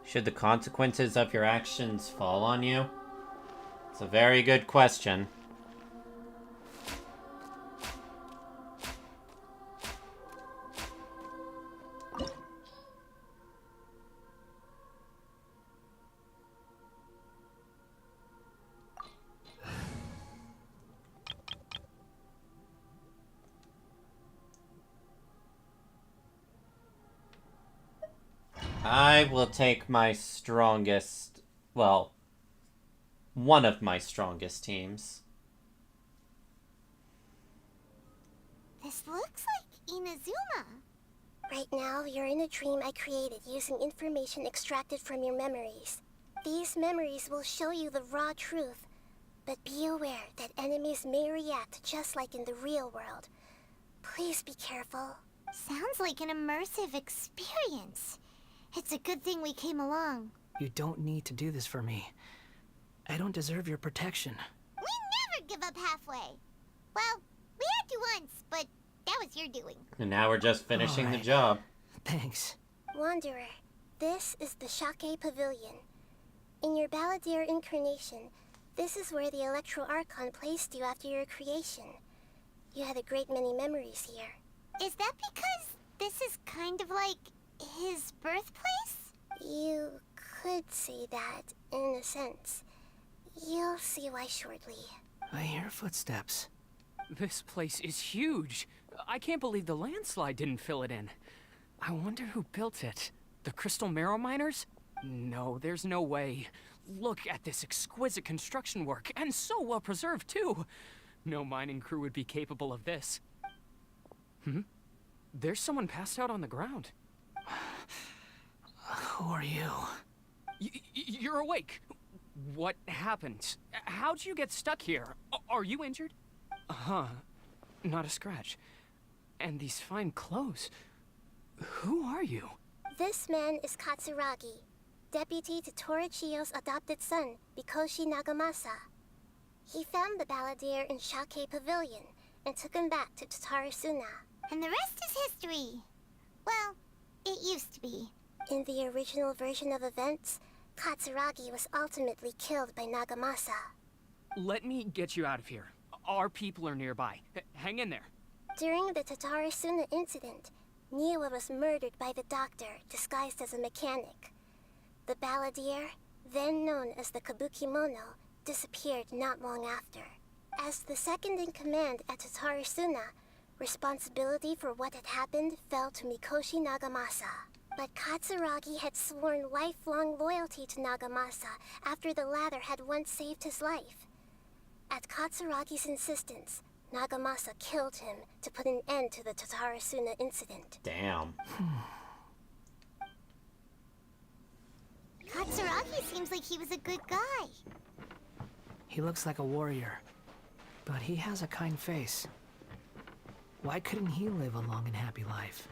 should the consequences of your actions fall on you? It's a very good question. I will take my strongest, well, one of my strongest teams. This looks like Inazuma. Right now, you're in a dream I created using information extracted from your memories. These memories will show you the raw truth, but be aware that enemies may react just like in the real world. Please be careful. Sounds like an immersive experience. It's a good thing we came along. You don't need to do this for me. I don't deserve your protection. We never give up halfway. Well, we had to once, but that was your doing. And now we're just finishing the Alright. job. Thanks. Wanderer, this is the Shake Pavilion. In your Balladeer incarnation, this is where the Electro Archon placed you after your creation. You had a great many memories here. Is that because this is kind of like his birthplace? You could say that, in a sense. You'll see why shortly. I hear footsteps. This place is huge. I can't believe the landslide didn't fill it in. I wonder who built it. The Crystal Marrow Miners? No, there's no way. Look at this exquisite construction work, and so well preserved, too. No mining crew would be capable of this. There's someone passed out on the ground. Who are you? You're awake. What happened? How'd you get stuck here? Are you injured? Huh. Not a scratch. And these fine clothes. Who are you? This man is Katsuragi, deputy to Torichiyo's adopted son, Mikoshi Nagamasa. He found the Balladeer in Shake Pavilion and took him back to Tatarasuna. And the rest is history. Well, it used to be. In the original version of events, Katsuragi was ultimately killed by Nagamasa. Let me get you out of here. Our people are nearby. Hang in there. During the Tatarasuna incident, Niwa was murdered by the doctor disguised as a mechanic. The Balladeer, then known as the Kabukimono, disappeared not long after. As the second in command at Tatarasuna, responsibility for what had happened fell to Mikoshi Nagamasa. But Katsuragi had sworn lifelong loyalty to Nagamasa after the latter had once saved his life. At Katsuragi's insistence, Nagamasa killed him to put an end to the Tatarasuna incident. Damn. Katsuragi seems like he was a good guy. He looks like a warrior, but he has a kind face. Why couldn't he live a long and happy life?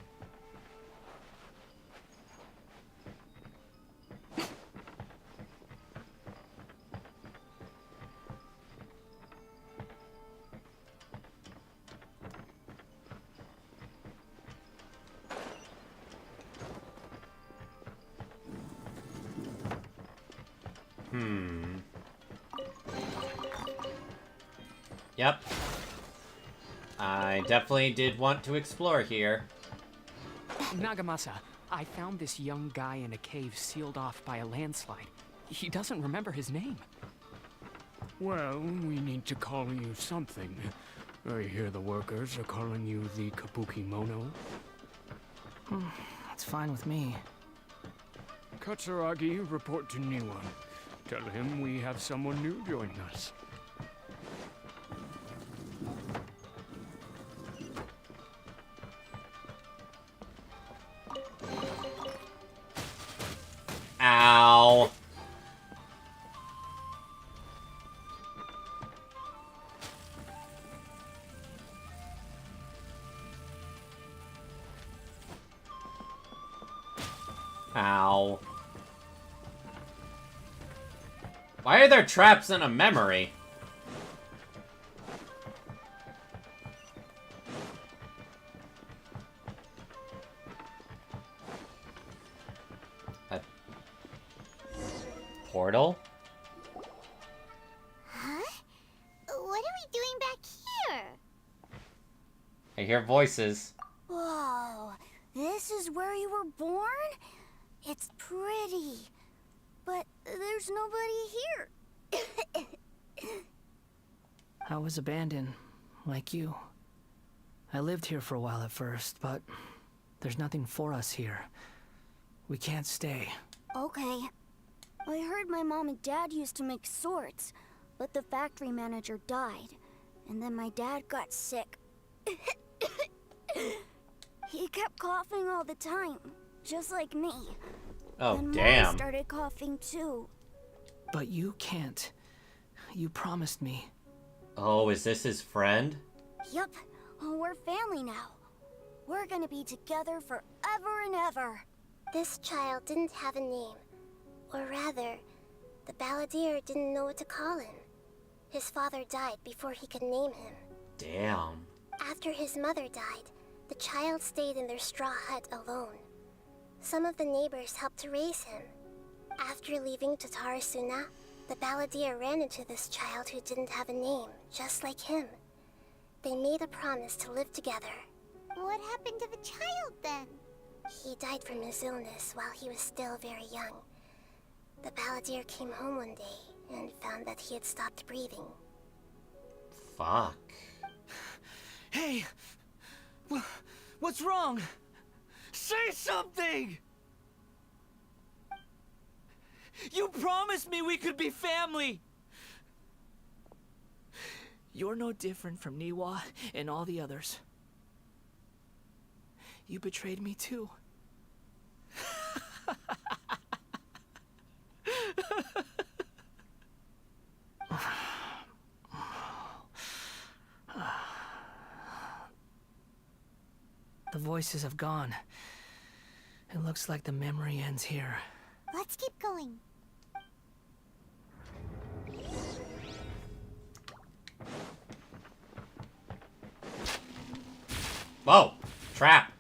Yep. I definitely did want to explore here. Nagamasa, I found this young guy in a cave sealed off by a landslide. He doesn't remember his name. Well, we need to call you something. I hear the workers are calling you the Kabukimono. That's fine with me. Katsuragi, report to Niwa. Tell him we have someone new joining us. Ow. Ow. Why are there traps in a memory? A portal? Huh? What are we doing back here? I hear voices. Whoa, this is where you were born? It's pretty, but there's nobody here. I was abandoned, like you. I lived here for a while at first, but there's nothing for us here. We can't stay. Okay. I heard my mom and dad used to make swords, but the factory manager died. And then my dad got sick. He kept coughing all the time, just like me. Oh, and damn. Mom started coughing too. But you can't. You promised me. Oh, is this his friend? Yup, we're family now. We're gonna be together forever and ever. This child didn't have a name. Or rather, the balladeer didn't know what to call him. His father died before he could name him. Damn. After his mother died, the child stayed in their straw hut alone. Some of the neighbors helped to raise him. After leaving to Tarasuna, the balladeer ran into this child who didn't have a name, just like him. They made a promise to live together. What happened to the child then? He died from his illness while he was still very young. The balladeer came home one day and found that he had stopped breathing. Fuck. Hey! What's wrong? Say something! You promised me we could be family! You're no different from Niwa and all the others. You betrayed me too. The voices have gone. It looks like the memory ends here. Let's keep going. Whoa! Trap!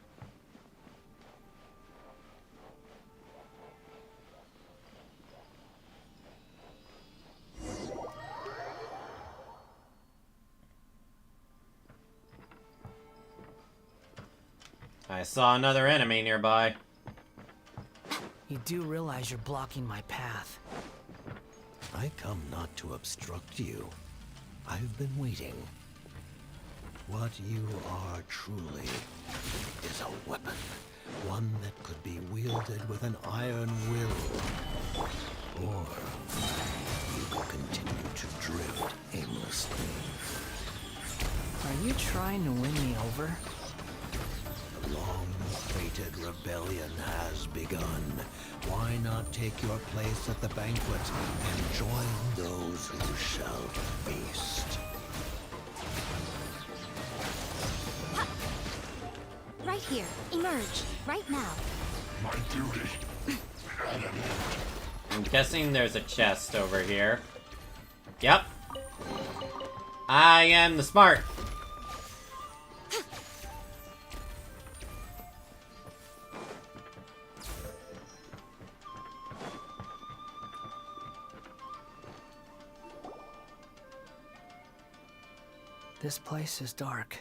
I saw another enemy nearby. You do realize you're blocking my path. I come not to obstruct you. I've been waiting. What you are truly is a weapon. One that could be wielded with an iron will. Or you could continue to drift aimlessly. Are you trying to win me over? The long-fated rebellion has begun. Why not take your place at the banquet and join those who shall feast? Right here. Emerge. Right now. My duty. I'm guessing there's a chest over here. Yep. I am the smart. This place is dark.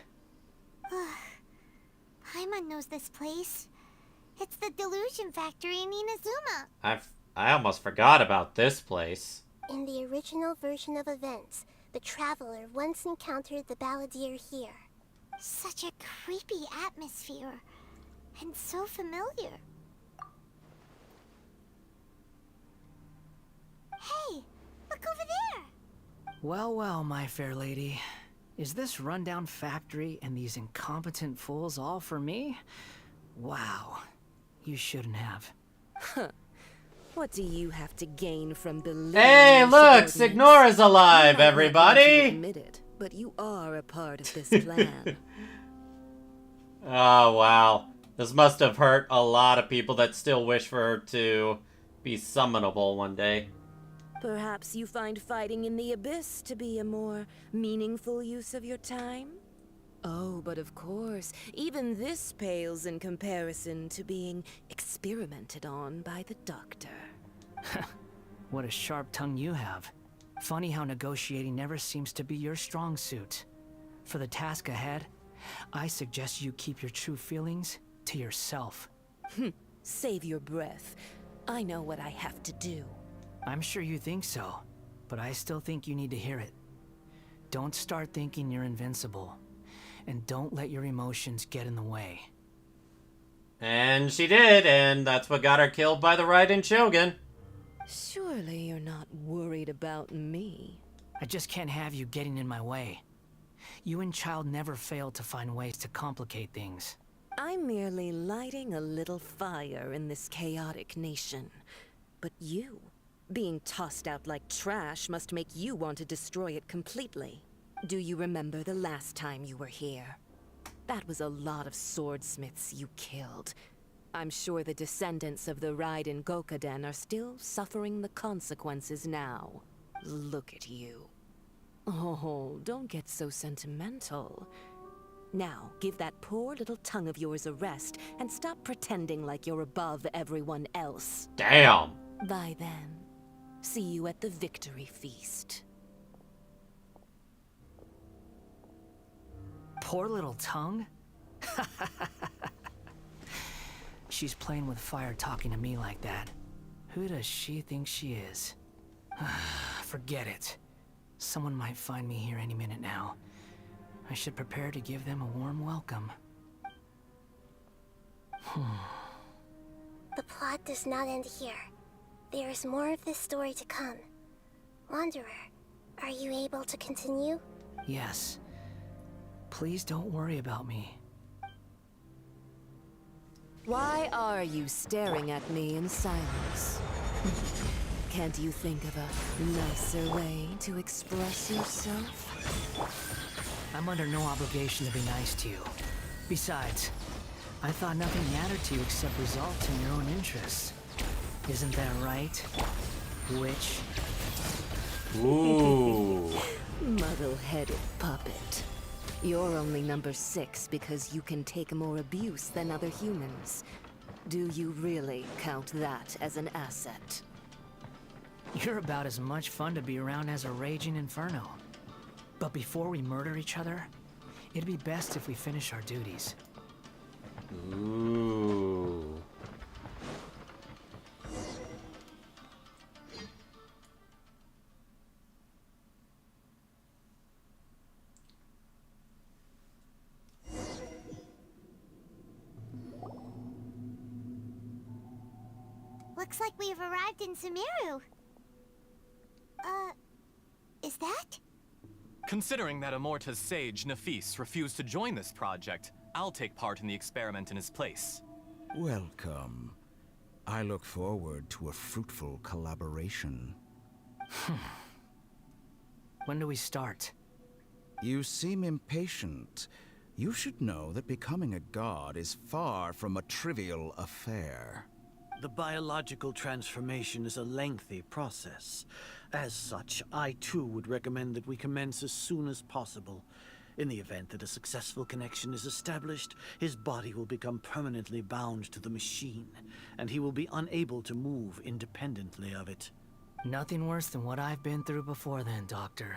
Paimon knows this place. It's the delusion factory in Inazuma. I almost forgot about this place. In the original version of events, the traveler once encountered the balladeer here. Such a creepy atmosphere. And so familiar. Hey, look over there! Well, well, my fair lady. Is this rundown factory and these incompetent fools all for me? Wow. You shouldn't have. Huh. What do you have to gain from believing? Hey, look! Signora's alive, everybody! Admit it, but you are a part of this plan. Oh, wow. This must have hurt a lot of people that still wish for her to be summonable one day. Perhaps you find fighting in the abyss to be a more meaningful use of your time? Oh, but of course, even this pales in comparison to being experimented on by the doctor. What a sharp tongue you have. Funny how negotiating never seems to be your strong suit. For the task ahead, I suggest you keep your true feelings to yourself. Save your breath. I know what I have to do. I'm sure you think so, but I still think you need to hear it. Don't start thinking you're invincible, and don't let your emotions get in the way. And she did, and that's what got her killed by the Raiden Shogun. Surely you're not worried about me. I just can't have you getting in my way. You and Child never fail to find ways to complicate things. I'm merely lighting a little fire in this chaotic nation. But you, being tossed out like trash, must make you want to destroy it completely. Do you remember the last time you were here? That was a lot of swordsmiths you killed. I'm sure the descendants of the Raiden Gokaden are still suffering the consequences now. Look at you. Oh, don't get so sentimental. Now, give that poor little tongue of yours a rest and stop pretending like you're above everyone else. Damn. Bye then. See you at the victory feast. Poor little tongue? She's playing with fire talking to me like that. Who does she think she is? Forget it. Someone might find me here any minute now. I should prepare to give them a warm welcome. The plot does not end here. There is more of this story to come. Wanderer, are you able to continue? Yes. Please don't worry about me. Why are you staring at me in silence? Can't you think of a nicer way to express yourself? I'm under no obligation to be nice to you. Besides, I thought nothing mattered to you except results in your own interests. Isn't that right, witch? Ooh. Muddle-headed puppet. You're only number 6 because you can take more abuse than other humans. Do you really count that as an asset? You're about as much fun to be around as a raging inferno. But before we murder each other, it'd be best if we finish our duties. Ooh. Looks like we've arrived in Sumeru. Is that? Considering that Amorta's sage, Nafis, refused to join this project, I'll take part in the experiment in his place. Welcome. I look forward to a fruitful collaboration. When do we start? You seem impatient. You should know that becoming a god is far from a trivial affair. The biological transformation is a lengthy process. As such, I too would recommend that we commence as soon as possible. In the event that a successful connection is established, his body will become permanently bound to the machine, and he will be unable to move independently of it. Nothing worse than what I've been through before then, Doctor.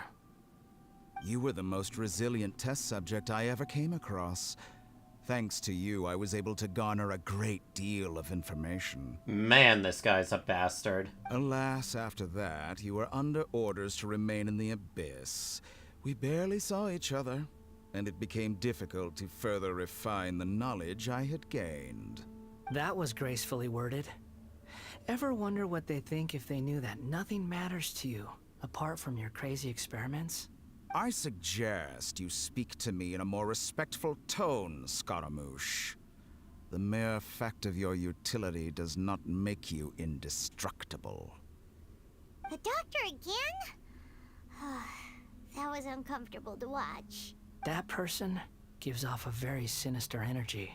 You were the most resilient test subject I ever came across. Thanks to you, I was able to garner a great deal of information. Man, this guy's a bastard. Alas, after that, you were under orders to remain in the Abyss. We barely saw each other, and it became difficult to further refine the knowledge I had gained. That was gracefully worded. Ever wonder what they think if they knew that nothing matters to you, apart from your crazy experiments? I suggest you speak to me in a more respectful tone, Scaramouche. The mere fact of your utility does not make you indestructible. The doctor again? That was uncomfortable to watch. That person gives off a very sinister energy.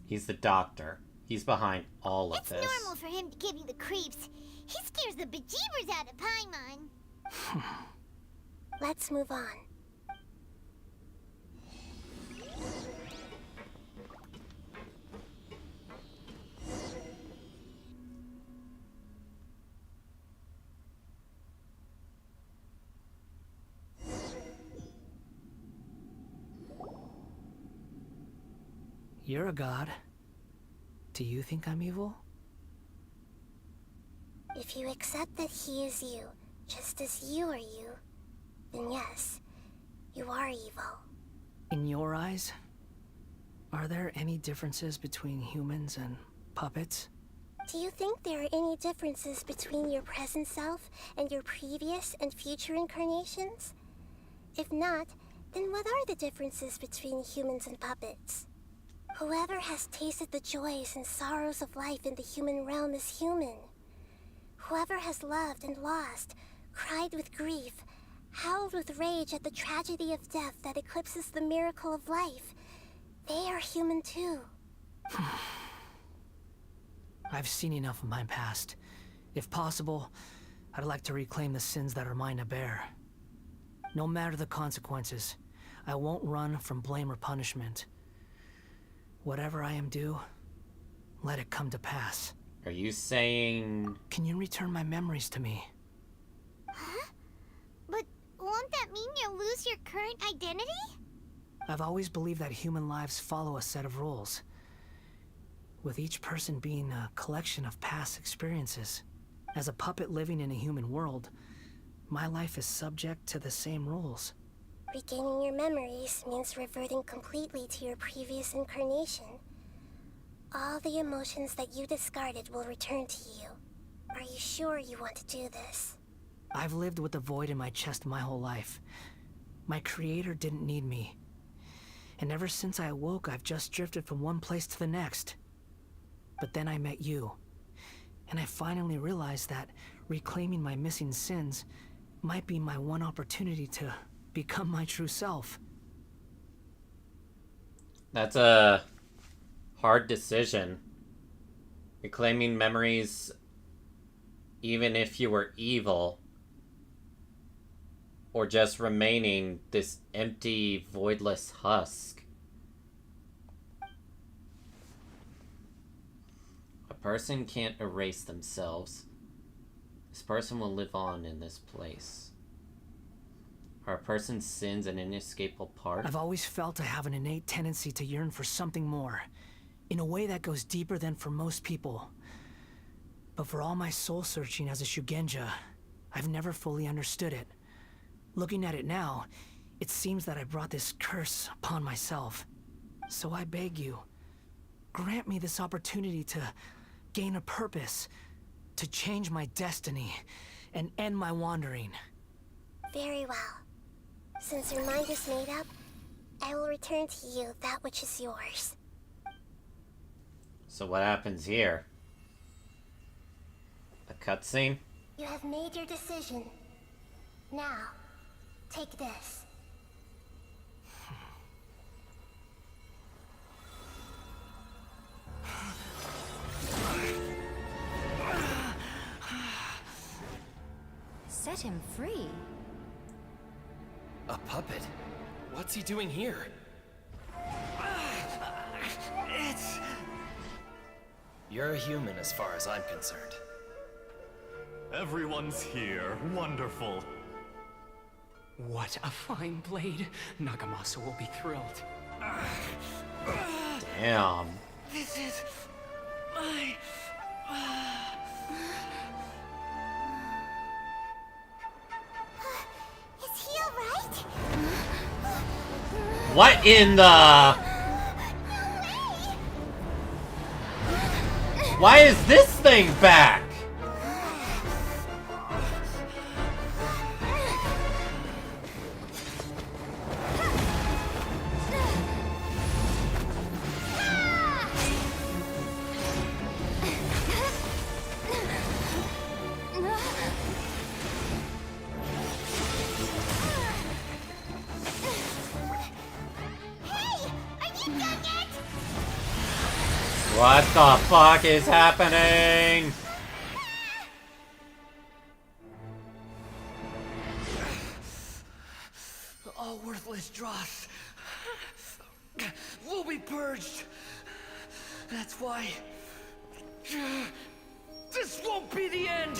He's the doctor. He's behind all of this. It's normal for him to give you the creeps. He scares the bejeebers out of Paimon. Let's move on. You're a god. Do you think I'm evil? If you accept that he is you, just as you are you, then yes, you are evil. In your eyes? Are there any differences between humans and puppets? Do you think there are any differences between your present self and your previous and future incarnations? If not, then what are the differences between humans and puppets? Whoever has tasted the joys and sorrows of life in the human realm is human. Whoever has loved and lost, cried with grief, howled with rage at the tragedy of death that eclipses the miracle of life, they are human too. I've seen enough of my past. If possible, I'd like to reclaim the sins that are mine to bear. No matter the consequences, I won't run from blame or punishment. Whatever I am due, let it come to pass. Are you saying... Can you return my memories to me? Huh? But won't that mean you'll lose your current identity? I've always believed that human lives follow a set of rules, with each person being a collection of past experiences. As a puppet living in a human world, my life is subject to the same rules. Regaining your memories means reverting completely to your previous incarnation. All the emotions that you discarded will return to you. Are you sure you want to do this? I've lived with the void in my chest my whole life. My creator didn't need me. And ever since I awoke, I've just drifted from one place to the next. But then I met you. And I finally realized that reclaiming my missing sins might be my one opportunity to become my true self. That's a hard decision. Reclaiming memories, even if you were evil, or just remaining this empty, voidless husk. A person can't erase themselves. This person will live on in this place. Are a person's sins an inescapable part? I've always felt I have an innate tendency to yearn for something more, in a way that goes deeper than for most people. But for all my soul-searching as a Shugenja, I've never fully understood it. Looking at it now, it seems that I brought this curse upon myself. So I beg you, grant me this opportunity to gain a purpose, to change my destiny, and end my wandering. Very well. Since your mind is made up, I will return to you that which is yours. So what happens here? A cutscene? You have made your decision. Now, take this. Set him free. A puppet? What's he doing here? You're a human as far as I'm concerned. Everyone's here. Wonderful. What a fine blade. Nagamasa will be thrilled. Damn. This is my... Is he alright? What in the... Why is this thing back? What the fuck is happening? All worthless dross will be purged. That's why this won't be the end.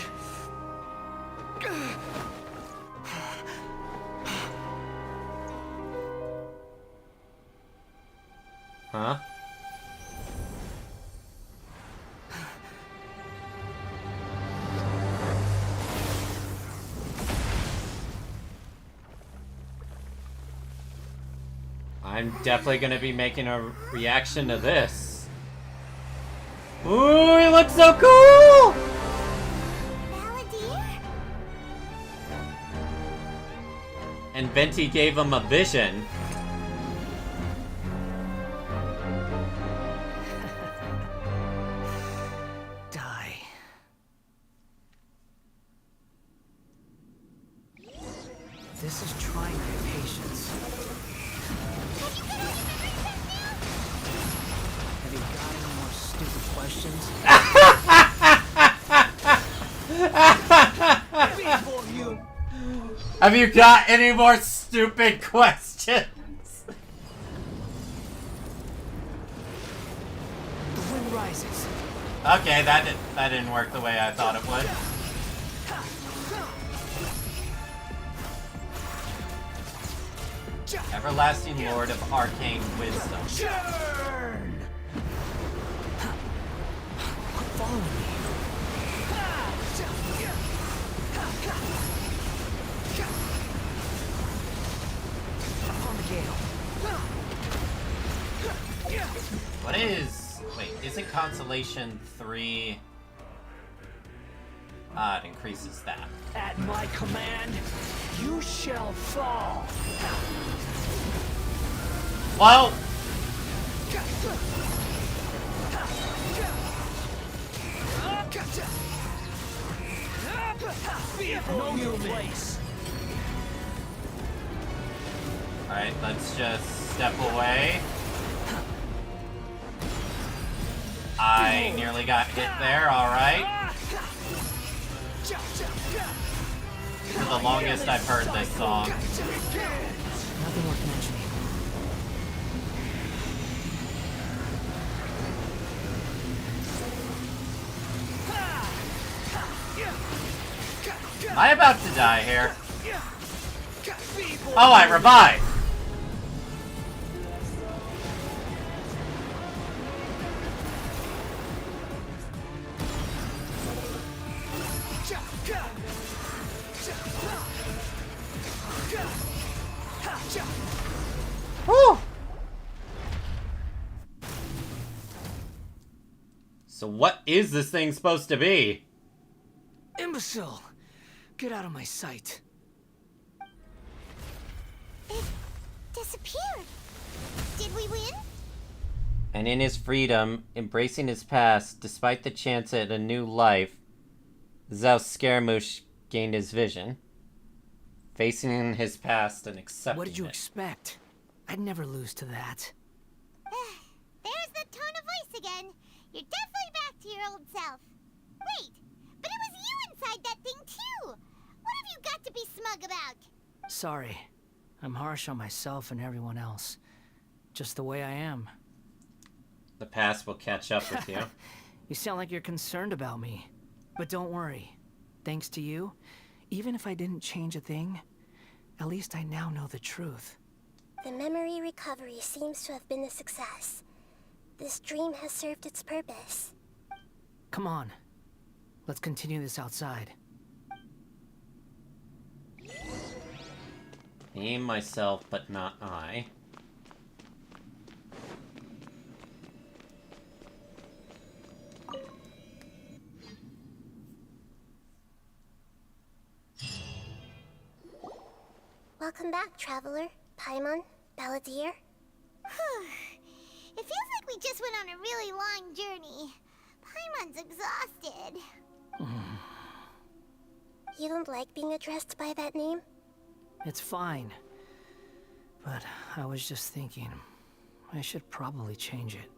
Huh? I'm definitely gonna be making a reaction to this. Ooh, he looks so cool! And Venti gave him a vision. Die. This is trying my patience. Have you got any more stupid questions? Have you got any more stupid questions? The wind rises. Okay, that didn't work the way I thought it would. Everlasting Lord of Arcane Wisdom. Churn! Follow me. Upon the gale. What is... Wait, isn't Consolation 3... Ah, it increases that. At my command, you shall fall. Well... Know your place. Alright, let's just step away. I nearly got hit there, alright. This is the longest I've heard this song. Nothing worth mentioning. Am I about to die here? Oh, I revived! Whew! So what is this thing supposed to be? Imbecile! Get out of my sight. It disappeared. Did we win? And in his freedom, embracing his past, despite the chance at a new life, Zhao Scaramouche gained his vision. Facing his past and accepting What did you it. expect? I'd never lose to that. There's the tone of voice again. You're definitely back to your old self. Wait, but it was you inside that thing too. What have you got to be smug about? Sorry. I'm harsh on myself and everyone else. Just the way I am. The past will catch up with you. You sound like you're concerned about me. But don't worry. Thanks to you, even if I didn't change a thing, at least I now know the truth. The memory recovery seems to have been a success. This dream has served its purpose. Come on. Let's continue this outside. Me, myself, but not I. Welcome back, traveler. Paimon, Balladeer. It feels like we just went on a really long journey. Paimon's exhausted. You don't like being addressed by that name? It's fine. But I was just thinking, I should probably change it.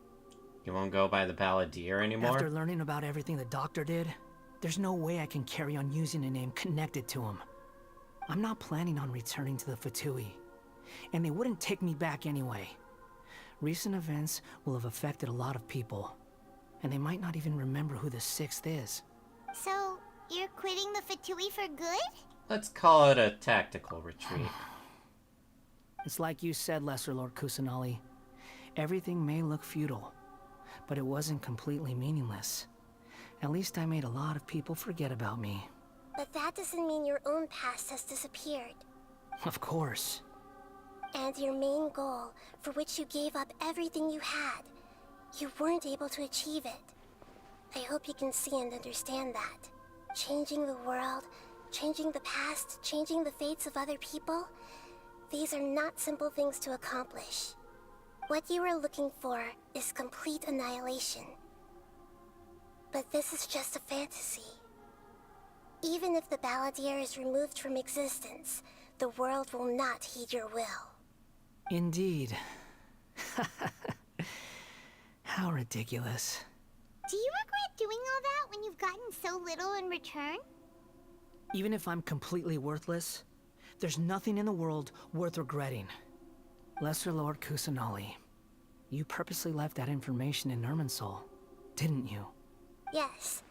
You won't go by the Balladeer anymore? After learning about everything the doctor did, there's no way I can carry on using a name connected to him. I'm not planning on returning to the Fatui, and they wouldn't take me back anyway. Recent events will have affected a lot of people, and they might not even remember who the 6th is. So, you're quitting the Fatui for good? Let's call it a tactical retreat. It's like you said, Lesser Lord Kusanali. Everything may look futile, but it wasn't completely meaningless. At least I made a lot of people forget about me. But that doesn't mean your own past has disappeared. Of course. And your main goal, for which you gave up everything you had, you weren't able to achieve it. I hope you can see and understand that. Changing the world, changing the past, changing the fates of other people, these are not simple things to accomplish. What you are looking for is complete annihilation. But this is just a fantasy. Even if the Balladeer is removed from existence, the world will not heed your will. Indeed. How ridiculous. Do you regret doing all that when you've gotten so little in return? Even if I'm completely worthless, there's nothing in the world worth regretting. Lesser Lord Kusanali, you purposely left that information in Irminsul, didn't you? Yes,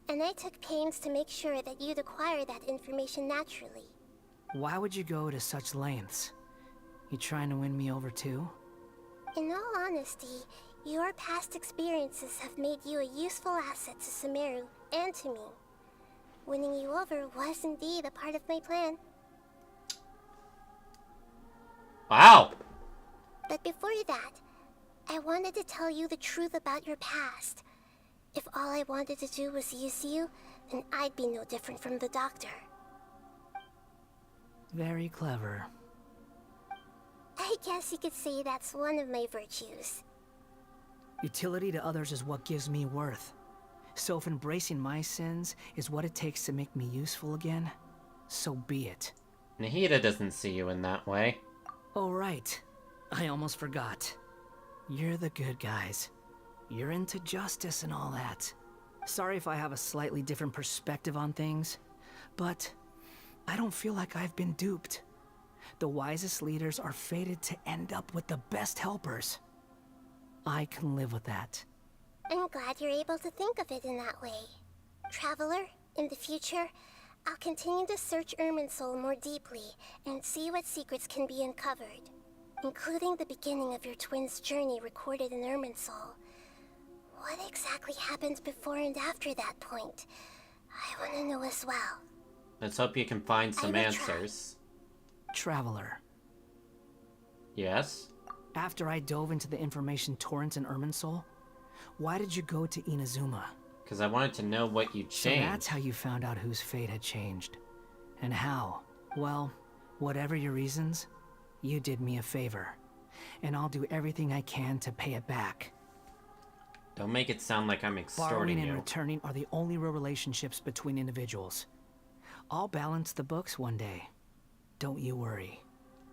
and I took pains to make sure that you'd acquire that information naturally. Why would you go to such lengths? You trying to win me over too? In all honesty, your past experiences have made you a useful asset to Sumeru and to me. Winning you over was indeed a part of my plan. Wow! But before that, I wanted to tell you the truth about your past. If all I wanted to do was use you, then I'd be no different from the doctor. Very clever. I guess you could say that's one of my virtues. Utility to others is what gives me worth. So if embracing my sins is what it takes to make me useful again, so be it. Nahida doesn't see you in that way. Oh right, I almost forgot. You're the good guys. You're into justice and all that. Sorry if I have a slightly different perspective on things, but I don't feel like I've been duped. The wisest leaders are fated to end up with the best helpers. I can live with that. I'm glad you're able to think of it in that way. Traveler, in the future, I'll continue to search Irminsul more deeply and see what secrets can be uncovered, including the beginning of your twins' journey recorded in Irminsul. What exactly happened before and after that point? I want to know as well. Let's hope you can find some answers. Traveler. Yes? After I dove into the information torrents in Irminsul, why did you go to Inazuma? Because I wanted to know what you changed. So that's how you found out whose fate had changed. And how? Well, whatever your reasons, you did me a favor. And I'll do everything I can to pay it back. Don't make it sound like I'm extorting Borrowing you. and returning are the only real relationships between individuals. I'll balance the books one day. Don't you worry.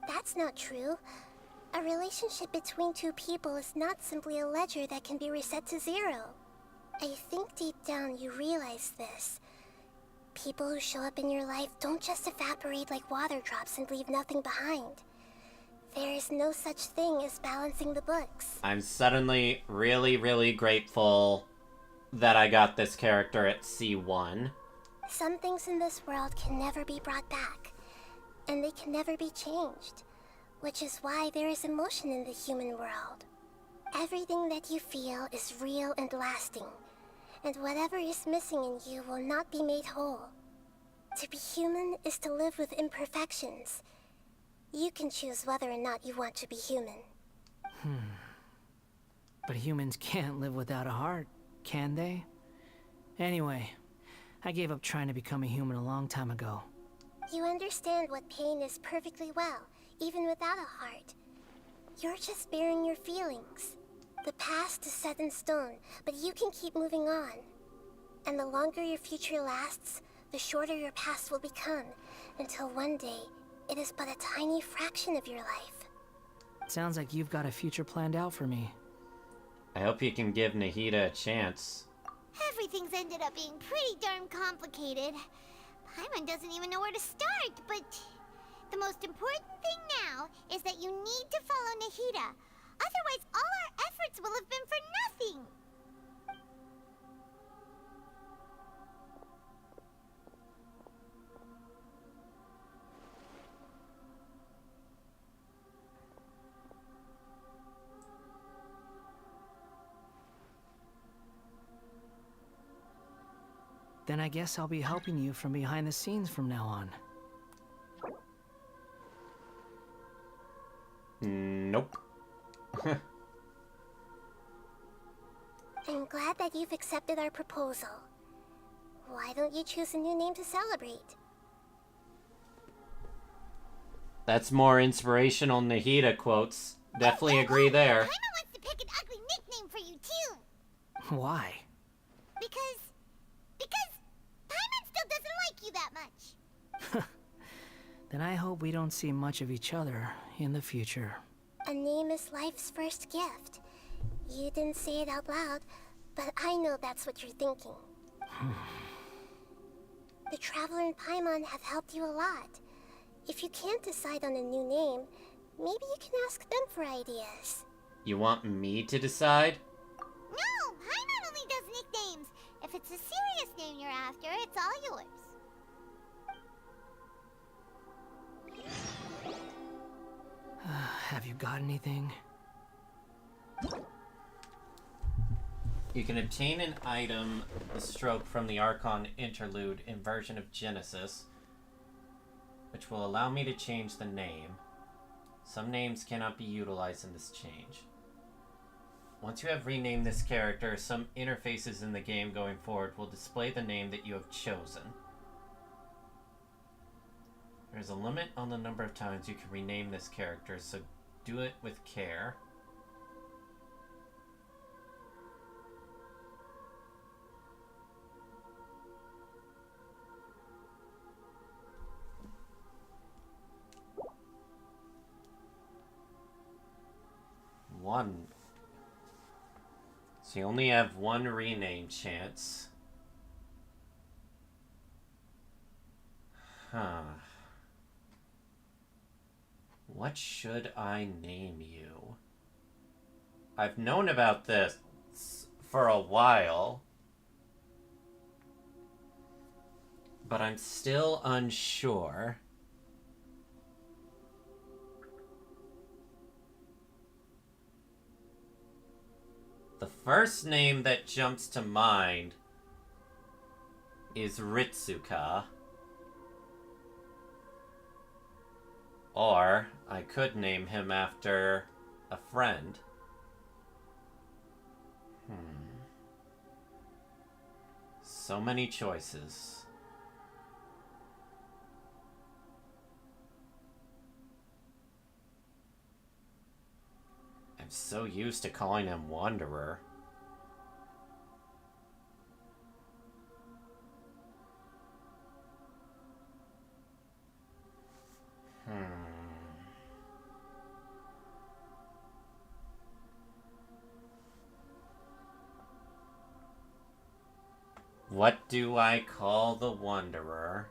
That's not true. A relationship between two people is not simply a ledger that can be reset to zero. I think deep down you realize this. People who show up in your life don't just evaporate like water drops and leave nothing behind. There is no such thing as balancing the books. I'm suddenly really, really grateful that I got this character at C1. Some things in this world can never be brought back, and they can never be changed, which is why there is emotion in the human world. Everything that you feel is real and lasting, and whatever is missing in you will not be made whole. To be human is to live with imperfections. You can choose whether or not you want to be human. But humans can't live without a heart, can they? Anyway, I gave up trying to become a human a long time ago. You understand what pain is perfectly well, even without a heart. You're just bearing your feelings. The past is set in stone, but you can keep moving on. And the longer your future lasts, the shorter your past will become, until one day, it is but a tiny fraction of your life. Sounds like you've got a future planned out for me. I hope you can give Nahida a chance. Everything's ended up being pretty darn complicated. Paimon doesn't even know where to start, but the most important thing now is that you need to follow Nahida. Otherwise, all our efforts will have been for nothing. Then I guess I'll be helping you from behind the scenes from now on. Nope. I'm glad that you've accepted our proposal. Why don't you choose a new name to celebrate? That's more inspirational Nahida quotes. Definitely agree there. Paimon wants to pick an ugly nickname for you, too. Why? Because Paimon still doesn't like you that much. Then I hope we don't see much of each other in the future. A name is life's first gift. You didn't say it out loud, but I know that's what you're thinking. The Traveler and Paimon have helped you a lot. If you can't decide on a new name, maybe you can ask them for ideas. You want me to decide? No, Paimon only does nicknames. If it's a serious name you're after, it's all yours. Have you got anything? You can obtain an item, the stroke, from the Archon Interlude in version of Genesis, which will allow me to change the name. Some names cannot be utilized in this change. Once you have renamed this character, some interfaces in the game going forward will display the name that you have chosen. There's a limit on the number of times you can rename this character, so do it with care. One. So you only have one rename chance. Huh. What should I name you? I've known about this for a while, but I'm still unsure. The first name that jumps to mind is Ritsuka. Or I could name him after a friend. So many choices. I'm so used to calling him Wanderer. What do I call the Wanderer?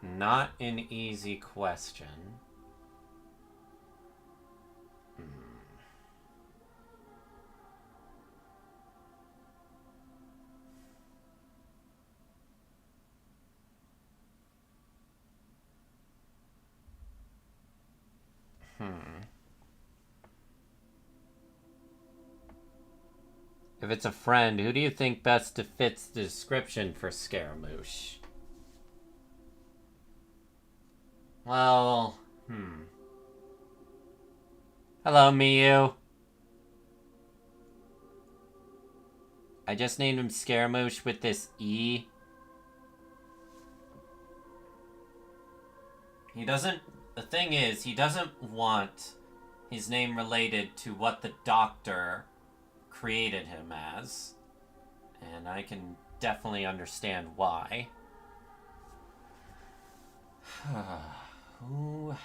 Not an easy question. If it's a friend, who do you think best fits the description for Scaramouche? Well, Hello, Miyu. I just named him Scaramouche with this E. The thing is, he doesn't want his name related to what the doctor created him as. And I can definitely understand why. Who...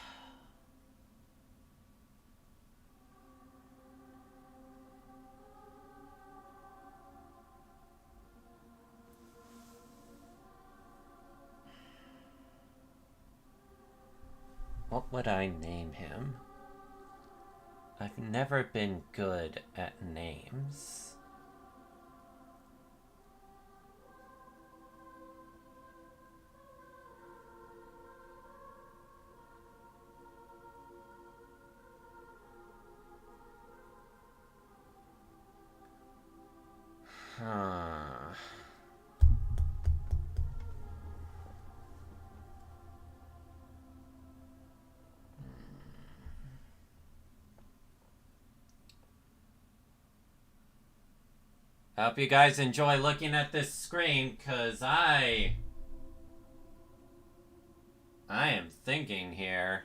What would I name him? I've never been good at names. Hope you guys enjoy looking at this screen, cause I am thinking here.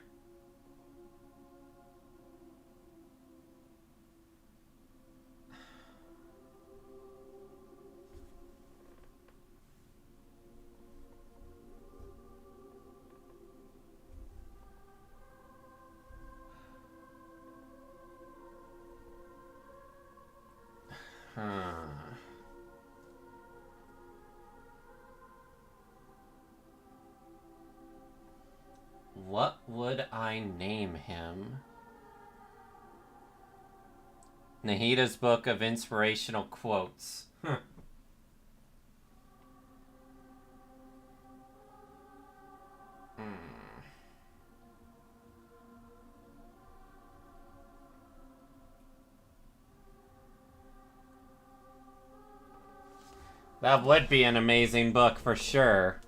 What would I name him? Nahida's Book of Inspirational Quotes. That would be an amazing book for sure.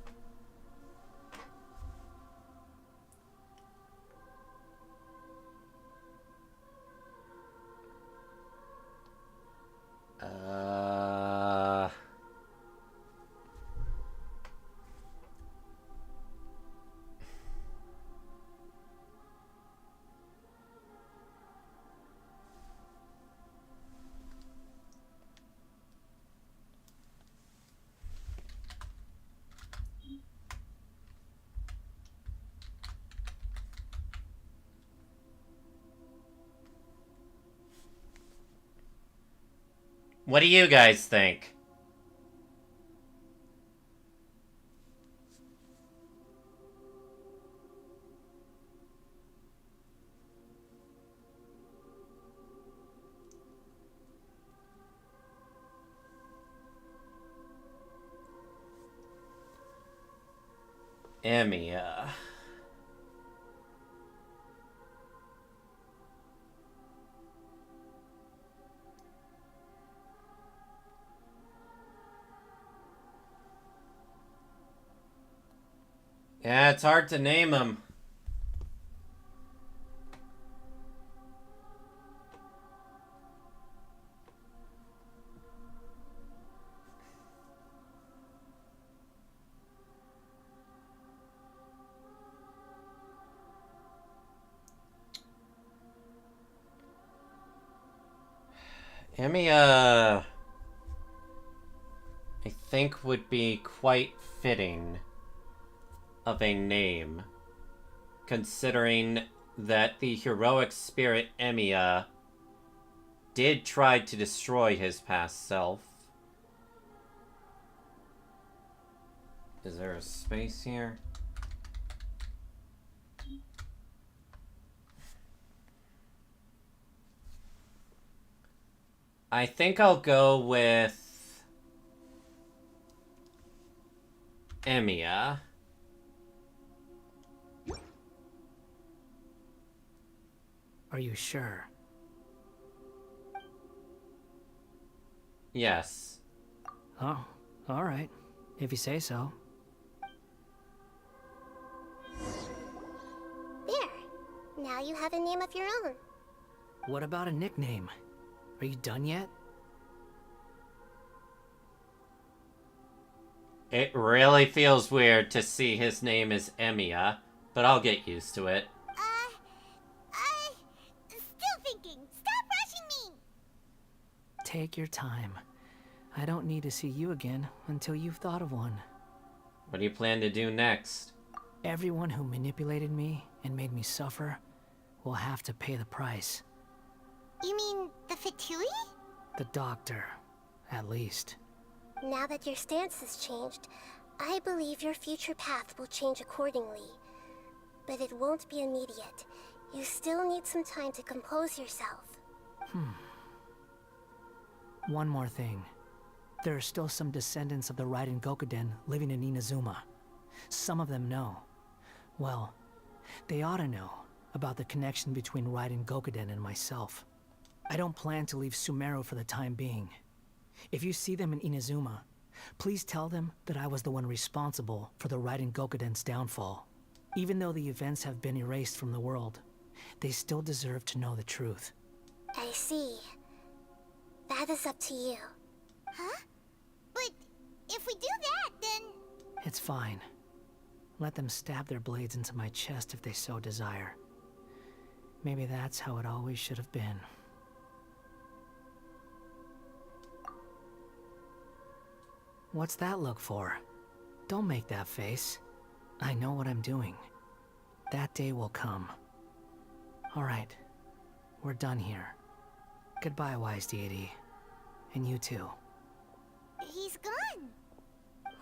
What do you guys think? Emiya. Yeah, it's hard to name him. Emiya, I think, would be quite fitting of a name, considering that the heroic spirit Emiya did try to destroy his past self. Is there a space here? I think I'll go with Emiya. Are you sure? Yes. Oh, all right. If you say so. There. Now you have a name of your own. What about a nickname? Are you done yet? It really feels weird to see his name is Emiya, but I'll get used to it. Still thinking. Stop rushing me! Take your time. I don't need to see you again until you've thought of one. What do you plan to do next? Everyone who manipulated me and made me suffer will have to pay the price. You mean the Fatui? The doctor, at least. Now that your stance has changed, I believe your future path will change accordingly. But it won't be immediate. You still need some time to compose yourself. One more thing. There are still some descendants of the Raiden Gokuden living in Inazuma. Some of them know. Well, they ought to know about the connection between Raiden Gokuden and myself. I don't plan to leave Sumeru for the time being. If you see them in Inazuma, please tell them that I was the one responsible for the Raiden Gokuden's downfall. Even though the events have been erased from the world, they still deserve to know the truth. I see. That is up to you. Huh? But if we do that, then... It's fine. Let them stab their blades into my chest if they so desire. Maybe that's how it always should have been. What's that look for? Don't make that face. I know what I'm doing. That day will come. Alright. We're done here. Goodbye, wise deity. And you too. He's gone.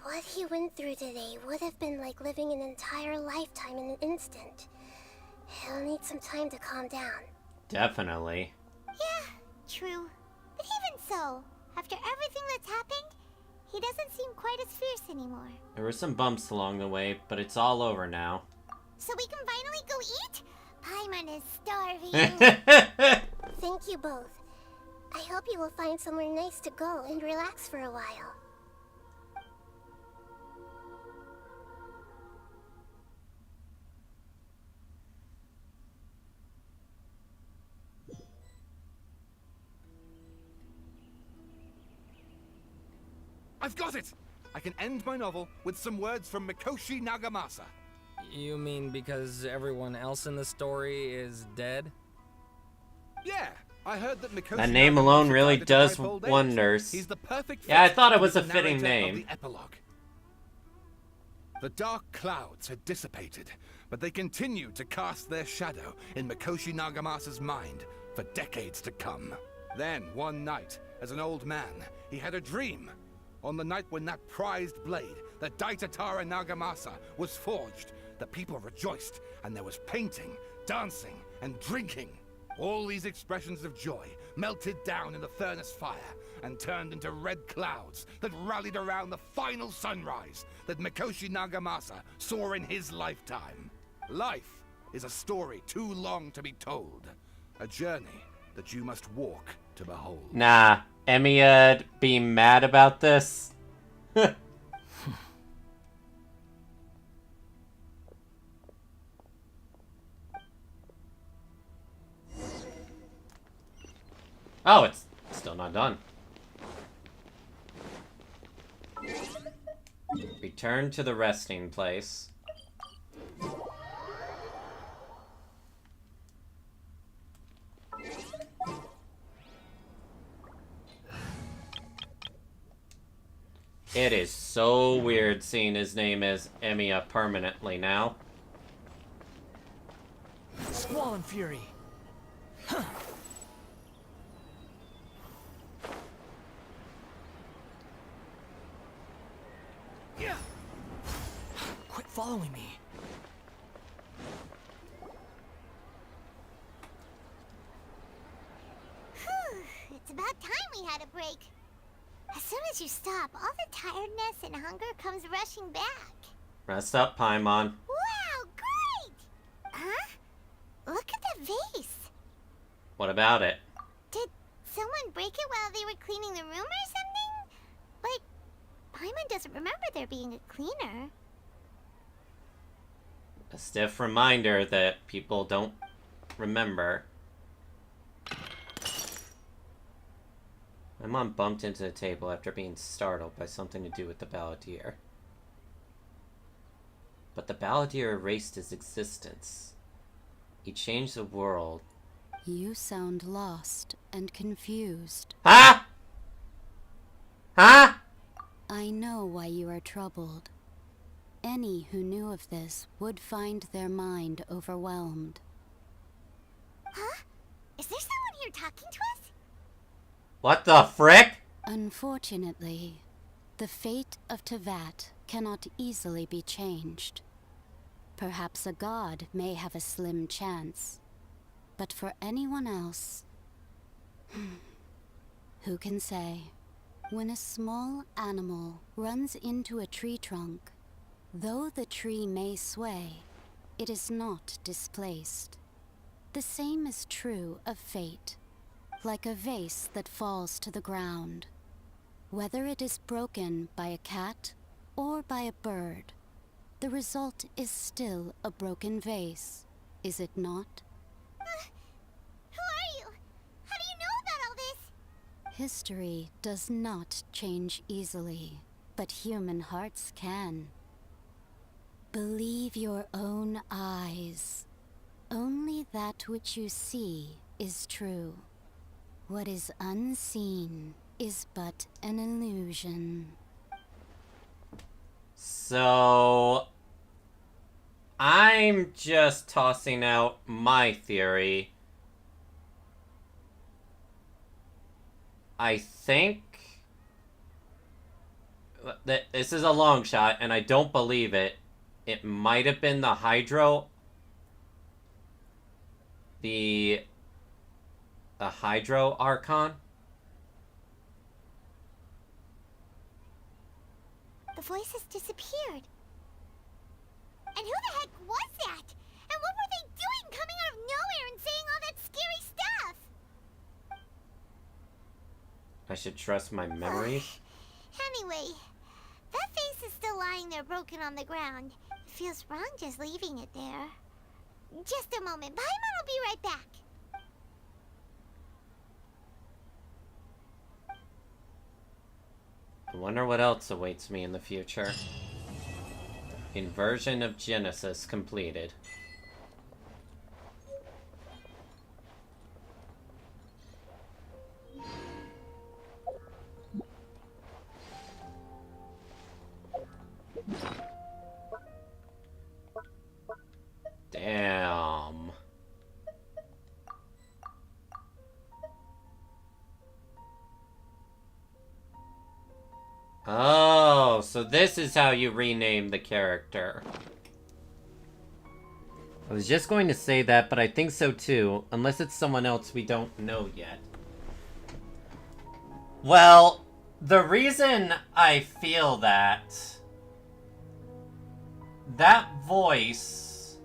What he went through today would have been like living an entire lifetime in an instant. He'll need some time to calm down. Definitely. Yeah, true. But even so, after everything that's happened, he doesn't seem quite as fierce anymore. There were some bumps along the way, but it's all over now. So we can finally go eat? Paimon is starving. Thank you both. I hope you will find somewhere nice to go and relax for a while. I've got it! I can end my novel with some words from Mikoshi Nagamasa. You mean because everyone else in the story is dead? Yeah, I heard that Mikoshi That name Nagamasa alone really died at does ripe old age. wonders. He's the perfect Yeah, I fit thought it to was be a the fitting narrator of name. the epilogue. The dark clouds had dissipated, but they continued to cast their shadow in Mikoshi Nagamasa's mind for decades to come. Then, one night, as an old man, he had a dream. On the night when that prized blade, the Daitatara Nagamasa, was forged, the people rejoiced, and there was painting, dancing, and drinking. All these expressions of joy melted down in the furnace fire and turned into red clouds that rallied around the final sunrise that Mikoshi Nagamasa saw in his lifetime. Life is a story too long to be told, a journey that you must walk to behold. Nah, Emia'd be mad about this. Oh, it's still not done. Return to the resting place. It is so weird seeing his name as Emiya permanently now. Squall and Fury. Huh. Yeah. Quit following me. Whew, it's about time we had a break. As soon as you stop, all the tiredness and hunger comes rushing back. Rest up, Paimon. Wow, great! Huh? Look at the vase. What about it? Did someone break it while they were cleaning the room or something? But Paimon doesn't remember there being a cleaner. A stiff reminder that people don't remember. My mom bumped into the table after being startled by something to do with the balladeer. But the balladeer erased his existence. He changed the world. You sound lost and confused. Huh? Huh? I know why you are troubled. Any who knew of this would find their mind overwhelmed. Huh? Is there someone here talking to us? What the frick? Unfortunately, the fate of Tevat cannot easily be changed. Perhaps a god may have a slim chance, but for anyone else, who can say? When a small animal runs into a tree trunk, though the tree may sway, it is not displaced. The same is true of fate. Like a vase that falls to the ground. Whether it is broken by a cat or by a bird, the result is still a broken vase, is it not? Who are you? How do you know about all this? History does not change easily, but human hearts can. Believe your own eyes. Only that which you see is true. What is unseen is but an illusion. So, I'm just tossing out my theory. I think that this is a long shot, and I don't believe it. It might have been the Hydro Archon. The voice has disappeared. And who the heck was that? And what were they doing coming out of nowhere and saying all that scary stuff? I should trust my memories. Anyway, that face is still lying there broken on the ground. It feels wrong just leaving it there. Just a moment. Paimon will be right back. I wonder what else awaits me in the future. Inversion of Genesis completed. Damn. Oh, so this is how you rename the character. I was just going to say that, but I think so too, unless it's someone else we don't know yet. Well, the reason I feel that voice,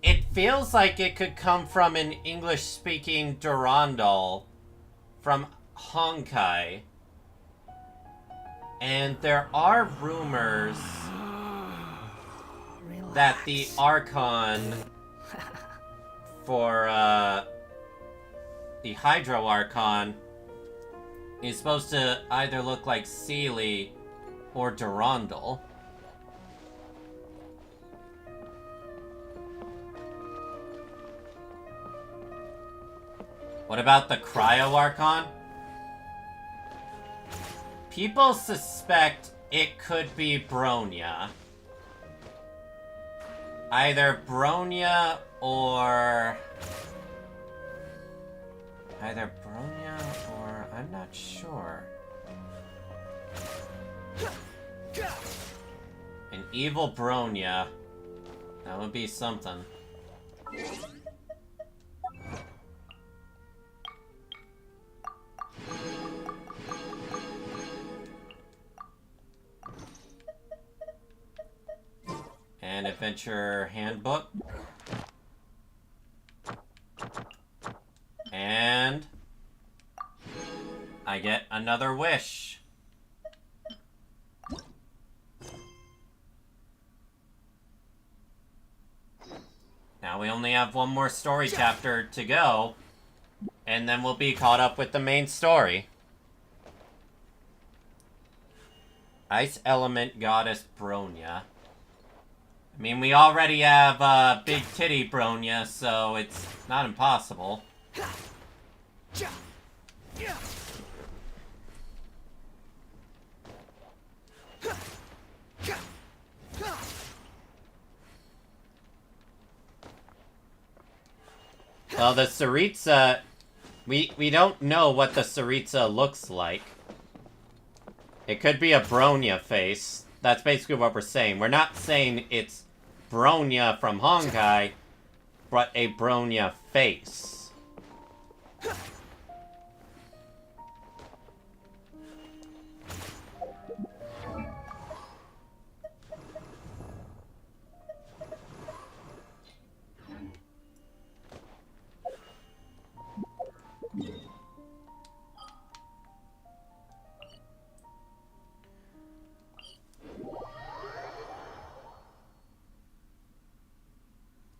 it feels like it could come from an English-speaking Durandal from Honkai. And there are rumors that the Archon for the Hydro Archon is supposed to either look like Sealy or Durandal. What about the Cryo Archon? People suspect it could be Bronya. Either Bronya or... I'm not sure. An evil Bronya. That would be something. An adventure handbook. And I get another wish. Now we only have one more story chapter to go, and then we'll be caught up with the main story. Ice Element Goddess Bronya. I mean, we already have Big Titty Bronya, so it's not impossible. Well, the Tsaritsa, we don't know what the Tsaritsa looks like. It could be a Bronya face. That's basically what we're saying. We're not saying it's Bronya from Honkai, but a Bronya face.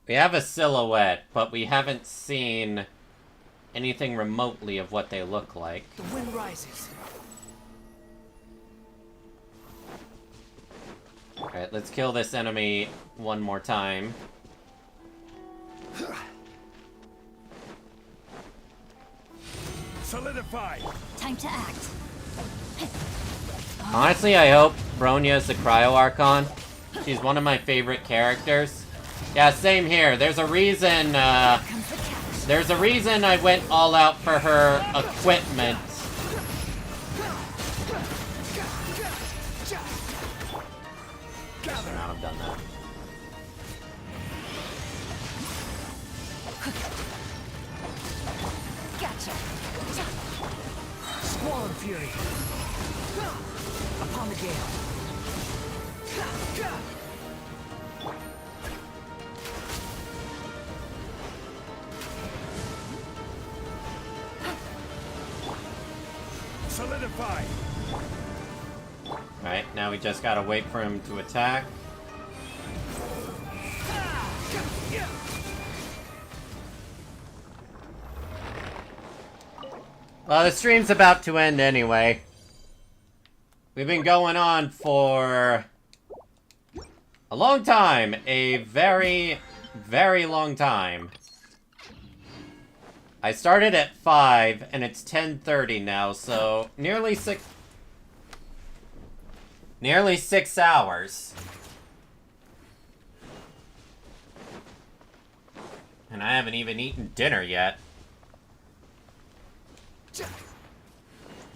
We have a silhouette, but we haven't seen anything remotely of what they look like. The wind rises. Alright, let's kill this enemy one more time. Solidify! Time to act. Honestly, I hope Bronya's the Cryo Archon. She's one of my favorite characters. Yeah, same here. There's a reason I went all out for her equipment. Now I've done that. Gotcha. Squall and Fury. Upon the gale. Solidify! Alright, now we just gotta wait for him to attack. Well, the stream's about to end anyway. We've been going on for a long time. A very, very long time. I started at 5, and it's 10:30 now, so nearly 6 hours. And I haven't even eaten dinner yet.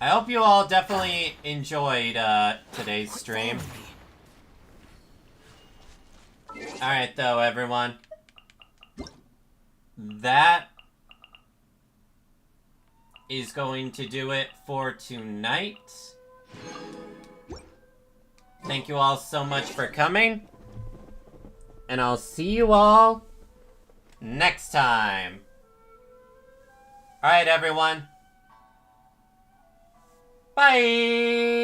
I hope you all definitely enjoyed today's stream. Alright though, everyone. That is going to do it for tonight. Thank you all so much for coming. And I'll see you all next time. Alright, everyone. Bye!